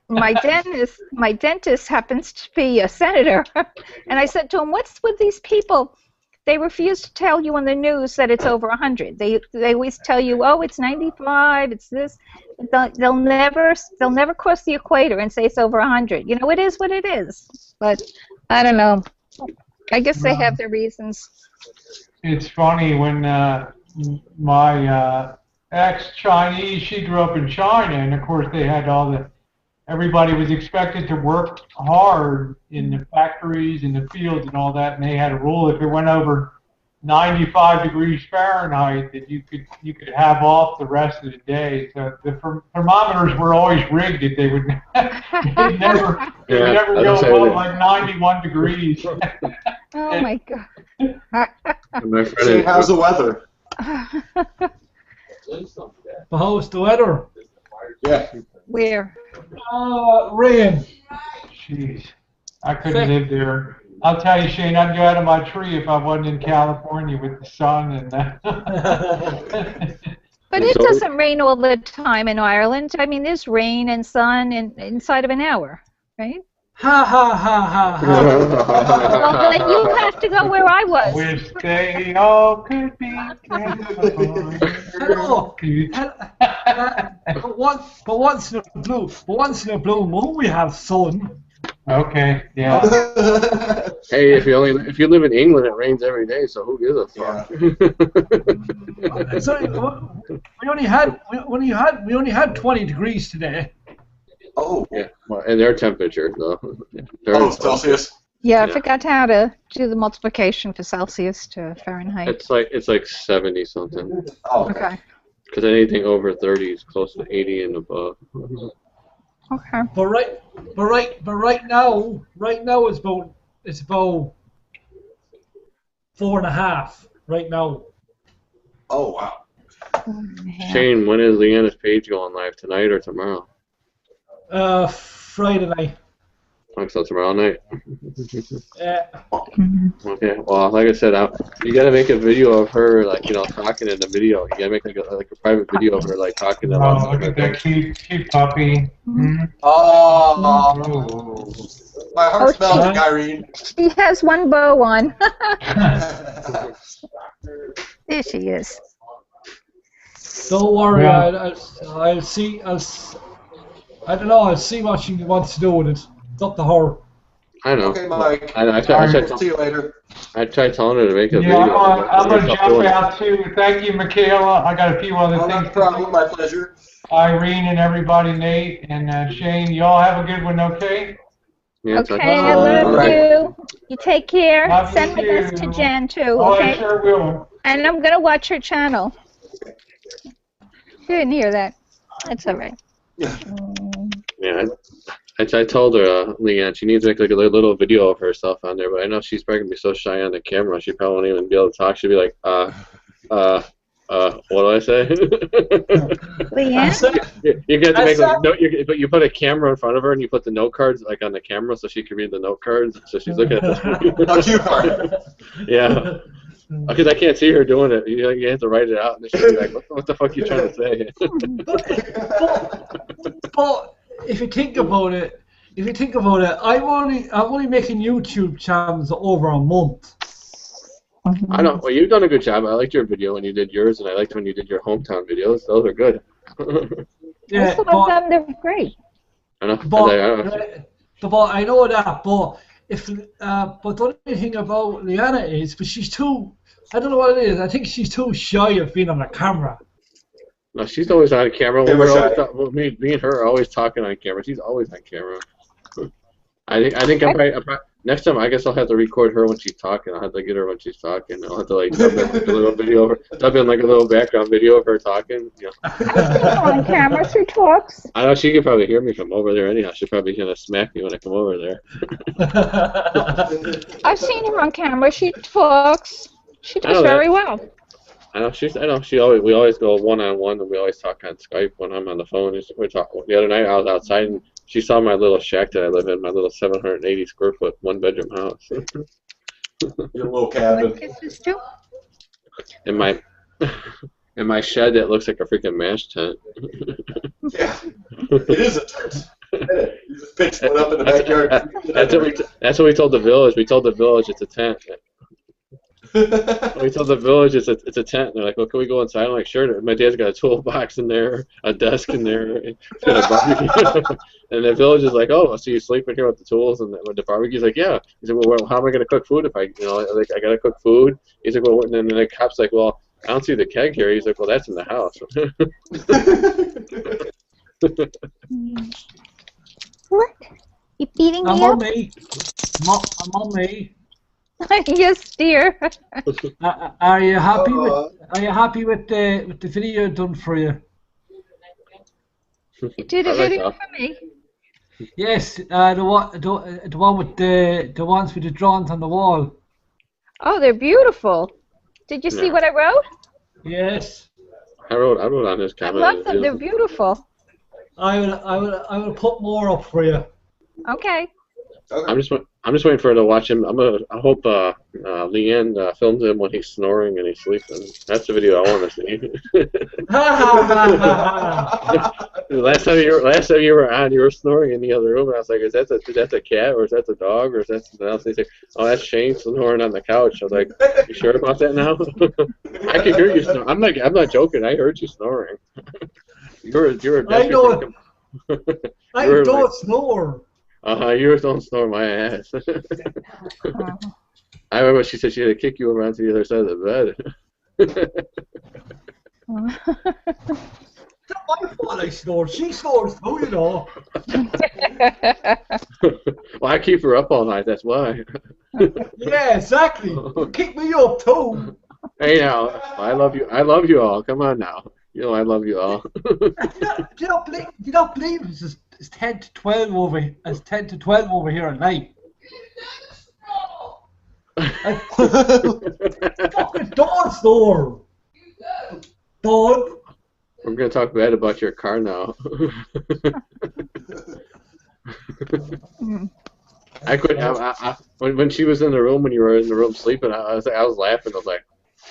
My dentist happens to be a senator, and I said to him, "What's with these people? They refuse to tell you on the news that it's over 100. They always tell you, oh, it's 95, it's this. They'll never cross the equator and say it's over 100. It is what it is. But I don't know. I guess they have their reasons." It's funny when my ex-Chinese, she grew up in China, and of course they had everybody was expected to work hard in the factories, in the fields, and all that. And they had a rule: if it went over 95 degrees Fahrenheit, that you could have off the rest of the day. So the thermometers were always rigged; that they would never go above like 91 degrees. Oh my God! My friend How's the weather? But how's the weather? Yeah. Where? Rain. Jeez, I couldn't live there. I'll tell you, Shane, I'd go out of my tree if I wasn't in California with the sun and But it doesn't rain all the time in Ireland. I mean, there's rain and sun inside of an hour, right? Ha ha ha ha ha. Well, then you have to go where I was. wish they all could be Hello. But once in a blue moon we have sun. Okay, yeah. Hey, if you live in England, it rains every day, so who gives a fuck? So we only had 20 degrees today. Oh. Yeah, well, and their temperature though. Celsius. Yeah, I forgot how to do the multiplication for Celsius to Fahrenheit. It's like 70 something. Oh, Okay. Because anything over 30 is close to 80 and above. Okay. But right now it's about 4.5 right now. Oh wow. Shane, when is Leanna's page going live, tonight or tomorrow? Friday night. So tomorrow night. Yeah. Okay. Well, like I said, you gotta make a video of her, like, talking in the video. You gotta make like a private video of her, like, talking about. Oh, look at that cute puppy. Mm-hmm. Oh. My heart smells, Irene. She has one bow on. There she is. Don't worry, Yeah. I'll see. I don't know. I'll see what she wants to do with it. It's up to her. I know. Okay, Mike. I See you later. I tried telling her to make a Yeah, video. I'm gonna jump out too. Thank you, Michaela. I got a few other things. No problem. My pleasure. Irene and everybody, Nate and Shane, y'all have a good one, okay? Yeah, Okay, I love you. You take care. Love you Send my best to too. Jen too, Oh, I okay? sure will. And I'm gonna watch her channel. You didn't hear that. That's all right. Yeah, I told her, Leanne, she needs to make like a little video of herself on there, but I know she's probably gonna be so shy on the camera, she probably won't even be able to talk. She'll be like, what do I say? Leanne? You get to make like but you put a camera in front of her and you put the note cards like on the camera so she can read the note cards. So she's looking at this. A cue card. Yeah. Because I can't see her doing it. You have to write it out, and she'll be like, "What the fuck are you trying to say?" But if you think about it, I'm only making YouTube channels over a month. I know. Well, you've done a good job. I liked your video when you did yours, and I liked when you did your hometown videos. Those are good. Yeah, some of them, they're great. I know. But I know that. But but the only thing about Leanna is, but she's too. I don't know what it is. I think she's too shy of being on the camera. No, she's always on camera. Me and her are always talking on camera. She's always on camera. I think next time I guess I'll have to record her when she's talking. I'll have to get her when she's talking. I'll have to like dub in like a little video of her, dub in like a little background video of her talking. You know. On camera, she talks. I know she could probably hear me from over there anyhow. She's probably gonna smack me when I come over there. I've seen her on camera. She talks. She does very well. I know we always go one-on-one, and we always talk on Skype when I'm on the phone. We talk. The other night I was outside and she saw my little shack that I live in, my little 780 square foot one-bedroom house. Your little cabin. In my shed that looks like a freaking mash tent. Yeah, it is a tent. You just pitched one up in the backyard. That's what we told the village. We told the village it's a tent. We told the village it's a tent. And they're like, well, can we go inside? I'm like, sure. My dad's got a toolbox in there, a desk in there, and a barbecue. And the village is like, oh, so you sleep in here with the tools? And the barbecue's like, yeah. He's like, well, how am I going to cook food if I got to cook food? He's like, well, and then the cop's like, well, I don't see the keg here. He's like, well, that's in the house. What? You beating me I'm up? on me. I'm on me. Yes, dear. Are you happy with the video done for you? You did a video for me. Yes, the one with the ones with the drawings on the wall. Oh, they're beautiful. Did you see what I wrote? Yes. I wrote on his I comment. love them. They're beautiful. I will put more up for you. Okay. I'm just waiting for her to watch him. I hope Leanne films him when he's snoring and he's sleeping. That's the video I want to see. last time you were on, you were snoring in the other room, and I was like, is that the cat, or is that the dog, or is that something else? And he's like, oh, that's Shane snoring on the couch. I was like, you sure about that now? I can hear you snoring. I'm not joking. I heard you snoring. You're I know. I don't snore. Yours don't snore my ass. I remember she said she had to kick you around to the other side of the bed. It's not my fault I snore. She snores too, you know. Well, I keep her up all night, that's why. Yeah, exactly. You kick me up too. Hey now, I love you all. Come on now. You know I love you all. Do you not believe it's 10 to 12 over here. It's 10 to 12 over here at night. Fucking don't snore. Don't. I'm gonna talk bad about your car now. I couldn't. When she was in the room, when you were in the room sleeping, I was laughing. I was like,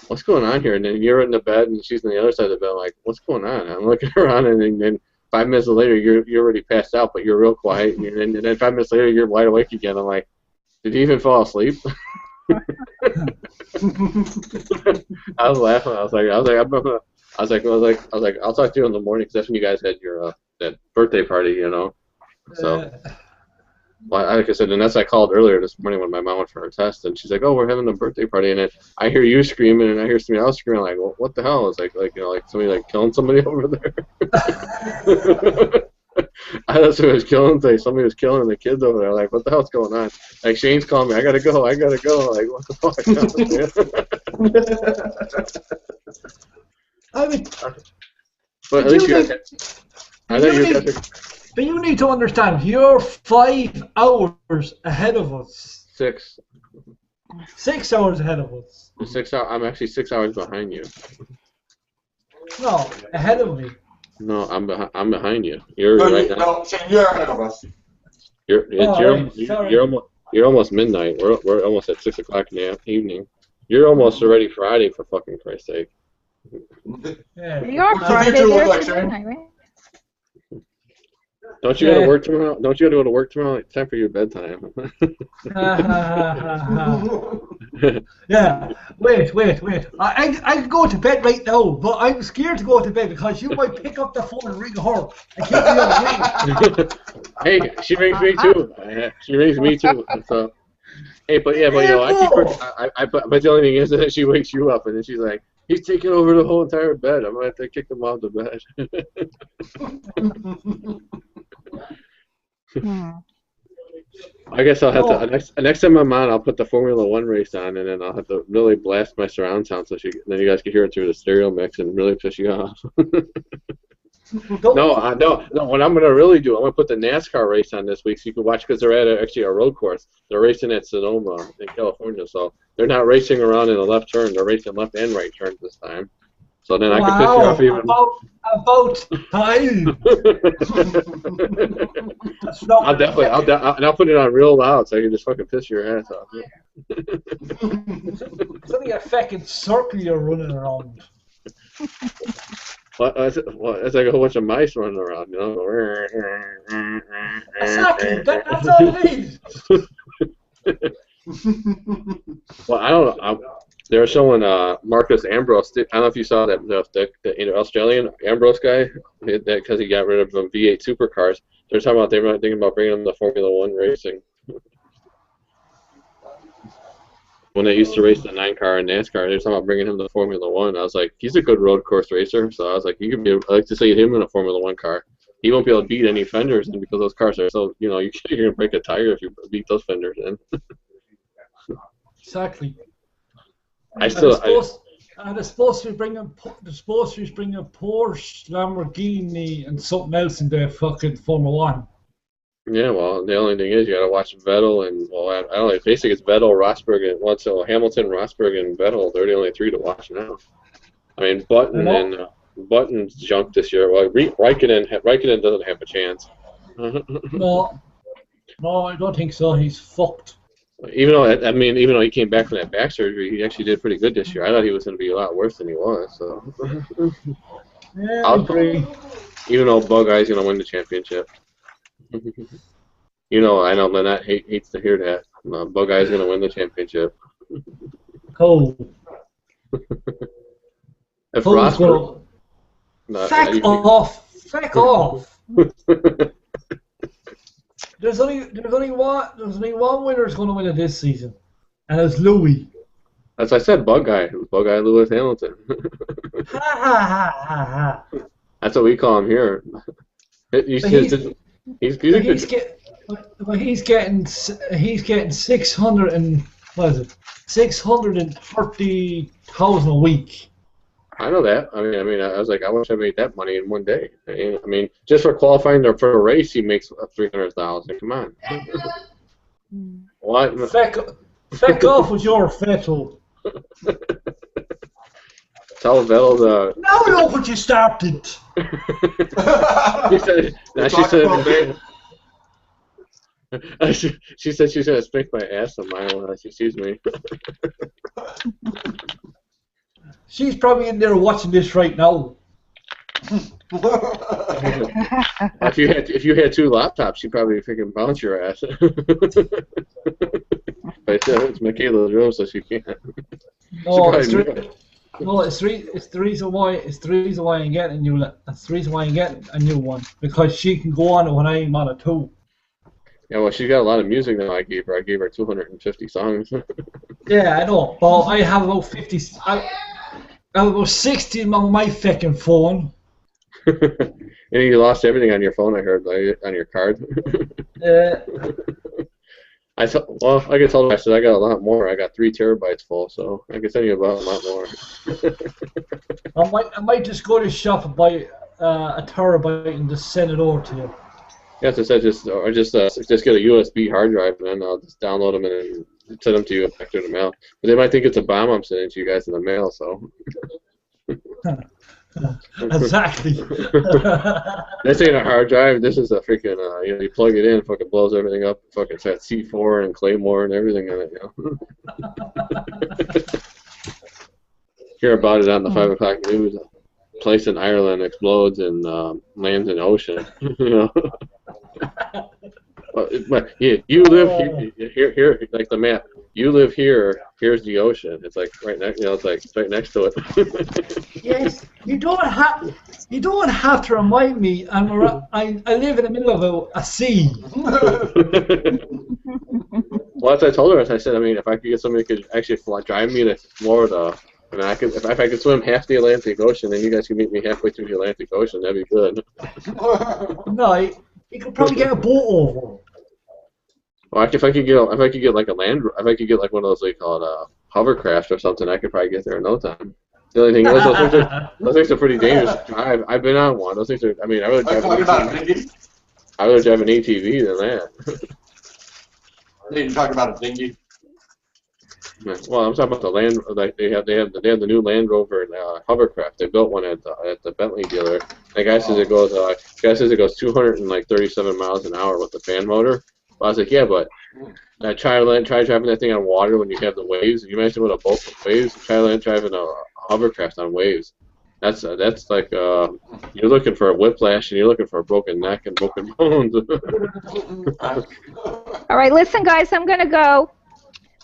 "What's going on here?" And then you're in the bed, and she's on the other side of the bed. I'm like, "What's going on?" I'm looking around, and then 5 minutes later, you're already passed out, but you're real quiet. And then 5 minutes later, you're wide awake again. I'm like, "Did you even fall asleep?" I was laughing. I was like, I'll talk to you in the morning, because that's when you guys had your that birthday party, you know. So, well, like I said, and that's I called earlier this morning when my mom went for her test, and she's like, "Oh, we're having a birthday party," and then I hear you screaming, and I hear somebody else screaming, like, well, "What the hell?" It's like you know, like somebody like killing somebody over there. I thought somebody was killing. Somebody was killing the kids over there. Like, what the hell's going on? Like, Shane's calling me. I gotta go. Like, what the fuck? I mean, but at least but you need to understand, you're 5 hours ahead of us. 6. 6 hours ahead of us. 6 hours. I'm actually 6 hours behind you. No, ahead of me. No, I'm behind you. You're right now. No, you're ahead of us. You're almost midnight. We're almost at 6 o'clock in the evening. You're almost already Friday, for fucking Christ's sake. Yeah. You are Friday there tonight, right? Don't you go to work tomorrow? Don't you got to go to work tomorrow? It's time for your bedtime. Yeah. Wait. I can go to bed right now, but I'm scared to go to bed because you might pick up the phone and ring her and keep me on ring. Hey, she rings me too. She rings me too. So, hey, but you know, I keep her. But the only thing is that she wakes you up, and then she's like, "He's taking over the whole entire bed. I'm gonna have to kick him off the bed." I guess I'll have to next time I'm on, I'll put the Formula One race on, and then I'll have to really blast my surround sound so then you guys can hear it through the stereo mix and really piss you off. No. What I'm gonna really do, I'm gonna put the NASCAR race on this week so you can watch, because they're at actually a road course. They're racing at Sonoma in California, so they're not racing around in a left turn. They're racing left and right turns this time. So then I can piss you off even. About time. I'll put it on real loud so I can just fucking piss your ass off. It's only a fucking circle you're running around. It's like a whole bunch of mice running around, you know. Exactly. That's all it is. Well, I don't know. They were showing Marcus Ambrose. I don't know if you saw that the Australian Ambrose guy, because he got rid of them V8 supercars. They're talking about they were thinking about bringing him to Formula One racing. When they used to race the 9-car in NASCAR, they were talking about bringing him to Formula One. I was like, he's a good road course racer, so I was like, I'd like to see him in a Formula One car. He won't be able to beat any fenders in, because those cars are so, you know, you're gonna break a tire if you beat those fenders in. Exactly. They're supposed to be bringing Porsche, Lamborghini, and something else in the fucking Formula One. Yeah, well, the only thing is you got to watch Vettel and, well, I don't know. Basically, it's Vettel, Rosberg, and Hamilton, Rosberg, and Vettel. They're the only 3 to watch now. I mean, Button's junked this year. Well, Raikkonen doesn't have a chance. No, I don't think so. He's fucked. Even though he came back from that back surgery, he actually did pretty good this year. I thought he was going to be a lot worse than he was. So, yeah, I agree. Even though Bug Eye's going to win the championship. I know Lynette hates to hear that. Bug Eye's going to win the championship. Cool. If Rosberg, Fuck off! There's only one winner who's going to win it this season, and it's Louis. As I said, Bug Eye. Bug Eye Lewis Hamilton. Ha ha ha ha ha. That's what we call him here. He's getting 630,000 a week. I know that. I was like, I wish I made that money in one day. I mean, just for qualifying for a race, he makes 300,000. Come on. What? Feck off with your Vettel. Tell Vettel Now look what you started. She said she's gonna spank my ass a mile when she sees me. She's probably in there watching this right now. If you had two laptops, she'd probably freaking bounce your ass. But it's Michaela's room, so she can't. No, it's the reason why I'm getting a new. That's the reason why I'm getting a new one, because she can go on it when I'm on it too. Yeah, well, she's got a lot of music now. I gave her 250 songs. Yeah, I know. Well, I have about 50. I have about 60 on my fucking phone. And you lost everything on your phone, I heard, on your card. I can tell her, I said I got a lot more. I got 3 terabytes full, so I can send you about a lot more. I might just go to the shop and buy a terabyte and just send it over to you. Yeah, as I said, just get a USB hard drive, and then I'll just download them and send them to you back through the mail. But they might think it's a bomb I'm sending to you guys in the mail, so. Exactly. This ain't a hard drive. This is a freaking, you plug it in, fucking blows everything up. Fucking it's got C4 and Claymore and everything in it, Hear about it on the 5 o'clock news. A place in Ireland explodes and lands in the ocean. But you live here, like the map. You live here. Here's the ocean. It's like right next. It's like right next to it. Yes, you don't have to remind me. I live in the middle of a sea. Well, as I told her, as I said, if I could get somebody who could actually drive me to Florida, and if I could swim half the Atlantic Ocean, then you guys could meet me halfway through the Atlantic Ocean. That'd be good. No, you could probably get a boat over. Well, if I could get like one of those they call it hovercraft or something, I could probably get there in no time. The only thing is, those things are pretty dangerous to drive. I've been on one. Those things are. I rather drive an ATV than that. You're talking about a dinghy? Well, I'm talking about the land. Like they have the new Land Rover hovercraft. They built one at the Bentley dealer. The guy says it goes 237 miles an hour with the fan motor. Well, I was like, yeah, but try driving that thing on water when you have the waves. You imagine with a boat with waves. Try driving a hovercraft on waves. That's like you're looking for a whiplash and you're looking for a broken neck and broken bones. All right, listen, guys, I'm gonna go.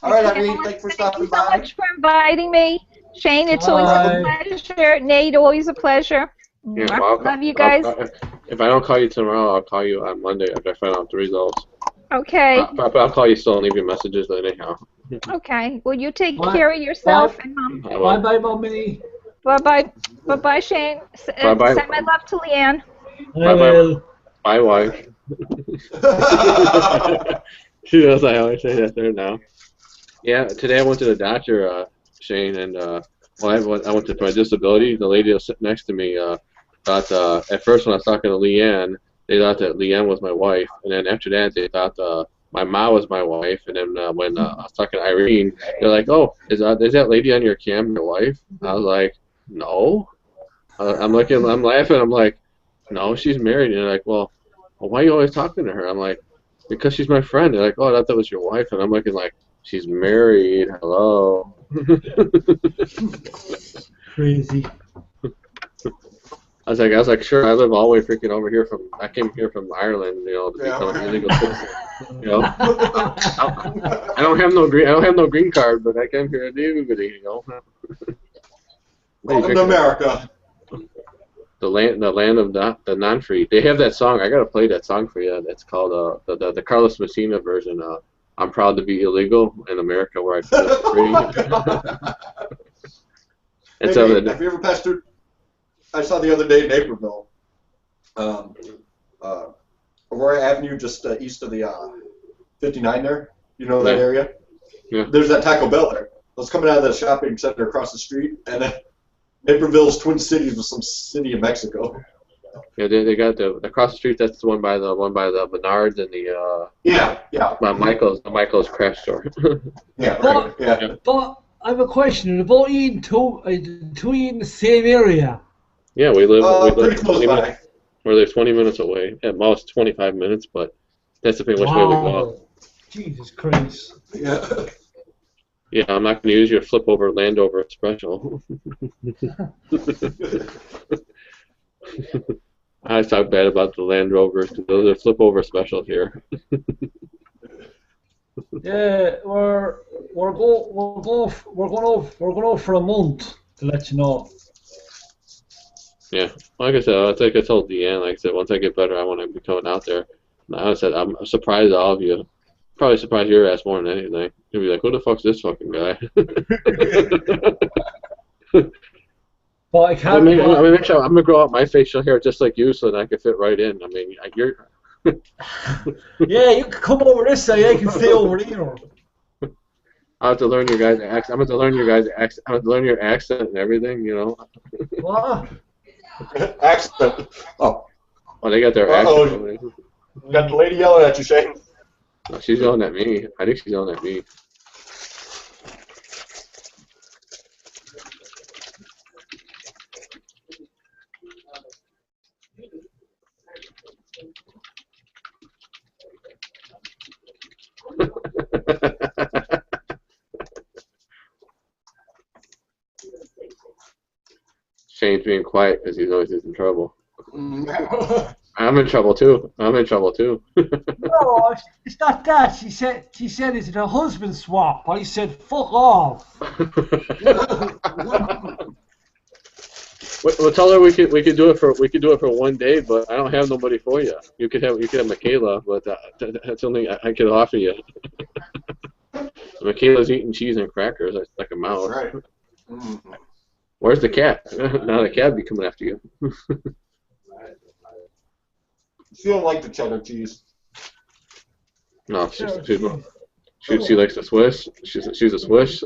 All right, Irene, thanks for stopping by. Thank you so much for inviting me. Shane, it's always a pleasure. Nate, always a pleasure. Yeah, Love you guys. If I don't call you tomorrow, I'll call you on Monday after I find out the results. Okay. I'll call you still and leave you messages anyhow. Okay. Well, you take care of yourself. Bye-bye, Mommy. Bye-bye, Shane. Bye-bye. Send my love to Leanne. Bye-bye. Bye, wife. She knows I always say that there now. Yeah, today I went to the doctor, Shane, and I went to my disability. The lady that was sitting next to me thought, at first when I was talking to Leanne, they thought that Leanne was my wife, and then after that they thought my ma was my wife, and then when I was talking to Irene, they're like, oh, is that lady on your cam your wife? I was like, no. I'm looking, I'm laughing. I'm like, no, she's married. And they're like, well, why are you always talking to her? I'm like, because she's my friend. They're like, oh, I thought that was your wife. And I'm looking like, she's married. Hello. Crazy. I was like, sure. I live all the way freaking over here I came here from Ireland, to become an illegal citizen. I don't have no green card, but I came here illegally, Welcome to America. The land of the non-free. They have that song. I gotta play that song for you. It's called the Carlos Messina version. I'm proud to be illegal in America where I feel free. Hey, have you ever passed through? I saw the other day in Naperville, Aurora Avenue, just east of the 59 there. You know that area? Yeah. There's that Taco Bell there. I was coming out of the shopping center across the street, and Naperville's Twin Cities was some city in Mexico. Yeah, they got across the street. That's the one by the Menards and the by Michael's craft store. But I have a question. About you in two in the same area. Yeah, we live pretty close by. We're like 20 minutes away, at most 25 minutes, but that's the way which way we go. Jesus Christ. Yeah. Yeah, I'm not going to use your flip over Landover special. I talk bad about the Land Rovers because those are flip over specials here. Yeah, we're going for a month to let you know. Yeah, like I said, I told Deanne, like I said, once I get better, I want to be coming out there. And I said, I'm surprised all of you. Probably surprised your ass more than anything. You'll be like, who the fuck's this fucking guy? But I can't. I'm gonna grow out my facial hair just like you, so that I can fit right in. I mean, you're. Yeah, you can come over this side. I can stay over here. I have to learn your guys' accent. I'm going to learn your guys' accent. I have to learn your accent and everything. What? Accent. Oh, they got their accent. Got the lady yelling at you, Shane. No, she's yelling at me. I think she's yelling at me. Shane's being quiet because he's always in trouble. I'm in trouble too. No, it's not that. She said is it a husband swap? I said fuck off. Well, tell her we could do it for 1 day, but I don't have nobody for you. You could have Michaela, but that's something I could offer you. Michaela's eating cheese and crackers like a mouse. Right. Where's the cat? Now the cat be coming after you. She don't like the cheddar cheese. No, she likes the Swiss. She's a Swiss.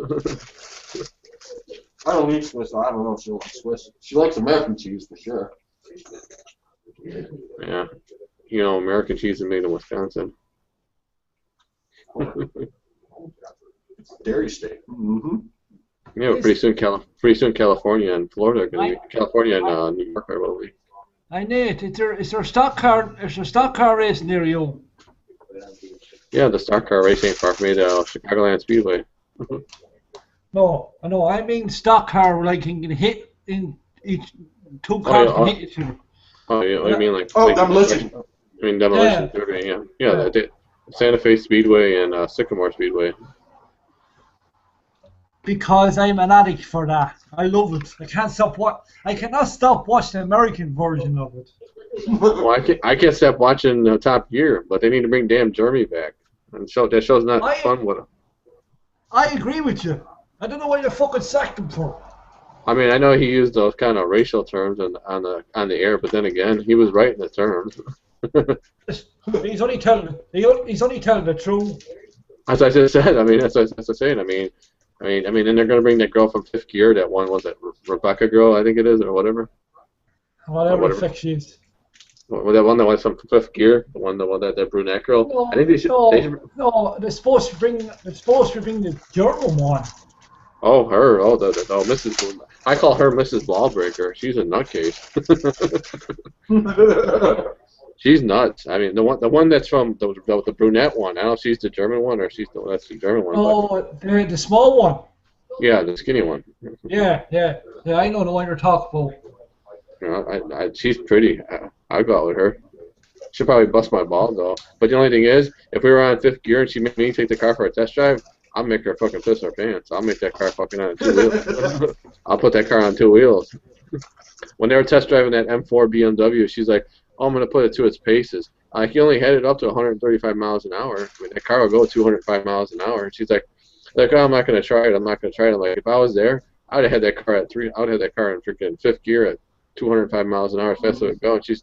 I don't eat Swiss. So I don't know if she likes Swiss. She likes American cheese for sure. Yeah, American cheese is made in Wisconsin. It's a dairy state. Mm-hmm. Yeah, pretty soon California and Florida are going to be. California and New York are will be. I know it. Is there a stock car race near you? Yeah, the stock car race ain't far from me. The Chicagoland Speedway. No, I mean stock car like you can hit in each two cars can hit each other. Oh yeah, I mean like. Demolition. I mean demolition. Yeah. Santa Fe Speedway and Sycamore Speedway. Because I'm an addict for that. I love it. I cannot stop watching the American version of it. Well, I can't stop watching Top Gear, but they need to bring damn Jeremy back. And that show's not fun with him. I agree with you. I don't know why you fucking sacked him for. I mean, I know he used those kind of racial terms on the air, but then again, he was right in the terms. He's only telling the truth. As I just said, I mean, that's what I'm saying. I mean, and they're going to bring that girl from Fifth Gear, that one, was it Rebecca girl, I think it is, or whatever? Whatever the fuck she is. Well, that one that was from Fifth Gear, the one that brunette girl. No, I think they should. No, they're supposed to bring the German one. Oh, her. Oh, oh, Mrs. I call her Mrs. Lawbreaker. She's a nutcase. She's nuts. I mean, the one that's from the brunette one. I don't know if she's the German one or that's the German one. Oh, the small one. Yeah, the skinny one. Yeah. I know the one you're talking about. You know, she's pretty. I'd go out with her. She'll probably bust my balls though. But the only thing is, if we were on 5th gear and she made me take the car for a test drive, I'll make her fucking piss her pants. I'll make that car fucking on 2 wheels. I'll put that car on 2 wheels. When they were test driving that M4 BMW, she's like, "Oh, I'm gonna put it to its paces." He only had it up to 135 miles an hour. I mean, that car will go 205 miles an hour. And she's like, "Oh, I'm not gonna try it. I'm not gonna try it." I'm like, if I was there, I'd have had that car at 3. I would have had that car in freaking 5th gear at 205 miles an hour as fast as it would go. And she's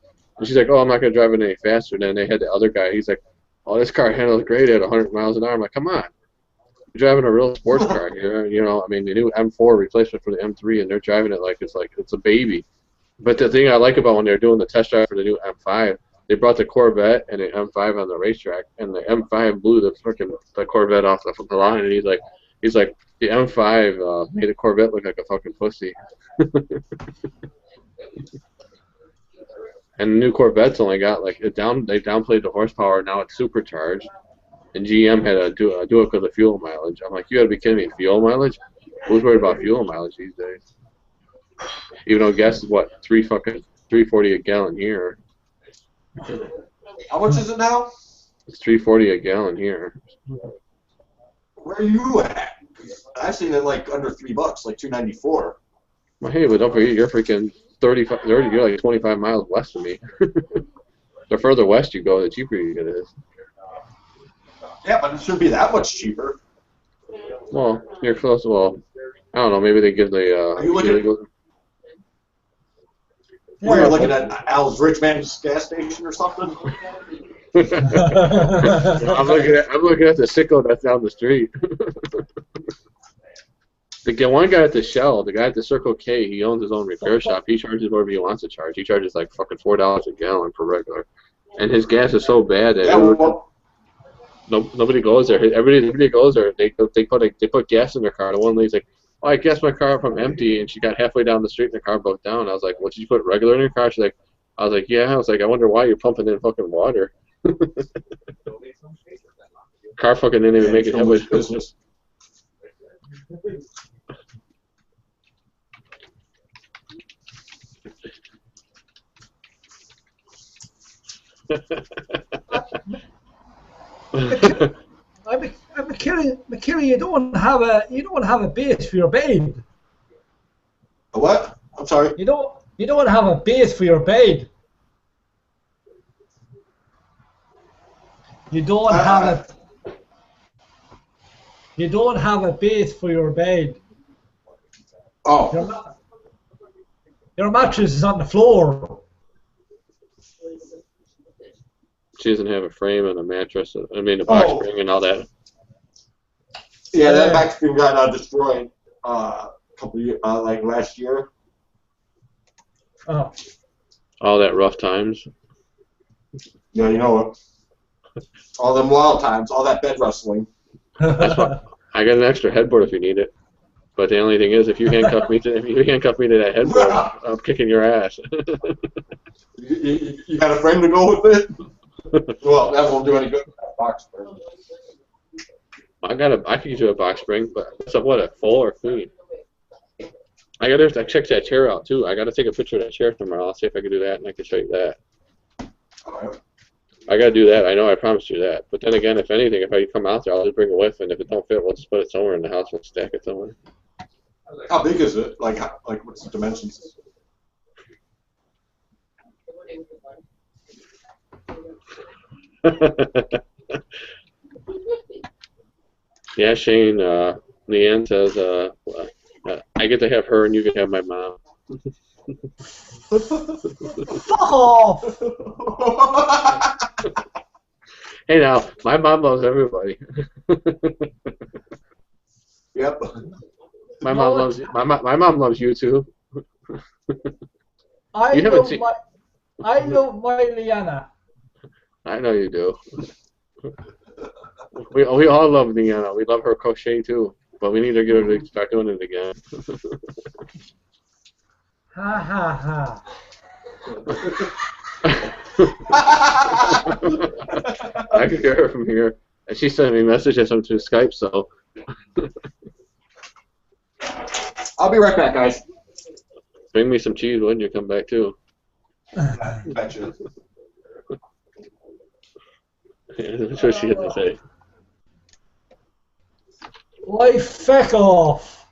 like, "Oh, I'm not gonna drive it any faster." And then they had the other guy. He's like, "Oh, this car handles great at 100 miles an hour." I'm like, "Come on, you're driving a real sports car here." You know, I mean, the new M4 replacement for the M3, and they're driving it like it's a baby. But the thing I like about when they're doing the test drive for the new M5, they brought the Corvette and the M5 on the racetrack, and the M5 blew the Corvette off the line. And he's like, the M5 made the Corvette look like a fucking pussy. And the new Corvette's only got like they downplayed the horsepower. Now it's supercharged, and GM had to do it because of fuel mileage. I'm like, you gotta be kidding me! Fuel mileage? Who's worried about fuel mileage these days? Even though gas is what, $3.40 a gallon here. How much is it now? It's $3.40 a gallon here. Where are you at? I've seen it like under $3, like $2.94. Well, hey, but don't forget, you're freaking 30, you're like 25 miles west of me. The further west you go, the cheaper it is. Yeah, but it shouldn't be that much cheaper. Well, you're close. Well, I don't know. Maybe they give the. Are you looking? Well, you're looking at Al's Rich Man's gas station or something. I'm looking at the Sicko that's down the street. The one guy at the Shell, the guy at the Circle K, he owns his own repair shop. He charges whatever he wants to charge. He charges like fucking $4 a gallon for regular, and his gas is so bad that nobody goes there. Everybody goes there. They put gas in their car. The one lady's like, "Oh, I gassed my car up from empty," and she got halfway down the street and the car broke down. I was like, "What, did you put regular in your car?" She's like, "I was like, yeah." I was like, "I wonder why you're pumping in fucking water." Car fucking didn't even make it halfway through. McKinley, you don't have a base for your bed. A what? I'm sorry. You don't have a base for your bed. You don't have a base for your bed. Oh. Your mattress is on the floor. She doesn't have a frame and a mattress. I mean, a box spring and all that. Yeah, that box spring got destroyed a couple years, like last year. Oh. All that rough times. Yeah, you know what? All them wild times, all that bed wrestling. That's why I got an extra headboard if you need it. But the only thing is, if you handcuff me to that headboard, I'm kicking your ass. You got a frame to go with it? Well, that won't do any good with that box spring. I can get you a box spring, but it's a full or clean? I check that chair out too. I gotta take a picture of that chair tomorrow. I'll see if I can do that, and I can show you that. I gotta do that. I know I promised you that. But then again, if anything, if I come out there, I'll just bring it with, and if it don't fit, we'll just put it somewhere in the house. We'll stack it somewhere. How big is it? Like what's the dimensions? Yeah, Shane. Leanne says, I get to have her, and you can have my mom. Fuck off! Hey, now my mom loves everybody. Yep. My mom loves you too. I love my Leanna. I know you do. We all love Leanna. We love her crochet too. But we need to get her to start doing it again. Ha ha ha. I could hear her from here. And she sent me messages through Skype, so. I'll be right back, guys. Bring me some cheese when you come back, too. Betcha. That's what she had to say. Why, feck off.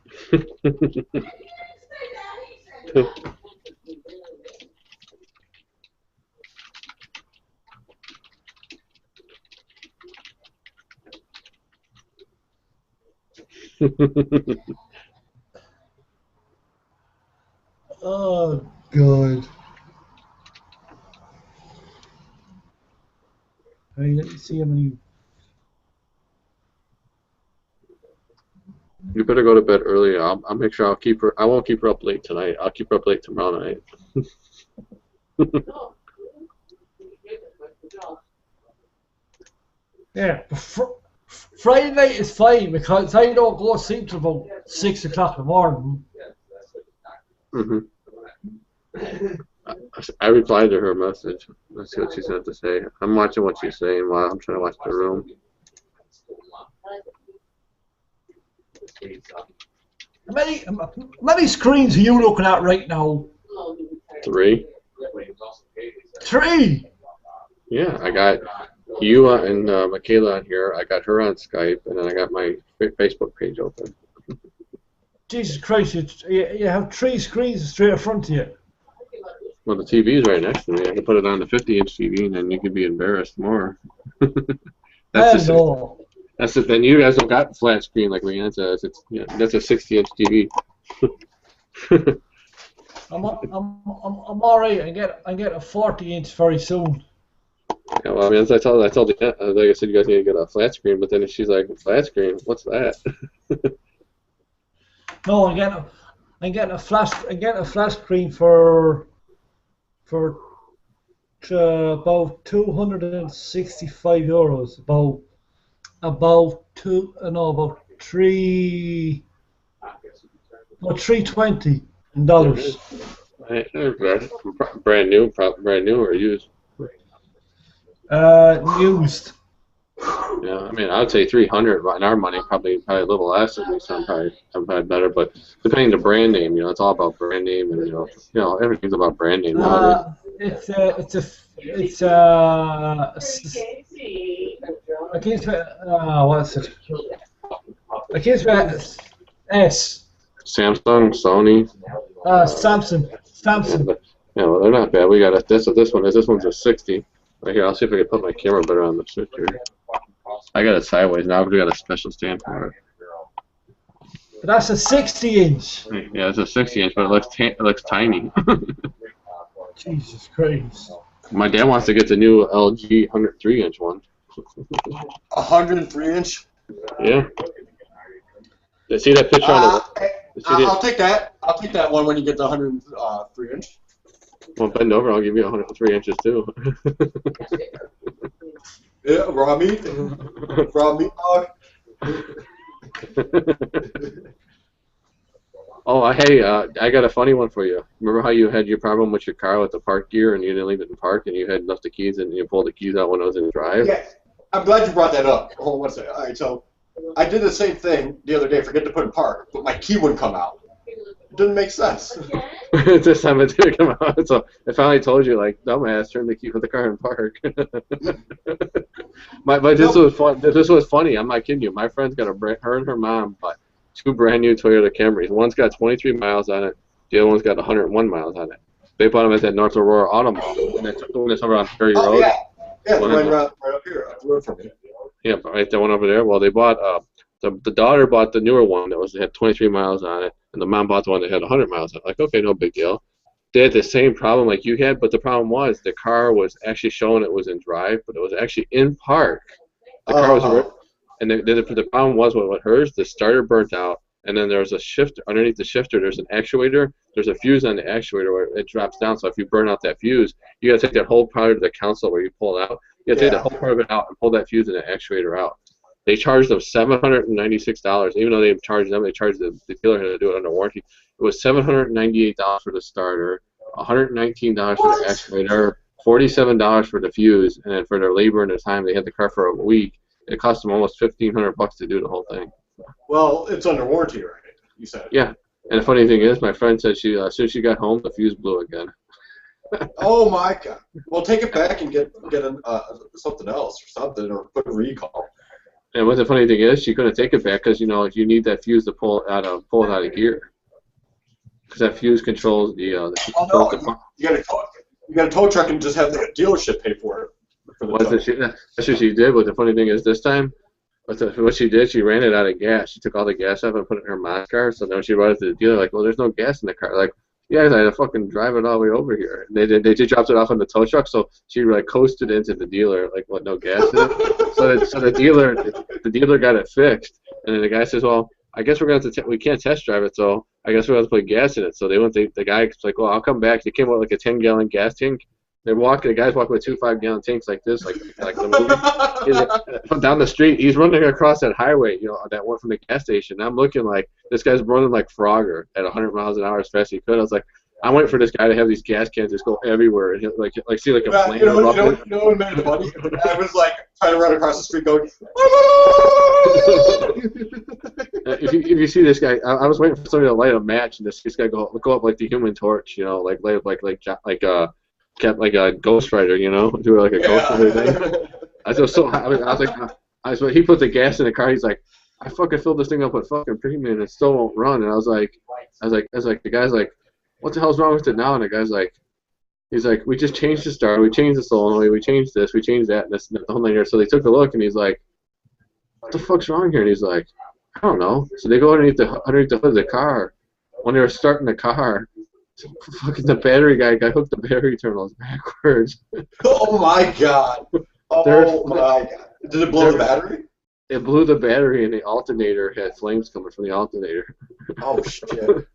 Oh, God. Hey, let me see how many. You better go to bed early. I'll make sure I'll keep her. I won't keep her up late tonight. I'll keep her up late tomorrow night. Yeah, Friday night is fine because I don't go to sleep till about 6 o'clock in the morning. I replied to her message. Let's see what she's got to say. I'm watching what she's saying while I'm trying to watch the room. How many screens are you looking at right now? 3. 3? Yeah, I got you and Michaela on here. I got her on Skype, and then I got my Facebook page open. Jesus Christ, you have 3 screens straight in front of you. Well, the TV's right next to me. I can put it on the 50-inch TV, and then you could be embarrassed more. That's the thing. You guys don't got flat screen like Leanne says. That's a 60-inch TV. I'm all right. I get a 40-inch very soon. Yeah, well, I mean, as I told you, like I said, you guys need to get a flat screen. But then she's like, flat screen? What's that? No, I'm getting a flat screen for about €265. About 320 in dollars. Brand new or used? Used. Yeah, I mean, I'd say 300 in our money, probably a little less. At least I'm probably better. But depending on the brand name, it's all about brand name, and everything's about brand name nowadays. What's it? I can't spell S. Samsung, Sony. Samsung. Yeah, well, they're not bad. We got this one is. This one's a 60. Right here, I'll see if I can put my camera better on the switcher. I got it sideways now, but we got a special stand for it. But that's a 60-inch. Yeah, it's a 60-inch, but it looks tiny. Jesus Christ. My dad wants to get the new LG 103-inch one. 103-inch? Yeah. See that picture on the... I'll take that. I'll take that one when you get the 103-inch. Well, bend over. I'll give you 103 inches too. Yeah, raw meat. Raw meat dog. Oh, hey, I got a funny one for you. Remember how you had your problem with your car with the park gear and you didn't leave it in park and you had left the keys and you pulled the keys out when it was in drive? Yes. I'm glad you brought that up. Hold on one second. All right, so I did the same thing the other day. Forget to put in park, but my key wouldn't come out. It didn't make sense. This time it did come out. So I finally told you, like, dumbass, turn the key for the car in park. But this was fun. This was funny. I'm not kidding you. My friend's got her and her mom bought 2 brand new Toyota Camrys. One's got 23 miles on it. The other one's got 101 miles on it. They bought them at that North Aurora Auto Mall, and they took the one that's over on Ferry Road. Yeah, right up here, up the road from me. Yeah, right, that one over there. Well, they bought the daughter bought the newer one that had 23 miles on it, and the mom bought the one that had 100 miles on it. Like, okay, no big deal. They had the same problem like you had, but the problem was the car was actually showing it was in drive, but it was actually in park. The car was, and the problem was what hers, the starter burnt out, and then there was a shifter underneath the shifter. There's an actuator. There's a fuse on the actuator where it drops down. So if you burn out that fuse, you got to take that whole part of the console where you pull it out. You got to take that whole part of it out and pull that fuse and the actuator out. They charged them $796, even though they charged them. They charged the dealer to do it under warranty. It was $798 for the starter, $119 for the actuator, $47 for the fuse, and then for their labor and the time, they had the car for a week. It cost them almost $1,500 to do the whole thing. Well, it's under warranty, right? You said. Yeah, and the funny thing is, my friend said she as soon as she got home, the fuse blew again. Oh my God! Well, take it back and get something else or something, or put a recall. And what the funny thing is, she couldn't take it back because you need that fuse to pull it out of gear. Because that fuse controls the. You got a tow truck and just have the dealership pay for it. That's what she did. But the funny thing is, this time, what she did, she ran it out of gas. She took all the gas off and put it in her mom's car. So then she brought it to the dealer, like, well, there's no gas in the car. Like, yeah, I had to fucking drive it all the way over here. And they just dropped it off on the tow truck, so she like coasted into the dealer, like, what, no gas in it? so the dealer got it fixed, and then the guy says, well, I guess we're gonna have to we can't test drive it, so I guess we're gonna have to put gas in it. So they went. The guy's like, well, I'll come back. They came out with like a 10-gallon gas tank. The guy's walking with 2 5-gallon tanks like this, like the movie. Down the street, he's running across that highway, that went from the gas station. I'm looking like this guy's running like Frogger at 100 miles an hour as fast as he could. I was like, I'm waiting for this guy to have these gas cans just go everywhere and see like a flame. You know what made it funny? I was like trying to run across the street going. If you see this guy, I was waiting for somebody to light a match and this guy go up like the Human Torch, like a Ghost Rider, do like a Ghost Rider thing. I was like, he put the gas in the car. He's like, I fucking filled this thing up with fucking premium and it still won't run. And I was like, the guy's like, what the hell's wrong with it now? And the guy's like, he's like, we just changed the starter, we changed the solenoid, we changed this, we changed that, and this, the whole thing here. So they took a look, and he's like, what the fuck's wrong here? And he's like, I don't know. So they go underneath the hood of the car. When they were starting the car, fucking the battery guy hooked the battery terminals backwards. Oh my God! Oh my God! Did it blow the battery? It blew the battery, and the alternator had flames coming from the alternator. Oh shit!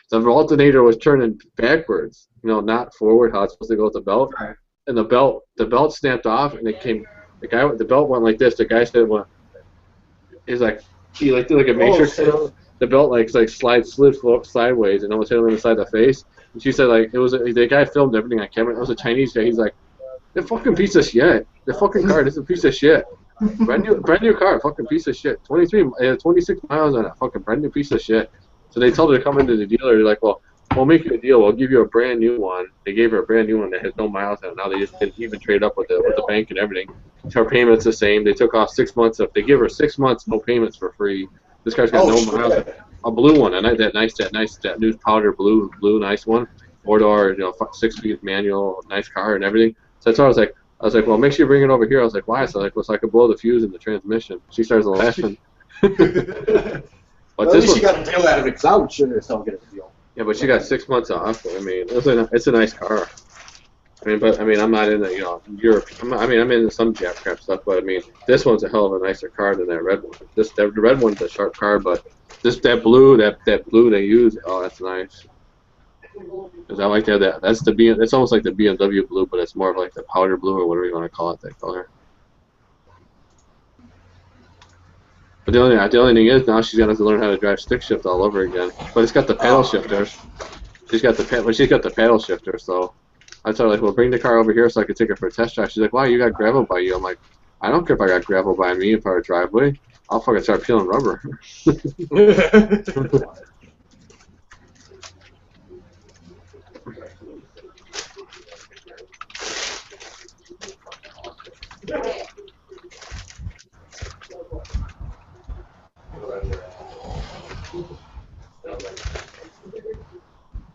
The alternator was turning backwards, not forward how it's supposed to go with the belt. Right. And the belt snapped off, and the belt went like this. The guy said, "What?" He did like a matrix. The belt slid sideways and almost hit him inside the face. And she said the guy filmed everything on camera. It was a Chinese guy. He's like, "The fucking piece of shit. The fucking car. This is a piece of shit. Brand new car. Fucking piece of shit. 26 miles on it. Fucking brand new piece of shit." So they told her to come into the dealer. They're like, well, we'll make you a deal. We'll give you a brand new one. They gave her a brand new one that has no miles on it. Now they just didn't even trade up with the bank and everything. Her payment's the same. They took off 6 months. They give her 6 months, no payments for free. This car's got no miles. A blue one, that new powder blue nice one. 4-door, 6-speed manual, nice car and everything. So that's why I was like, well, make sure you bring it over here. I was like, why? So I could blow the fuse in the transmission. She starts laughing. But at least she got a deal out of it, because I would sure as hell get a deal. Yeah, but she got 6 months off. I mean, it's a nice car. I'm not in the Europe. I'm in some Jap crap stuff, but I mean, this one's a hell of a nicer car than that red one. The red one's a sharp car, but that blue they use. Oh, that's nice. Because I like to have that. It's almost like the BMW blue, but it's more of like the powder blue or whatever you want to call it. That color. But the only thing is now she's gonna have to learn how to drive stick shift all over again. But it's got the paddle shifter. She's got the paddle shifter. So I told her well, bring the car over here so I can take her for a test drive. She's like, wow, you got gravel by you. I'm like, I don't care if I got gravel by me in our driveway. I'll fucking start peeling rubber.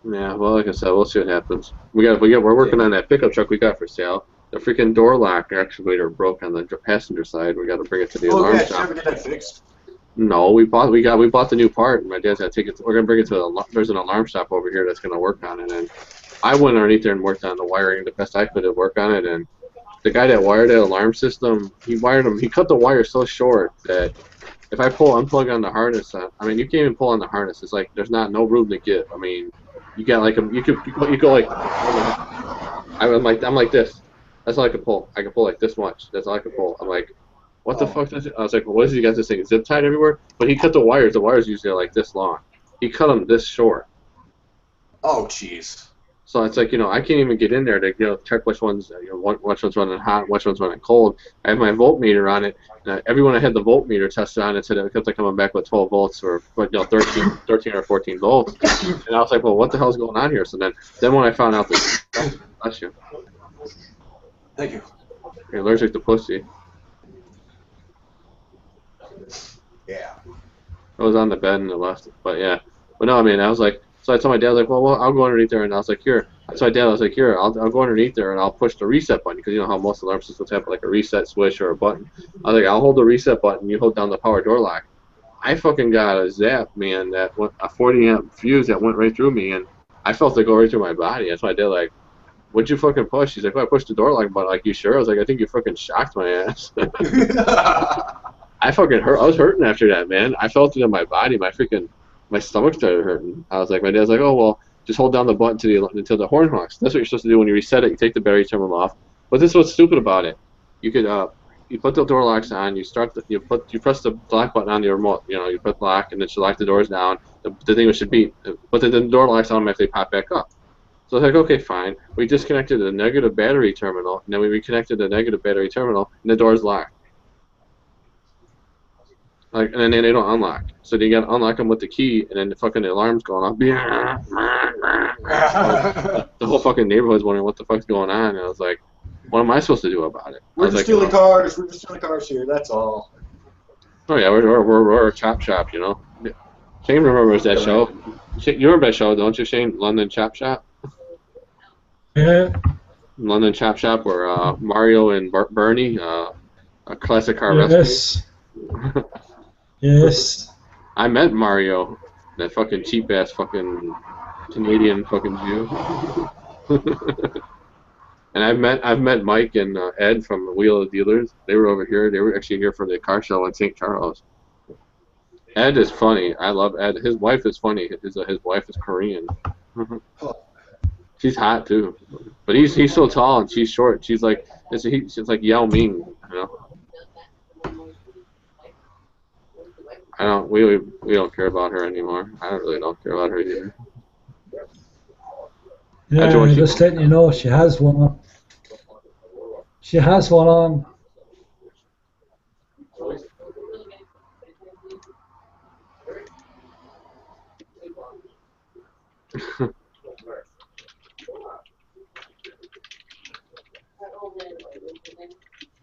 Yeah, well, like I said, we'll see what happens. We're working on that pickup truck we got for sale. The freaking door lock actuator broke on the passenger side. We got to bring it to the alarm shop. Did you ever get that fixed? No, we bought the new part. And my dad's got to take it. We're gonna bring it to there's an alarm shop over here that's gonna work on it. And I went underneath there and worked on the wiring the best I could to work on it. And the guy that wired that alarm system, he cut the wire so short that if I unplug on the harness, you can't even pull on the harness. It's like there's no room to get. I mean, you got like you go like I'm like this. That's all I can pull. I can pull like this much. That's all I can pull. I'm like, what the fuck is it? I was like, well, what is he got this thing zip tied everywhere? But he cut the wires. The wires usually are like this long. He cut them this short. Oh, jeez. So it's like, I can't even get in there to, check which one's, which one's running hot, which one's running cold. I have my voltmeter on it. And everyone I had the voltmeter tested on it said it kept coming back with 12 volts or 13 or 14 volts. And I was like, well, what the hell's going on here? So then when I found out that, bless you. Thank you. You're allergic to pussy. Yeah. I was on the bed and I left. But yeah. But no, I mean, I was like, so I told my dad, I was like, well, I'll go underneath there. And I was like, here. So my dad was like, here, I'll go underneath there and I'll push the reset button. Because you know how most alarm systems have like a reset switch or a button. I was like, I'll hold the reset button. You hold down the power door lock. I fucking got a zap, man, that went, a 40 amp fuse that went right through me. And I felt it go right through my body. That's why my dad, like, what'd you fucking push? He's like, well, I pushed the door lock button. Like, you sure? I was like, I think you fucking shocked my ass. I fucking hurt. I was hurting after that, man. I felt it in my body. My stomach started hurting. I was like, my dad's like, oh, well, just hold down the button until the horn honks. That's what you're supposed to do when you reset it. You take the battery terminal off. But this is what's stupid about it. You could, you put the door locks on. You press the lock button on the remote. You put lock and then you lock the doors down. The thing should beep. But then the door locks automatically pop back up. So I was like, okay, fine. We disconnected the negative battery terminal, and then we reconnected the negative battery terminal, and the door's locked. Like, and then they don't unlock. So you gotta unlock them with the key, and then the alarm's going off. The whole fucking neighborhood's wondering what the fuck's going on. And I was like, what am I supposed to do about it? We're just stealing cars. We're just stealing cars here. That's all. Oh yeah, we're a chop shop, Shane remembers that show. You remember that show, don't you, Shane? London Chop Shop. Yeah. London Chop Shop, where Mario and Bernie, a classic car rescue. Yes. I met Mario, that fucking cheap ass fucking Canadian fucking Jew. And I've met Mike and Ed from the Wheel of Dealers. They were over here. They were actually here for the car show in St. Charles. Ed is funny. I love Ed. His wife is funny. His wife is Korean. She's hot too. But he's so tall and she's short. She's like like Yao Ming, We don't care about her anymore. I really don't care about her either. Yeah, just letting you know, she has one on. She has one on.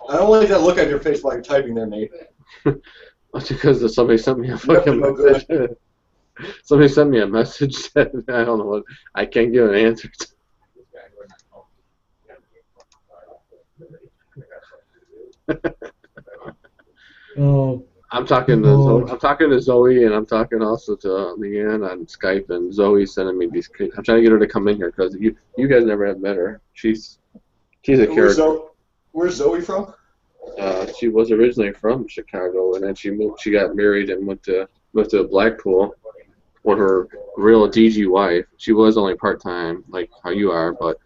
I don't like that look on your face while you're typing there, Nate. That's because somebody sent me a fucking message. Somebody sent me a message that I don't know what. I can't give an answer to. I'm talking to Zoe, and I'm talking also to Leanne on Skype, and Zoe's sending me these. I'm trying to get her to come in here because you guys never have met her. She's a character. Where's Zoe from? She was originally from Chicago, and then she moved. She got married and went to Blackpool with her real DG wife. She was only part-time, like how you are, but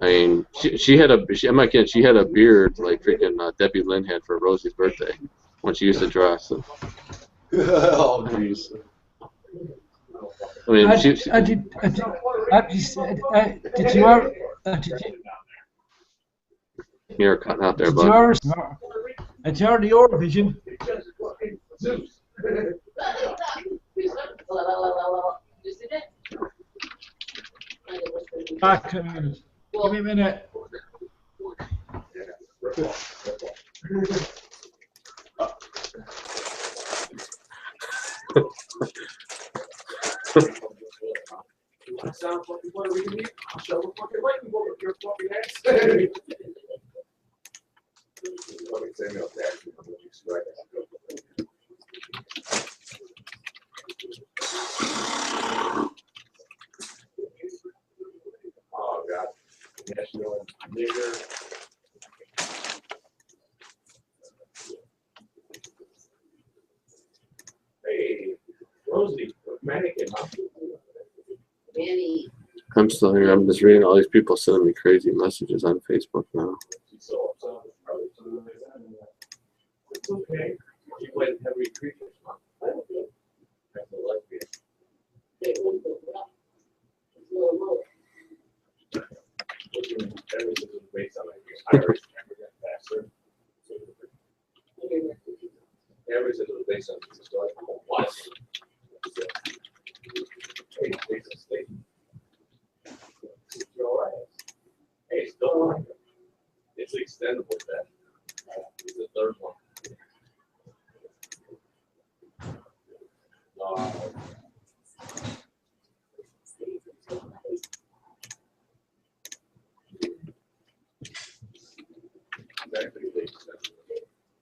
I mean, she had I'm not kidding. She had a beard like freaking Debbie Lynn had for Rosie's birthday when she used to dress. So. Oh, jeez. I mean, did you ever? You're cutting out there, bud. Did you hear the Eurovision? Back a minute. Give me a minute. Oh God, national nigger. Hey, Rosie, mannequin, huh? I'm still here. I'm just reading all these people sending me crazy messages on Facebook now. went heavy creek this month. That's a lesbian. Everything was based on Irish faster. Everything was based on what? Hey, still on. It's extendable then. It's the third one.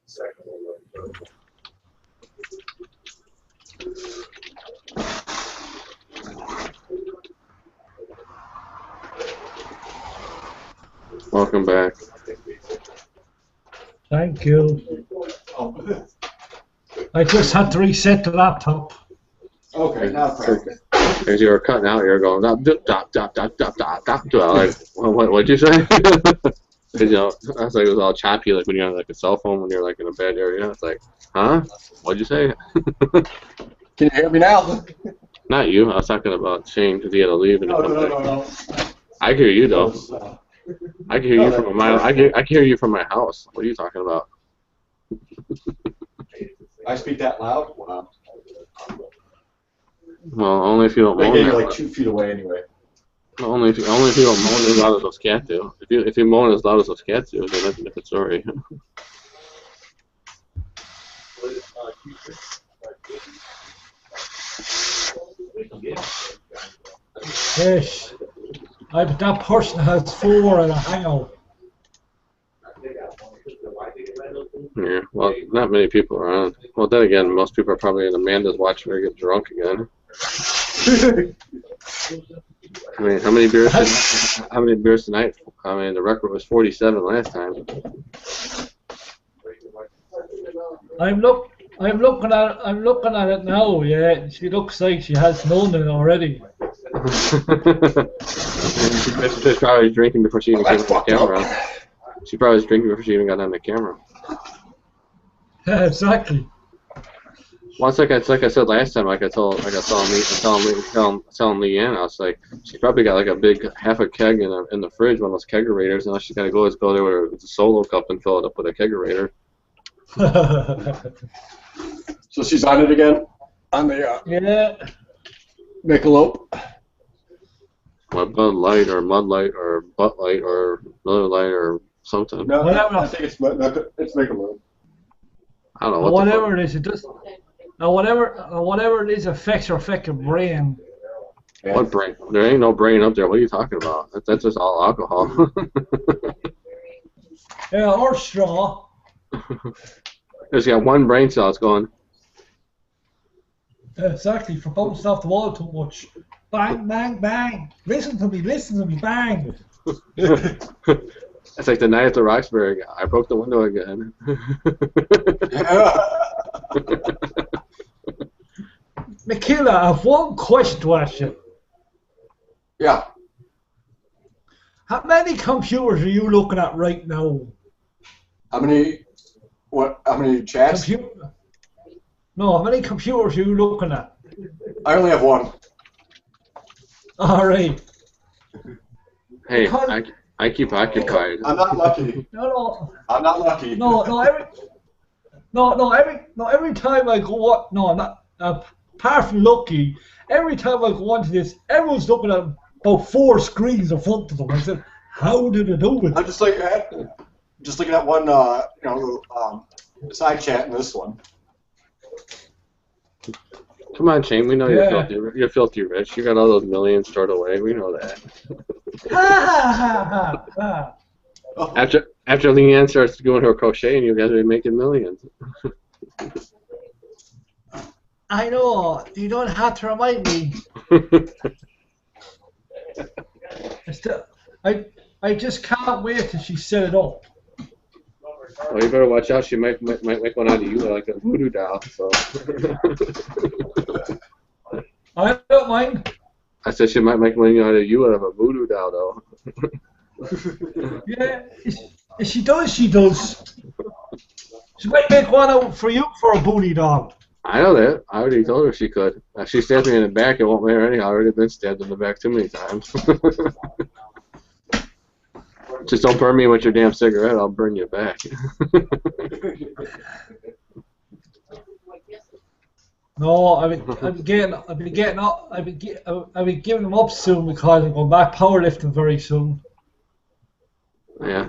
Second one. Welcome back. Thank you. I just had to reset the laptop. Okay, now perfect. As you were cutting out, you were going dop dop dop dop dop dop dop. Like, what'd you say? You know, I was like, it was all choppy, like when you're on like a cell phone when you're like in a bad area. It's like, huh? What'd you say? Can you hear me now? Not you. I was talking about Shane because he had to leave and come back. No. I can hear you though. I can hear you from a mile. I can hear you from my house. What are you talking about? I speak that loud? Wow. Well, only if you don't They moan. gave you like 2 feet away anyway. Only if you don't moan as loud as those cats do. If you moan as loud as those cats do, then that's a different story. Yes. That person has 4 and a hangout. Yeah, well, not many people around. Well, then again, most people are probably in Amanda's watching her get drunk again. I mean, how many beers tonight? I mean, the record was 47 last time. I'm looking at it now. Yeah, she looks like she has known it already. She's probably drinking before she even came on the camera. She probably was drinking before she even got on the camera. Yeah, exactly. Well, it's like I said last time. Like I telling Leanne, I was like, she's probably got like a big half a keg in the fridge, one of those kegerators. Now she's got to go there with a solo cup and fill it up with a kegerator. So she's on it again? On the yeah. Michelob? What, Bud Light or Mud Light or Butt Light or Miller Light or something? No, I think it's Michelob. I don't know. Whatever it is, it does. Whatever it is affects your fucking brain. What brain? There ain't no brain up there. What are you talking about? That's just all alcohol. Yeah, or straw. There's got one brain cell that's going. Exactly, for bouncing off the wall too much. Bang, bang, bang. Listen to me, bang. It's like the night at the Roxbury. I broke the window again. Michaela, I have one question to ask you. Yeah. How many computers are you looking at right now? How many chats? No, how many computers are you looking at? I only have one. All right. Hey, I keep occupied. I'm not lucky. No. I'm not lucky. Every time I go up, no, I'm not. Apart from lucky, every time I go onto this, everyone's looking at about 4 screens in front of them. I said, how did they do it? I'm just looking at one, side chat in this one. Come on, Shane. We know you're filthy rich. You got all those millions stored away. We know that. After Leanne starts doing her crocheting, you guys will be making millions. I know. You don't have to remind me. I just can't wait till she set it up. Well, you better watch out. She might make one out of you like a voodoo doll. So. I don't mind. I said she might make one out of you out of a voodoo doll, though. Yeah, she does. She does. She might make one out for you for a booty doll. I know that. I already told her she could. She stabbed me in the back. It won't matter anyhow. I've already been stabbed in the back too many times. Just don't burn me with your damn cigarette. I'll burn you back. No, I've been giving them up soon because I'm going back powerlifting very soon. Yeah.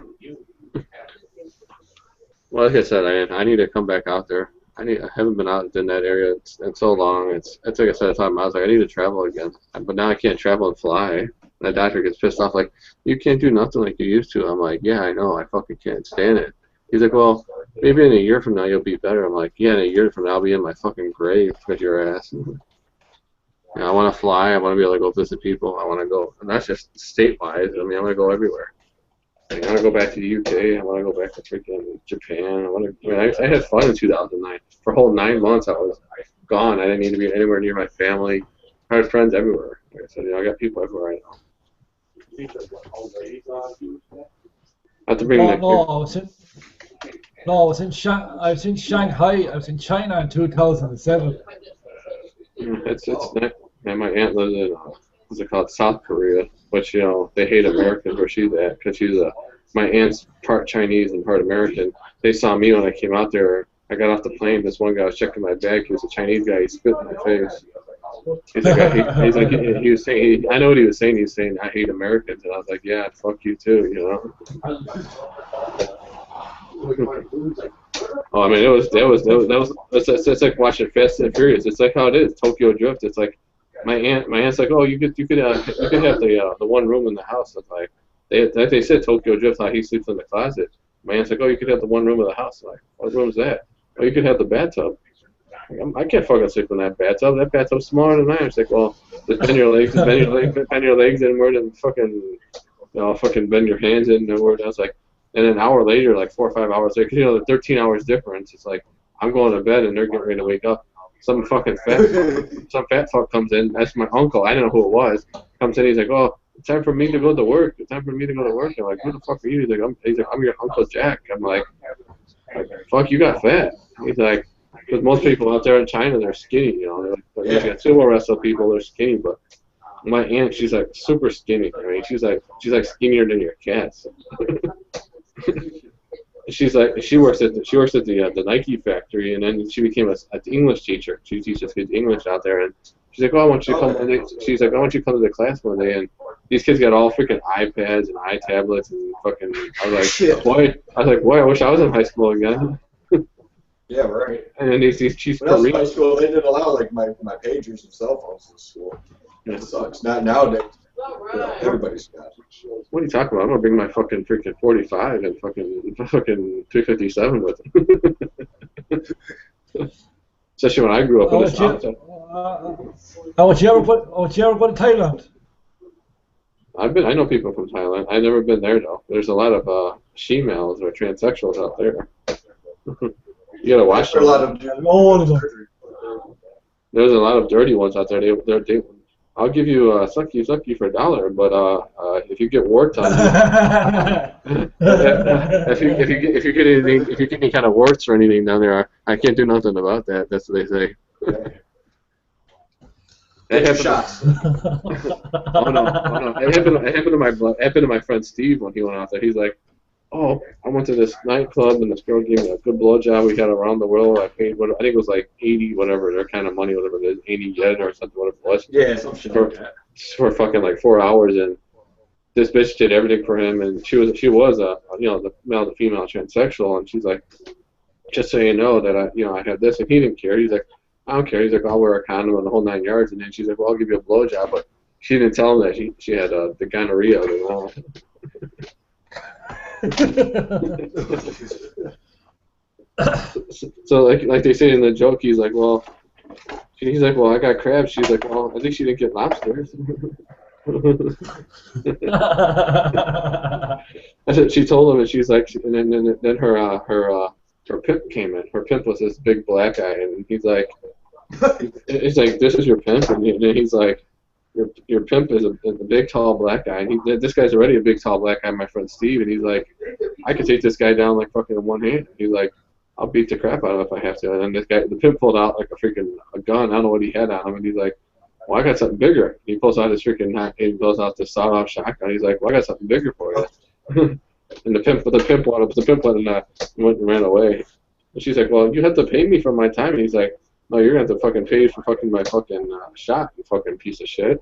Well, like I said, I need to come back out there. I haven't been out in that area in so long. It's like I said at the time, I was like, I need to travel again. But now I can't travel and fly. And the doctor gets pissed off, like, you can't do nothing like you used to. I'm like, yeah, I know. I fucking can't stand it. He's like, well, maybe in a year from now you'll be better. I'm like, yeah, in a year from now I'll be in my fucking grave with your ass. You know, I want to fly. I want to be able to go visit people. I want to go, and that's just state-wise. I mean, I want to go everywhere. I want to go back to the UK. I want to go back to freaking Japan. I had fun in 2009. For a whole 9 months I was gone. I didn't need to be anywhere near my family. I had friends everywhere. Like I said, you know, I got people everywhere I know. I have to bring I was in Shanghai. I was in China in 2007. It's not, man, my aunt lives in what's it called, South Korea, which, you know, they hate Americans where she's at because my aunt's part Chinese and part American. They saw me when I came out there. I got off the plane. This one guy was checking my bag. He was a Chinese guy. He spit in my face. He was saying, I know what he was saying. He was saying, I hate Americans, and I was like, yeah, fuck you too, you know. Oh, I mean, it's like watching Fast and Furious. It's like how it is, Tokyo Drift. It's like my aunt's like, oh, you could have the one room in the house. It's like they said Tokyo Drift, how he sleeps in the closet. My aunt's like, oh, you could have the one room of the house. I'm like, what room's that? Oh, you could have the bathtub. I can't fucking sleep in that bathtub. That bathtub's smaller than I am. It's like, well, just bend your legs inward and fucking bend your hands inward. I was like, and an hour later, like 4 or 5 hours later, 'cause, you know, the 13 hours difference. It's like I'm going to bed and they're getting ready to wake up. Some fat fuck comes in. That's my uncle. I don't know who it was. Comes in. He's like, oh, it's time for me to go to work. It's time for me to go to work. I'm like, who the fuck are you? He's like, I'm your Uncle Jack. I'm like, fuck, you got fat. He's like, because most people out there in China, they're skinny, you know. You got sumo wrestle people, they're skinny, but my aunt, she's like super skinny. I mean, she's like skinnier than your cats. She works at the Nike factory, and then she became an English teacher. She teaches kids English out there, and she's like, oh, I want you to come. She's like, I want you to come to the class one day, and these kids got all freaking iPads and iTablets and fucking. I was like, boy, I wish I was in high school again. Yeah, right. And then she's when I was in high school, they didn't allow like my pagers and cell phones in school. It sucks. Not nowadays. Everybody's got it. What are you talking about? I'm gonna bring my freaking 45 and fucking 357 with me. Especially when I grew up in the South. Would you ever go to Thailand? I know people from Thailand. I've never been there though. There's a lot of she-males or transsexuals out there. You gotta watch them. There's a lot of dirty ones out there. I'll give you sucky for $1, but if you get warts on you, if you get any kind of warts or anything down there, I can't do nothing about that. That's what they say. It happened to my friend Steve when he went out there. He's like, oh, I went to this nightclub and this girl gave me a good blowjob. We had around the world. I paid, I think it was like 80, whatever, their kind of money, whatever it is, 80 yen or something, whatever it was. Yeah, something like that. For fucking like 4 hours, and this bitch did everything for him, and she was the male to female transsexual, and she's like, just so you know that I had this, and he didn't care. He's like, I don't care. He's like, I'll wear a condom and the whole 9 yards, and then she's like, well, I'll give you a blowjob, but she didn't tell him that she had the gonorrhea, you know. So like they say in the joke, he's like, well, I got crabs. She's like, well, I think she didn't get lobsters. That's what she told him, and she's like, and then her pimp came in. Her pimp was this big black guy, and he's like, this is your pimp, and he's like, your pimp is a big, tall, black guy. And this guy's already a big, tall, black guy, my friend Steve. And he's like, I could take this guy down like fucking in one hand. He's like, I'll beat the crap out of him if I have to. And then this guy, the pimp pulled out like a gun. I don't know what he had on him, and he's like, "Well, I got something bigger." He pulls out his he pulls out the sawed-off shotgun. He's like, "Well, I got something bigger for you." And the pimp went and ran away. And she's like, "Well, you have to pay me for my time." And he's like, "No, you're gonna have to fucking pay for fucking my fucking shot, you fucking piece of shit."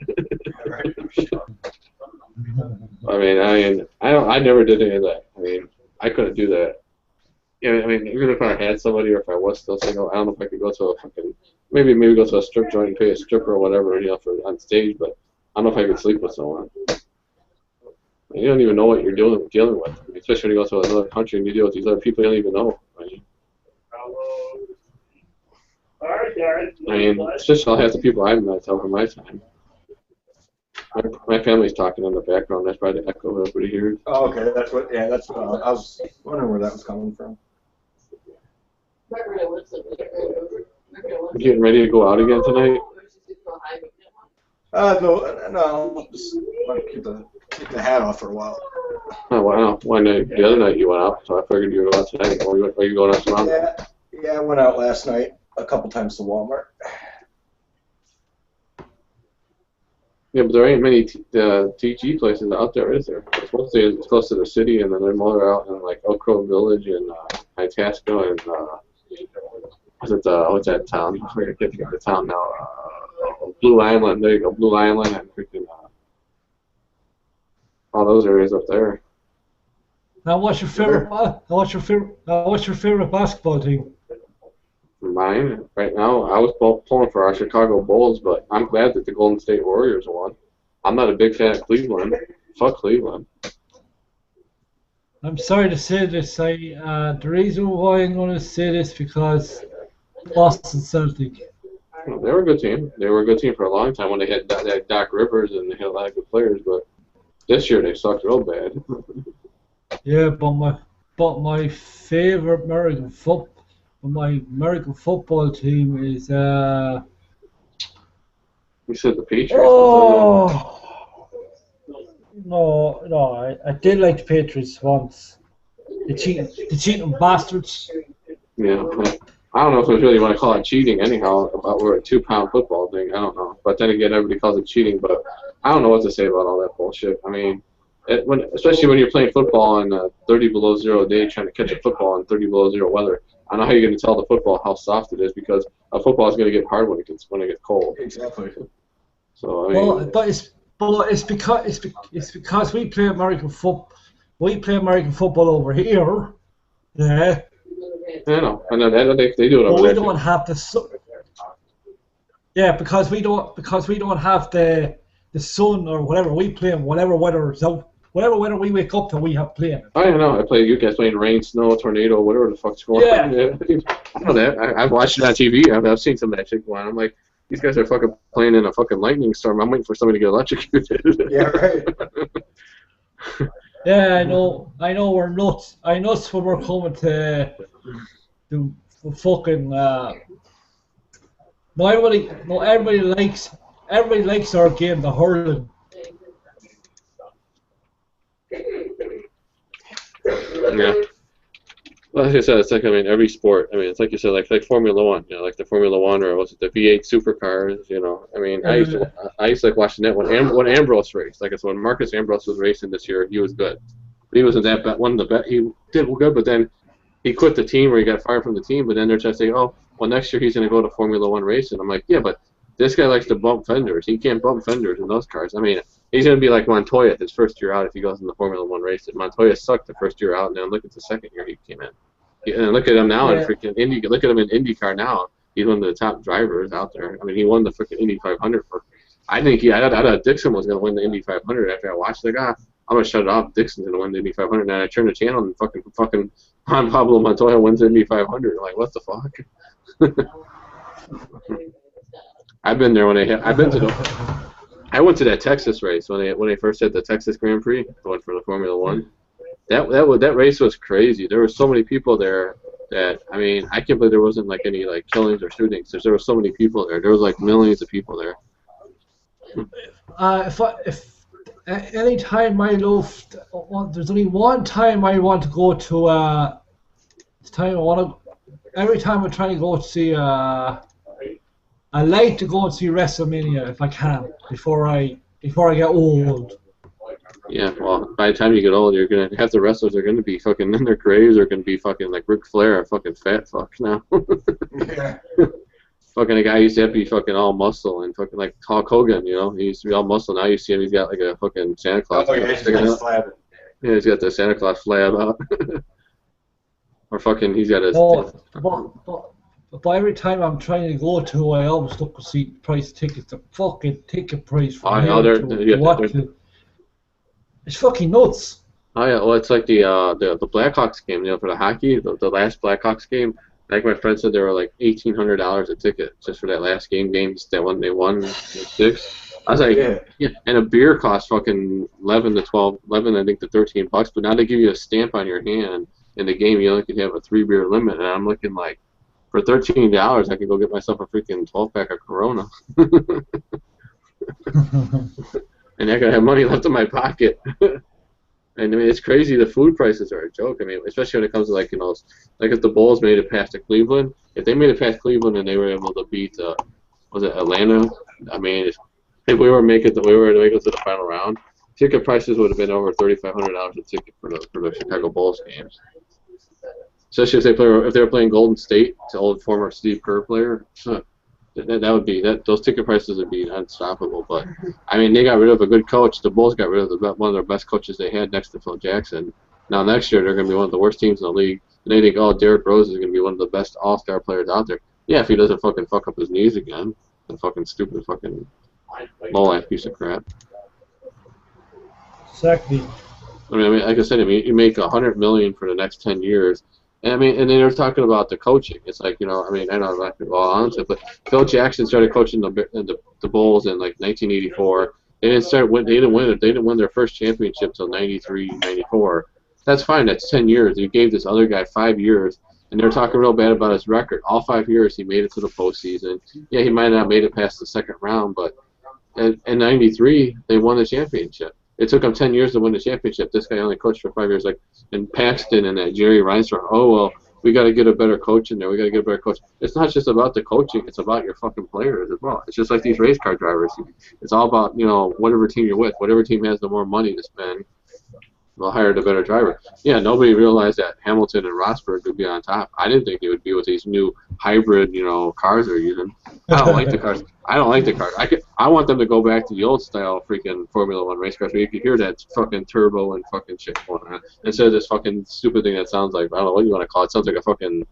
I never did any of that. I mean, I couldn't do that. Yeah, I mean, even if I had somebody or if I was still single, I don't know if I could go to a fucking maybe go to a strip joint and pay a stripper or whatever, for on stage. But I don't know if I could sleep with someone. You don't even know what you're dealing with. I mean, especially when you go to another country and you deal with these other people you don't even know. I mean, it's just all half the people I've met over my time. My family's talking in the background. That's probably the echo everybody hears. Oh, okay. That's what. Yeah, that's what I was wondering where that was coming from. You getting ready to go out again tonight? No. Just want to keep the hat off for a while. Oh, wow. The other night you went out, so I figured you would go out tonight. Are you going out tomorrow? Yeah, I went out last night a couple times to Walmart. Yeah, but there ain't many TG places out there, is there? It's mostly it's close to the city, and then there's more out in like Elk Grove Village and Itasca and what's that town? I can't think of the town now. Blue Island. There you go, Blue Island and freaking all those areas up there. Now, what's your favorite? What's your favorite basketball team? Mine right now, I was pulling for our Chicago Bulls, but I'm glad that the Golden State Warriors won. I'm not a big fan of Cleveland. Fuck Cleveland. I'm sorry to say this. The reason why I'm going to say this because Boston Celtic. Well, they were a good team. They were a good team for a long time when they had Doc Rivers and they had a lot of good players, but this year they sucked real bad. Yeah, but my favorite American football team is You said the Patriots. Oh no! I did like the Patriots once. The cheating bastards. Yeah, I don't know if we really want to call it cheating. Anyhow, we're a 2-pound football thing. I don't know, but then again, everybody calls it cheating. But I don't know what to say about all that bullshit. I mean, especially when you're playing football on a 30 below 0 day, trying to catch a football in 30 below 0 weather. I don't know how you're going to tell the football how soft it is because a football is going to get hard when it gets cold. Exactly. So I mean, it's because we play American football. We play American football over here. Yeah. I know. And then they do it over there. We don't have the. Yeah, because we don't have the sun or whatever. We play in whatever weather is out. Whatever weather we wake up to, we have playing. I know. You guys playing rain, snow, tornado, whatever the fuck's going on. Yeah. I know that. I've watched it on TV. I've seen some of that shit go on. I'm like, these guys are fucking playing in a fucking lightning storm. I'm waiting for somebody to get electrocuted. Yeah, right. Yeah, I know. We're nuts. I know when we're coming to fucking. Everybody likes our game, the hurling. Yeah. Well, like I said, it's like every sport. It's like you said, like Formula One. Like the Formula One or was it the V8 supercars? I used to like watching that when Ambrose raced. Like it's when Marcus Ambrose was racing this year, he was good. But he wasn't that one of the best. He did good, but then he quit the team or he got fired from the team. But then they're trying to say, oh, well, next year he's going to go to Formula One racing. I'm like, yeah, but this guy likes to bump fenders. He can't bump fenders in those cars. He's going to be like Montoya his first year out if he goes in the Formula One race. Montoya sucked the first year out, and then look at the second year he came in. And look at him now in freaking Indy. Look at him in IndyCar now. He's one of the top drivers out there. He won the freaking Indy 500 for. I thought Dixon was going to win the Indy 500 after I watched the guy. I'm going to shut it off. Dixon's going to win the Indy 500. And I turned the channel and fucking Juan Pablo Montoya wins the Indy 500. Like, what the fuck? I've been there I went to that Texas race when they first had the Texas Grand Prix, going for the Formula One. That race was crazy. There were so many people there that I can't believe there wasn't like any like killings or shootings. There were so many people there. There was like millions of people there. If any time there's only one time I want to go to. every time I try to go to see, I like to go and see WrestleMania if I can before I get old. Yeah, well, by the time you get old, you're gonna half the wrestlers are gonna be fucking in their graves. Are gonna be fucking like Ric Flair, a fucking fat fuck now. Yeah. Fucking a guy used to have to be fucking all muscle and fucking like Hulk Hogan, you know. He used to be all muscle. Now you see him, he's got like a fucking Santa Claus. Oh yeah, he's got his flab. Yeah, he's got the Santa Claus flab out. Or fucking, he's got his. But every time I'm trying to go to, I always look to see price tickets. The fucking ticket price for it's fucking nuts. Oh yeah, well it's like the Blackhawks game, you know, for the hockey, the last Blackhawks game. Like my friend said, they were like $1,800 a ticket just for that last games that one they won 6. I was like, yeah, and a beer costs fucking 11 to 13 bucks, but now they give you a stamp on your hand in the game. You only can have a 3 beer limit, and I'm looking like, for $13, I can go get myself a freaking 12-pack of Corona. And I gotta have money left in my pocket. And I mean, it's crazy. The food prices are a joke. I mean, especially when it comes to like, you know, like if the Bulls made it past to Cleveland, if they made it past Cleveland and they were able to beat, was it Atlanta? I mean, if we were to make it to the final round, ticket prices would have been over $3,500 a ticket for the Chicago Bulls games. Especially if they were playing Golden State, the old former Steve Kerr player. Those ticket prices would be unstoppable. But I mean, they got rid of a good coach. The Bulls got rid of one of their best coaches they had next to Phil Jackson. Now next year they're going to be one of the worst teams in the league. And they think, oh, Derrick Rose is going to be one of the best all-star players out there. Yeah, if he doesn't fucking fuck up his knees again, the fucking stupid fucking low-life piece of crap. Exactly. I mean, like I said, you make $100 million for the next 10 years. And I mean, and then they're talking about the coaching. It's like, you know, I mean, I know I'm not going to go on to it, but Phil Jackson started coaching the Bulls in like 1984. They didn't win their first championship till 93, 94. That's fine. That's 10 years. You gave this other guy 5 years, and they're talking real bad about his record. All 5 years he made it to the postseason. Yeah, he might not have made it past the second round, but in 93 they won the championship. It took him 10 years to win the championship. This guy only coached for 5 years. Like, and Paxton and that Jerry Reinsdorf, oh, well, we got to get a better coach in there. We got to get a better coach. It's not just about the coaching. It's about your fucking players as well. It's just like these race car drivers. It's all about, you know, whatever team you're with. Whatever team has the more money to spend, they'll hire the better driver. Yeah, nobody realized that Hamilton and Rosberg would be on top. I didn't think they would be with these new hybrid, you know, cars they're using. I don't like the cars. I don't like the cars. I want them to go back to the old style freaking Formula One race cars where you can hear that fucking turbo and fucking shit going on instead of this fucking stupid thing that sounds like, I don't know what you want to call it. It sounds like a fucking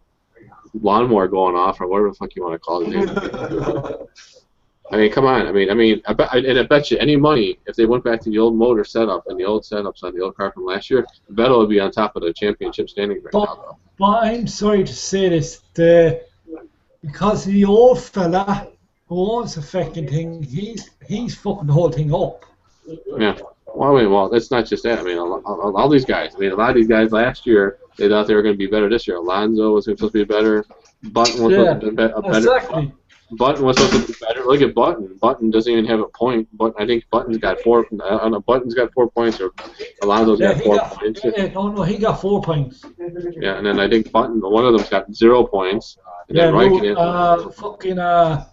lawnmower going off or whatever the fuck you want to call it. I mean, come on. I mean, I bet you any money if they went back to the old motor setup and the old setups on the old car from last year, Vettel would be on top of the championship standings right now. Though. But I'm sorry to say this, because the old fella who owns the fucking thing, he's fucking the whole thing up. Yeah. Well, I mean, that's not just that. I mean, all these guys. I mean, a lot of these guys last year they thought they were going to be better this year. Alonso was supposed to be better. Button was supposed to be better. Exactly. Button was supposed to be better. Look at Button. Button doesn't even have a point. But I think Button's got 4. Button's got 4 points, or Alonso's got 4 points. No, he got 4 points. Yeah, and then I think Button, one of them's got 0 points. And then Raikkonen.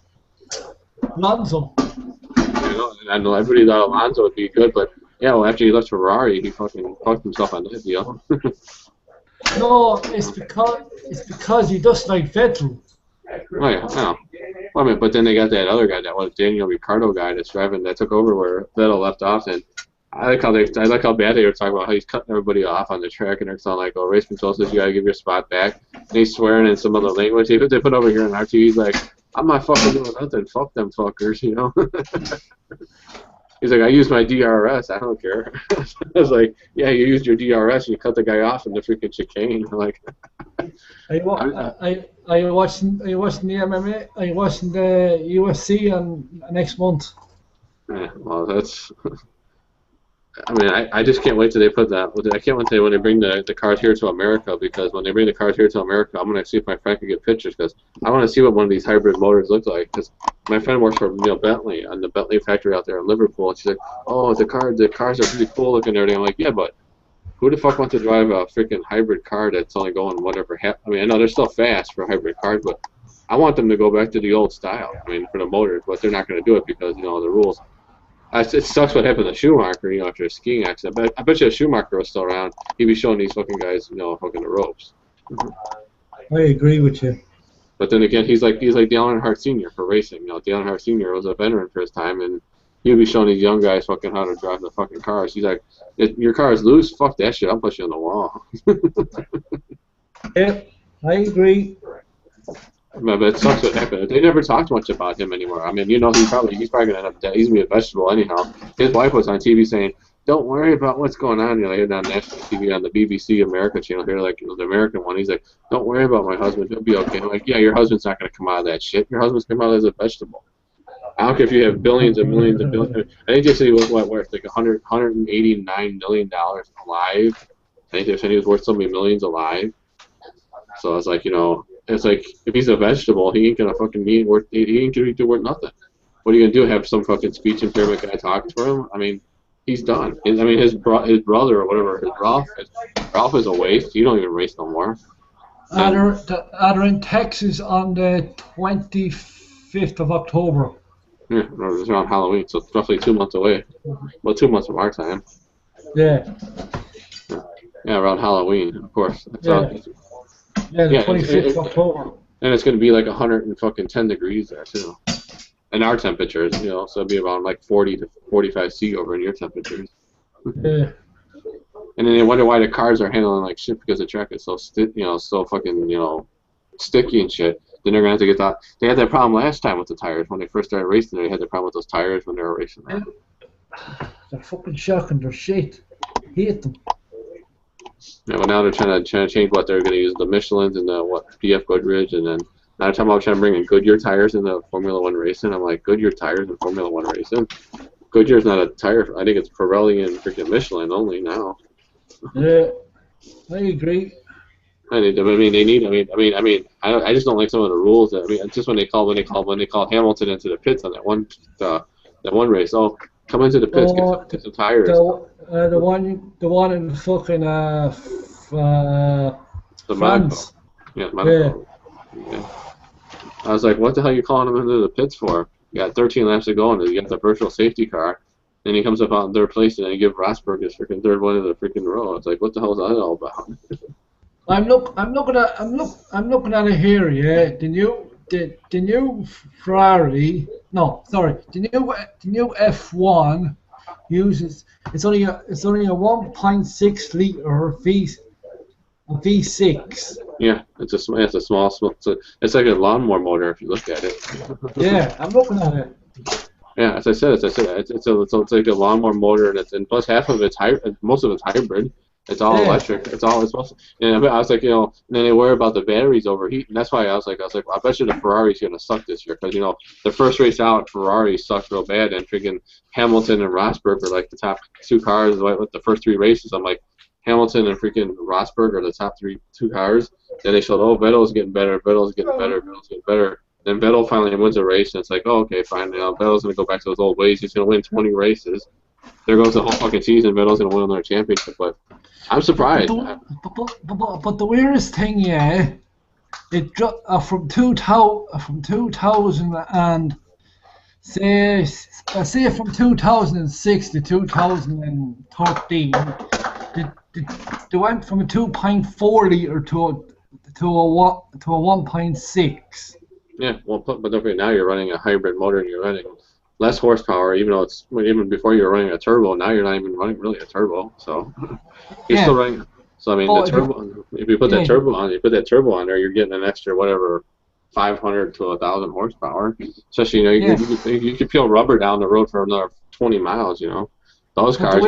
Alonso. You know, I know everybody thought Alonso would be good, but yeah, well, after he left Ferrari, he fucking fucked himself on that deal. No, it's because he doesn't like Vettel. Oh yeah, no. Well, I mean, but then they got that other guy, that was Daniel Ricciardo guy that's driving, that took over where Vettel left off, and I like how bad they were talking about how he's cutting everybody off on the track, and they're telling like, oh, race control says you gotta give your spot back, and he's swearing in some other language. They put over here in RT, he's like, I'm not fucking doing nothing. Fuck them fuckers, you know. He's like, I use my DRS. I don't care. I was like, yeah, you used your DRS and you cut the guy off in the freaking chicane. Like, are you watching the MMA? Are you watching the UFC next month? Yeah, well, that's. I mean, I just can't wait till they put that. I can't wait till when they bring the cars here to America, because when they bring the cars here to America, I'm gonna see if my friend can get pictures, because I want to see what one of these hybrid motors look like. Because my friend works for Bentley on the Bentley factory out there in Liverpool, and she's like, "Oh, the cars are pretty cool looking and everything." I'm like, "Yeah, but Who the fuck wants to drive a freaking hybrid car that's only going whatever? I mean, I know they're still fast for hybrid cars, but I want them to go back to the old style. I mean, for the motors, but they're not going to do it because the rules. It sucks what happened to Schumacher, after a skiing accident. But I bet you if Schumacher was still around, he'd be showing these fucking guys, fucking the ropes. I agree with you. But then again, he's like Dale Earnhardt Sr. for racing. Dale Earnhardt Sr. was a veteran for his time, and he'd be showing these young guys fucking how to drive the fucking cars. He's like, if your car is loose, fuck that shit. I'll push you on the wall. Yeah, I agree. But it sucks what happened. They never talked much about him anymore. I mean, he's probably gonna end up dead. He's gonna be a vegetable anyhow. His wife was on TV saying, "Don't worry about what's going on." Here on national TV on the BBC America channel here, like the American one. He's like, "Don't worry about my husband. He'll be okay." I'm like, yeah, your husband's not gonna come out of that shit. Your husband's come out as a vegetable. I don't care if you have billions and millions and billions. I think they said he was worth like $189 million alive. I think they said he was worth so many millions alive. So it's like, it's like if he's a vegetable, he ain't gonna fucking be worth. He ain't gonna do worth nothing. What are you gonna do? Have some fucking speech impairment guy talk for him? I mean, he's done. His brother or whatever, Ralph is a waste. You don't even race no more. They're in Texas on the 25th of October. Yeah, it's around Halloween, so it's roughly 2 months away. Well, 2 months from our time. Yeah. Yeah, around Halloween, of course. Yeah, the 25th of October. And it's going to be like 110 degrees there, too. And our temperatures, so it'll be around like 40 to 45 C over in your temperatures. Yeah. And then they wonder why the cars are handling like shit because the track is so so fucking, sticky and shit. Then they're going to have to get that. They had that problem last time with the tires. When they first started racing, they had the problem with those tires when they were racing. They're fucking shocking. They're shit. Hate them. Yeah, well, now they're trying to change what they're going to use, the Michelins and the BF Goodrich, and then now they're talking about trying to bring in Goodyear tires in the Formula One racing. I'm like, Goodyear tires in Formula One racing? Goodyear's not a tire. I think it's Pirelli and freaking Michelin only now. Yeah, I agree. I just don't like some of the rules. It's just when they called Hamilton into the pits on that one race. Oh, come into the pits, get some tires. The one in fucking France. Yeah, Monaco. Yeah. I was like, what the hell are you calling him into the pits for? You got 13 laps to go, and you got the virtual safety car. Then he comes up out in third place, and then you give Rosberg his freaking third one in the freaking row. It's like, what the hell is that all about? I'm looking at it here. Yeah, the new Ferrari. No, sorry, the new F1 uses it's only a 1.6 liter V6. Yeah, it's a small. It's like a lawnmower motor if you look at it. Yeah, I'm looking at it. Yeah, as I said, it's like a lawnmower motor, and plus half of it's most of it's hybrid. It's all electric. It's supposed to, and I was like, and then they worry about the batteries overheat, and that's why I was like, well, I bet you the Ferrari's gonna suck this year, because the first race out, Ferrari sucked real bad, and freaking Hamilton and Rosberg were like the top two cars with the first three races. I'm like, Hamilton and freaking Rosberg are the top two cars. Then they showed, Vettel's getting better, Vettel's getting better. Then Vettel finally wins a race, and it's like, okay, fine, Vettel's gonna go back to those old ways. He's gonna win 20 races. There goes the whole fucking season. Vettel's gonna win another championship, but I'm surprised. But the weirdest thing, it dropped from 2000 and say from 2006 to 2013, they went from a 2.4 liter to a 1.6. Yeah, well, but don't forget, now you're running a hybrid motor, and you're running less horsepower, even before you were running a turbo. Now you're not even running really a turbo, so you're still running. So the turbo. If you put that turbo on, there, you're getting an extra 500 to 1,000 horsepower. Especially, you could peel rubber down the road for another 20 miles. Those cars,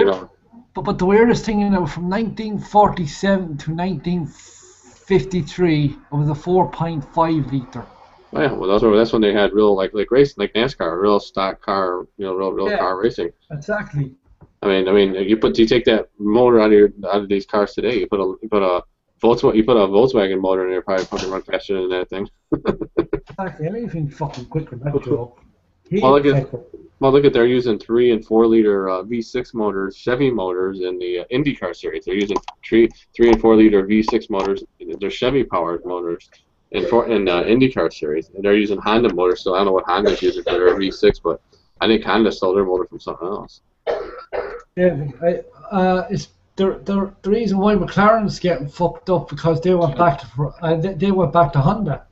But the weirdest thing, from 1947 to 1953, it was a 4.5 liter. Oh, yeah, well, that's when they had real like racing, like NASCAR, real stock car, real car racing. Exactly. I mean, you take that motor out of these cars today. You put a Volkswagen motor in there, probably fucking run faster than that thing. Exactly. Anything fucking quicker than that job. Well, look at they're using 3 and 4 liter V6 motors, Chevy motors in the IndyCar series. They're using 3 and 4 liter V6 motors. They're Chevy powered motors in IndyCar series. And they're using Honda motors. So I don't know what Honda's using for their V6, but I think Honda stole their motor from something else. Yeah, it's the reason why McLaren's getting fucked up because they went back to they went back to Honda.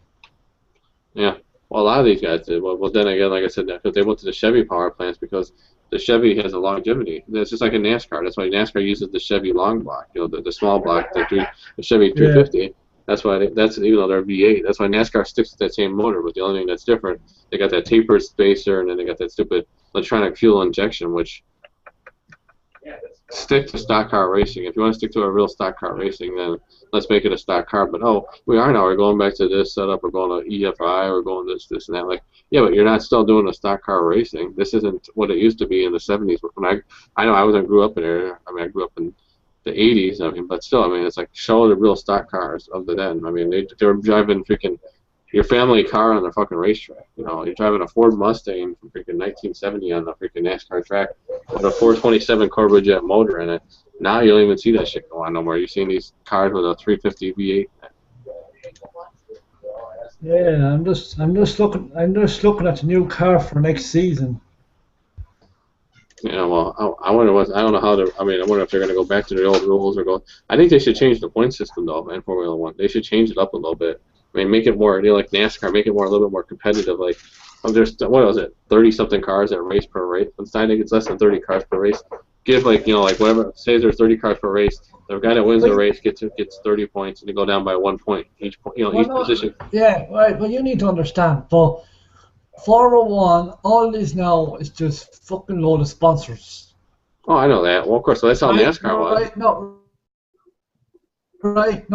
Yeah. Well, a lot of these guys did. Well, then again, like I said, because they went to the Chevy power plants because the Chevy has a longevity. It's just like in NASCAR. That's why NASCAR uses the Chevy long block, the small block, the Chevy 350. Yeah. That's why that's even though they're V8. That's why NASCAR sticks to that same motor. But the only thing that's different, they got that tapered spacer, and then they got that stupid electronic fuel injection, which stick to stock car racing. If you want to stick to a real stock car racing, then let's make it a stock car. But we're going back to this setup. We're going to EFI. We're going this and that. Like, yeah, but you're not still doing a stock car racing. This isn't what it used to be in the 70s. When I know I grew up in there. I mean, I grew up in the 80s. I mean, but still, I mean, it's like show the real stock cars of the then. I mean, they were driving freaking your family car on the fucking racetrack. You're driving a Ford Mustang from freaking 1970 on the freaking NASCAR track with a 427 Corvette motor in it. Now you don't even see that shit go on no more. You're seeing these cars with a 350 V8. Yeah, I'm just looking at the new car for next season. Well, I wonder I don't know how to. I mean, I wonder if they're going to go back to the old rules or go. I think they should change the point system though in Formula One. They should change it up a little bit. I mean, make it more, like NASCAR, make it a little bit more competitive. Like, there's, what was it, 30-something cars that race per race. I think it's less than 30 cars per race. Give, like whatever, say there's 30 cars per race. The guy that wins the race gets 30 points, and they go down by 1 point each position. Yeah, right, but you need to understand, but Formula One, all it is now is just fucking load of sponsors. Oh, I know that. Well, of course, so that's how NASCAR was. Right.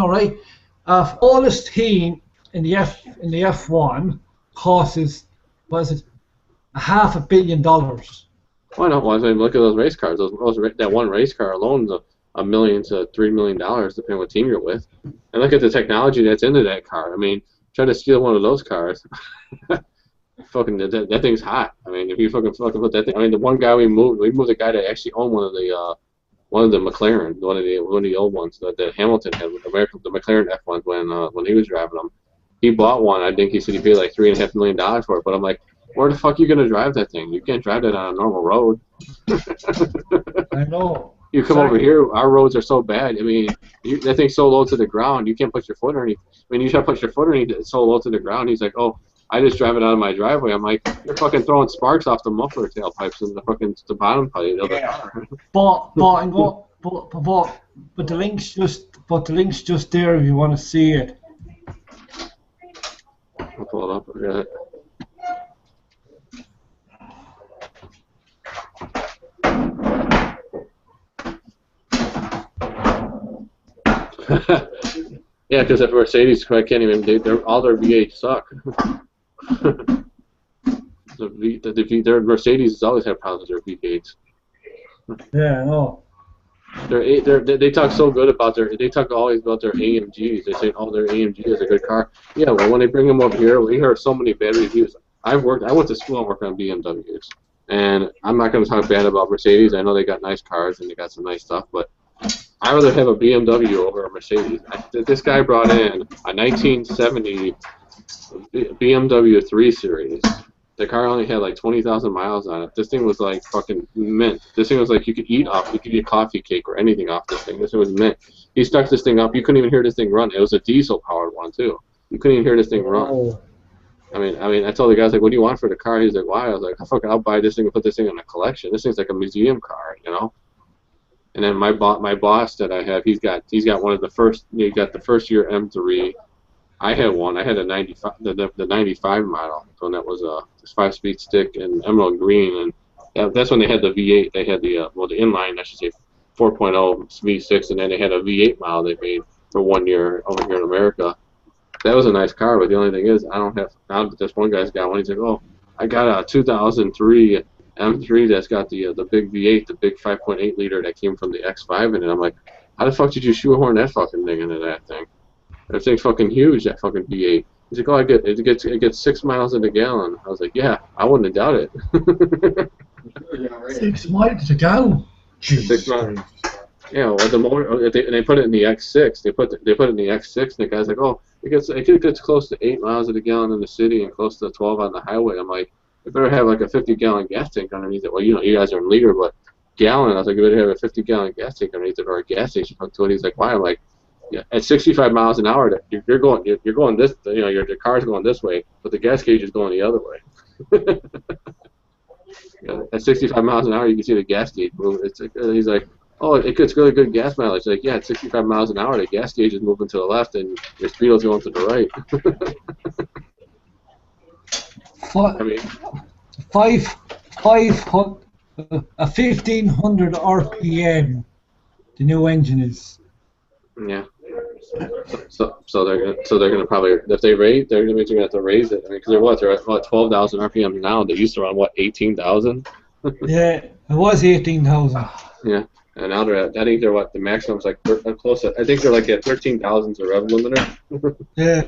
Oldest team in the F1 costs $500 million. Well, no, I mean, look at those race cars. That one race car alone is $1 million to $3 million, depending what team you're with. And look at the technology that's into that car. I mean, try to steal one of those cars. Fucking that thing's hot. I mean, if you fucking put that thing. I mean, the one guy we moved the guy that actually owned one of the McLaren, one of the old ones that Hamilton had, the McLaren F1s when he was driving them. He bought one. I think he said he paid like $3.5 million for it. But I'm like, where the fuck are you gonna drive that thing? You can't drive that on a normal road. I know. You come over here, our roads are so bad. I mean, that thing's so low to the ground, you can't put your foot underneath. I mean, you try to put your foot underneath it, it's so low to the ground. He's like, oh, I just drive it out of my driveway. I'm like, you're fucking throwing sparks off the muffler tailpipes and the bottom pipe. Yeah. But the link's just there if you want to see it. I'll pull it up. Yeah. Yeah, because if Mercedes, I can't even. All their V8s suck. Their Mercedes always have problems with their V8s. Yeah, I know. They talk so good about they talk always about their AMGs. They say, oh, their AMG is a good car. Yeah, well, when they bring them up here, we hear so many bad reviews. I went to school and worked on BMWs, and I'm not going to talk bad about Mercedes. I know they got nice cars and they got some nice stuff, but I'd rather have a BMW over a Mercedes. This guy brought in a 1970 BMW 3 Series. The car only had like 20,000 miles on it. This thing was like fucking mint. This thing was like you could eat coffee cake or anything off this thing. This thing was mint. He stuck this thing up. You couldn't even hear this thing run. It was a diesel powered one too. You couldn't even hear this thing run. Oh. I mean, I told the guys like, what do you want for the car? He's like, why? I was like, I'll buy this thing and put this thing in a collection. This thing's like a museum car, you know. And then my boss that I have, he's got one of the first. He got the first year M3. I had one. I had a 95, the 95 model. So that was a 5-speed stick in emerald green, and that's when they had the V8. They had the inline, I should say, 4.0 V6, and then they had a V8 model they made for 1 year over here in America. That was a nice car, but the only thing is, I don't have. Now that this one guy's got one, he's like, oh, I got a 2003 M3 that's got the big V8, the big 5.8 liter that came from the X5 in it. I'm like, how the fuck did you shoehorn that fucking thing into that thing? That thing's fucking huge, that fucking V8. He's like, oh, it gets 6 miles in a gallon. I was like, yeah, I wouldn't doubt it. 6 miles to go. Jesus 6 miles. Christ. Yeah, well, the motor, they put it in the X6. They put it in the X6, and the guy's like, oh, it gets close to 8 miles a gallon in the city and close to 12 on the highway. I'm like, you better have like a 50-gallon gas tank underneath it. Well, you guys are in liter, but gallon. I was like, you better have a 50-gallon gas tank underneath it or a gas station hooked to it. He's like, why? I'm like, yeah, at 65 miles an hour, you're going this, your car's going this way, but the gas gauge is going the other way. At 65 miles an hour, you can see the gas gauge move. It's like, he's like, oh, it gets really good gas mileage. Like, yeah, at 65 miles an hour, the gas gauge is moving to the left and your speedo's going to the right. I mean, 1500 RPM. The new engine is. Yeah. So they're gonna probably, if they raise, they're gonna have to raise it. I mean, because they're at 12,000 RPM now. They used to run 18,000. Yeah, it was 18,000. Yeah, and now they're at, I think they're the maximum's like close to, I think they're like at 13,000's a rev limiter. Yeah.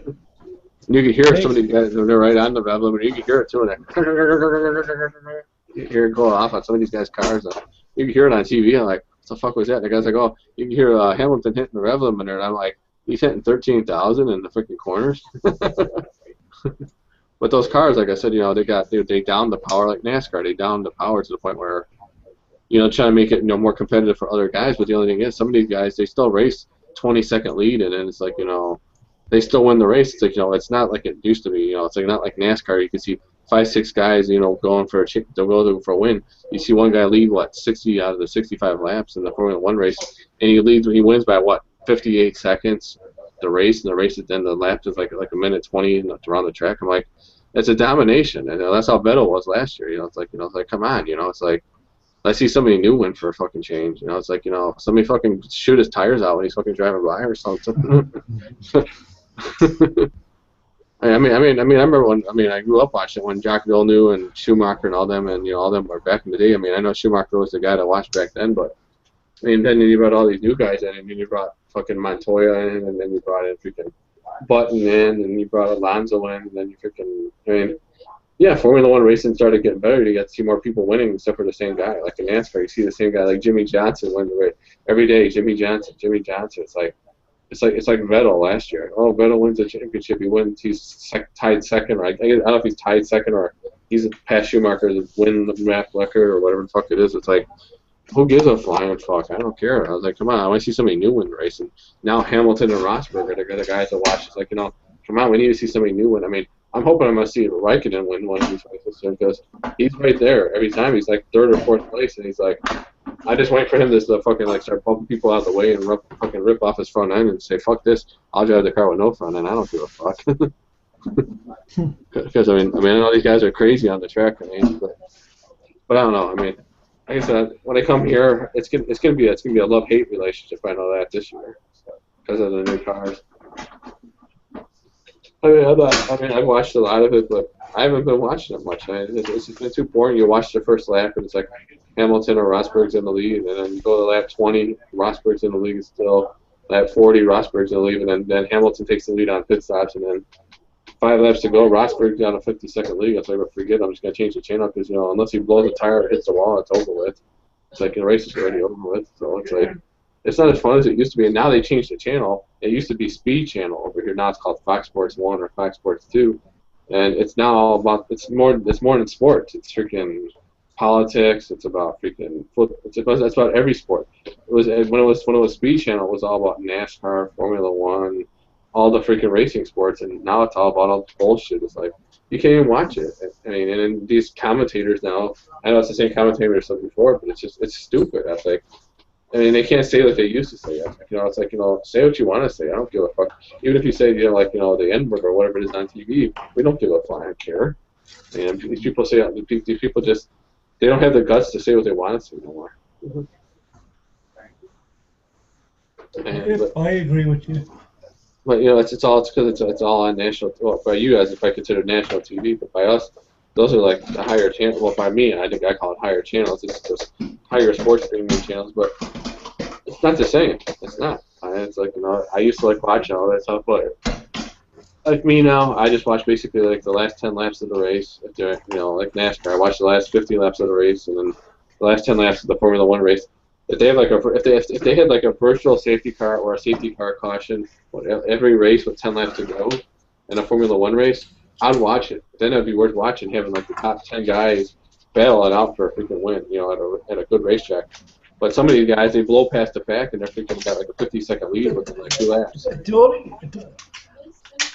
You can hear some of these guys when they're right on the rev limiter. You can hear it too. You hear it go off on some of these guys' cars. You can hear it on TV. I'm like, what the fuck was that? And the guy's like, oh, you can hear Hamilton hitting the rev limiter. And I'm like, he's hitting 13,000 in the freaking corners. But those cars, like I said, they downed the power like NASCAR. They downed the power to the point where, trying to make it more competitive for other guys. But the only thing is, some of these guys, they still race 20-second lead, and then it's like, they still win the race. It's like, it's not like it used to be. It's like not like NASCAR. You can see 5-6 guys, going for a win. You see one guy lead 60 out of the 65 laps in the Formula One race, and he wins by 58 seconds. The race, and then the lap is like a minute 20 around the track. I'm like, it's a domination, and that's how Vettel was last year. It's like, come on, it's like, let's see somebody new win for a fucking change. It's like, somebody fucking shoot his tires out when he's fucking driving by or something. I remember when I grew up watching when Jacques Villeneuve and Schumacher and all them were back in the day. I know Schumacher was the guy to watch back then, but then you brought all these new guys in, and then you brought fucking Montoya in, and then you brought in freaking Button in, and you brought Alonso in, and then you freaking Formula One racing started getting better. You got to see more people winning except for the same guy. Like in NASCAR, you see the same guy, like Jimmy Johnson win the race every day. Jimmy Johnson. It's like Vettel last year. Oh, Vettel wins the championship. He's tied second, right? I don't know if he's tied second or he's past Schumacher to win the map record or whatever the fuck it is. It's like, who gives a flying fuck? I don't care. I was like, come on, I want to see somebody new win the race. And now Hamilton and Rosberg are the guys to watch. It's like, come on, we need to see somebody new win. I mean, I'm hoping I'm going to see Raikkonen win one of these races because he's right there every time. He's like third or fourth place, and he's like, I just wait for him to fucking start bumping people out of the way and rip off his front end and say, fuck this, I'll drive the car with no front end. I don't give a fuck. Because I know these guys are crazy on the track, but I don't know. Like I said, when I come here, it's gonna be a love-hate relationship. I know that this year because of the new cars. I've watched a lot of it, but I haven't been watching it much. It's been too boring. You watch the first lap, and it's like Hamilton or Rosberg's in the lead, and then you go to lap 20, Rosberg's in the lead still. Lap 40, Rosberg's in the lead, and then Hamilton takes the lead on pit stops, and then 5 laps to go, Rosberg's got a 50-second lead. I was forget, I'm just going to change the channel because, unless he blows a tire or hits the wall, it's over with. It's like the race is already over with, so it's like, it's not as fun as it used to be. And now they changed the channel. It used to be Speed Channel over here. Now it's called Fox Sports 1 or Fox Sports 2. And it's now all about, it's more than sports. It's freaking politics. It's about freaking football. That's about every sport. When it was Speed Channel, it was all about NASCAR, Formula One, all the freaking racing sports. And now it's all about all the bullshit. It's like, you can't even watch it. And then these commentators now, I know it's the same commentators as before, but it's stupid. That's like, they can't say like they used to say. It's like, say what you want to say. I don't give a fuck. Even if you say, the N-word or whatever it is on TV, we don't give a fuck. I don't care. These people just, they don't have the guts to say what they want to say no more. I agree with you. But it's all on national. Well, by you guys, if I consider national TV, but by us, those are like the higher channels. Well, by me, I think I call it higher channels. It's just higher sports premium channels, but it's not the same. It's not. It's like I used to like watching all that stuff, but like me now, I just watch basically like the last 10 laps of the race. If they're, like NASCAR, I watch the last 50 laps of the race, and then the last 10 laps of the Formula One race. If they have like if they had like a virtual safety car or a safety car caution every race with 10 laps to go, in a Formula One race, I'd watch it. Then it'd be worth watching, having like the top 10 guys battle it out for a freaking win, at a good racetrack. But some of these guys, they blow past the pack and they're freaking got like a 50-second lead within like 2 laps.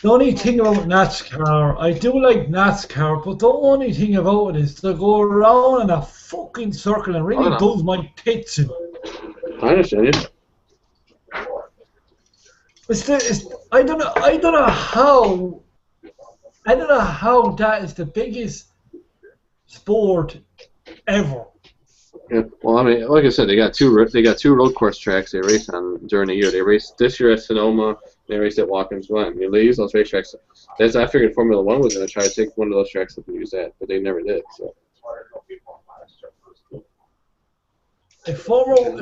The only thing about NASCAR, I do like NASCAR, but the only thing about it is they go around in a fucking circle and really does my tits in. I understand you. I don't know how that is the biggest sport ever. Yeah, well, I mean, like I said, they got two road course tracks they race on during the year. They race this year at Sonoma. They raced at Watkins Glen. They use those racetracks. I figured Formula One was going to try to take one of those tracks up and use that, but they never did. So. If Formula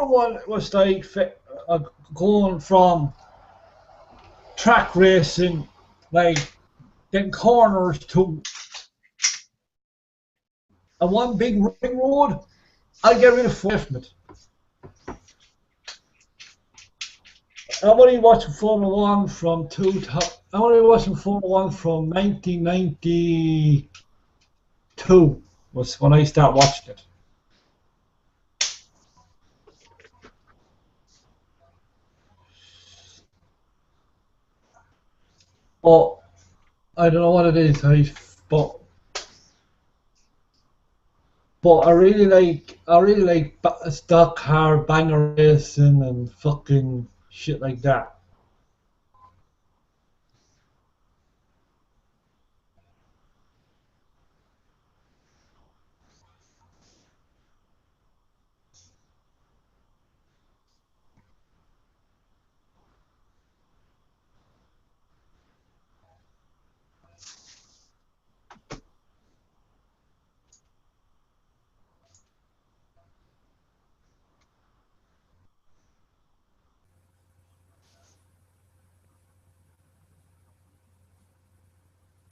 One was like going from track racing, like getting corners to a one big ring road, I'd get rid of Swiftman. I'm only watching Formula One from 1992 was when I started watching it. But I don't know what it is, but I really like stock car banger racing and fucking shit like that.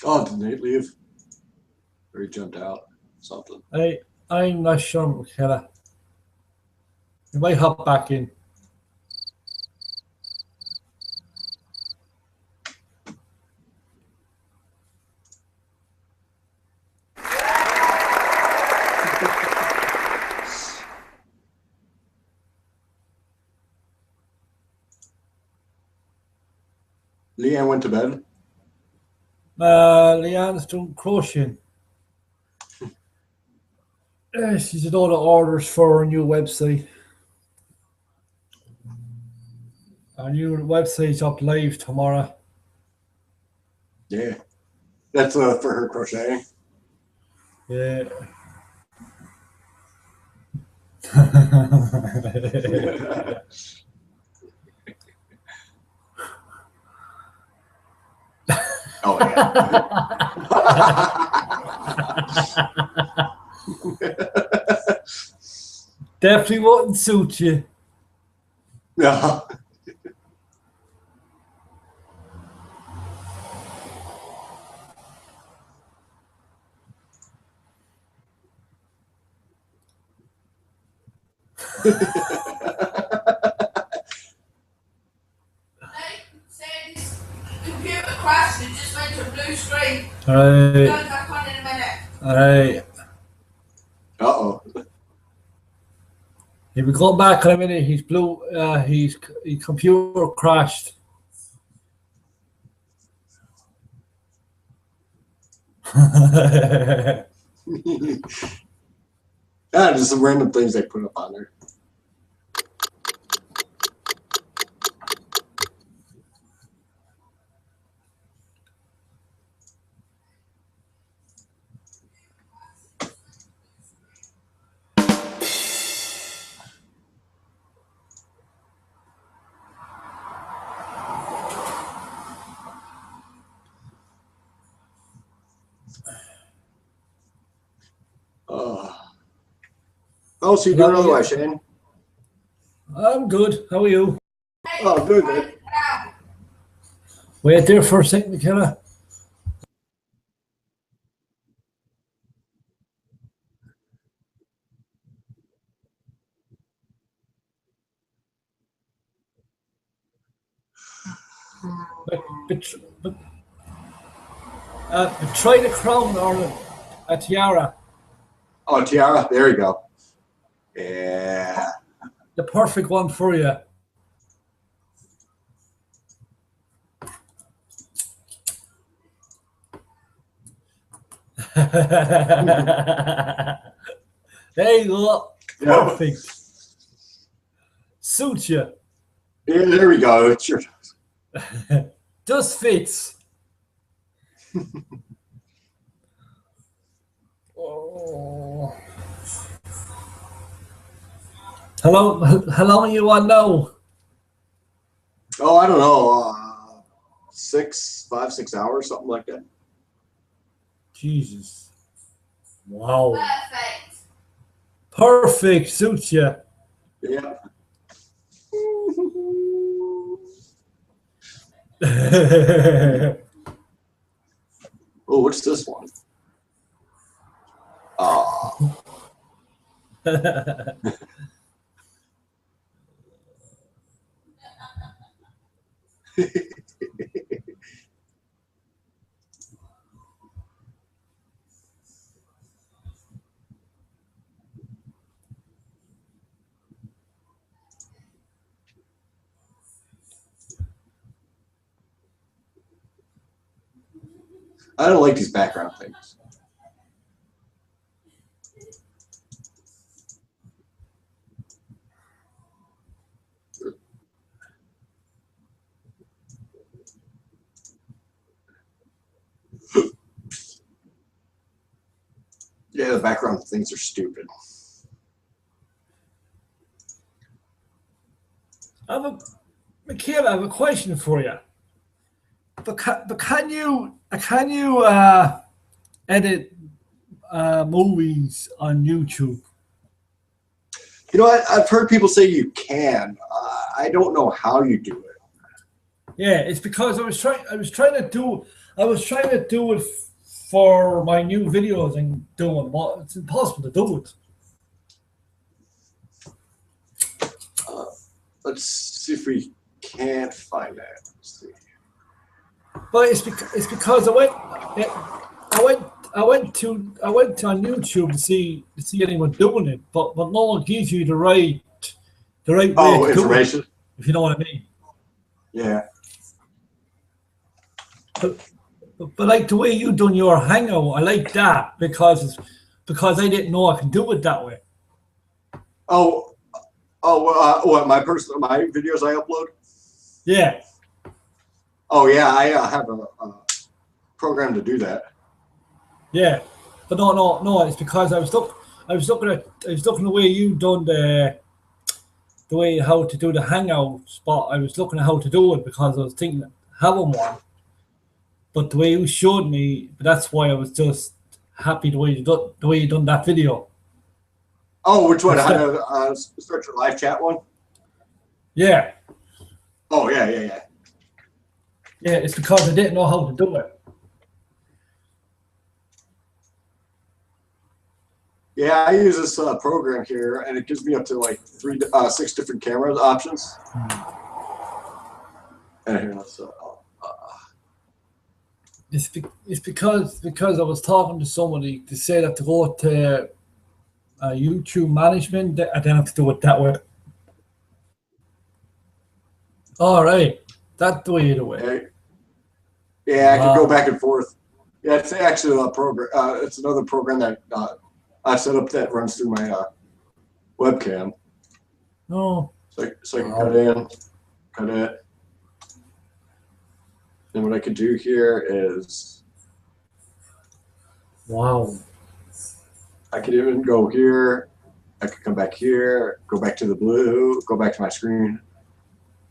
Oh, did Nate leave? Or he jumped out? Something. I'm not sure, McKenna. You might hop back in. Leanne went to bed? Leanne's doing crocheting. She's did all the orders for her new website. Our new website's up live tomorrow. Yeah. That's for her crocheting? Yeah. Oh, yeah. Definitely wouldn't suit you. No. Alright. Uh-oh. If we go back in a minute, his computer crashed. Just some random things they put up on there. How's you doing otherwise, Shane? I'm good. How are you? Oh, good, man. Wait there for a second, McKenna. But, but, try the crown or a tiara. Oh, tiara. There you go. Yeah. The perfect one for you. There you go. Perfect. Yep. Suits you. Yeah, there we go. It's your just fits. Oh. How long you want now? Oh, I don't know. 5, 6 hours, something like that. Jesus. Wow. Perfect. Suits you. Yeah. Oh, what's this one? I don't like these background things. Yeah, the background things are stupid. Michaela, I have a question for you. But can you edit movies on YouTube? You know, I've heard people say you can. I don't know how you do it. Yeah, it's because I was trying to do it for my new videos and doing, but it's impossible to do it. Let's see if we can't find that. Let's see. But it's because I went on YouTube to see anyone doing it, but no one gives you the right way to information, do it, if you know what I mean. Yeah. But like the way you done your hangout, I like that because I didn't know I can do it that way. What my videos I upload? Yeah. Oh yeah, I have a program to do that. Yeah, but no. It's because I was looking the way you done the way how to do the hangout spot. I was looking at how to do it because I was thinking of having one. But the way you showed me, that's why I was just happy the way you done that video. Oh, which one? How to start your live chat one? Yeah. Oh yeah. Yeah, it's because I didn't know how to do it. Yeah, I use this program here, and it gives me up to like 6 different camera options. And here, It's because I was talking to somebody to say that to go to YouTube management, I then have to do it that way. All right, that's the way to do it. Yeah, I can go back and forth. Yeah, it's actually a program. It's another program that I set up that runs through my webcam. Oh. So I can cut in, cut it. And what I could do here is, wow. I could even go here. I could come back here, go back to the blue, go back to my screen.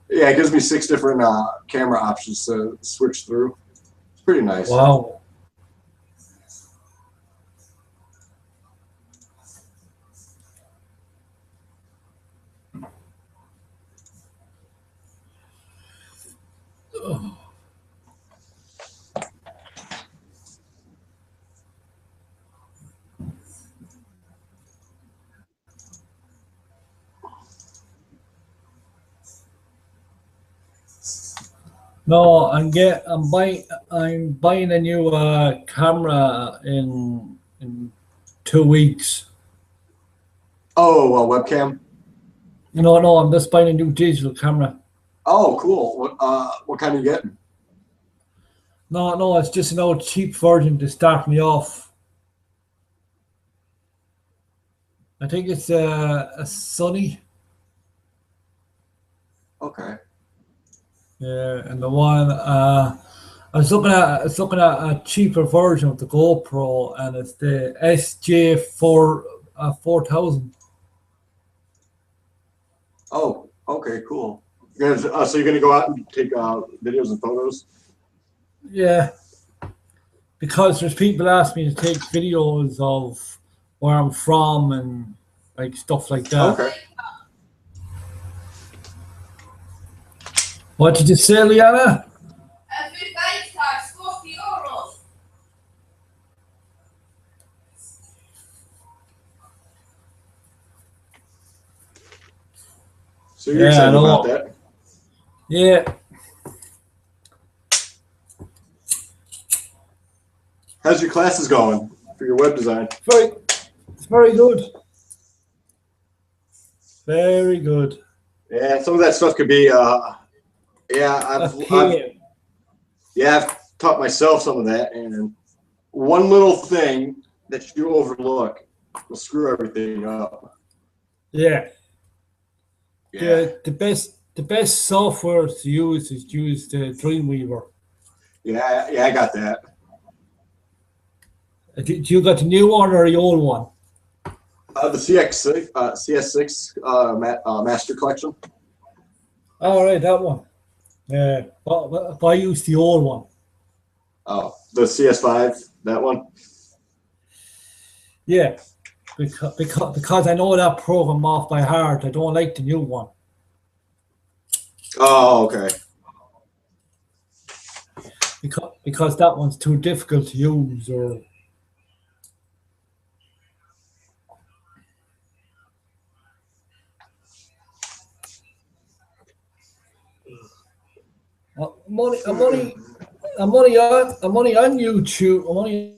Yeah, it gives me 6 different camera options to switch through. It's pretty nice. Wow. No, I'm buying a new camera in 2 weeks. Oh, a webcam. No, I'm just buying a new digital camera. Oh, cool. What kind are you getting? No, it's just an old cheap version to start me off. I think it's a Sony. Okay. Yeah, and the one I was looking at a cheaper version of the GoPro, and it's the SJ4 4000. Oh, okay, cool. So you're gonna go out and take videos and photos? Yeah, because there's people ask me to take videos of where I'm from and like stuff like that. Okay. What did you say, Liana? So you're excited about that? Yeah. How's your classes going for your web design? It's very good. Very good. Yeah, some of that stuff could be I've taught myself some of that, and one little thing that you overlook will screw everything up. Yeah. Yeah. The best software to use is the Dreamweaver. Yeah, I got that. Do you got the new one or the old one? The CS6 Master Collection. All right, that one. Yeah, but I use the old one. Oh, the CS5, that one. Yeah, because I know that program off by heart. I don't like the new one. Oh, okay. Because that one's too difficult to use, or I'm only on YouTube. I'm only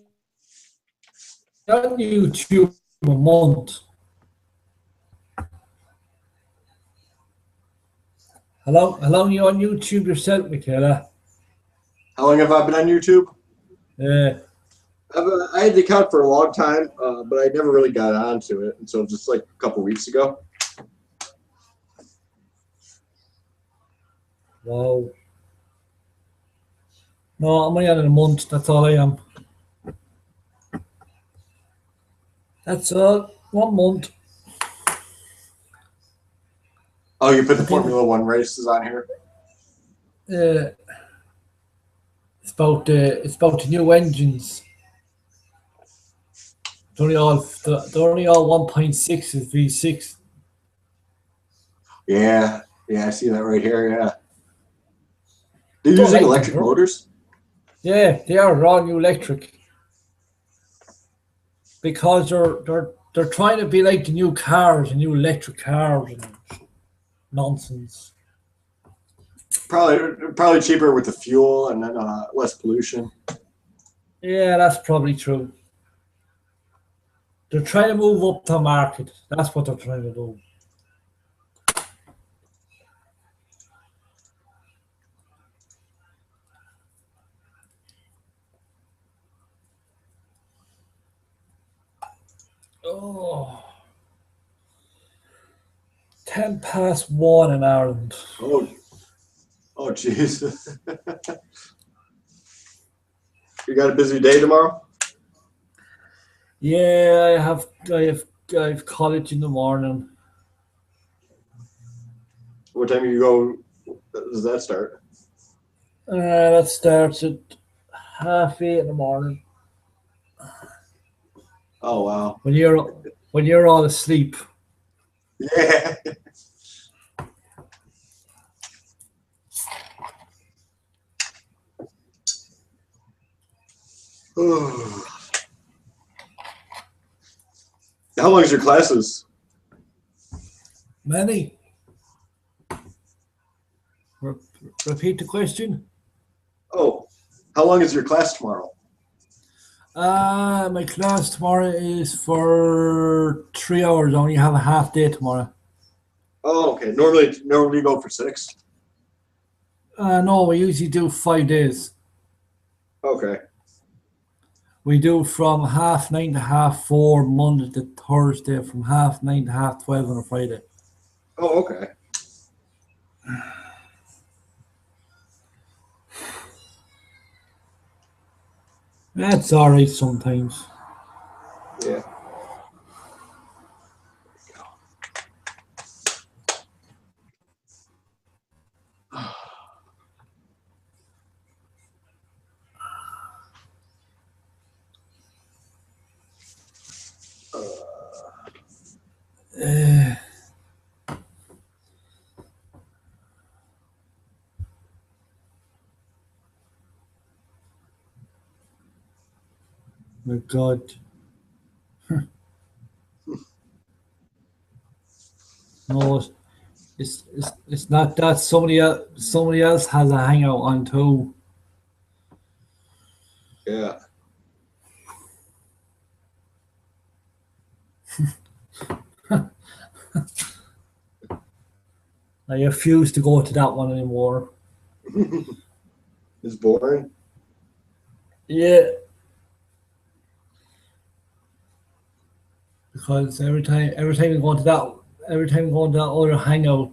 on YouTube a month. How long you on YouTube yourself, Michaela? How long have I been on YouTube? Yeah. I had the account for a long time, but I never really got onto it until just like a couple weeks ago. Wow. No, I'm only on in a month. That's all I am. That's all. 1 month. Oh, you put the Formula One races on here? Yeah. It's about the new engines. They're only all 1.6 is V6. Yeah, I see that right here. Yeah. They're using electric motors? Yeah, they are all new electric. Because they're trying to be like the new cars, the new electric cars and nonsense. Probably cheaper with the fuel and then less pollution. Yeah, that's probably true. They're trying to move up the market. That's what they're trying to do. Oh. 1:10 in Ireland. Oh, jeez. You got a busy day tomorrow? Yeah, I have college in the morning. What time do you go? Does that start? That starts at 8:30 in the morning. Oh wow! When you're all asleep. Yeah. How long is your classes? Many. Repeat the question. How long is your class tomorrow? My class tomorrow is for 3 hours. I only have a half day tomorrow. Oh, okay. Normally you go for 6. No, we usually do 5 days. Okay. We do from 9:30 to 4:30 Monday to Thursday, from 9:30 to 12:30 on a Friday. Oh, okay. That's all right sometimes. Yeah. My God. No, it's not that. Somebody else has a hangout on too. Yeah. I refuse to go to that one anymore. It's boring. Yeah. Because every time we go to that other hangout,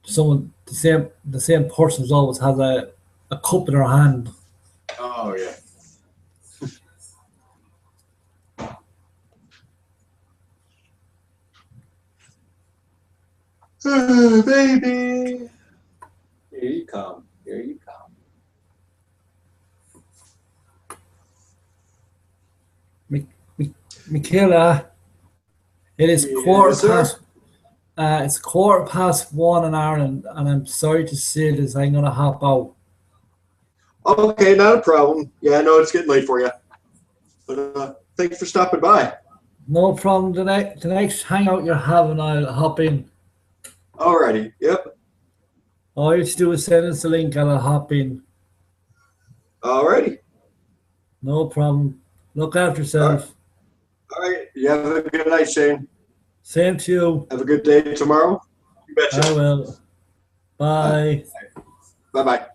the same person always has a cup in her hand. Oh yeah. Baby. Here you come. Here you come. Michaela, it is Yes, quarter sir. past. It's 1:15 in Ireland, and I'm sorry to say this. I'm gonna hop out. Okay, not a problem. Yeah, I know it's getting late for you. But thanks for stopping by. No problem. The next hangout you're having, I'll hop in. Alrighty. Yep. All you have to do is send us the link, and I'll hop in. Alrighty. No problem. Look after yourself. All right. You have a good night, Shane. Same to you. Have a good day tomorrow. You betcha. I will. Bye. Bye-bye.